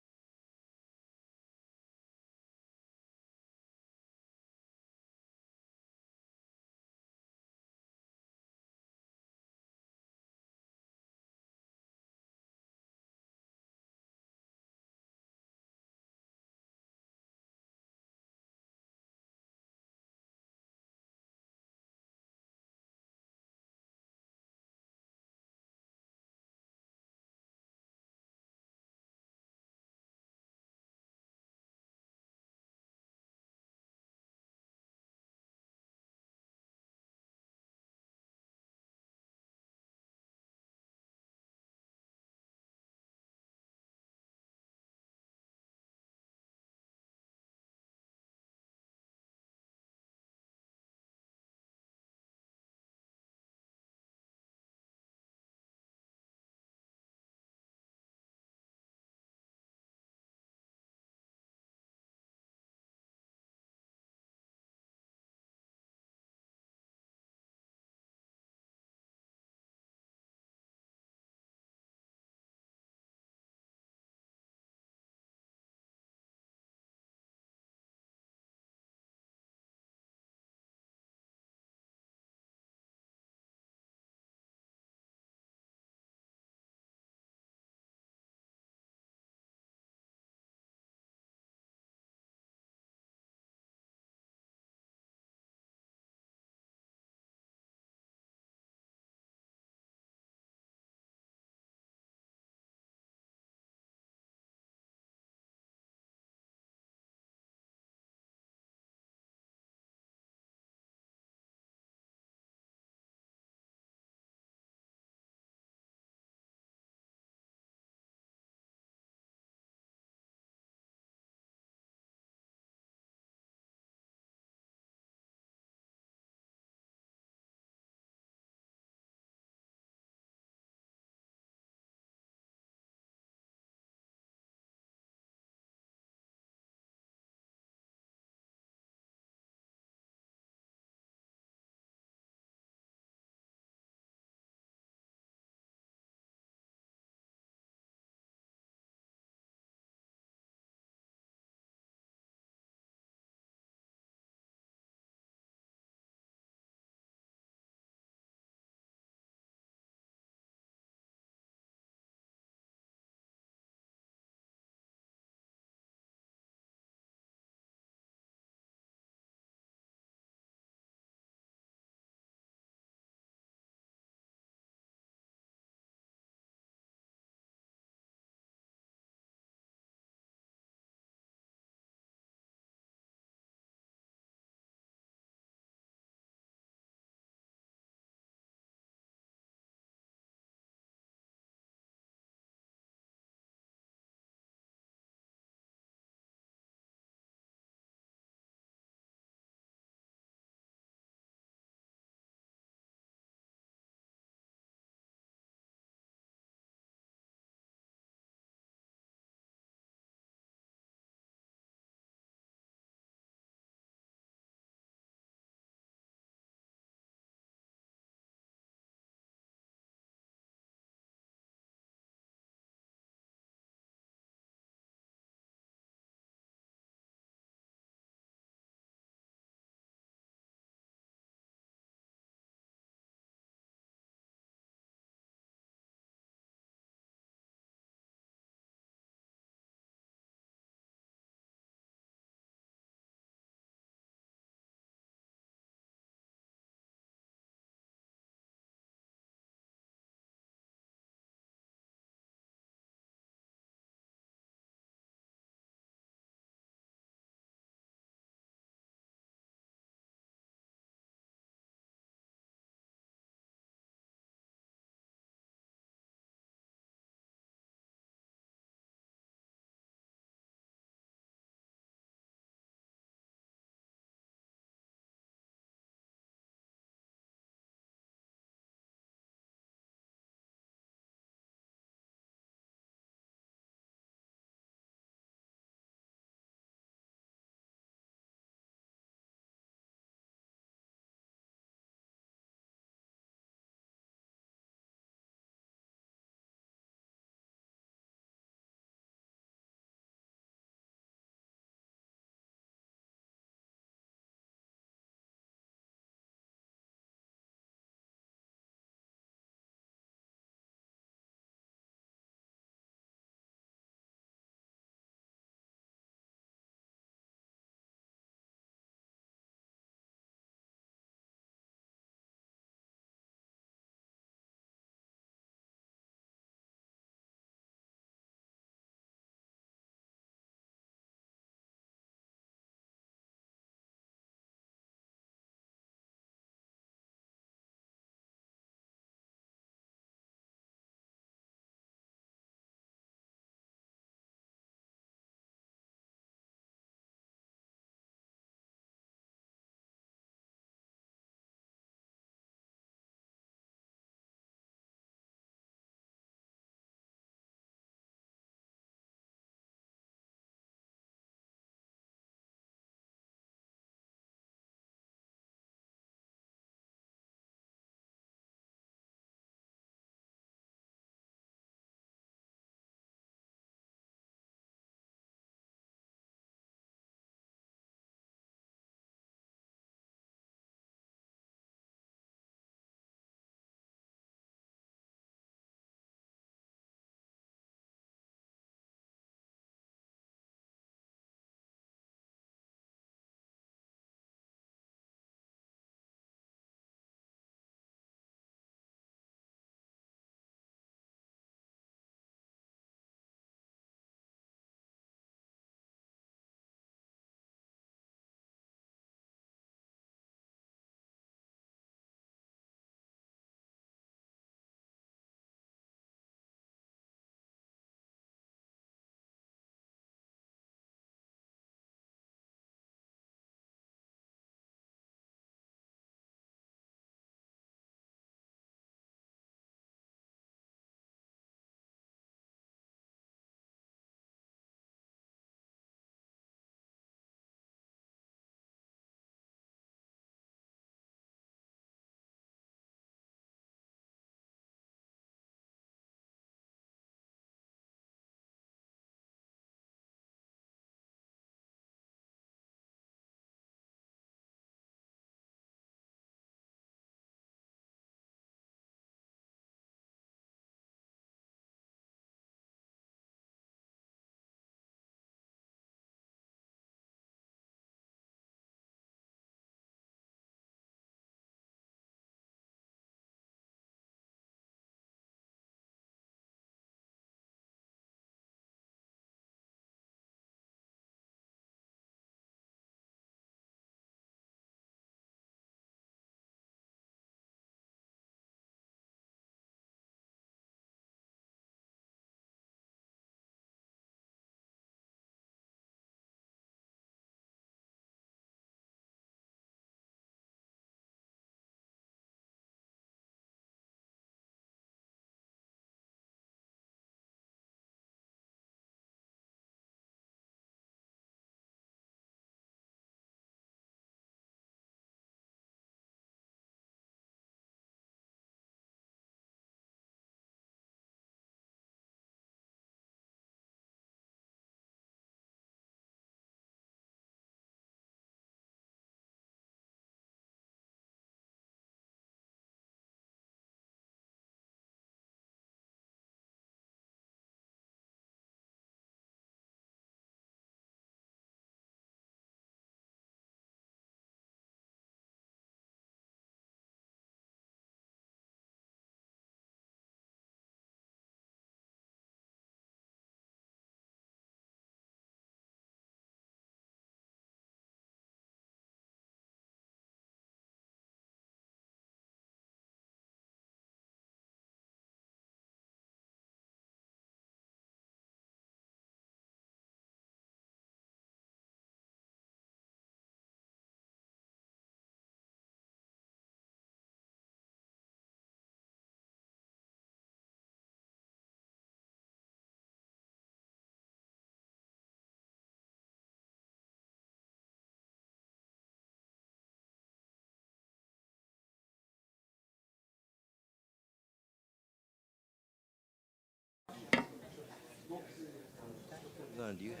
D: John, do you have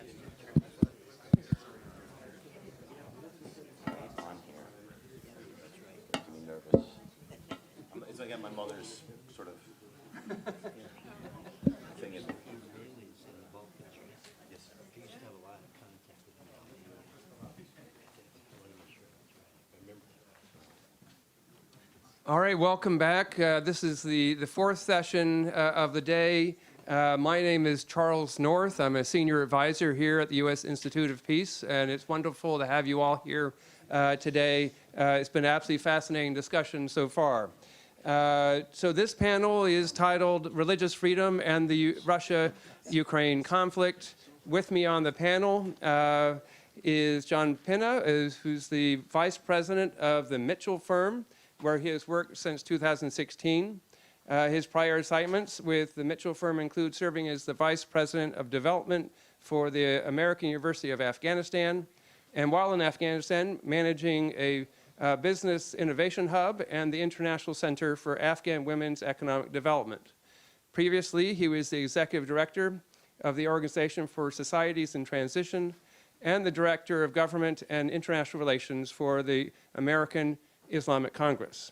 D: on here? Makes me nervous. It's like my mother's sort of thing is.
V: All right, welcome back. This is the fourth session of the day. My name is Charles North. I'm a senior advisor here at the U.S. Institute of Peace, and it's wonderful to have you all here today. It's been an absolutely fascinating discussion so far. So this panel is titled Religious Freedom and the Russia-Ukraine Conflict. With me on the panel is John Pinna, who's the vice president of the Mitchell Firm, where he has worked since 2016. His prior assignments with the Mitchell Firm include serving as the Vice President of Development for the American University of Afghanistan, and while in Afghanistan, managing a business innovation hub and the International Center for Afghan Women's Economic Development. Previously, he was the Executive Director of the Organization for Societies in Transition and the Director of Government and International Relations for the American Islamic Congress.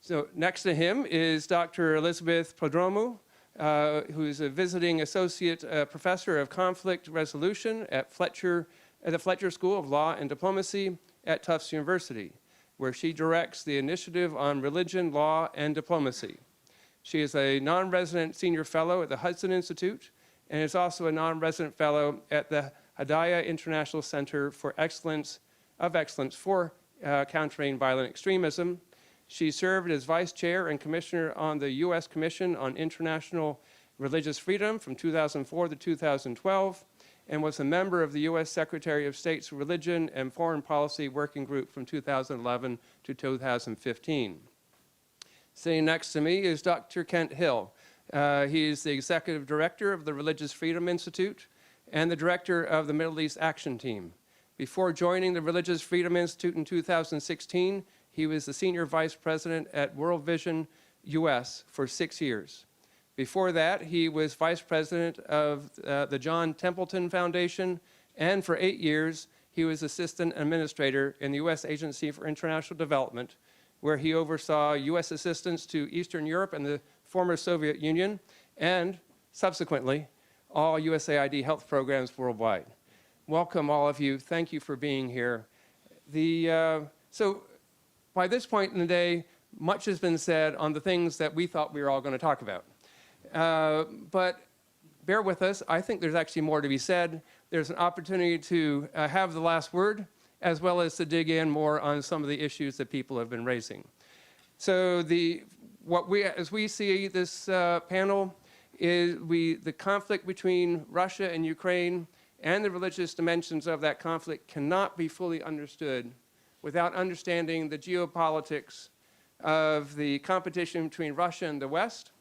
V: So next to him is Dr. Elizabeth Prodromou, who is a visiting associate professor of conflict resolution at the Fletcher School of Law and Diplomacy at Tufts University, where she directs the Initiative on Religion, Law, and Diplomacy. She is a non-resident senior fellow at the Hudson Institute and is also a non-resident fellow at the Hadaya International Center for Excellence for Countering Violent Extremism. She served as vice chair and commissioner on the U.S. Commission on International Religious Freedom from 2004 to 2012, and was a member of the U.S. Secretary of State's Religion and Foreign Policy Working Group from 2011 to 2015. Sitting next to me is Dr. Kent Hill. He is the executive director of the Religious Freedom Institute and the director of the Middle East Action Team. Before joining the Religious Freedom Institute in 2016, he was the senior vice president at World Vision US for 6 years. Before that, he was vice president of the John Templeton Foundation, and for 8 years, he was assistant administrator in the U.S. Agency for International Development, where he oversaw U.S. assistance to Eastern Europe and the former Soviet Union, and subsequently, all USAID health programs worldwide. Welcome, all of you. Thank you for being here. So by this point in the day, much has been said on the things that we thought we were all going to talk about. But bear with us. I think there's actually more to be said. There's an opportunity to have the last word, as well as to dig in more on some of the issues that people have been raising. So as we see this panel, is the conflict between Russia and Ukraine and the religious dimensions of that conflict cannot be fully understood without understanding the geopolitics of the competition between Russia and the West,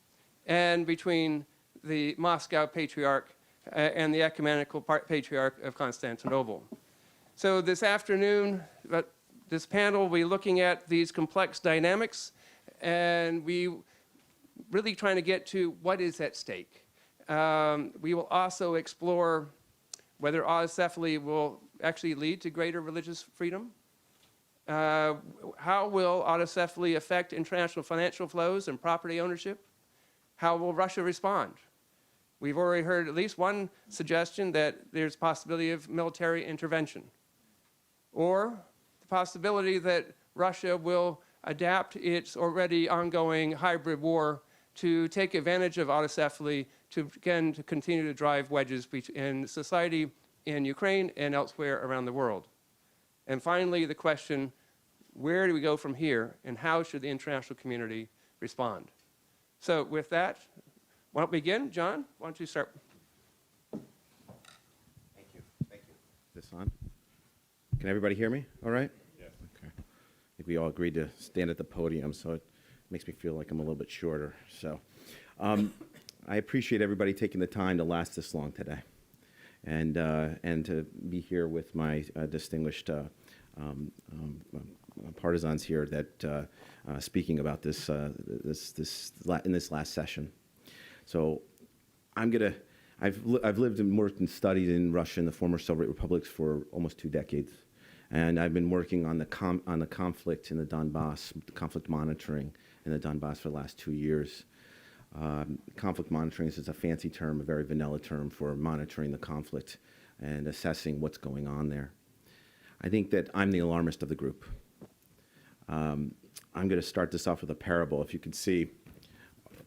V: and between the Moscow Patriarch and the Ecumenical Patriarch of Constantinople. So this afternoon, this panel will be looking at these complex dynamics, and we really trying to get to what is at stake. We will also explore whether autocephaly will actually lead to greater religious freedom. How will autocephaly affect international financial flows and property ownership? How will Russia respond? We've already heard at least one suggestion that there's possibility of military intervention, or the possibility that Russia will adapt its already ongoing hybrid war to take advantage of autocephaly to continue to drive wedges in society in Ukraine and elsewhere around the world. And finally, the question, where do we go from here, and how should the international community respond? So with that, why don't we begin? John, why don't you start?
D: Thank you. Thank you. Is this on? Can everybody hear me all right? Yeah. Okay. I think we all agreed to stand at the podium, so it makes me feel like I'm a little bit shorter. So I appreciate everybody taking the time to last this long today, and to be here with my distinguished partisans here that speaking about this in this last session. So I'm I've lived and worked and studied in Russia and the former Soviet republics for almost 2 decades. And I've been working on the conflict in the Donbass, the conflict monitoring in the Donbass for the last 2 years. Conflict monitoring is a fancy term, a very vanilla term for monitoring the conflict and assessing what's going on there. I think that I'm the alarmist of the group. I'm going to start this off with a parable. If you can see,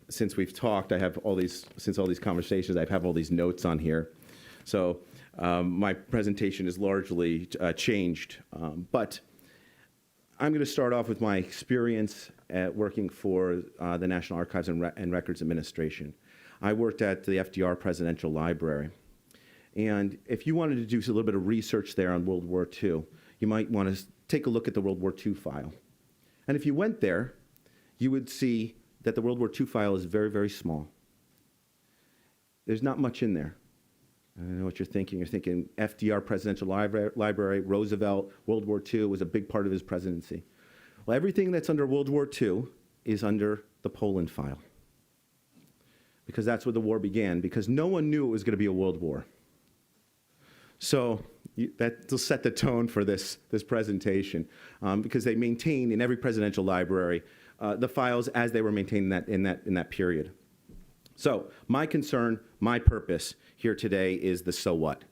D: since we've talked, since all these conversations, I have all these notes on here. So my presentation is largely changed, but I'm going to start off with my experience at working for the National Archives and Records Administration. I worked at the FDR Presidential Library. And if you wanted to do a little bit of research there on World War II, you might want to take a look at the World War II file. And if you went there, you would see that the World War II file is very, very small. There's not much in there. I don't know what you're thinking. You're thinking FDR Presidential Library, Roosevelt, World War II was a big part of his presidency. Well, everything that's under World War II is under the Poland file. Because that's where the war began, because no one knew it was going to be a world war. So that will set the tone for this presentation, because they maintain in every presidential library the files as they were maintained in that period. So my concern, my purpose here today is the so what.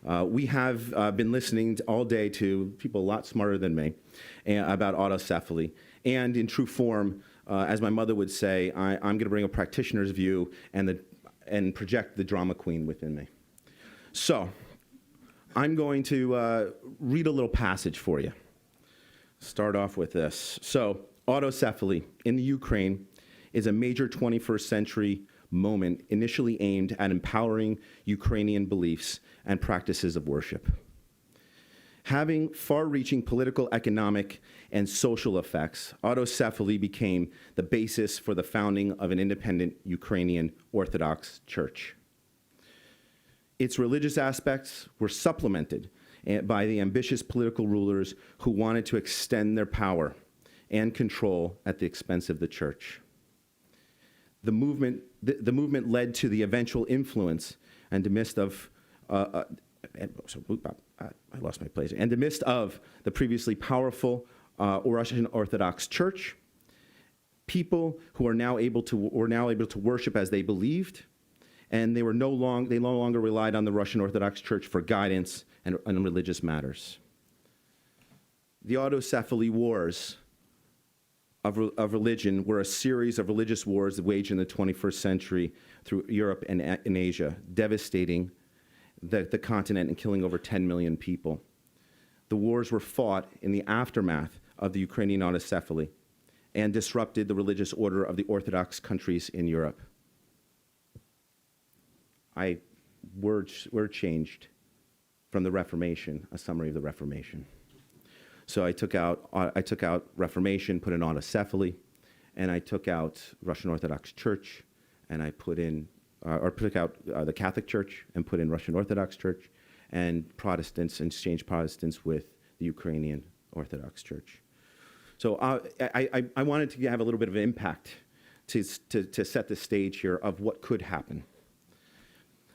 D: We have been listening all day to people a lot smarter than me about autocephaly, and in true form, as my mother would say, I'm going to bring a practitioner's view and project the drama queen within me. So I'm going to read a little passage for you. Start off with this. So, autocephaly in the Ukraine is a major 21st century moment initially aimed at empowering Ukrainian beliefs and practices of worship. Having far-reaching political, economic, and social effects, autocephaly became the basis for the founding of an independent Ukrainian Orthodox Church. Its religious aspects were supplemented by the ambitious political rulers who wanted to extend their power and control at the expense of the church. The movement led to the eventual influence and the midst of I lost my place. And the midst of the previously powerful Russian Orthodox Church, people who were now able to worship as they believed, and they no longer relied on the Russian Orthodox Church for guidance and religious matters. The autocephaly wars of religion were a series of religious wars waged in the 21st century through Europe and in Asia, devastating the continent and killing over 10 million people. The wars were fought in the aftermath of the Ukrainian autocephaly and disrupted the religious order of the Orthodox countries in Europe. Word changed from the Reformation, a summary of the Reformation. So I took out Reformation, put in autocephaly, and I took out Russian Orthodox Church, and I took out the Catholic Church and put in Russian Orthodox Church, and Protestants, and exchanged Protestants with the Ukrainian Orthodox Church. So I wanted to have a little bit of an impact to set the stage here of what could happen.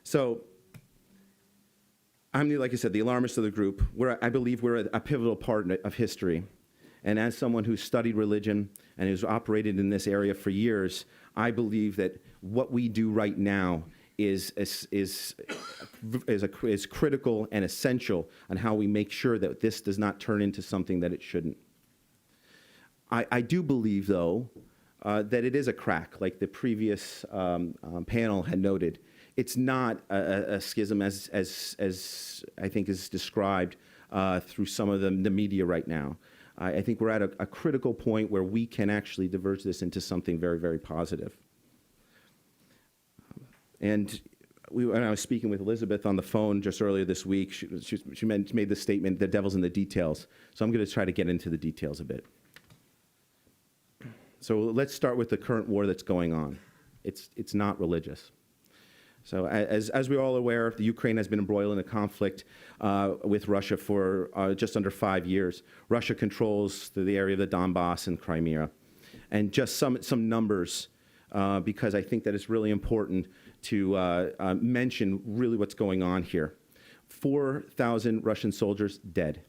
D: So I'm, like I said, the alarmist of the group. I believe we're a pivotal part of history. And as someone who's studied religion and who's operated in this area for years, I believe that what we do right now is critical and essential on how we make sure that this does not turn into something that it shouldn't. I do believe, though, that it is a crack, like the previous panel had noted. It's not a schism as I think is described through some of the media right now. I think we're at a critical point where we can actually diverge this into something very, very positive. And when I was speaking with Elizabeth on the phone just earlier this week, she made the statement, the devil's in the details. So I'm going to try to get into the details a bit. So let's start with the current war that's going on. It's not religious. So as we're all aware, the Ukraine has been embroiled in a conflict with Russia for just under 5 years. Russia controls the area of the Donbass and Crimea. And just some numbers because I think that it's really important to mention really what's going on here. 4,000 Russian soldiers dead,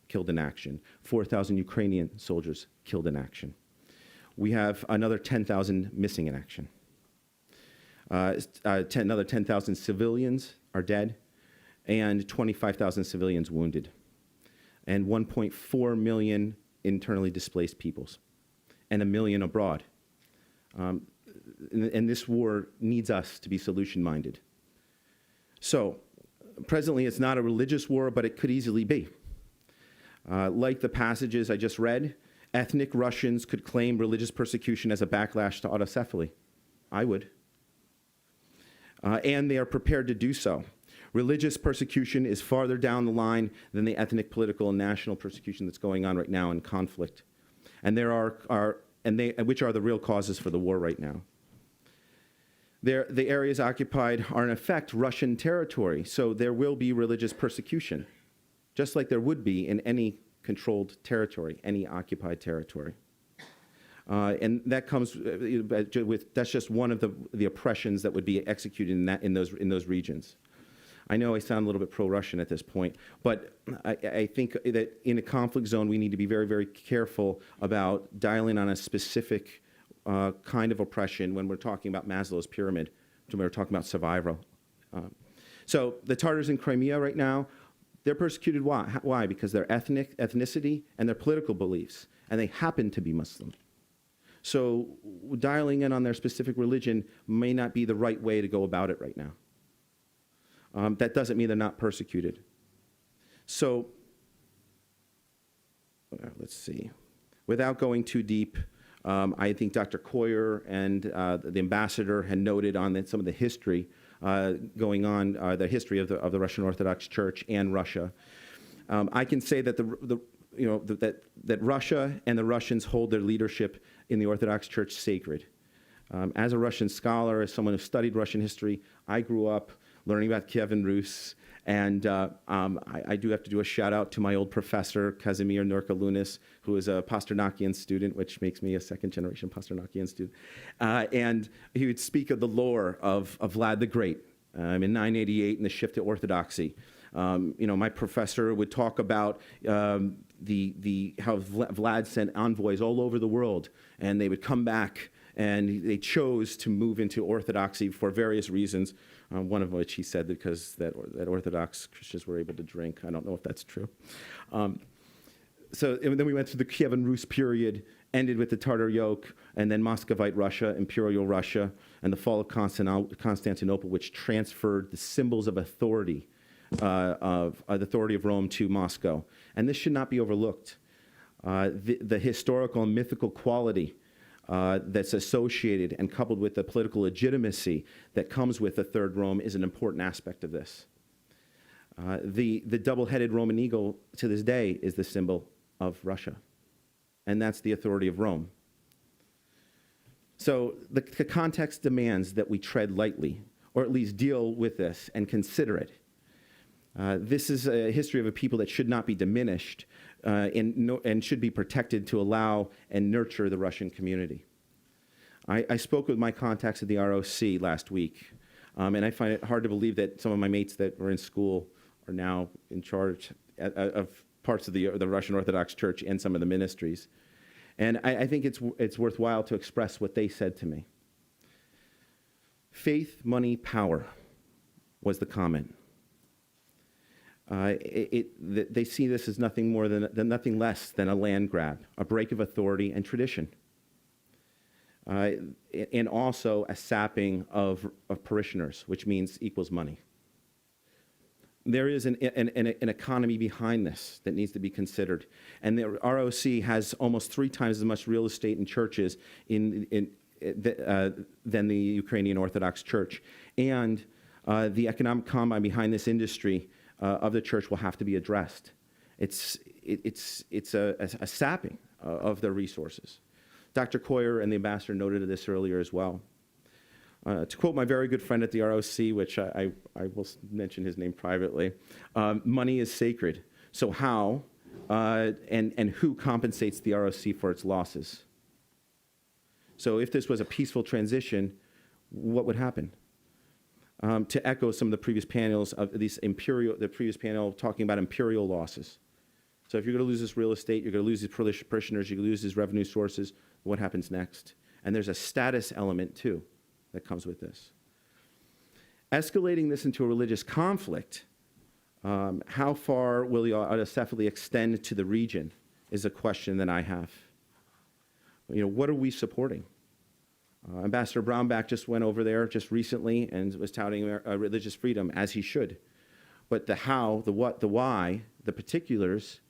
D: killed in action. 4,000 Ukrainian soldiers killed in action. We have another 10,000 missing in action. Another 10,000 civilians are dead, and 25,000 civilians wounded, and 1.4 million internally displaced peoples, and 1 million abroad. And this war needs us to be solution-minded. So, presently, it's not a religious war, but it could easily be. Like the passages I just read, ethnic Russians could claim religious persecution as a backlash to autocephaly. I would. And they are prepared to do so. Religious persecution is farther down the line than the ethnic, political, and national persecution that's going on right now in conflict. And which are the real causes for the war right now. The areas occupied are in effect Russian territory, so there will be religious persecution, just like there would be in any controlled territory, any occupied territory. And that comes that's just one of the oppressions that would be executed in those regions. I know I sound a little bit pro-Russian at this point, but I think that in a conflict zone, we need to be very, very careful about dialing on a specific kind of oppression when we're talking about Maslow's pyramid, when we're talking about survival. So the Tatars in Crimea right now, they're persecuted. Why? Because their ethnicity and their political beliefs, and they happen to be Muslim. So dialing in on their specific religion may not be the right way to go about it right now. That doesn't mean they're not persecuted. So let's see. Without going too deep, I think Dr. Coyer and the ambassador had noted on some of the history going on, the history of the Russian Orthodox Church and Russia. I can say that that Russia and the Russians hold their leadership in the Orthodox Church sacred. As a Russian scholar, as someone who studied Russian history, I grew up learning about Kievan Rus, and I do have to do a shout out to my old professor, Kazimir Nurkalunis, who is a Pasternakian student, which makes me a second-generation Pasternakian student. And he would speak of the lore of Vlad the Great in 988 and the shift to Orthodoxy. My professor would talk about how Vlad sent envoys all over the world, and they would come back, and they chose to move into Orthodoxy for various reasons. One of which he said because that Orthodox Christians were able to drink. I don't know if that's true. So and then we went through the Kievan Rus period, ended with the Tatar yoke, and then Muscovite Russia, Imperial Russia, and the fall of Constantinople, which transferred the symbols of authority of the authority of Rome to Moscow. And this should not be overlooked. The historical and mythical quality that's associated and coupled with the political legitimacy that comes with the Third Rome is an important aspect of this. The double-headed Roman eagle to this day is the symbol of Russia, and that's the authority of Rome. So the context demands that we tread lightly, or at least deal with this and consider it. This is a history of a people that should not be diminished and should be protected to allow and nurture the Russian community. I spoke with my contacts at the ROC last week, and I find it hard to believe that some of my mates that were in school are now in charge of parts of the Russian Orthodox Church and some of the ministries. And I think it's worthwhile to express what they said to me. Faith, money, power was the comment. They see this as nothing more than nothing less than a land grab, a break of authority and tradition, and also a sapping of parishioners, which means equals money. There is an economy behind this that needs to be considered, and the ROC has almost 3 times as much real estate and churches than the Ukrainian Orthodox Church, and the economic combine behind this industry of the church will have to be addressed. It's a sapping of their resources. Dr. Coyer and the ambassador noted this earlier as well. To quote my very good friend at the ROC, which I will mention his name privately, money is sacred. So how and who compensates the ROC for its losses? So if this was a peaceful transition, what would happen? To echo some of the previous panels of the previous panel talking about imperial losses. So if you're going to lose this real estate, you're going to lose these parishioners, you're going to lose these revenue sources, what happens next? And there's a status element, too, that comes with this. Escalating this into a religious conflict, how far will the autocephaly extend to the region is a question that I have. What are we supporting? Ambassador Brownback just went over there just recently and was touting religious freedom, as he should. But the how, the what, the why, the particulars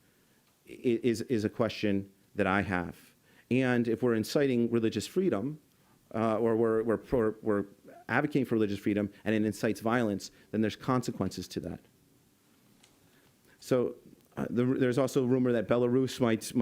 D: is a question that I have. And if we're inciting religious freedom, or we're advocating for religious freedom and it incites violence, then there's consequences to that. So there's also a rumor that Belarus might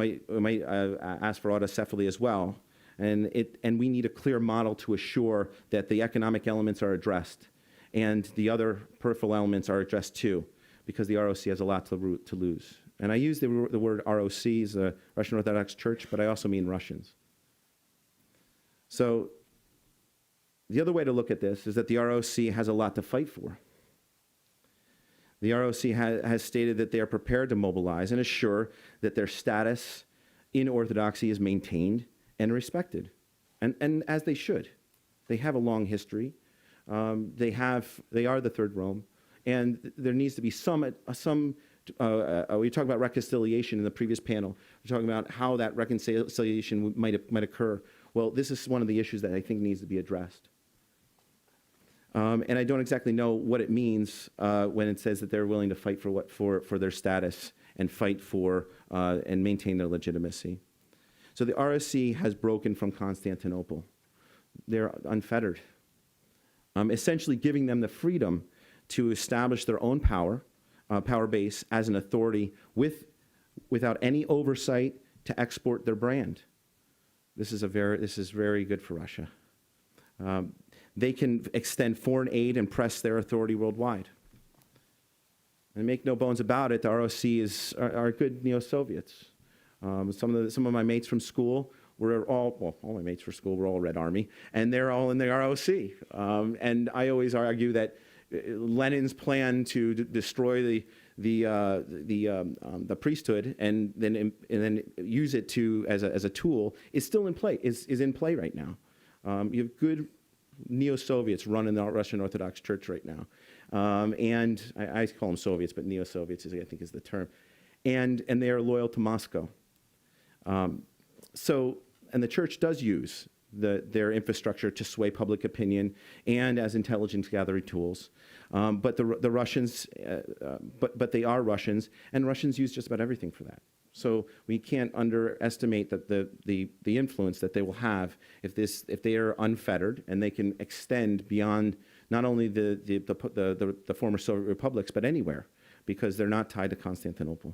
D: ask for autocephaly as well. And we need a clear model to assure that the economic elements are addressed and the other peripheral elements are addressed too, because the ROC has a lot to lose. And I use the word ROC, the Russian Orthodox Church, but I also mean Russians. So the other way to look at this is that the ROC has a lot to fight for. The ROC has stated that they are prepared to mobilize and assure that their status in Orthodoxy is maintained and respected, and as they should. They have a long history. They are the Third Rome, and there needs to be some. We talked about reconciliation in the previous panel. We're talking about how that reconciliation might occur. Well, this is one of the issues that I think needs to be addressed. And I don't exactly know what it means when it says that they're willing to fight for their status and fight for and maintain their legitimacy. So the ROC has broken from Constantinople. They're unfettered, essentially giving them the freedom to establish their own power base as an authority without any oversight to export their brand. This is very good for Russia. They can extend foreign aid and press their authority worldwide. And make no bones about it, the ROC are good neo-Soviets. Some of my mates from school all my mates from school were all Red Army, and they're all in the ROC. And I always argue that Lenin's plan to destroy the priesthood and then use it as a tool is still in play. Is in play right now. You have good neo-Soviets running the Russian Orthodox Church right now, and I call them Soviets, but neo-Soviets I think is the term, and they are loyal to Moscow. And the church does use their infrastructure to sway public opinion and as intelligence gathering tools. But the Russians, but they are Russians, and Russians use just about everything for that. So we can't underestimate the influence that they will have if they are unfettered and they can extend beyond not only the former Soviet republics but anywhere, because they're not tied to Constantinople.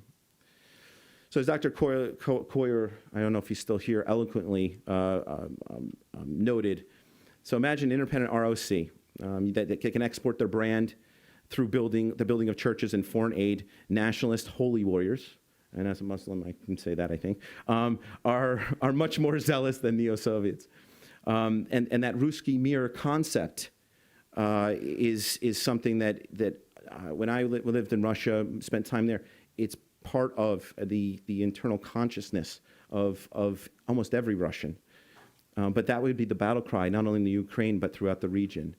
D: So as Dr. Coyer, I don't know if he's still here, eloquently noted, so imagine an independent ROC that can export their brand through the building of churches and foreign aid, nationalist holy warriors, and as a Muslim I can say that I think, are much more zealous than neo-Soviets. And that Ruski Mir concept is something that when I lived in Russia, spent time there, it's part of the internal consciousness of almost every Russian. But that would be the battle cry, not only in the Ukraine, but throughout the region.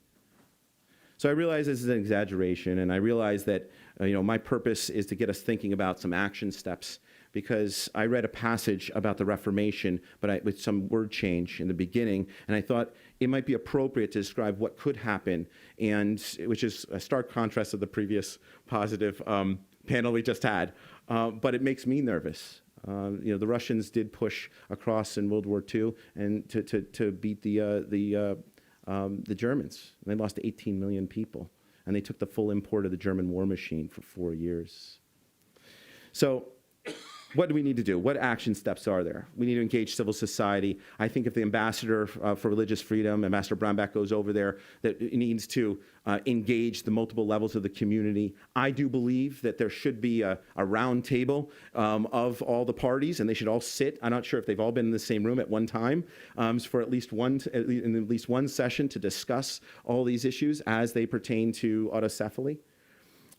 D: So I realize this is an exaggeration, and I realize that my purpose is to get us thinking about some action steps, because I read a passage about the Reformation, but with some word change in the beginning, and I thought it might be appropriate to describe what could happen, and which is a stark contrast of the previous positive panel we just had. But it makes me nervous. The Russians did push across in World War II and to beat the Germans. And they lost 18 million people, and they took the full import of the German war machine for 4 years. So what do we need to do? What action steps are there? We need to engage civil society. I think if the ambassador for religious freedom, Ambassador Brownback, goes over there, that it needs to engage the multiple levels of the community. I do believe that there should be a round table of all the parties, and they should all sit. I'm not sure if they've all been in the same room at one time for at least one session to discuss all these issues as they pertain to autocephaly.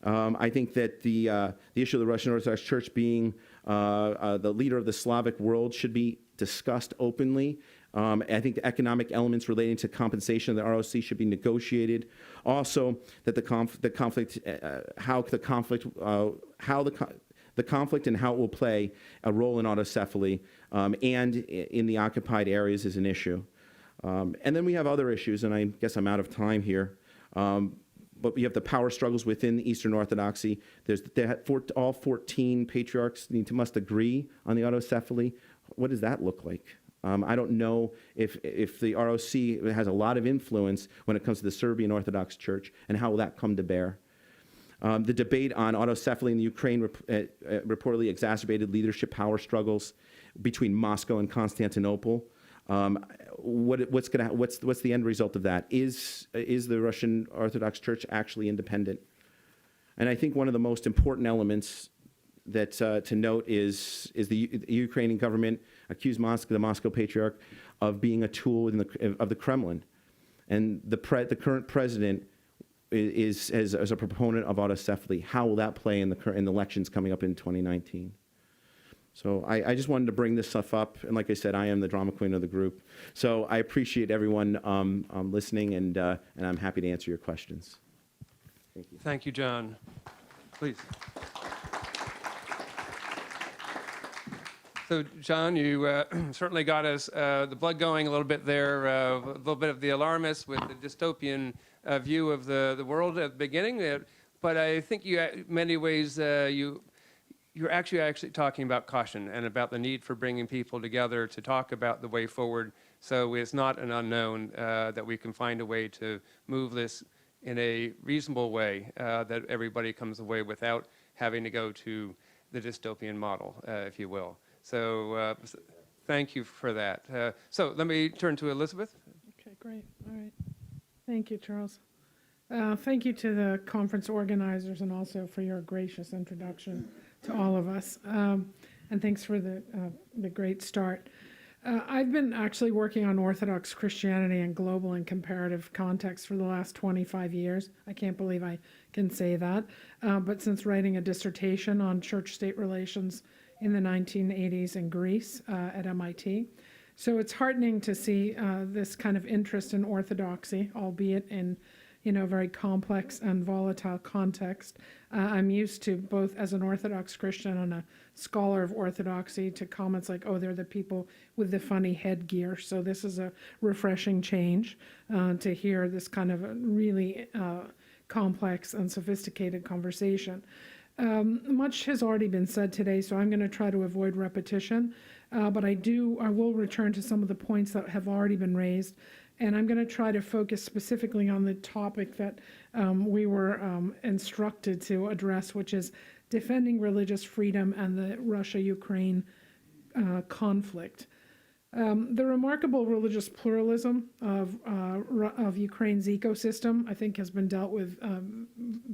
D: I think that the issue of the Russian Orthodox Church being the leader of the Slavic world should be discussed openly. I think the economic elements relating to compensation of the ROC should be negotiated. Also, that the conflict and how it will play a role in autocephaly and in the occupied areas is an issue. And then we have other issues, and I guess I'm out of time here. But we have the power struggles within Eastern Orthodoxy. All 14 patriarchs must agree on the autocephaly. What does that look like? I don't know if the ROC has a lot of influence when it comes to the Serbian Orthodox Church, and how will that come to bear? The debate on autocephaly in the Ukraine reportedly exacerbated leadership power struggles between Moscow and Constantinople. What's the end result of that? Is the Russian Orthodox Church actually independent? And I think one of the most important elements that to note is the Ukrainian government accused the Moscow Patriarch of being a tool of the Kremlin, and the current president is as a proponent of autocephaly. How will that play in the elections coming up in 2019? So I just wanted to bring this stuff up, and like I said, I am the drama queen of the group. So I appreciate everyone listening, and I'm happy to answer your questions. Thank you.
V: Thank you, John. Please. So, John, you certainly got us the blood going a little bit there, a little bit of the alarmist with the dystopian view of the world at the beginning. But I think you, in many ways, you're actually talking about caution and about the need for bringing people together to talk about the way forward. So it's not an unknown that we can find a way to move this in a reasonable way that everybody comes away without having to go to the dystopian model, if you will. So thank you for that. So let me turn to Elizabeth.
B: Okay, great. All right. Thank you, Charles. Thank you to the conference organizers and also for your gracious introduction to all of us. And thanks for the great start. I've been actually working on Orthodox Christianity and global and comparative context for the last 25 years. I can't believe I can say that. But since writing a dissertation on church-state relations in the 1980s in Greece at MIT. So it's heartening to see this kind of interest in orthodoxy, albeit in very complex and volatile context. I'm used to, both as an Orthodox Christian and a scholar of orthodoxy, to comments like, oh, they're the people with the funny headgear. So this is a refreshing change to hear this kind of really complex and sophisticated conversation. Much has already been said today, so I'm going to try to avoid repetition. But I will return to some of the points that have already been raised. And I'm going to try to focus specifically on the topic that we were instructed to address, which is defending religious freedom and the Russia-Ukraine conflict. The remarkable religious pluralism of Ukraine's ecosystem, I think, has been dealt with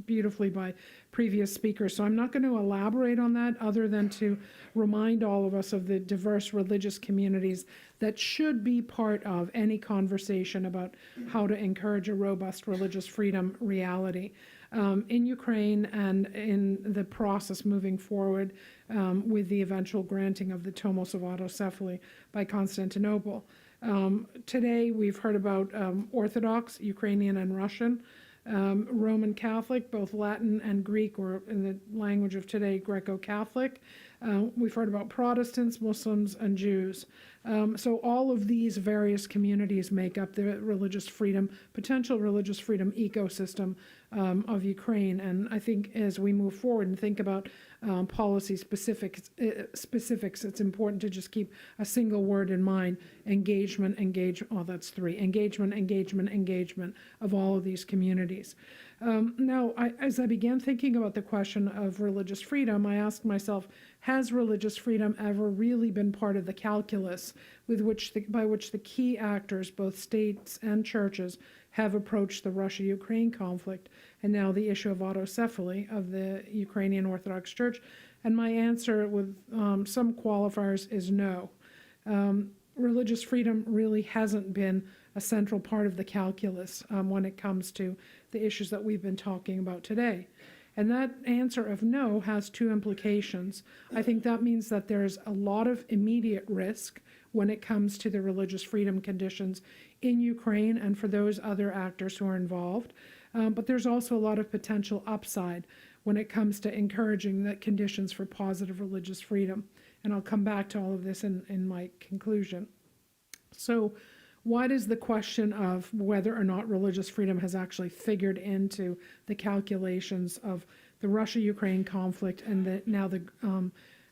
B: beautifully by previous speakers. So I'm not going to elaborate on that other than to remind all of us of the diverse religious communities that should be part of any conversation about how to encourage a robust religious freedom reality in Ukraine and in the process moving forward with the eventual granting of the Tomos of autocephaly by Constantinople. Today we've heard about Orthodox, Ukrainian and Russian, Roman Catholic, both Latin and Greek, or in the language of today, Greco-Catholic. We've heard about Protestants, Muslims, and Jews. So all of these various communities make up the religious freedom, potential religious freedom ecosystem of Ukraine. And I think as we move forward and think about policy specifics, it's important to just keep a single word in mind: engagement, that's three. Engagement of all of these communities. Now, as I began thinking about the question of religious freedom, I asked myself, has religious freedom ever really been part of the calculus by which the key actors, both states and churches, have approached the Russia-Ukraine conflict, and now the issue of autocephaly of the Ukrainian Orthodox Church? And my answer, with some qualifiers, is no. Religious freedom really hasn't been a central part of the calculus when it comes to the issues that we've been talking about today. And that answer of no has two implications. I think that means that there's a lot of immediate risk when it comes to the religious freedom conditions in Ukraine and for those other actors who are involved. But there's also a lot of potential upside when it comes to encouraging the conditions for positive religious freedom. And I'll come back to all of this in my conclusion. So why does the question of whether or not religious freedom has actually figured into the calculations of the Russia-Ukraine conflict and now the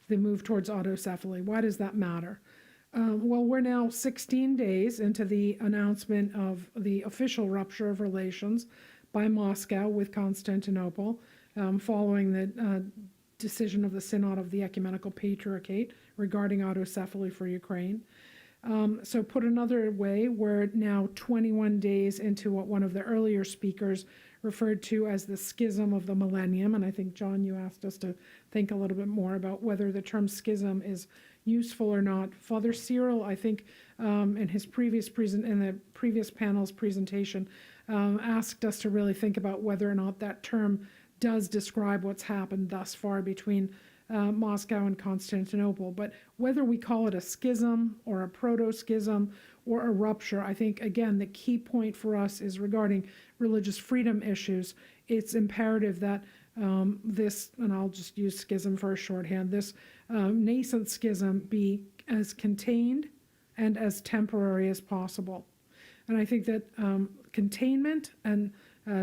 B: move towards autocephaly, why does that matter? Well, we're now 16 days into the announcement of the official rupture of relations by Moscow with Constantinople, following the decision of the Synod of the Ecumenical Patriarchate regarding autocephaly for Ukraine. So put another way, we're now 21 days into what one of the earlier speakers referred to as the schism of the millennium. And I think, John, you asked us to think a little bit more about whether the term schism is useful or not. Father Cyril, I think, in the previous panel's presentation, asked us to really think about whether or not that term does describe what's happened thus far between Moscow and Constantinople. But whether we call it a schism or a proto-schism or a rupture, I think, again, the key point for us is regarding religious freedom issues. It's imperative that this, and I'll just use schism for a shorthand, this nascent schism be as contained and as temporary as possible. And I think that containment and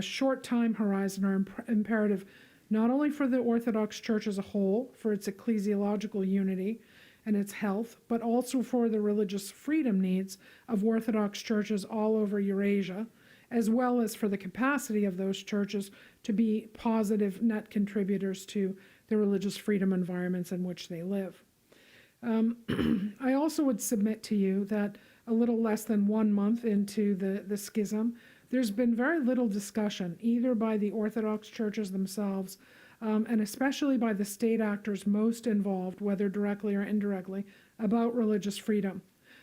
B: short time horizon are imperative not only for the Orthodox Church as a whole, for its ecclesiological unity and its health, but also for the religious freedom needs of Orthodox churches all over Eurasia, as well as for the capacity of those churches to be positive net contributors to the religious freedom environments in which they live. I also would submit to you that a little less than 1 month into the schism, there's been very little discussion, either by the Orthodox churches themselves, and especially by the state actors most involved, whether directly or indirectly, about religious freedom.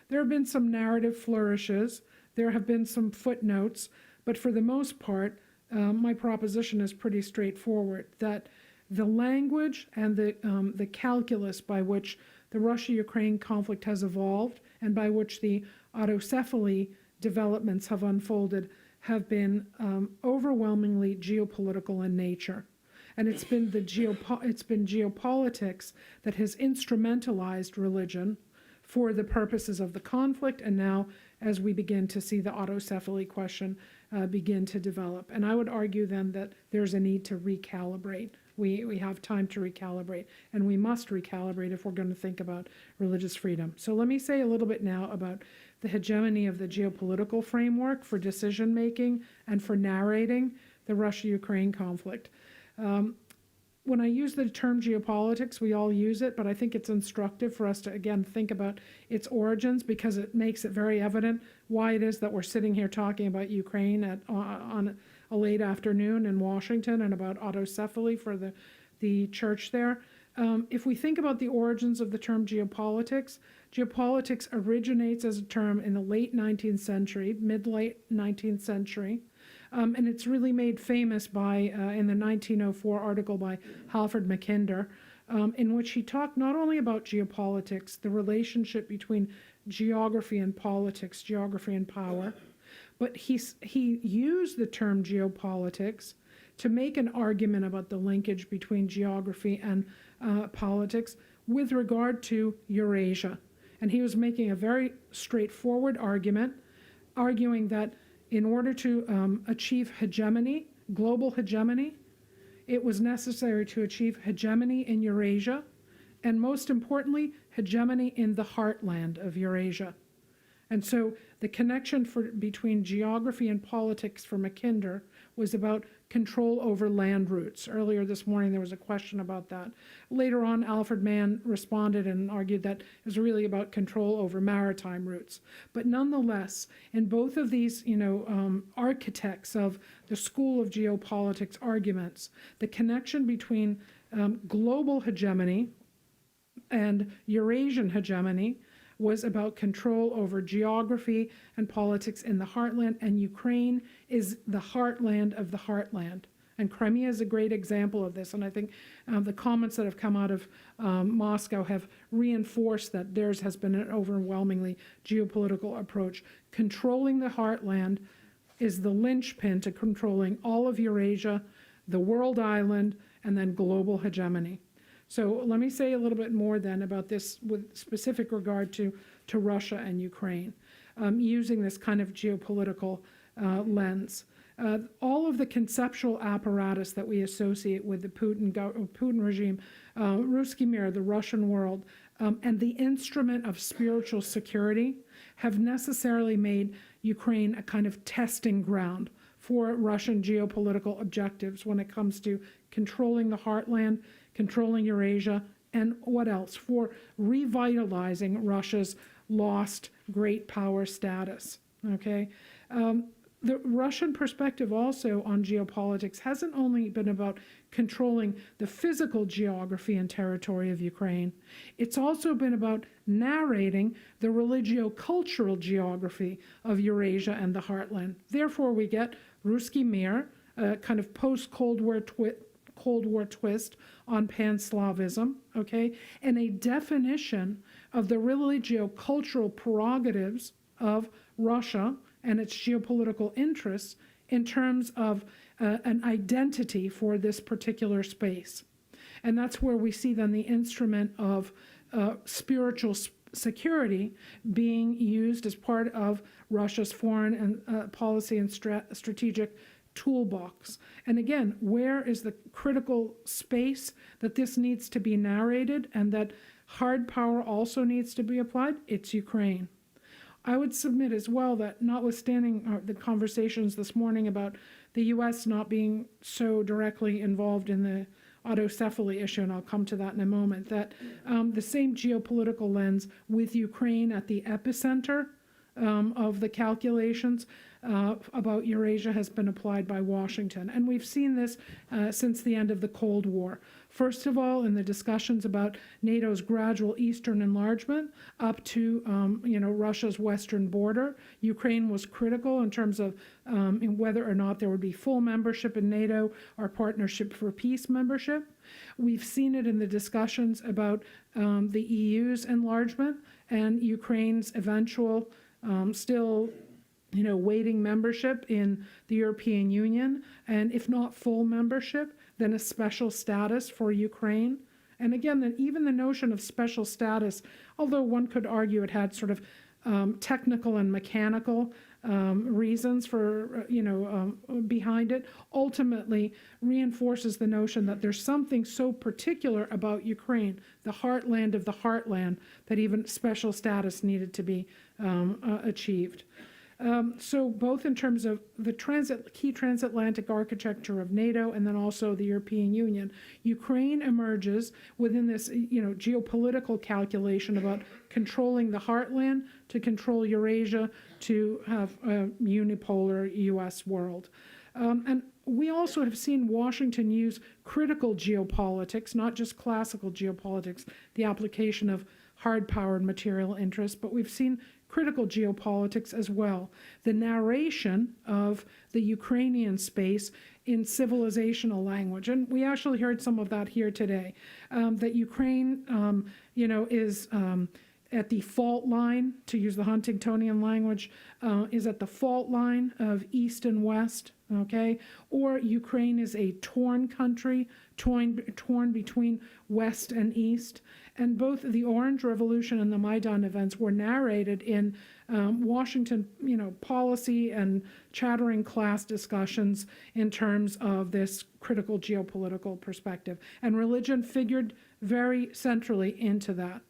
B: There have been some narrative flourishes, there have been some footnotes, but for the most part, my proposition is pretty straightforward, that the language and the calculus by which the Russia-Ukraine conflict has evolved and by which the autocephaly developments have unfolded have been overwhelmingly geopolitical in nature. And it's been geopolitics that has instrumentalized religion for the purposes of the conflict, and now as we begin to see the autocephaly question begin to develop. And I would argue then that there's a need to recalibrate. We have time to recalibrate, and we must recalibrate if we're going to think about religious freedom. So let me say a little bit now about the hegemony of the geopolitical framework for decision-making and for narrating the Russia-Ukraine conflict. When I use the term geopolitics, we all use it, but I think it's instructive for us to, again, think about its origins, because it makes it very evident why it is that we're sitting here talking about Ukraine on a late afternoon in Washington and about autocephaly for the church there. If we think about the origins of the term geopolitics, geopolitics originates as a term in the late 19th century, mid-late 19th century, and it's really made famous by, in the 1904 article by Halford Mackinder, in which he talked not only about geopolitics, the relationship between geography and politics, geography and power, but he used the term geopolitics to make an argument about the linkage between geography and politics with regard to Eurasia. And he was making a very straightforward argument, arguing that in order to achieve hegemony, global hegemony, it was necessary to achieve hegemony in Eurasia, and most importantly, hegemony in the heartland of Eurasia. And so the connection between geography and politics for Mackinder was about control over land routes. Earlier this morning, there was a question about that. Later on, Alfred Mann responded and argued that it was really about control over maritime routes. But nonetheless, in both of these, architects of the school of geopolitics arguments, the connection between global hegemony and Eurasian hegemony was about control over geography and politics in the heartland, and Ukraine is the heartland of the heartland. And Crimea is a great example of this, and I think the comments that have come out of Moscow have reinforced that theirs has been an overwhelmingly geopolitical approach. Controlling the heartland is the linchpin to controlling all of Eurasia, the world island, and then global hegemony. So let me say a little bit more then about this with specific regard to Russia and Ukraine, using this kind of geopolitical lens. All of the conceptual apparatus that we associate with the Putin regime, Ruski Mir, the Russian world, and the instrument of spiritual security have necessarily made Ukraine a kind of testing ground for Russian geopolitical objectives when it comes to controlling the heartland, controlling Eurasia, and what else? For revitalizing Russia's lost great power status, okay? The Russian perspective also on geopolitics hasn't only been about controlling the physical geography and territory of Ukraine, it's also been about narrating the religio-cultural geography of Eurasia and the heartland. Therefore, we get Ruski Mir, a kind of post-Cold War twist on pan-Slavism, okay, and a definition of the religio-cultural prerogatives of Russia and its geopolitical interests in terms of an identity for this particular space. And that's where we see then the instrument of spiritual security being used as part of Russia's foreign and policy and strategic toolbox. And again, where is the critical space that this needs to be narrated and that hard power also needs to be applied? It's Ukraine. I would submit as well that notwithstanding the conversations this morning about the U.S. not being so directly involved in the autocephaly issue, and I'll come to that in a moment, that the same geopolitical lens with Ukraine at the epicenter of the calculations about Eurasia has been applied by Washington. And we've seen this since the end of the Cold War. First of all, in the discussions about NATO's gradual eastern enlargement up to Russia's western border, Ukraine was critical in terms of whether or not there would be full membership in NATO or Partnership for Peace membership. We've seen it in the discussions about the EU's enlargement and Ukraine's eventual still waiting membership in the European Union, and if not full membership, then a special status for Ukraine. And again, even the notion of special status, although one could argue it had sort of technical and mechanical reasons for, behind it, ultimately reinforces the notion that there's something so particular about Ukraine, the heartland of the heartland, that even special status needed to be achieved. So both in terms of the key transatlantic architecture of NATO and then also the European Union, Ukraine emerges within this geopolitical calculation about controlling the heartland to control Eurasia to have a unipolar U.S. world. And we also have seen Washington use critical geopolitics, not just classical geopolitics, the application of hard-powered material interests, but we've seen critical geopolitics as well. The narration of the Ukrainian space in civilizational language. And we actually heard some of that here today, that Ukraine, is at the fault line, to use the Huntingtonian language, is at the fault line of East and West, okay? Or Ukraine is a torn country, torn between West and East. And both the Orange Revolution and the Maidan events were narrated in Washington, policy and chattering class discussions in terms of this critical geopolitical perspective. And religion figured very centrally into that.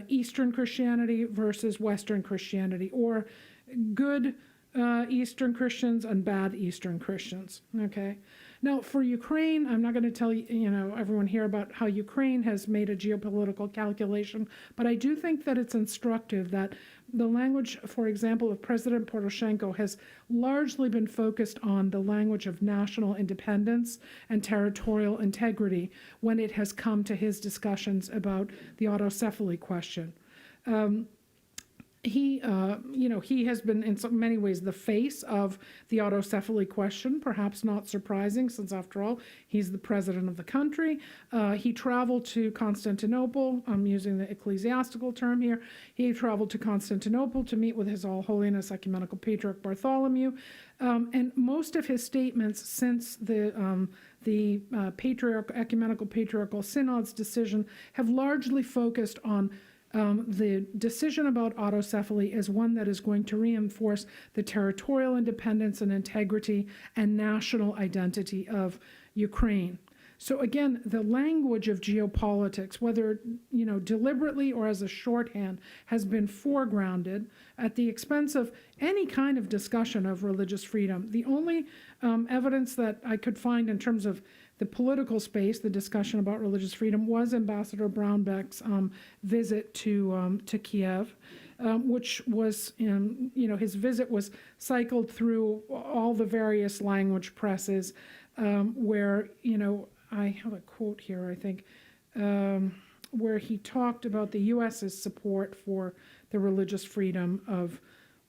B: Eastern Christianity versus Western Christianity, or good Eastern Christians and bad Eastern Christians, okay? Now, for Ukraine, I'm not going to tell everyone here about how Ukraine has made a geopolitical calculation, but I do think that it's instructive that the language, for example, of President Poroshenko has largely been focused on the language of national independence and territorial integrity when it has come to his discussions about the autocephaly question. He has been in so many ways the face of the autocephaly question, perhaps not surprising, since after all, he's the president of the country. He traveled to Constantinople. I'm using the ecclesiastical term here. He traveled to Constantinople to meet with His All Holiness Ecumenical Patriarch Bartholomew. And most of his statements since the Ecumenical Patriarchal Synod's decision have largely focused on the decision about autocephaly is one that is going to reinforce the territorial independence and integrity and national identity of Ukraine. So again, the language of geopolitics, whether deliberately or as a shorthand, has been foregrounded at the expense of any kind of discussion of religious freedom. The only evidence that I could find in terms of the political space, the discussion about religious freedom, was Ambassador Brownback's visit to Kiev, which was, his visit was cycled through all the various language presses where, I have a quote here, I think, where he talked about the U.S.'s support for the religious freedom of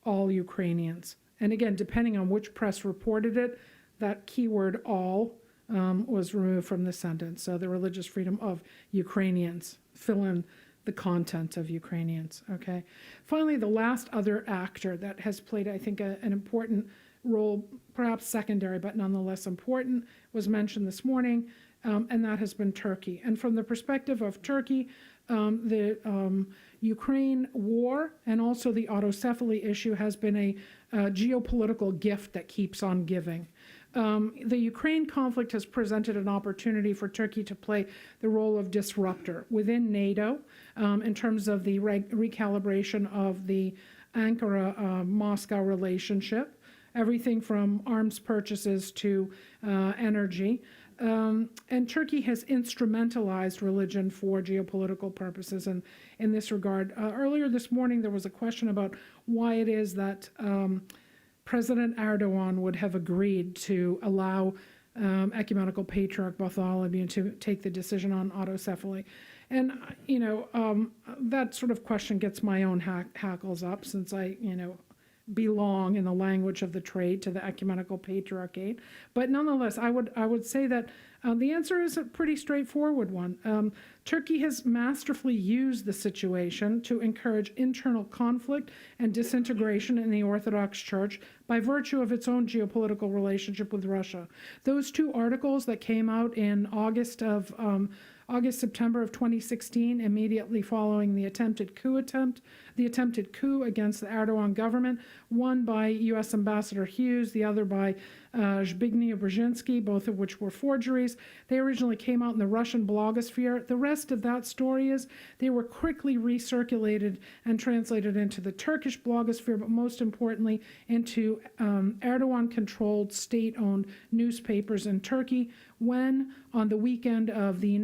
B: all Ukrainians. And again, depending on which press reported it, that keyword all was removed from the sentence. So the religious freedom of Ukrainians, fill in the content of Ukrainians, okay? Finally, the last other actor that has played, I think, an important role, perhaps secondary, but nonetheless important, was mentioned this morning, and that has been Turkey. And from the perspective of Turkey, the Ukraine war and also the autocephaly issue has been a geopolitical gift that keeps on giving. The Ukraine conflict has presented an opportunity for Turkey to play the role of disruptor within NATO in terms of the recalibration of the Ankara-Moscow relationship, everything from arms purchases to energy. And Turkey has instrumentalized religion for geopolitical purposes. And in this regard, earlier this morning, there was a question about why it is that President Erdogan would have agreed to allow Ecumenical Patriarch Bartholomew to take the decision on autocephaly. And, that sort of question gets my own hackles up, since I, belong in the language of the trade to the Ecumenical Patriarchate. But nonetheless, I would say that the answer is a pretty straightforward one. Turkey has masterfully used the situation to encourage internal conflict and disintegration in the Orthodox Church by virtue of its own geopolitical relationship with Russia. Those two articles that came out in September of 2016, immediately following the attempted coup against the Erdogan government, one by U.S. Ambassador Hughes, the other by Zbigniew Brzezinski, both of which were forgeries. They originally came out in the Russian blogosphere. The rest of that story is they were quickly recirculated and translated into the Turkish blogosphere, but most importantly into Erdogan-controlled state-owned newspapers in Turkey, when on the weekend of the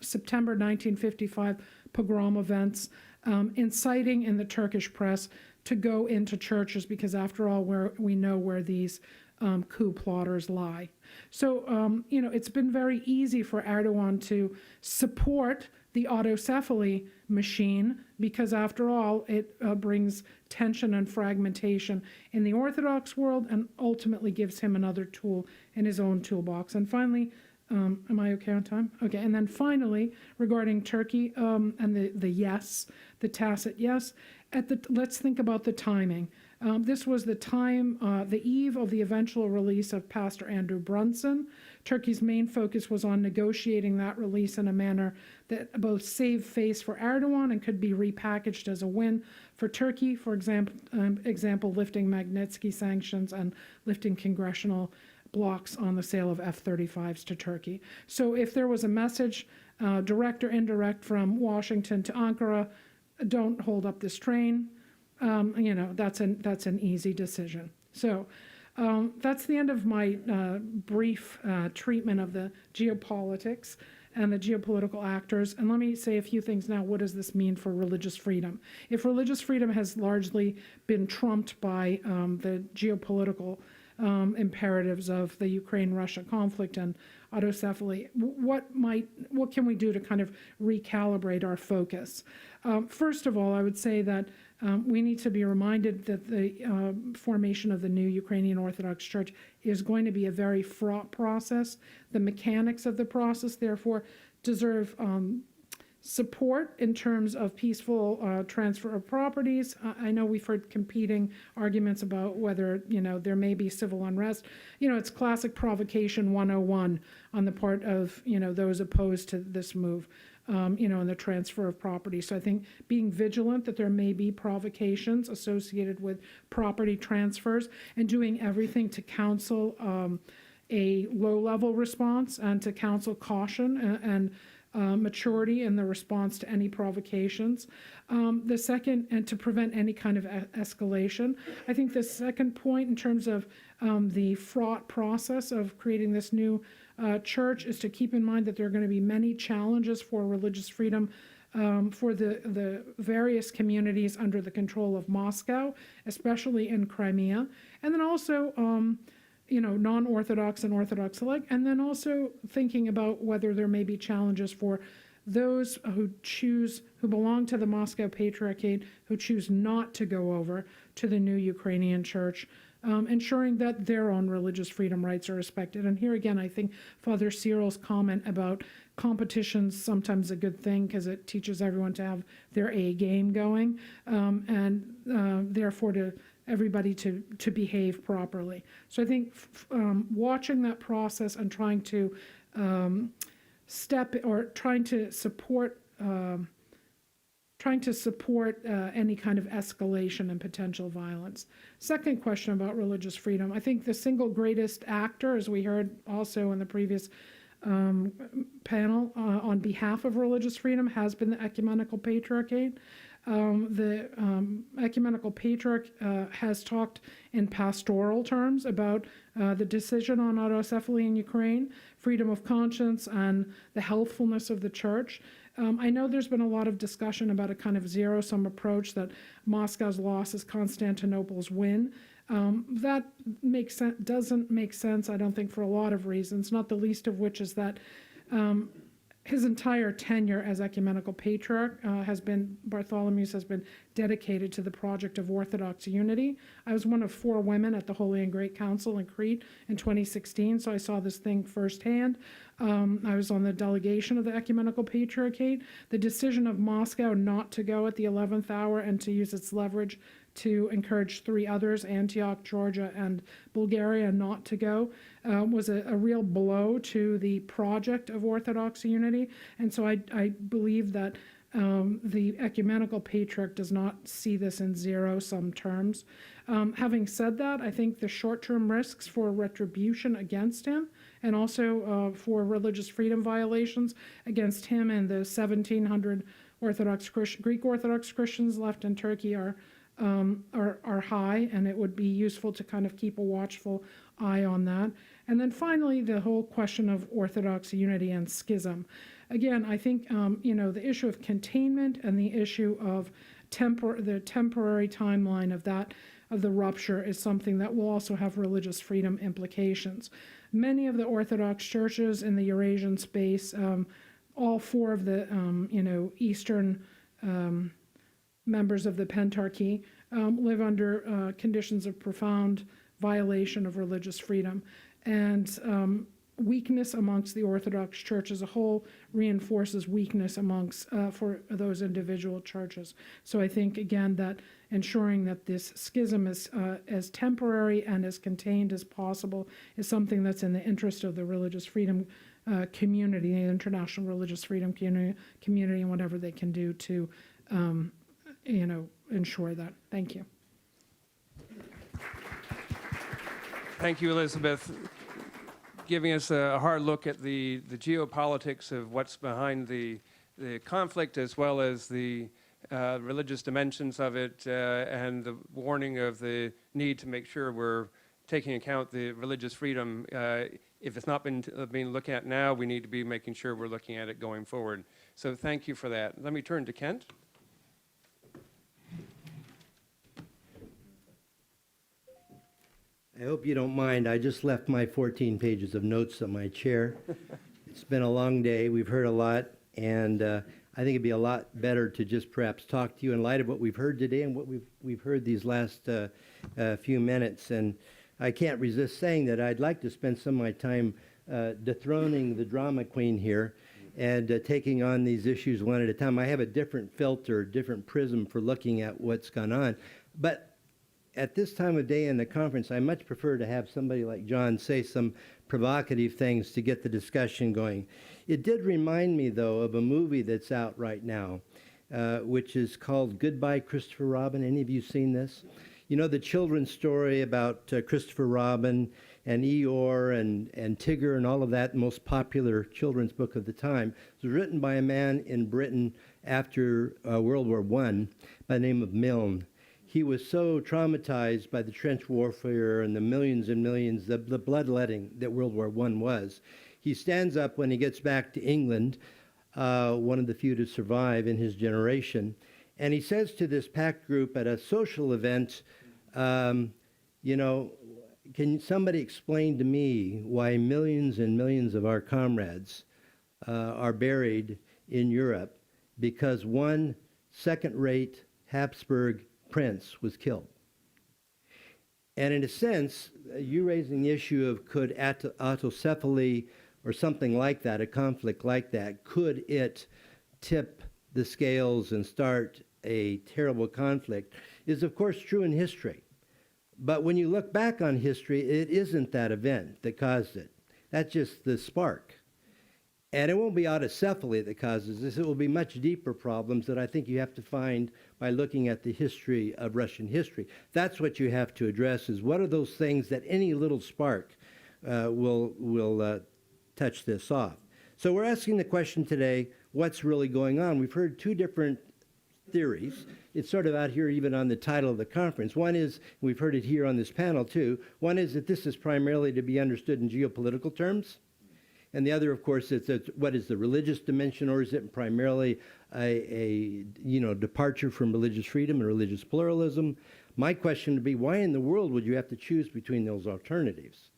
B: September 1955 pogrom events, inciting in the Turkish press to go into churches, because after all, we know where these coup plotters lie. So, it's been very easy for Erdogan to support the autocephaly machine, because after all, it brings tension and fragmentation in the Orthodox world and ultimately gives him another tool in his own toolbox. And finally, am I okay on time? Okay, and then finally, regarding Turkey and the tacit yes, let's think about the timing. This was the eve of the eventual release of Pastor Andrew Brunson. Turkey's main focus was on negotiating that release in a manner that both saved face for Erdogan and could be repackaged as a win for Turkey, for example, lifting Magnitsky sanctions and lifting congressional blocks on the sale of F-35s to Turkey. So if there was a message, direct or indirect, from Washington to Ankara, don't hold up this train, that's an easy decision. So that's the end of my brief treatment of the geopolitics and the geopolitical actors. And let me say a few things now. What does this mean for religious freedom? If religious freedom has largely been trumped by the geopolitical imperatives of the Ukraine-Russia conflict and autocephaly, what can we do to kind of recalibrate our focus? First of all, I would say that we need to be reminded that the formation of the new Ukrainian Orthodox Church is going to be a very fraught process. The mechanics of the process, therefore, deserve support in terms of peaceful transfer of properties. I know we've heard competing arguments about whether, there may be civil unrest. It's classic provocation 101 on the part of, those opposed to this move. And the transfer of property. So I think being vigilant that there may be provocations associated with property transfers and doing everything to counsel a low-level response and to counsel caution and maturity in the response to any provocations. The second, and to prevent any kind of escalation. I think the second point in terms of the fraught process of creating this new church is to keep in mind that there are going to be many challenges for religious freedom for the various communities under the control of Moscow, especially in Crimea, and then also non-Orthodox and Orthodox alike, and then also thinking about whether there may be challenges for those who belong to the Moscow Patriarchate, who choose not to go over to the new Ukrainian church, ensuring that their own religious freedom rights are respected. And here again, I think Father Cyril's comment about competition's sometimes a good thing because it teaches everyone to have their A game going, and therefore to everybody to behave properly. So I think watching that process and trying to trying to support any kind of escalation and potential violence. Second question about religious freedom. I think the single greatest actor, as we heard also in the previous panel, on behalf of religious freedom has been the Ecumenical Patriarchate. The Ecumenical Patriarch has talked in pastoral terms about the decision on autocephaly in Ukraine, freedom of conscience, and the healthfulness of the church. I know there's been a lot of discussion about a kind of zero-sum approach, that Moscow's loss is Constantinople's win. That doesn't make sense, I don't think, for a lot of reasons, not the least of which is that his entire tenure as Ecumenical Patriarch Bartholomew's has been dedicated to the project of Orthodox unity. I was one of 4 women at the Holy and Great Council in Crete in 2016, so I saw this thing firsthand. I was on the delegation of the Ecumenical Patriarchate. The decision of Moscow not to go at the 11th hour and to use its leverage to encourage 3 others, Antioch, Georgia, and Bulgaria, not to go, was a real blow to the project of Orthodox unity. And so I believe that the Ecumenical Patriarch does not see this in zero-sum terms. Having said that, I think the short-term risks for retribution against him and also for religious freedom violations against him and the 1,700 Greek Orthodox Christians left in Turkey are high, and it would be useful to kind of keep a watchful eye on that. And then finally, the whole question of Orthodox unity and schism. Again, I think the issue of containment and the issue of the temporary timeline of the rupture is something that will also have religious freedom implications. Many of the Orthodox churches in the Eurasian space, all 4 of the Eastern members of the Pentarchy live under conditions of profound violation of religious freedom. And weakness amongst the Orthodox Church as a whole reinforces weakness amongst for those individual churches. So I think, again, that ensuring that this schism is as temporary and as contained as possible is something that's in the interest of the religious freedom community, the international religious freedom community, and whatever they can do to ensure that. Thank you.
V: Thank you, Elizabeth, giving us a hard look at the geopolitics of what's behind the conflict, as well as the religious dimensions of it, and the warning of the need to make sure we're taking account the religious freedom. If it's not being looked at now, we need to be making sure we're looking at it going forward. So thank you for that. Let me turn to Kent.
F: I hope you don't mind. I just left my 14 pages of notes on my chair. It's been a long day. We've heard a lot, and I think it'd be a lot better to just perhaps talk to you in light of what we've heard today and what we've heard these last few minutes. And I can't resist saying that I'd like to spend some of my time dethroning the drama queen here and taking on these issues one at a time. I have a different filter, different prism for looking at what's gone on. But at this time of day in the conference, I much prefer to have somebody like John say some provocative things to get the discussion going. It did remind me, though, of a movie that's out right now, which is called Goodbye, Christopher Robin. Any of you seen this? You know, the children's story about Christopher Robin and Eeyore and Tigger and all of that, most popular children's book of the time. It was written by a man in Britain after World War I by the name of Milne. He was so traumatized by the trench warfare and the millions and millions, the bloodletting that World War I was. He stands up when he gets back to England, one of the few to survive in his generation, and he says to this packed group at a social event, you know, can somebody explain to me why millions and millions of our comrades are buried in Europe because one second-rate Habsburg prince was killed? And in a sense, you raising the issue of could autocephaly or something like that, a conflict like that, could it tip the scales and start a terrible conflict, is of course true in history. But when you look back on history, it isn't that event that caused it. That's just the spark. And it won't be autocephaly that causes this. It will be much deeper problems that I think you have to find by looking at the history of Russian history. That's what you have to address, is what are those things that any little spark will touch this off. So we're asking the question today, what's really going on? We've heard two different theories. It's sort of out here even on the title of the conference. One is, we've heard it here on this panel too, one is that this is primarily to be understood in geopolitical terms. And the other, of course, is that what is the religious dimension, or is it primarily a departure from religious freedom and religious pluralism? My question would be, why in the world would you have to choose between those alternatives?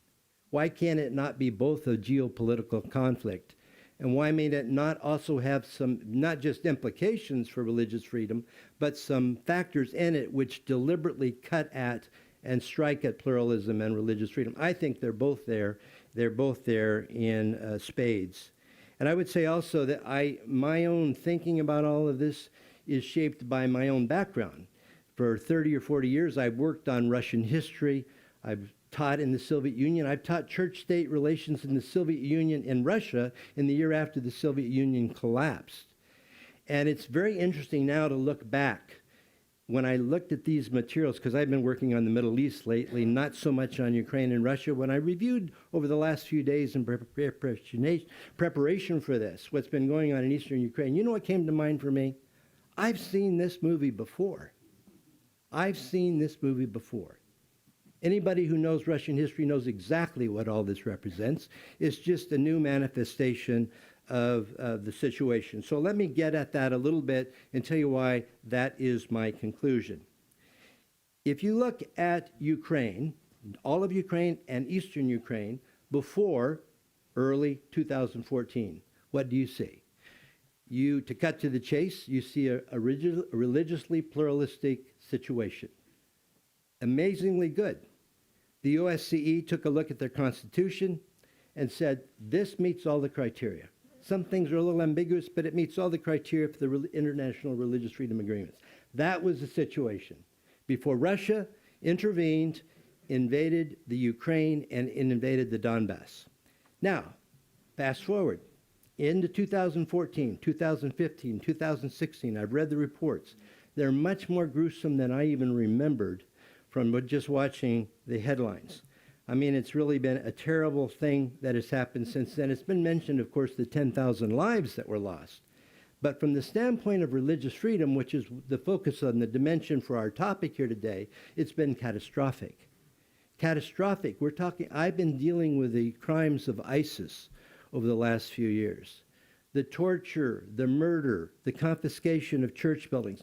F: Why can't it not be both a geopolitical conflict? And why may it not also have some, not just implications for religious freedom, but some factors in it which deliberately cut at and strike at pluralism and religious freedom? I think they're both there. They're both there in spades. And I would say also that my own thinking about all of this is shaped by my own background. For 30 or 40 years, I've worked on Russian history. I've taught in the Soviet Union. I've taught church-state relations in the Soviet Union in Russia in the year after the Soviet Union collapsed. And it's very interesting now to look back. When I looked at these materials, because I've been working on the Middle East lately, not so much on Ukraine and Russia, when I reviewed over the last few days in preparation for this, what's been going on in eastern Ukraine, you know what came to mind for me? I've seen this movie before. I've seen this movie before. Anybody who knows Russian history knows exactly what all this represents. It's just a new manifestation of the situation. So let me get at that a little bit and tell you why that is my conclusion. If you look at Ukraine, all of Ukraine and eastern Ukraine before early 2014, what do you see? To cut to the chase, you see a religiously pluralistic situation. Amazingly good. The OSCE took a look at their constitution and said, this meets all the criteria. Some things are a little ambiguous, but it meets all the criteria for the international religious freedom agreements. That was the situation before Russia intervened, invaded the Ukraine, and invaded the Donbass. Now, fast forward into 2014, 2015, 2016. I've read the reports. They're much more gruesome than I even remembered from just watching the headlines. I mean, it's really been a terrible thing that has happened since then. It's been mentioned, of course, the 10,000 lives that were lost. But from the standpoint of religious freedom, which is the focus on the dimension for our topic here today, it's been catastrophic. Catastrophic. We're talking, I've been dealing with the crimes of ISIS over the last few years. The torture, the murder, the confiscation of church buildings.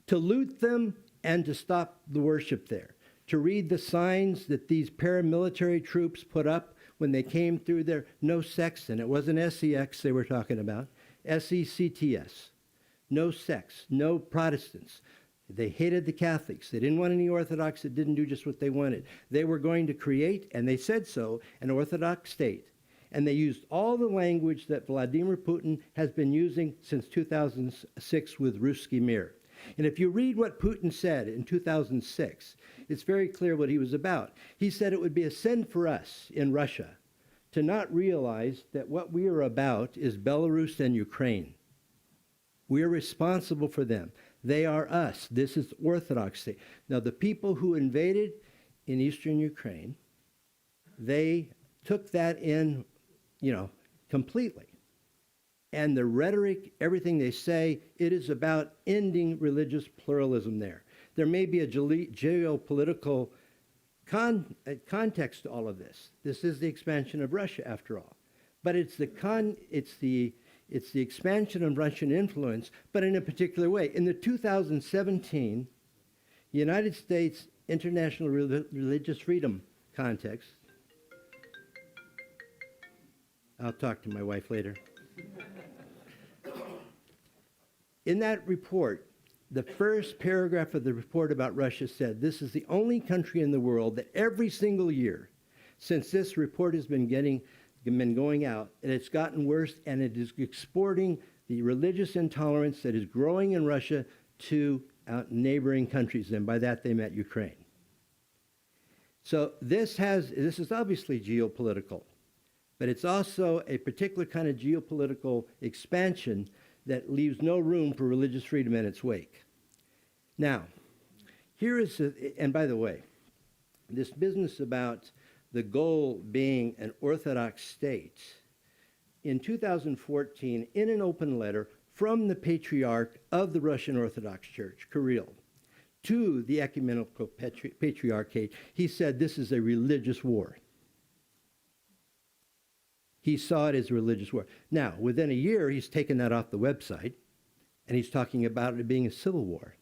F: To loot them and to stop the worship there. To read the signs that these paramilitary troops put up when they came through there. No sex, and it wasn't SEX they were talking about. SECTS. No sex, no Protestants. They hated the Catholics. They didn't want any Orthodox that didn't do just what they wanted. They were going to create, and they said so, an Orthodox state. And they used all the language that Vladimir Putin has been using since 2006 with Ruski Mir. And if you read what Putin said in 2006, it's very clear what he was about. He said it would be a sin for us in Russia to not realize that what we are about is Belarus and Ukraine. We are responsible for them. They are us. This is orthodoxy. Now, the people who invaded in eastern Ukraine, they took that in, completely. And the rhetoric, everything they say, it is about ending religious pluralism there. There may be a geopolitical context to all of this. This is the expansion of Russia, after all. But it's the expansion of Russian influence, but in a particular way. In the 2017 United States International Religious Freedom context, I'll talk to my wife later. In that report, the first paragraph of the report about Russia said, this is the only country in the world that every single year, since this report has been going out, and it's gotten worse, and it is exporting the religious intolerance that is growing in Russia to neighboring countries, and by that they meant Ukraine. So this is obviously geopolitical, but it's also a particular kind of geopolitical expansion that leaves no room for religious freedom in its wake. Now, here is, and by the way, this business about the goal being an Orthodox state, in 2014, in an open letter from the Patriarch of the Russian Orthodox Church, Kirill, to the Ecumenical Patriarchate, he said this is a religious war. He saw it as a religious war. Now, within a year, he's taken that off the website, and he's talking about it being a civil war.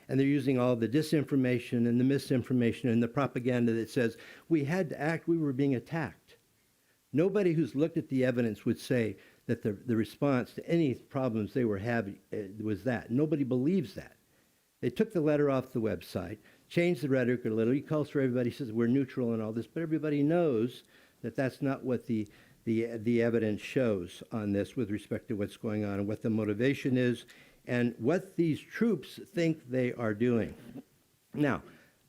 F: And they're using all the disinformation and the misinformation and the propaganda that says we had to act, we were being attacked. Nobody who's looked at the evidence would say that the response to any problems they were having was that. Nobody believes that. They took the letter off the website, changed the rhetoric a little. He calls for everybody, says we're neutral and all this, but everybody knows that that's not what the evidence shows on this with respect to what's going on and what the motivation is and what these troops think they are doing. Now,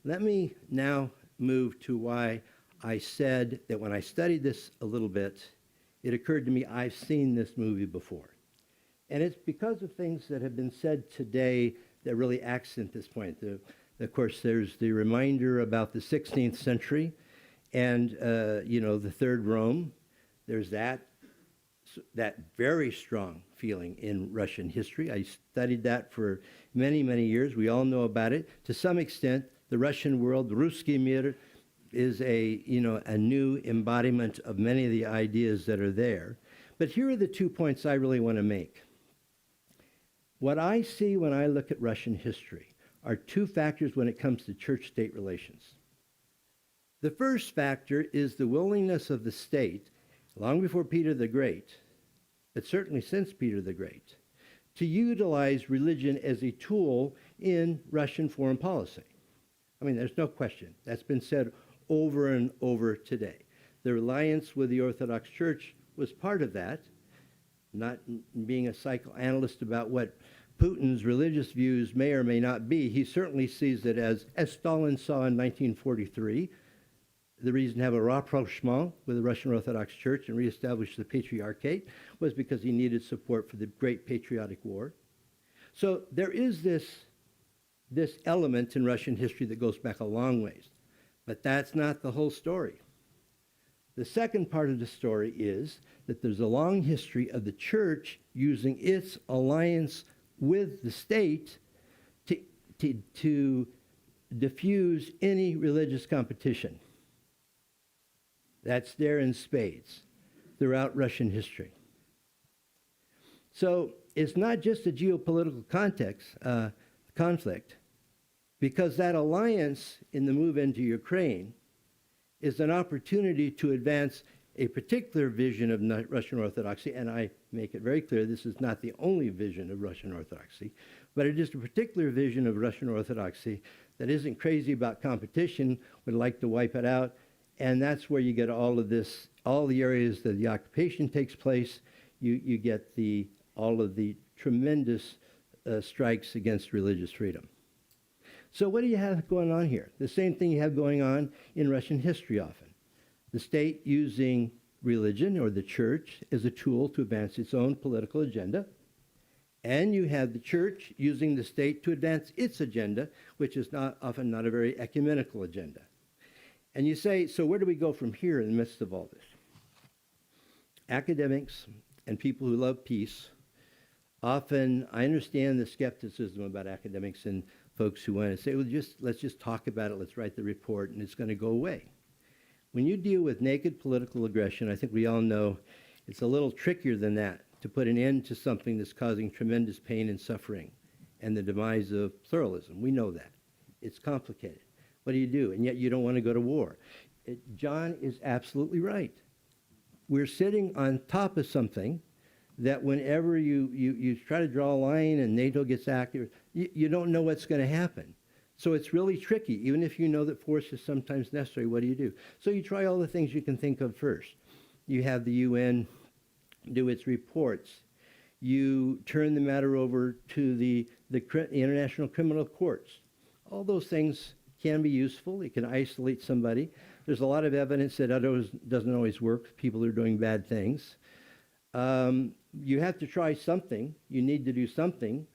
F: let me now move to why I said that when I studied this a little bit, it occurred to me I've seen this movie before. And it's because of things that have been said today that really accent this point. Of course, there's the reminder about the 16th century and, the Third Rome. There's that very strong feeling in Russian history. I studied that for many, many years. We all know about it. To some extent, the Russian world, Ruski Mir, is a new embodiment of many of the ideas that are there. But here are the 2 points I really want to make. What I see when I look at Russian history are 2 factors when it comes to church-state relations. The first factor is the willingness of the state, long before Peter the Great, but certainly since Peter the Great, to utilize religion as a tool in Russian foreign policy. I mean, there's no question. That's been said over and over today. The alliance with the Orthodox Church was part of that. Not being a psychoanalyst about what Putin's religious views may or may not be, he certainly sees it as Stalin saw in 1943, the reason to have a rapprochement with the Russian Orthodox Church and reestablish the Patriarchate was because he needed support for the Great Patriotic War. So there is this element in Russian history that goes back a long ways. But that's not the whole story. The second part of the story is that there's a long history of the church using its alliance with the state to diffuse any religious competition. That's there in spades throughout Russian history. So it's not just a geopolitical conflict, because that alliance in the move into Ukraine is an opportunity to advance a particular vision of Russian Orthodoxy, and I make it very clear this is not the only vision of Russian Orthodoxy, but it is a particular vision of Russian Orthodoxy that isn't crazy about competition, would like to wipe it out, and that's where you get all of this, all the areas that the occupation takes place, you get all of the tremendous strikes against religious freedom. So what do you have going on here? The same thing you have going on in Russian history often. The state using religion or the church as a tool to advance its own political agenda. And you have the church using the state to advance its agenda, which is often not a very ecumenical agenda. And you say, so where do we go from here in the midst of all this? Academics and people who love peace, often I understand the skepticism about academics and folks who want to say, well, let's just talk about it, let's write the report, and it's going to go away. When you deal with naked political aggression, I think we all know it's a little trickier than that to put an end to something that's causing tremendous pain and suffering and the demise of pluralism. We know that. It's complicated. What do you do? And yet you don't want to go to war. John is absolutely right. We're sitting on top of something that whenever you try to draw a line and NATO gets active, you don't know what's going to happen. So it's really tricky. Even if you know that force is sometimes necessary, what do you do? So you try all the things you can think of first. You have the UN do its reports. You turn the matter over to the International Criminal Courts. All those things can be useful. It can isolate somebody. There's a lot of evidence that doesn't always work. People are doing bad things. You have to try something. You need to do something.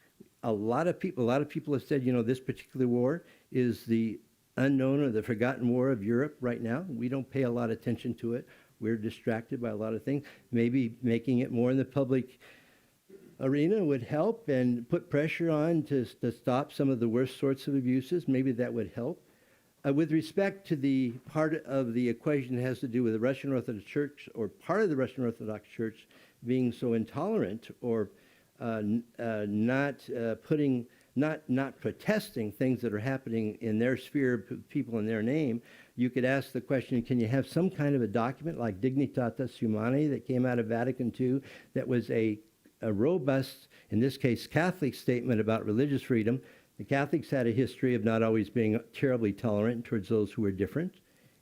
F: A lot of people have said, this particular war is the unknown or the forgotten war of Europe right now. We don't pay a lot of attention to it. We're distracted by a lot of things. Maybe making it more in the public arena would help and put pressure on to stop some of the worst sorts of abuses. Maybe that would help. With respect to the part of the equation that has to do with the Russian Orthodox Church or part of the Russian Orthodox Church being so intolerant or not protesting things that are happening in their sphere of people in their name, you could ask the question, can you have some kind of a document like Dignitatis Humanae that came out of Vatican II that was a robust, in this case, Catholic statement about religious freedom? The Catholics had a history of not always being terribly tolerant towards those who were different,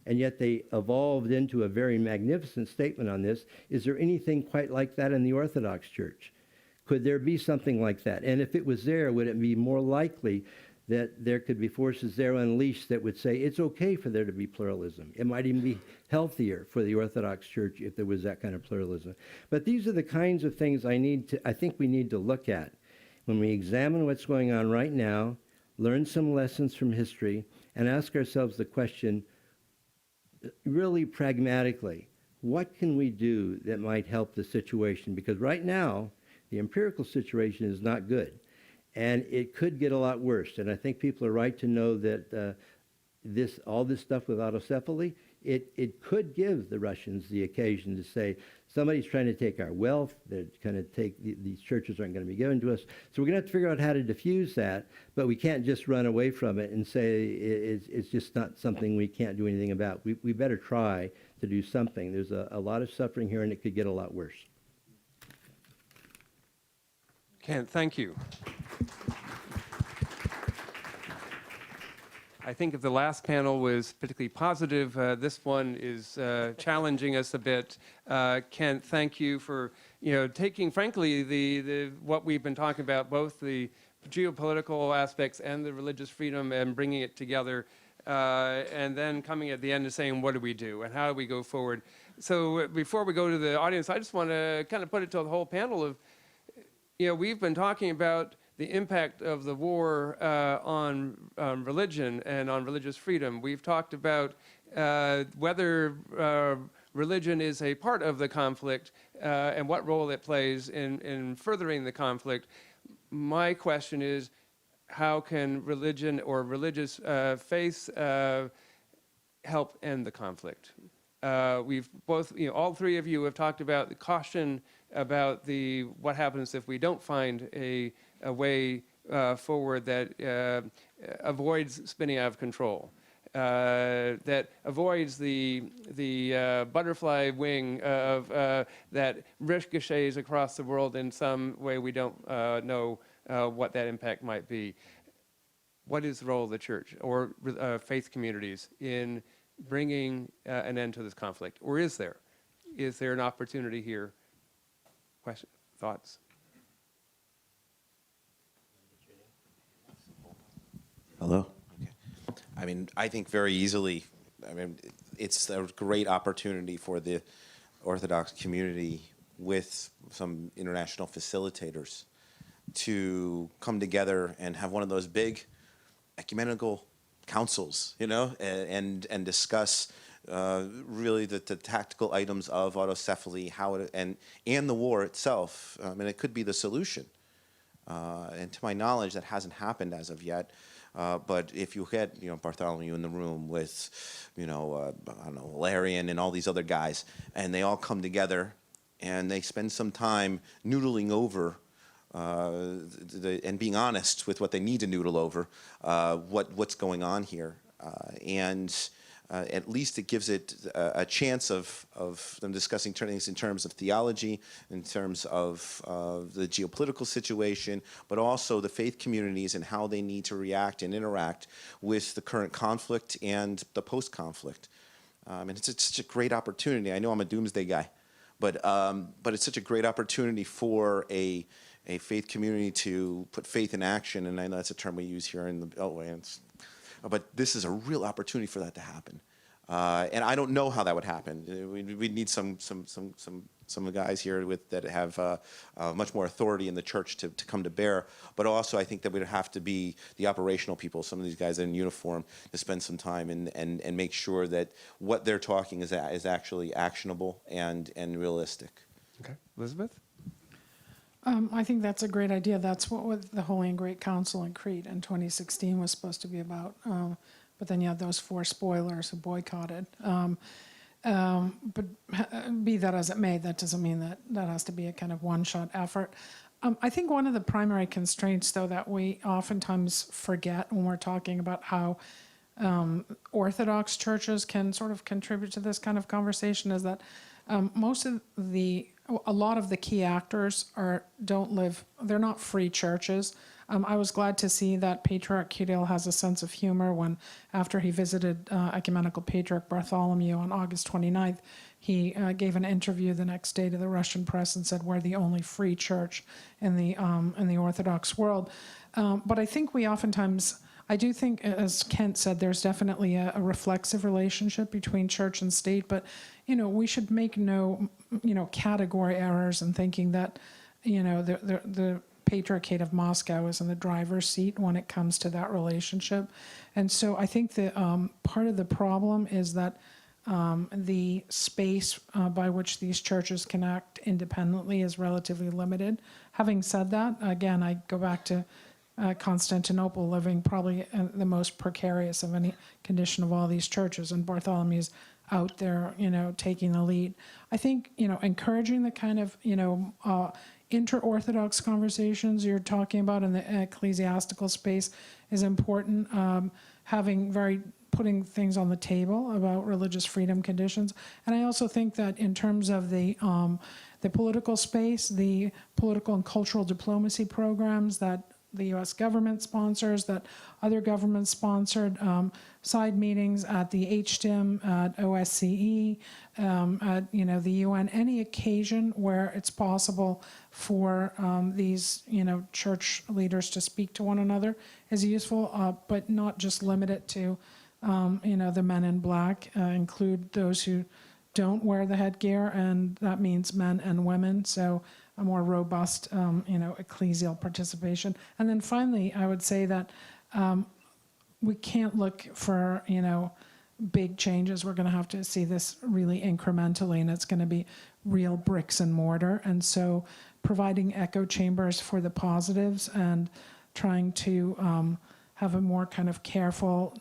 F: and yet they evolved into a very magnificent statement on this. Is there anything quite like that in the Orthodox Church? Could there be something like that? And if it was there, would it be more likely that there could be forces there unleashed that would say it's okay for there to be pluralism? It might even be healthier for the Orthodox Church if there was that kind of pluralism. But these are the kinds of things I think we need to look at when we examine what's going on right now, learn some lessons from history, and ask ourselves the question, really pragmatically, what can we do that might help the situation? Because right now, the empirical situation is not good, and it could get a lot worse. And I think people are right to know that all this stuff with autocephaly, it could give the Russians the occasion to say, somebody's trying to take our wealth, they're going to take, these churches aren't going to be given to us. So we're going to have to figure out how to diffuse that, but we can't just run away from it and say it's just not something we can't do anything about. We better try to do something. There's a lot of suffering here, and it could get a lot worse.
V: Ken, thank you. I think if the last panel was particularly positive, this one is challenging us a bit. Kent, thank you for taking, frankly, the what we've been talking about, both the geopolitical aspects and the religious freedom, and bringing it together, and then coming at the end and saying, what do we do and how do we go forward? So before we go to the audience, I just want to kind of put it to the whole panel of, we've been talking about the impact of the war on religion and on religious freedom. We've talked about whether religion is a part of the conflict and what role it plays in furthering the conflict. My question is, how can religion or religious faith help end the conflict? We've both, all three of you have talked about the caution about what happens if we don't find a way forward that avoids spinning out of control, that avoids the butterfly wing of that ricochets across the world in some way we don't know what that impact might be. What is the role of the church or faith communities in bringing an end to this conflict? Or is there? Is there an opportunity here? Question, thoughts?
D: Hello. Okay. I mean, I think very easily. I mean, it's a great opportunity for the Orthodox community with some international facilitators to come together and have one of those big ecumenical councils, and discuss really the tactical items of autocephaly, how it, and the war itself. And it could be the solution. And to my knowledge, that hasn't happened as of yet. But if you had, Bartholomew in the room with, I don't know, Valerian and all these other guys, and they all come together and they spend some time noodling over and being honest with what they need to noodle over, what's going on here. At least it gives it a chance of them discussing things in terms of theology, in terms of the geopolitical situation, but also the faith communities and how they need to react and interact with the current conflict and the post-conflict. And it's such a great opportunity. I know I'm a doomsday guy, but it's such a great opportunity for a faith community to put faith in action, and I know that's a term we use here in the Beltway. But this is a real opportunity for that to happen, and I don't know how that would happen. We need some guys here that have much more authority in the church to come to bear. But also, I think that we'd have to be the operational people. Some of these guys in uniform to spend some time and make sure that what they're talking is actually actionable and realistic.
V: Okay, Elizabeth.
B: I think that's a great idea. That's what the Holy and Great Council in Crete in 2016 was supposed to be about. But then you had those 4 spoilers who boycotted. But be that as it may, that doesn't mean that has to be a kind of one-shot effort. I think one of the primary constraints, though, that we oftentimes forget when we're talking about how Orthodox churches can sort of contribute to this kind of conversation is that a lot of the key actors they're not free churches. I was glad to see that Patriarch Kirill has a sense of humor when, after he visited Ecumenical Patriarch Bartholomew on August 29th, he gave an interview the next day to the Russian press and said, we're the only free church in the Orthodox world. But I think I do think, as Kent said, there's definitely a reflexive relationship between church and state, but, we should make no, category errors in thinking that, the Patriarchate of Moscow is in the driver's seat when it comes to that relationship. And so I think that part of the problem is that the space by which these churches can act independently is relatively limited. Having said that, again, I go back to Constantinople living probably the most precarious of any condition of all these churches, and Bartholomew's out there, taking the lead. I think, encouraging the kind of, inter-Orthodox conversations you're talking about in the ecclesiastical space is important. Putting things on the table about religious freedom conditions. And I also think that in terms of the political space, the political and cultural diplomacy programs that the U.S. government sponsors, that other governments sponsored, side meetings at the HDIM, at OSCE, at the UN, any occasion where it's possible for these church leaders to speak to one another is useful, but not just limit it to the men in black. Include those who don't wear the headgear, and that means men and women. So a more robust, ecclesial participation. And then finally, I would say that we can't look for, big changes. We're going to have to see this really incrementally, and it's going to be real bricks and mortar. And so providing echo chambers for the positives and trying to have a more kind of careful,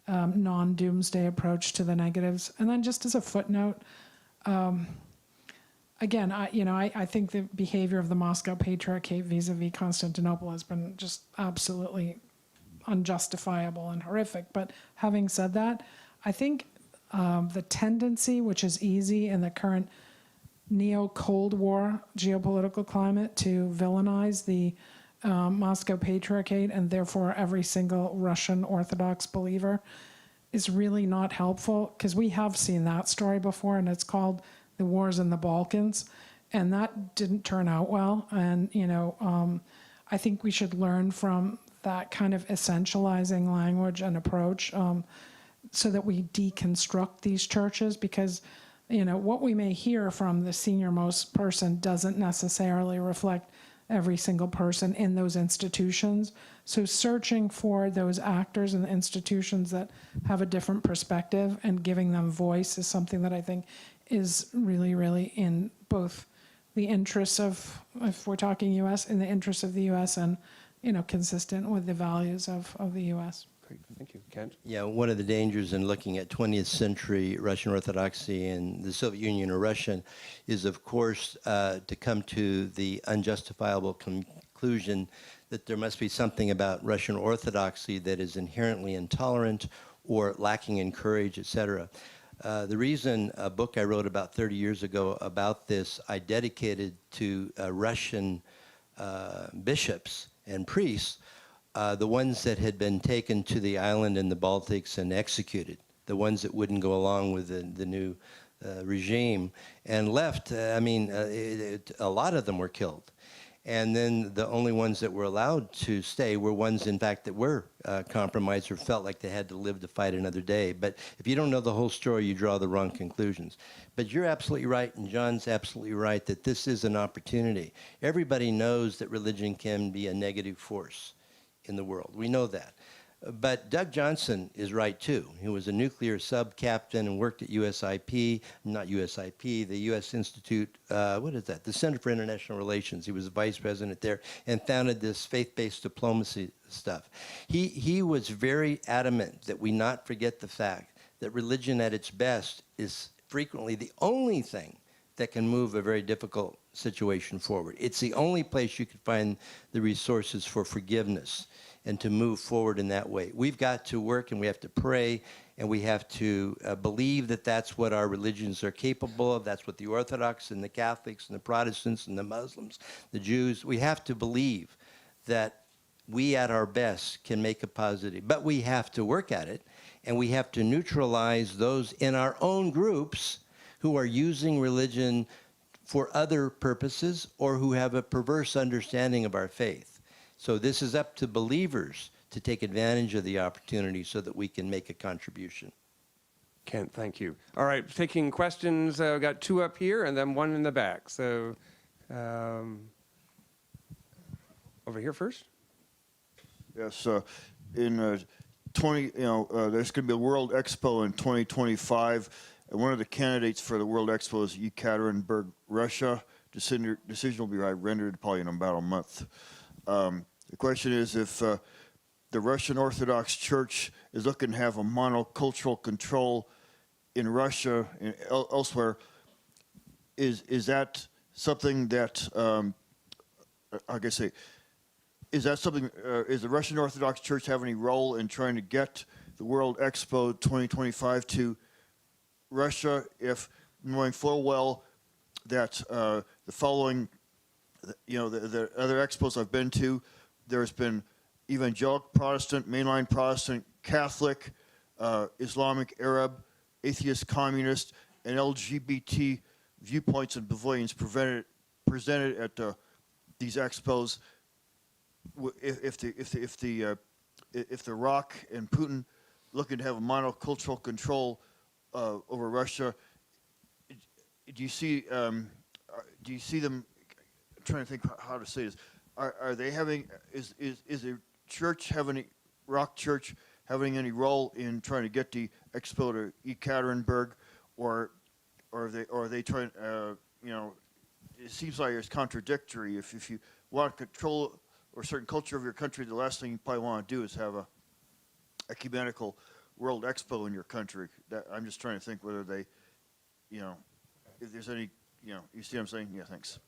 B: non-doomsday approach to the negatives. And then just as a footnote, again, I think the behavior of the Moscow Patriarchate vis-a-vis Constantinople has been just absolutely unjustifiable and horrific. But having said that, I think the tendency, which is easy in the current neo-Cold War geopolitical climate, to villainize the Moscow Patriarchate and therefore every single Russian Orthodox believer is really not helpful, because we have seen that story before, and it's called the wars in the Balkans, and that didn't turn out well. And I think we should learn from that kind of essentializing language and approach, so that we deconstruct these churches, because what we may hear from the senior-most person doesn't necessarily reflect every single person in those institutions. So searching for those actors and institutions that have a different perspective and giving them voice is something that I think is really, really in both the interests of, if we're talking U.S., in the interests of the U.S. and, consistent with the values of the U.S.
G: Great, thank you. Kent?
F: Yeah, one of the dangers in looking at 20th century Russian Orthodoxy and the Soviet Union or Russian is, of course, to come to the unjustifiable conclusion that there must be something about Russian Orthodoxy that is inherently intolerant or lacking in courage, etc. The reason a book I wrote about 30 years ago about this, I dedicated to Russian bishops and priests, the ones that had been taken to the island in the Baltics and executed, the ones that wouldn't go along with the new regime and left. A lot of them were killed. And then the only ones that were allowed to stay were ones, in fact, that were compromised or felt like they had to live to fight another day. But if you don't know the whole story, you draw the wrong conclusions. But you're absolutely right, and John's absolutely right, that this is an opportunity. Everybody knows that religion can be a negative force in the world. We know that. But Doug Johnson is right, too. He was a nuclear sub-captain and worked at the U.S. Institute, the Center for International Relations. He was vice president there and founded this faith-based diplomacy stuff. He was very adamant that we not forget the fact that religion at its best is frequently the only thing that can move a very difficult situation forward. It's the only place you can find the resources for forgiveness and to move forward in that way. We've got to work and we have to pray and we have to believe that that's what our religions are capable of. That's what the Orthodox and the Catholics and the Protestants and the Muslims, the Jews, we have to believe that we at our best can make a positive. But we have to work at it, and we have to neutralize those in our own groups who are using religion for other purposes or who have a perverse understanding of our faith. So this is up to believers to take advantage of the opportunity so that we can make a contribution.
G: Kent, thank you. All right, taking questions. We've got two up here and then one in the back. So over here first.
J: Yes, in there's going to be a World Expo in 2025, and one of the candidates for the World Expo is Yekaterinburg, Russia. Decision will be rendered probably in about a month. The question is if the Russian Orthodox Church is looking to have a monocultural control in Russia and elsewhere, is that something that, is that something, is the Russian Orthodox Church have any role in trying to get the World Expo 2025 to Russia, if knowing full well that the following, the other expos I've been to, there's been evangelical Protestant, mainline Protestant, Catholic, Islamic, Arab, atheist, communist, and LGBT viewpoints and pavilions presented at these expos. If the Rock and Putin looking to have a monocultural control over Russia, do you see them? I'm trying to think how to say this. Are they having? Is the church having Rock Church having any role in trying to get the expo to Ekaterinburg, or are they trying? You know, it seems like it's contradictory. If you want to control or certain culture of your country, the last thing you probably want to do is have a ecumenical World Expo in your country. That, I'm just trying to think whether they, you know, if there's any, you know, you see what I'm saying? Yeah, thanks.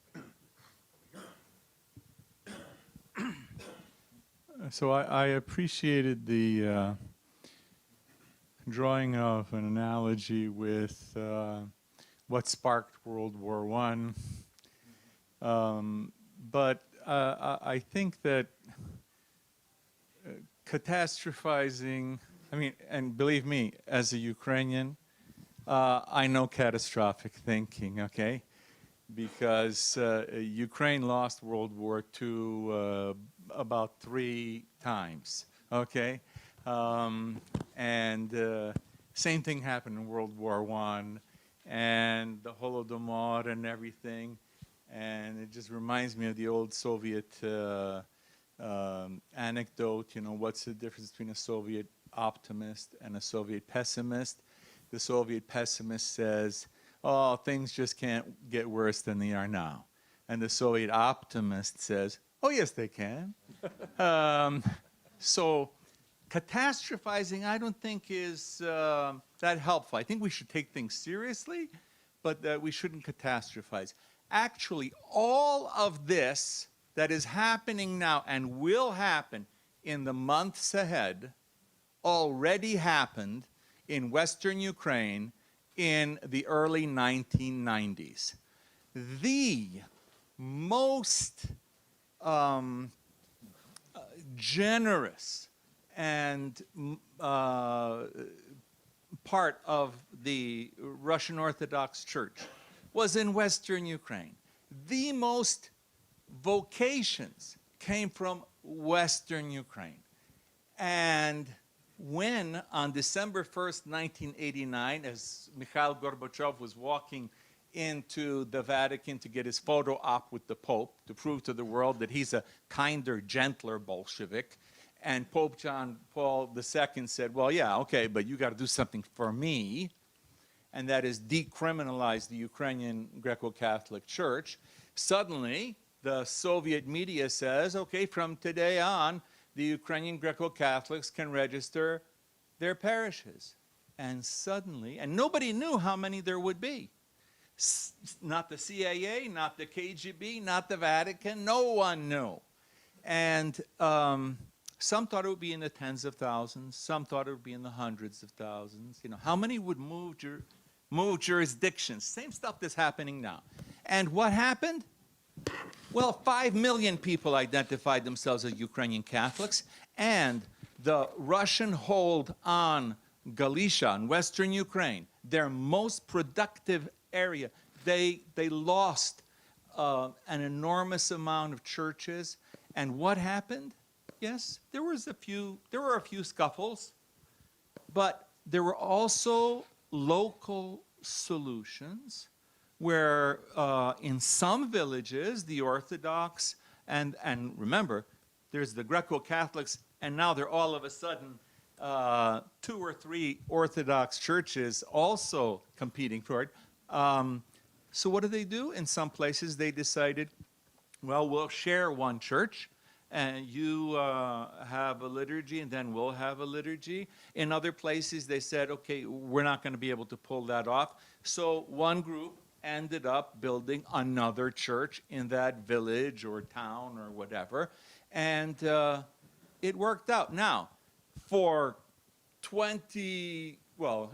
I: So I appreciated the drawing of an analogy with what sparked World War I. But I think that catastrophizing, I mean, and believe me, as a Ukrainian, I know catastrophic thinking, okay? Because Ukraine lost World War II about 3 times, okay? And same thing happened in World War I, and the Holodomor and everything. And it just reminds me of the old Soviet anecdote, you know, what's the difference between a Soviet optimist and a Soviet pessimist? The Soviet pessimist says, oh, things just can't get worse than they are now. And the Soviet optimist says, oh, yes, they can. So catastrophizing, I don't think is that helpful. I think we should take things seriously, but that we shouldn't catastrophize. Actually, all of this that is happening now and will happen in the months ahead already happened in Western Ukraine in the early 1990s. The most generous and part of the Russian Orthodox Church was in Western Ukraine. The most vocations came from Western Ukraine. And when, on December 1st, 1989, as Mikhail Gorbachev was walking into the Vatican to get his photo op with the Pope to prove to the world that he's a kinder, gentler Bolshevik, and Pope John Paul II said, well, yeah, okay, but you got to do something for me, and that is decriminalize the Ukrainian Greco-Catholic Church. Suddenly, the Soviet media says, okay, from today on, the Ukrainian Greco-Catholics can register their parishes. And suddenly, and nobody knew how many there would be. Not the CIA, not the KGB, not the Vatican, no one knew. And some thought it would be in the tens of thousands, some thought it would be in the hundreds of thousands. You know, how many would move jurisdictions? Same stuff that's happening now. And what happened? Well, 5 million people identified themselves as Ukrainian Catholics, and the Russian hold on Galicia in Western Ukraine, their most productive area, they lost an enormous amount of churches. And what happened? Yes, there were a few scuffles, but there were also local solutions where in some villages, the Orthodox, and remember, there's the Greco-Catholics, and now they're all of a sudden 2 or 3 Orthodox churches also competing for it. So what do? In some places, they decided, well, we'll share one church, and you have a liturgy, and then we'll have a liturgy. In other places, they said, okay, we're not going to be able to pull that off. So one group ended up building another church in that village or town or whatever, and it worked out. Now, for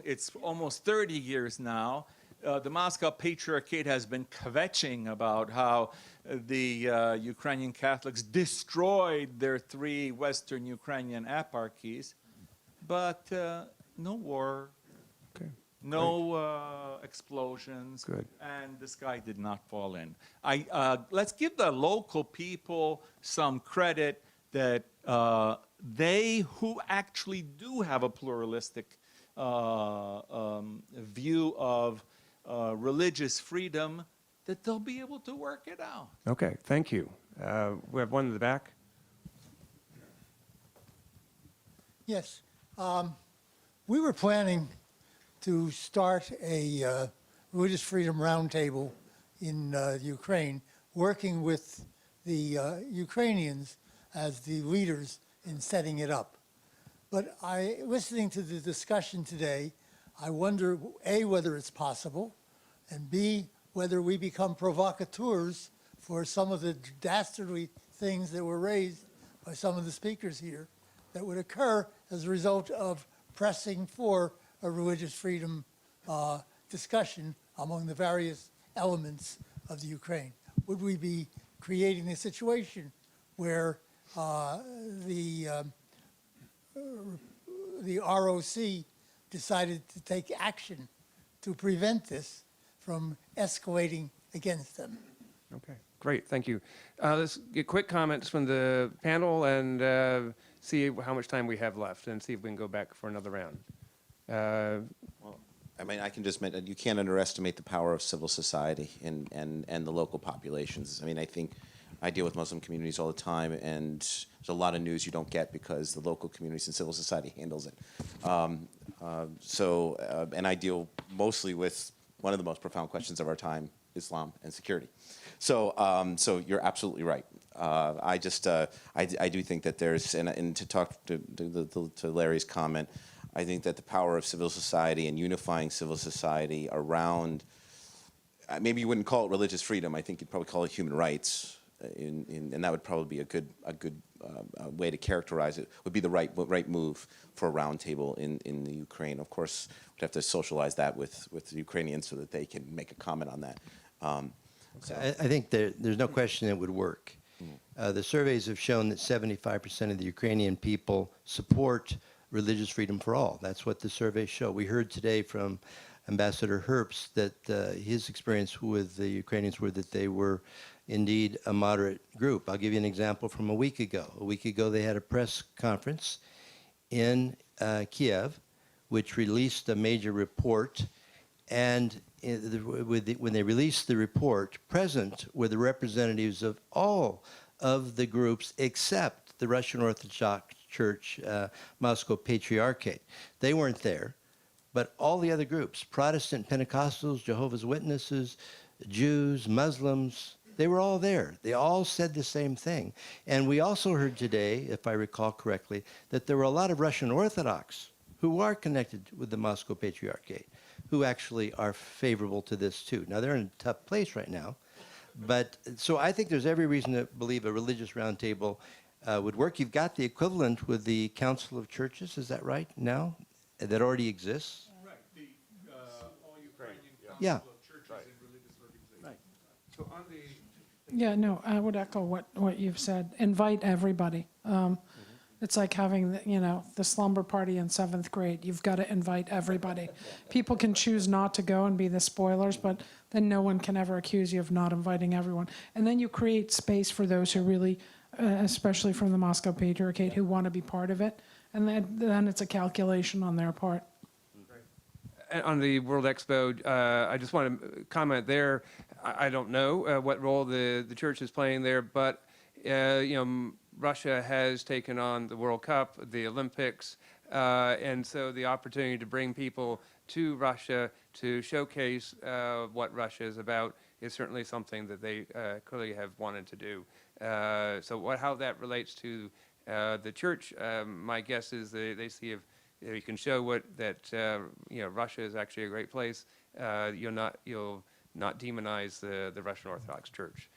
I: it's almost 30 years now, the Moscow Patriarchate has been kvetching about how the Ukrainian Catholics destroyed their 3 Western Ukrainian eparchies, but no war, no explosions, and the sky did not fall in. Let's give the local people some credit that they who actually do have a pluralistic view of religious freedom, that they'll be able to work it out.
G: Okay, thank you. We have one in the back.
R: Yes, We were planning to start a religious freedom roundtable in Ukraine, working with the Ukrainians as the leaders in setting it up. But listening to the discussion today, I wonder, A, whether it's possible, and B, whether we become provocateurs for some of the dastardly things that were raised by some of the speakers here that would occur as a result of pressing for a religious freedom discussion among the various elements of the Ukraine. Would we be creating a situation where the ROC decided to take action to prevent this from escalating against them?
V: Okay, great, thank you. Let's get quick comments from the panel and see how much time we have left and see if we can go back for another round.
D: I mean, I can just mention, you can't underestimate the power of civil society and the local populations. I mean, I think I deal with Muslim communities all the time, and there's a lot of news you don't get because the local communities and civil society handles it. And I deal mostly with one of the most profound questions of our time, Islam and security. So you're absolutely right. I do think that there's, and to talk to Larry's comment, I think that the power of civil society and unifying civil society around, maybe you wouldn't call it religious freedom, I think you'd probably call it human rights, and that would probably be a good way to characterize it, would be the right move for a roundtable in the Ukraine. Of course, we'd have to socialize that with the Ukrainians so that they can make a comment on that.
F: I think there's no question it would work. The surveys have shown that 75% of the Ukrainian people support religious freedom for all. That's what the surveys show. We heard today from Ambassador Herbst that his experience with the Ukrainians were that they were indeed a moderate group. I'll give you an example from a week ago. A week ago they had a press conference in Kiev, which released a major report, and when they released the report, present were the representatives of all of the groups except the Russian Orthodox Church Moscow Patriarchate. They weren't there, but all the other groups, Protestant, Pentecostals, Jehovah's Witnesses, Jews, Muslims, they were all there. They all said the same thing. And we also heard today, if I recall correctly, that there were a lot of Russian Orthodox who are connected with the Moscow Patriarchate, who actually are favorable to this too. Now, they're in a tough place right now, but so I think there's every reason to believe a religious roundtable would work. You've got the equivalent with the Council of Churches, is that right, now? That already exists?
V: Right, the All-Ukrainian
F: Yeah.
V: Council of Churches and Religious Organizations. Right. So on the...
B: Yeah, no, I would echo what you've said. Invite everybody. It's like having, the slumber party in 7th grade. You've got to invite everybody. People can choose not to go and be the spoilers, but then no one can ever accuse you of not inviting everyone. And then you create space for those who really, especially from the Moscow Patriarchate, who want to be part of it. And then it's a calculation on their part.
V: On the World Expo, I just want to comment there. I don't know what role the church is playing there, but Russia has taken on the World Cup, the Olympics, and so the opportunity to bring people to Russia to showcase what Russia is about is certainly something that they clearly have wanted to do. So how that relates to the church, my guess is they see if you can show that Russia is actually a great place, you'll not demonize the Russian Orthodox Church,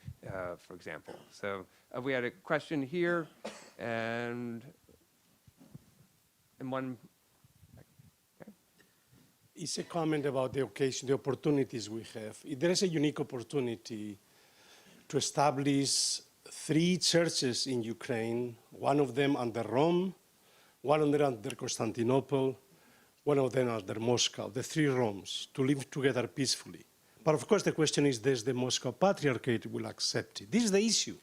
V: for example. So we had a question here, and one. Okay.
K: It's a comment about the occasion, the opportunities we have. There is a unique opportunity to establish 3 churches in Ukraine, one of them under Rome, one of them under Constantinople, one of them under Moscow, the 3 Romes, to live together peacefully. But of course the question is, does the Moscow Patriarchate will accept it? This is the issue.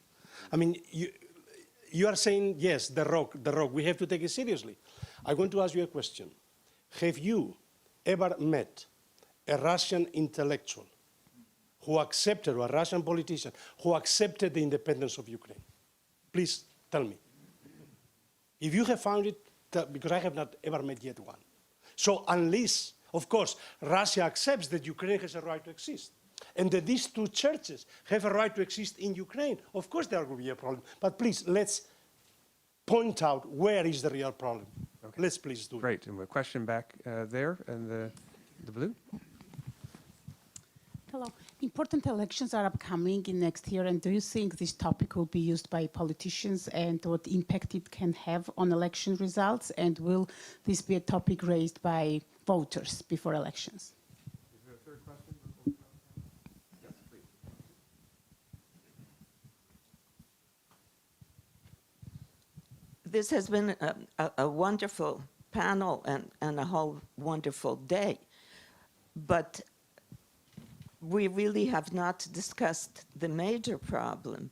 K: I mean, you are saying, yes, the rock, we have to take it seriously. I want to ask you a question. Have you ever met a Russian intellectual who accepted, or a Russian politician, who accepted the independence of Ukraine? Please tell me. If you have found it, because I have not ever met yet one. So unless, of course, Russia accepts that Ukraine has a right to exist, and that these two churches have a right to exist in Ukraine, of course there will be a problem. But please, let's point out where is the real problem.
G: Okay.
K: Let's please do
G: Great. And a question back there in the blue.
A: Hello. Important elections are upcoming in next year, and do you think this topic will be used by politicians and what impact it can have on election results? And will this be a topic raised by voters before elections?
G: Is there a third question? Yes, please.
L: This has been a wonderful panel and a whole wonderful day. But we really have not discussed the major problem.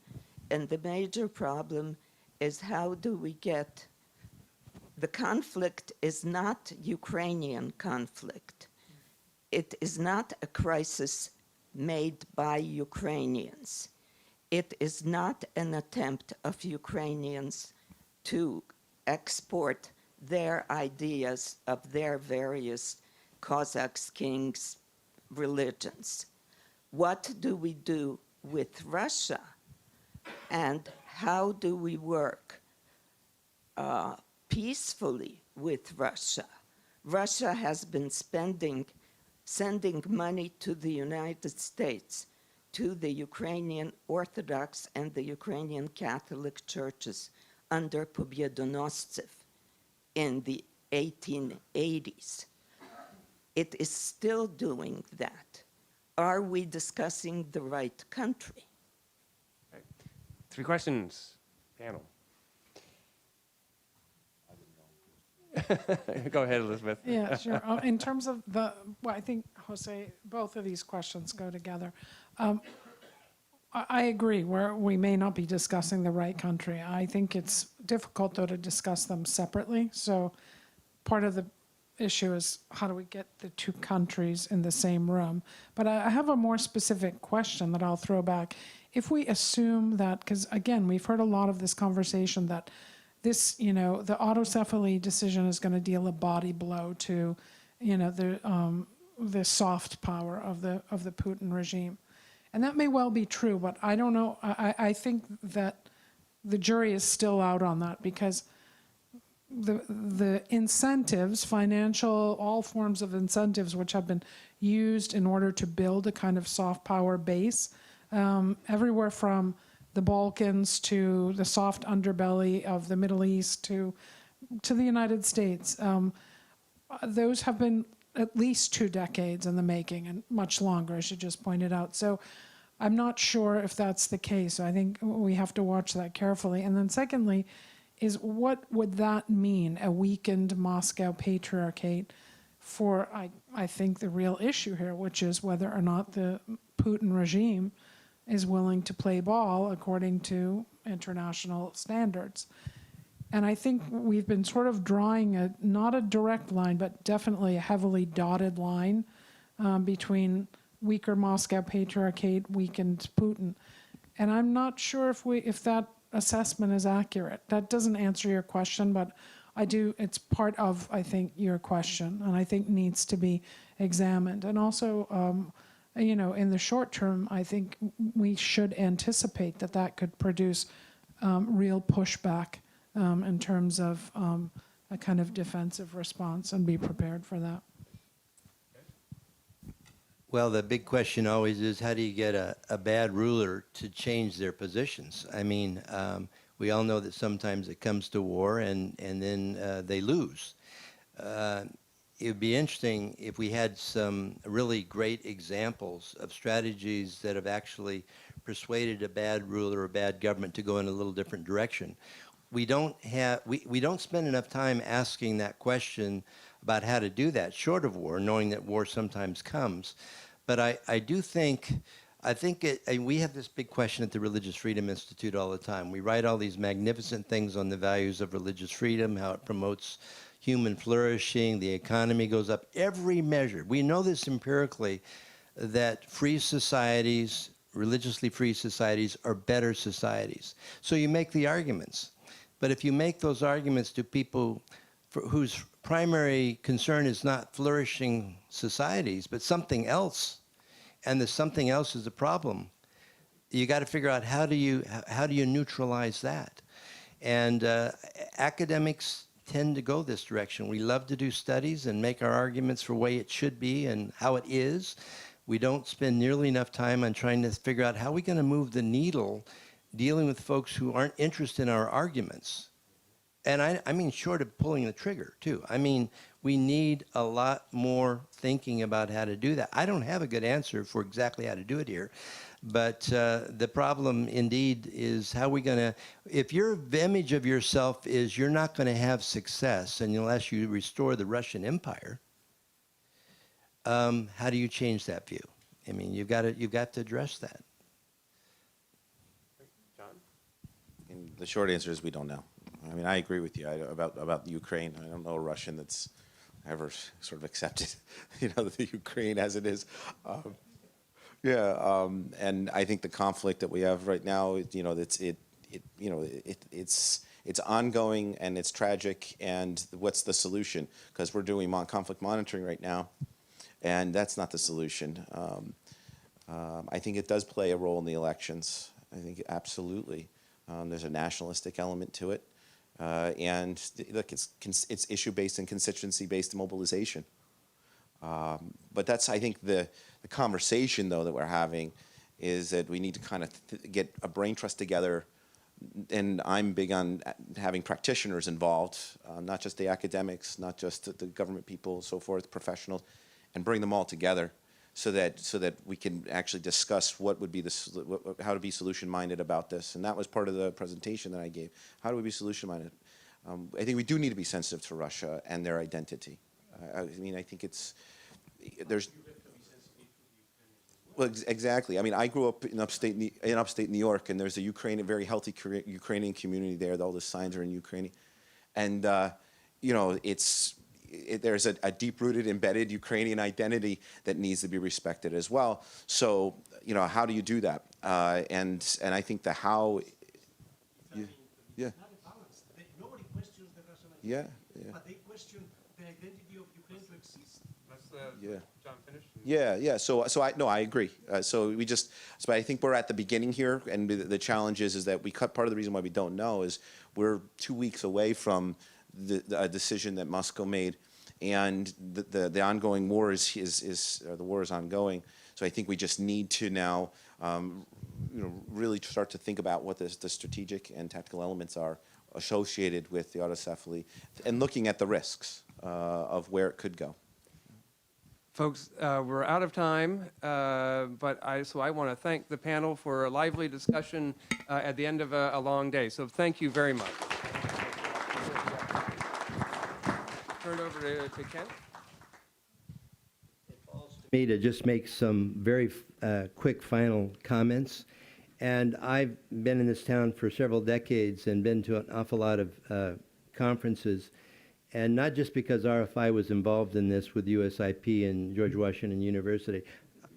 L: And the major problem is, how do we get, the conflict is not Ukrainian conflict. It is not a crisis made by Ukrainians. It is not an attempt of Ukrainians to export their ideas of their various Cossacks, kings, religions. What do we do with Russia? And how do we work peacefully with Russia? Russia has been sending money to the United States, to the Ukrainian Orthodox and the Ukrainian Catholic churches under Pobyedonoscev in the 1880s. It is still doing that. Are we discussing the right country?
G: Okay. 3 questions, panel. Go ahead, Elizabeth.
B: Yeah, sure. In terms of well, I think, Jose, both of these questions go together. I agree, we may not be discussing the right country. I think it's difficult, though, to discuss them separately. So part of the issue is, how do we get the two countries in the same room? But I have a more specific question that I'll throw back. If we assume that, because again, we've heard a lot of this conversation that this, the autocephaly decision is going to deal a body blow to, the soft power of the Putin regime. And that may well be true, but I don't know. I think that the jury is still out on that, because the incentives, financial, all forms of incentives which have been used in order to build a kind of soft power base, everywhere from the Balkans to the soft underbelly of the Middle East to the United States, those have been at least 2 decades in the making, and much longer, as you just pointed out. So I'm not sure if that's the case. I think we have to watch that carefully. And then secondly, is what would that mean, a weakened Moscow patriarchate, for, I think, the real issue here, which is whether or not the Putin regime is willing to play ball according to international standards. And I think we've been sort of drawing not a direct line, but definitely a heavily dotted line between weaker Moscow patriarchate, weakened Putin. And I'm not sure if that assessment is accurate. That doesn't answer your question, but it's part of, I think, your question, and I think needs to be examined. And also, in the short term, I think we should anticipate that could produce real pushback in terms of a kind of defensive response, and be prepared for that.
F: Well, the big question always is, how do you get a bad ruler to change their positions? I mean, we all know that sometimes it comes to war and then they lose. It would be interesting if we had some really great examples of strategies that have actually persuaded a bad ruler or a bad government to go in a little different direction. We don't spend enough time asking that question about how to do that, short of war, knowing that war sometimes comes. But I think we have this big question at the Religious Freedom Institute all the time. We write all these magnificent things on the values of religious freedom, how it promotes human flourishing, the economy goes up, every measure. We know this empirically, that free societies, religiously free societies, are better societies. So you make the arguments. But if you make those arguments to people whose primary concern is not flourishing societies, but something else, and the something else is a problem. You got to figure out how do you neutralize that, and academics tend to go this direction. We love to do studies and make our arguments for the way it should be and how it is. We don't spend nearly enough time on trying to figure out how we're going to move the needle dealing with folks who aren't interested in our arguments. And I mean short of pulling the trigger, too. I mean, we need a lot more thinking about how to do that. I don't have a good answer for exactly how to do it here. But the problem, indeed, is how we going to, if your image of yourself is you're not going to have success unless you restore the Russian Empire, how do you change that view? I mean, you've got to address that.
C: John?
D: And the short answer is we don't know. I mean, I agree with you about the Ukraine. I don't know a Russian that's ever sort of accepted, the Ukraine as it is. And I think the conflict that we have right now, it's ongoing and it's tragic. And what's the solution? Because we're doing conflict monitoring right now, and that's not the solution. I think it does play a role in the elections. I think absolutely. There's a nationalistic element to it. And look, it's issue-based and constituency-based mobilization. But that's, I think, the conversation, though, that we're having is that we need to kind of get a brain trust together. And I'm big on having practitioners involved, not just the academics, not just the government people, so forth, professionals, and bring them all together so that we can actually discuss what would be how to be solution-minded about this. And that was part of the presentation that I gave. How do we be solution-minded? I think we do need to be sensitive to Russia and their identity. I mean, I think there's. Well, exactly. I mean, I grew up in upstate New York, and there's a very healthy Ukrainian community there. All the signs are in Ukrainian, and there's a deep-rooted, embedded Ukrainian identity that needs to be respected as well. So, how do you do that? And I think the how. Yeah.
N: Nobody questions the Russian
D: identity,
N: but they question the identity of Ukraine to exist.
C: John finish?
D: Yeah. So I agree. So I think we're at the beginning here, and the challenge is that part of the reason why we don't know is we're 2 weeks away from a decision that Moscow made, and the ongoing war the war is ongoing. So I think we just need to now, really start to think about what the strategic and tactical elements are associated with the autocephaly, and looking at the risks of where it could go.
V: Folks, we're out of time, but I want to thank the panel for a lively discussion at the end of a long day. So thank you very much. Turn it over to Ken.
F: Me to just make some very quick final comments. And I've been in this town for several decades and been to an awful lot of conferences. And not just because RFI was involved in this with USIP and George Washington University.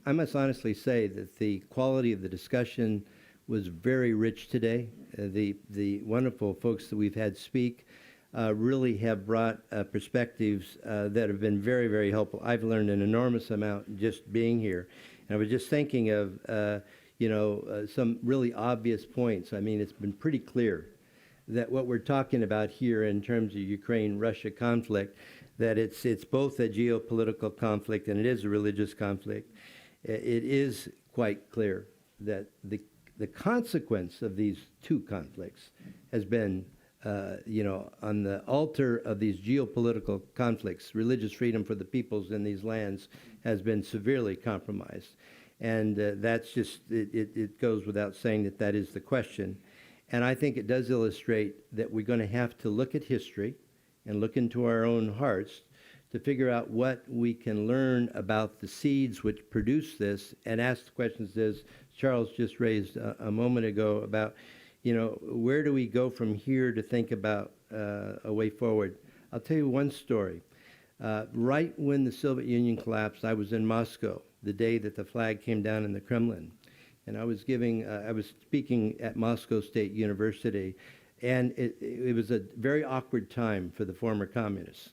F: I must honestly say that the quality of the discussion was very rich today. The wonderful folks that we've had speak really have brought perspectives that have been very, very helpful. I've learned an enormous amount just being here. And I was just thinking of, some really obvious points. I mean, it's been pretty clear that what we're talking about here in terms of Ukraine-Russia conflict, that it's both a geopolitical conflict and it is a religious conflict. It is quite clear that the consequence of these two conflicts has been, on the altar of these geopolitical conflicts, religious freedom for the peoples in these lands has been severely compromised. And that's just, it goes without saying that is the question. And I think it does illustrate that we're going to have to look at history and look into our own hearts to figure out what we can learn about the seeds which produce this, and ask the questions as Charles just raised a moment ago about, where do we go from here to think about a way forward? I'll tell you one story. Right when the Soviet Union collapsed, I was in Moscow the day that the flag came down in the Kremlin. And I was speaking at Moscow State University, And it was a very awkward time for the former communists,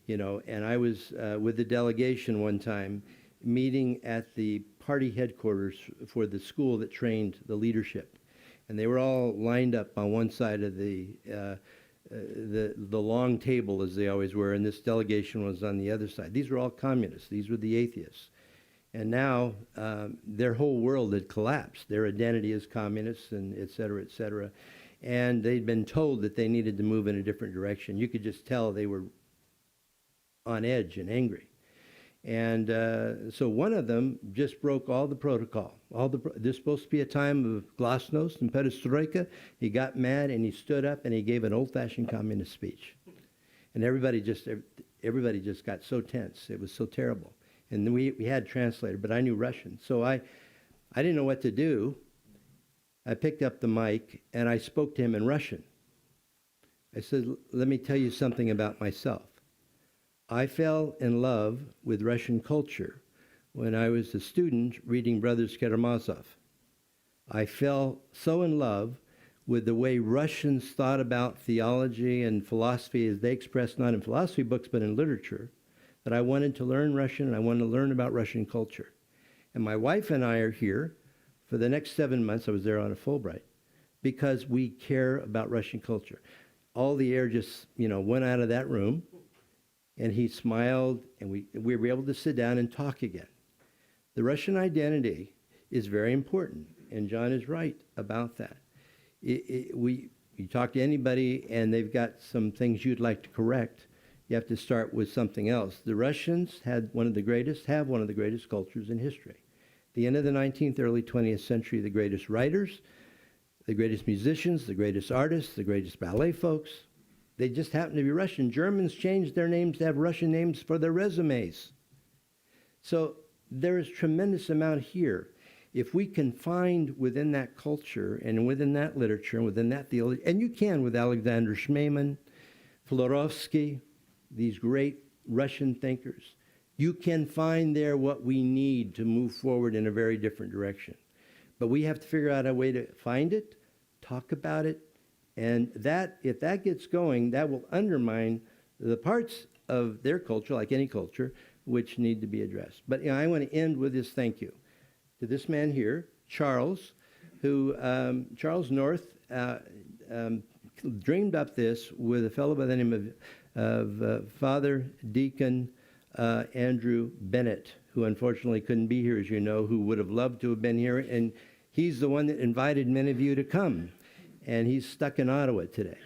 F: you know. And I was with the delegation one time meeting at the party headquarters for the school that trained the leadership. And they were all lined up on one side of the long table, as they always were, and this delegation was on the other side. These were all communists. These were the atheists. And now their whole world had collapsed. Their identity as communists, and et cetera, et cetera. And they'd been told that they needed to move in a different direction. You could just tell they were on edge and angry. And so one of them just broke all the protocol. There's supposed to be a time of glasnost and perestroika. He got mad and he stood up and he gave an old-fashioned communist speech. And everybody just got so tense. It was so terrible. And then we had a translator, but I knew Russian. So I didn't know what to do. I picked up the mic and I spoke to him in Russian. I said, let me tell you something about myself. I fell in love with Russian culture when I was a student reading Brothers Karamazov. I fell so in love with the way Russians thought about theology and philosophy as they expressed not in philosophy books but in literature, that I wanted to learn Russian and I wanted to learn about Russian culture. And my wife and I are here for the next 7 months. I was there on a Fulbright because we care about Russian culture. All the air just, went out of that room. And he smiled, and we were able to sit down and talk again. The Russian identity is very important, and John is right about that. You talk to anybody, and they've got some things you'd like to correct. You have to start with something else. The Russians have one of the greatest cultures in history. At the end of the 19th, early 20th century, the greatest writers, the greatest musicians, the greatest artists, the greatest ballet folks, they just happen to be Russian. Germans changed their names to have Russian names for their resumes. So there is tremendous amount here. If we can find within that culture and within that literature and within that theology, and you can with Alexander Shmeiman, Florovsky, these great Russian thinkers, you can find there what we need to move forward in a very different direction. But we have to figure out a way to find it, talk about it, and that, if that gets going, that will undermine the parts of their culture, like any culture, which need to be addressed. But I want to end with this thank you to this man here, Charles, who, Charles North, dreamed up this with a fellow by the name of Father Deacon Andrew Bennett, who unfortunately couldn't be here, as you know, who would have loved to have been here. And he's the one that invited many of you to come. And he's stuck in Ottawa today.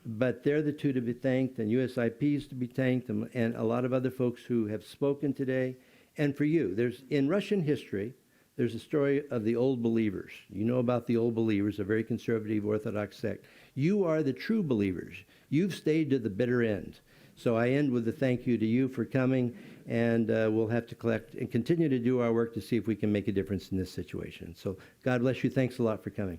F: But they're the two to be thanked, and USIP is to be thanked, and a lot of other folks who have spoken today. And for you, in Russian history, there's a story of the Old Believers. You know about the Old Believers, a very conservative Orthodox sect. You are the true believers. You've stayed to the bitter end. So I end with a thank you to you for coming, and we'll have to collect and continue to do our work to see if we can make a difference in this situation. So God bless you. Thanks a lot for coming.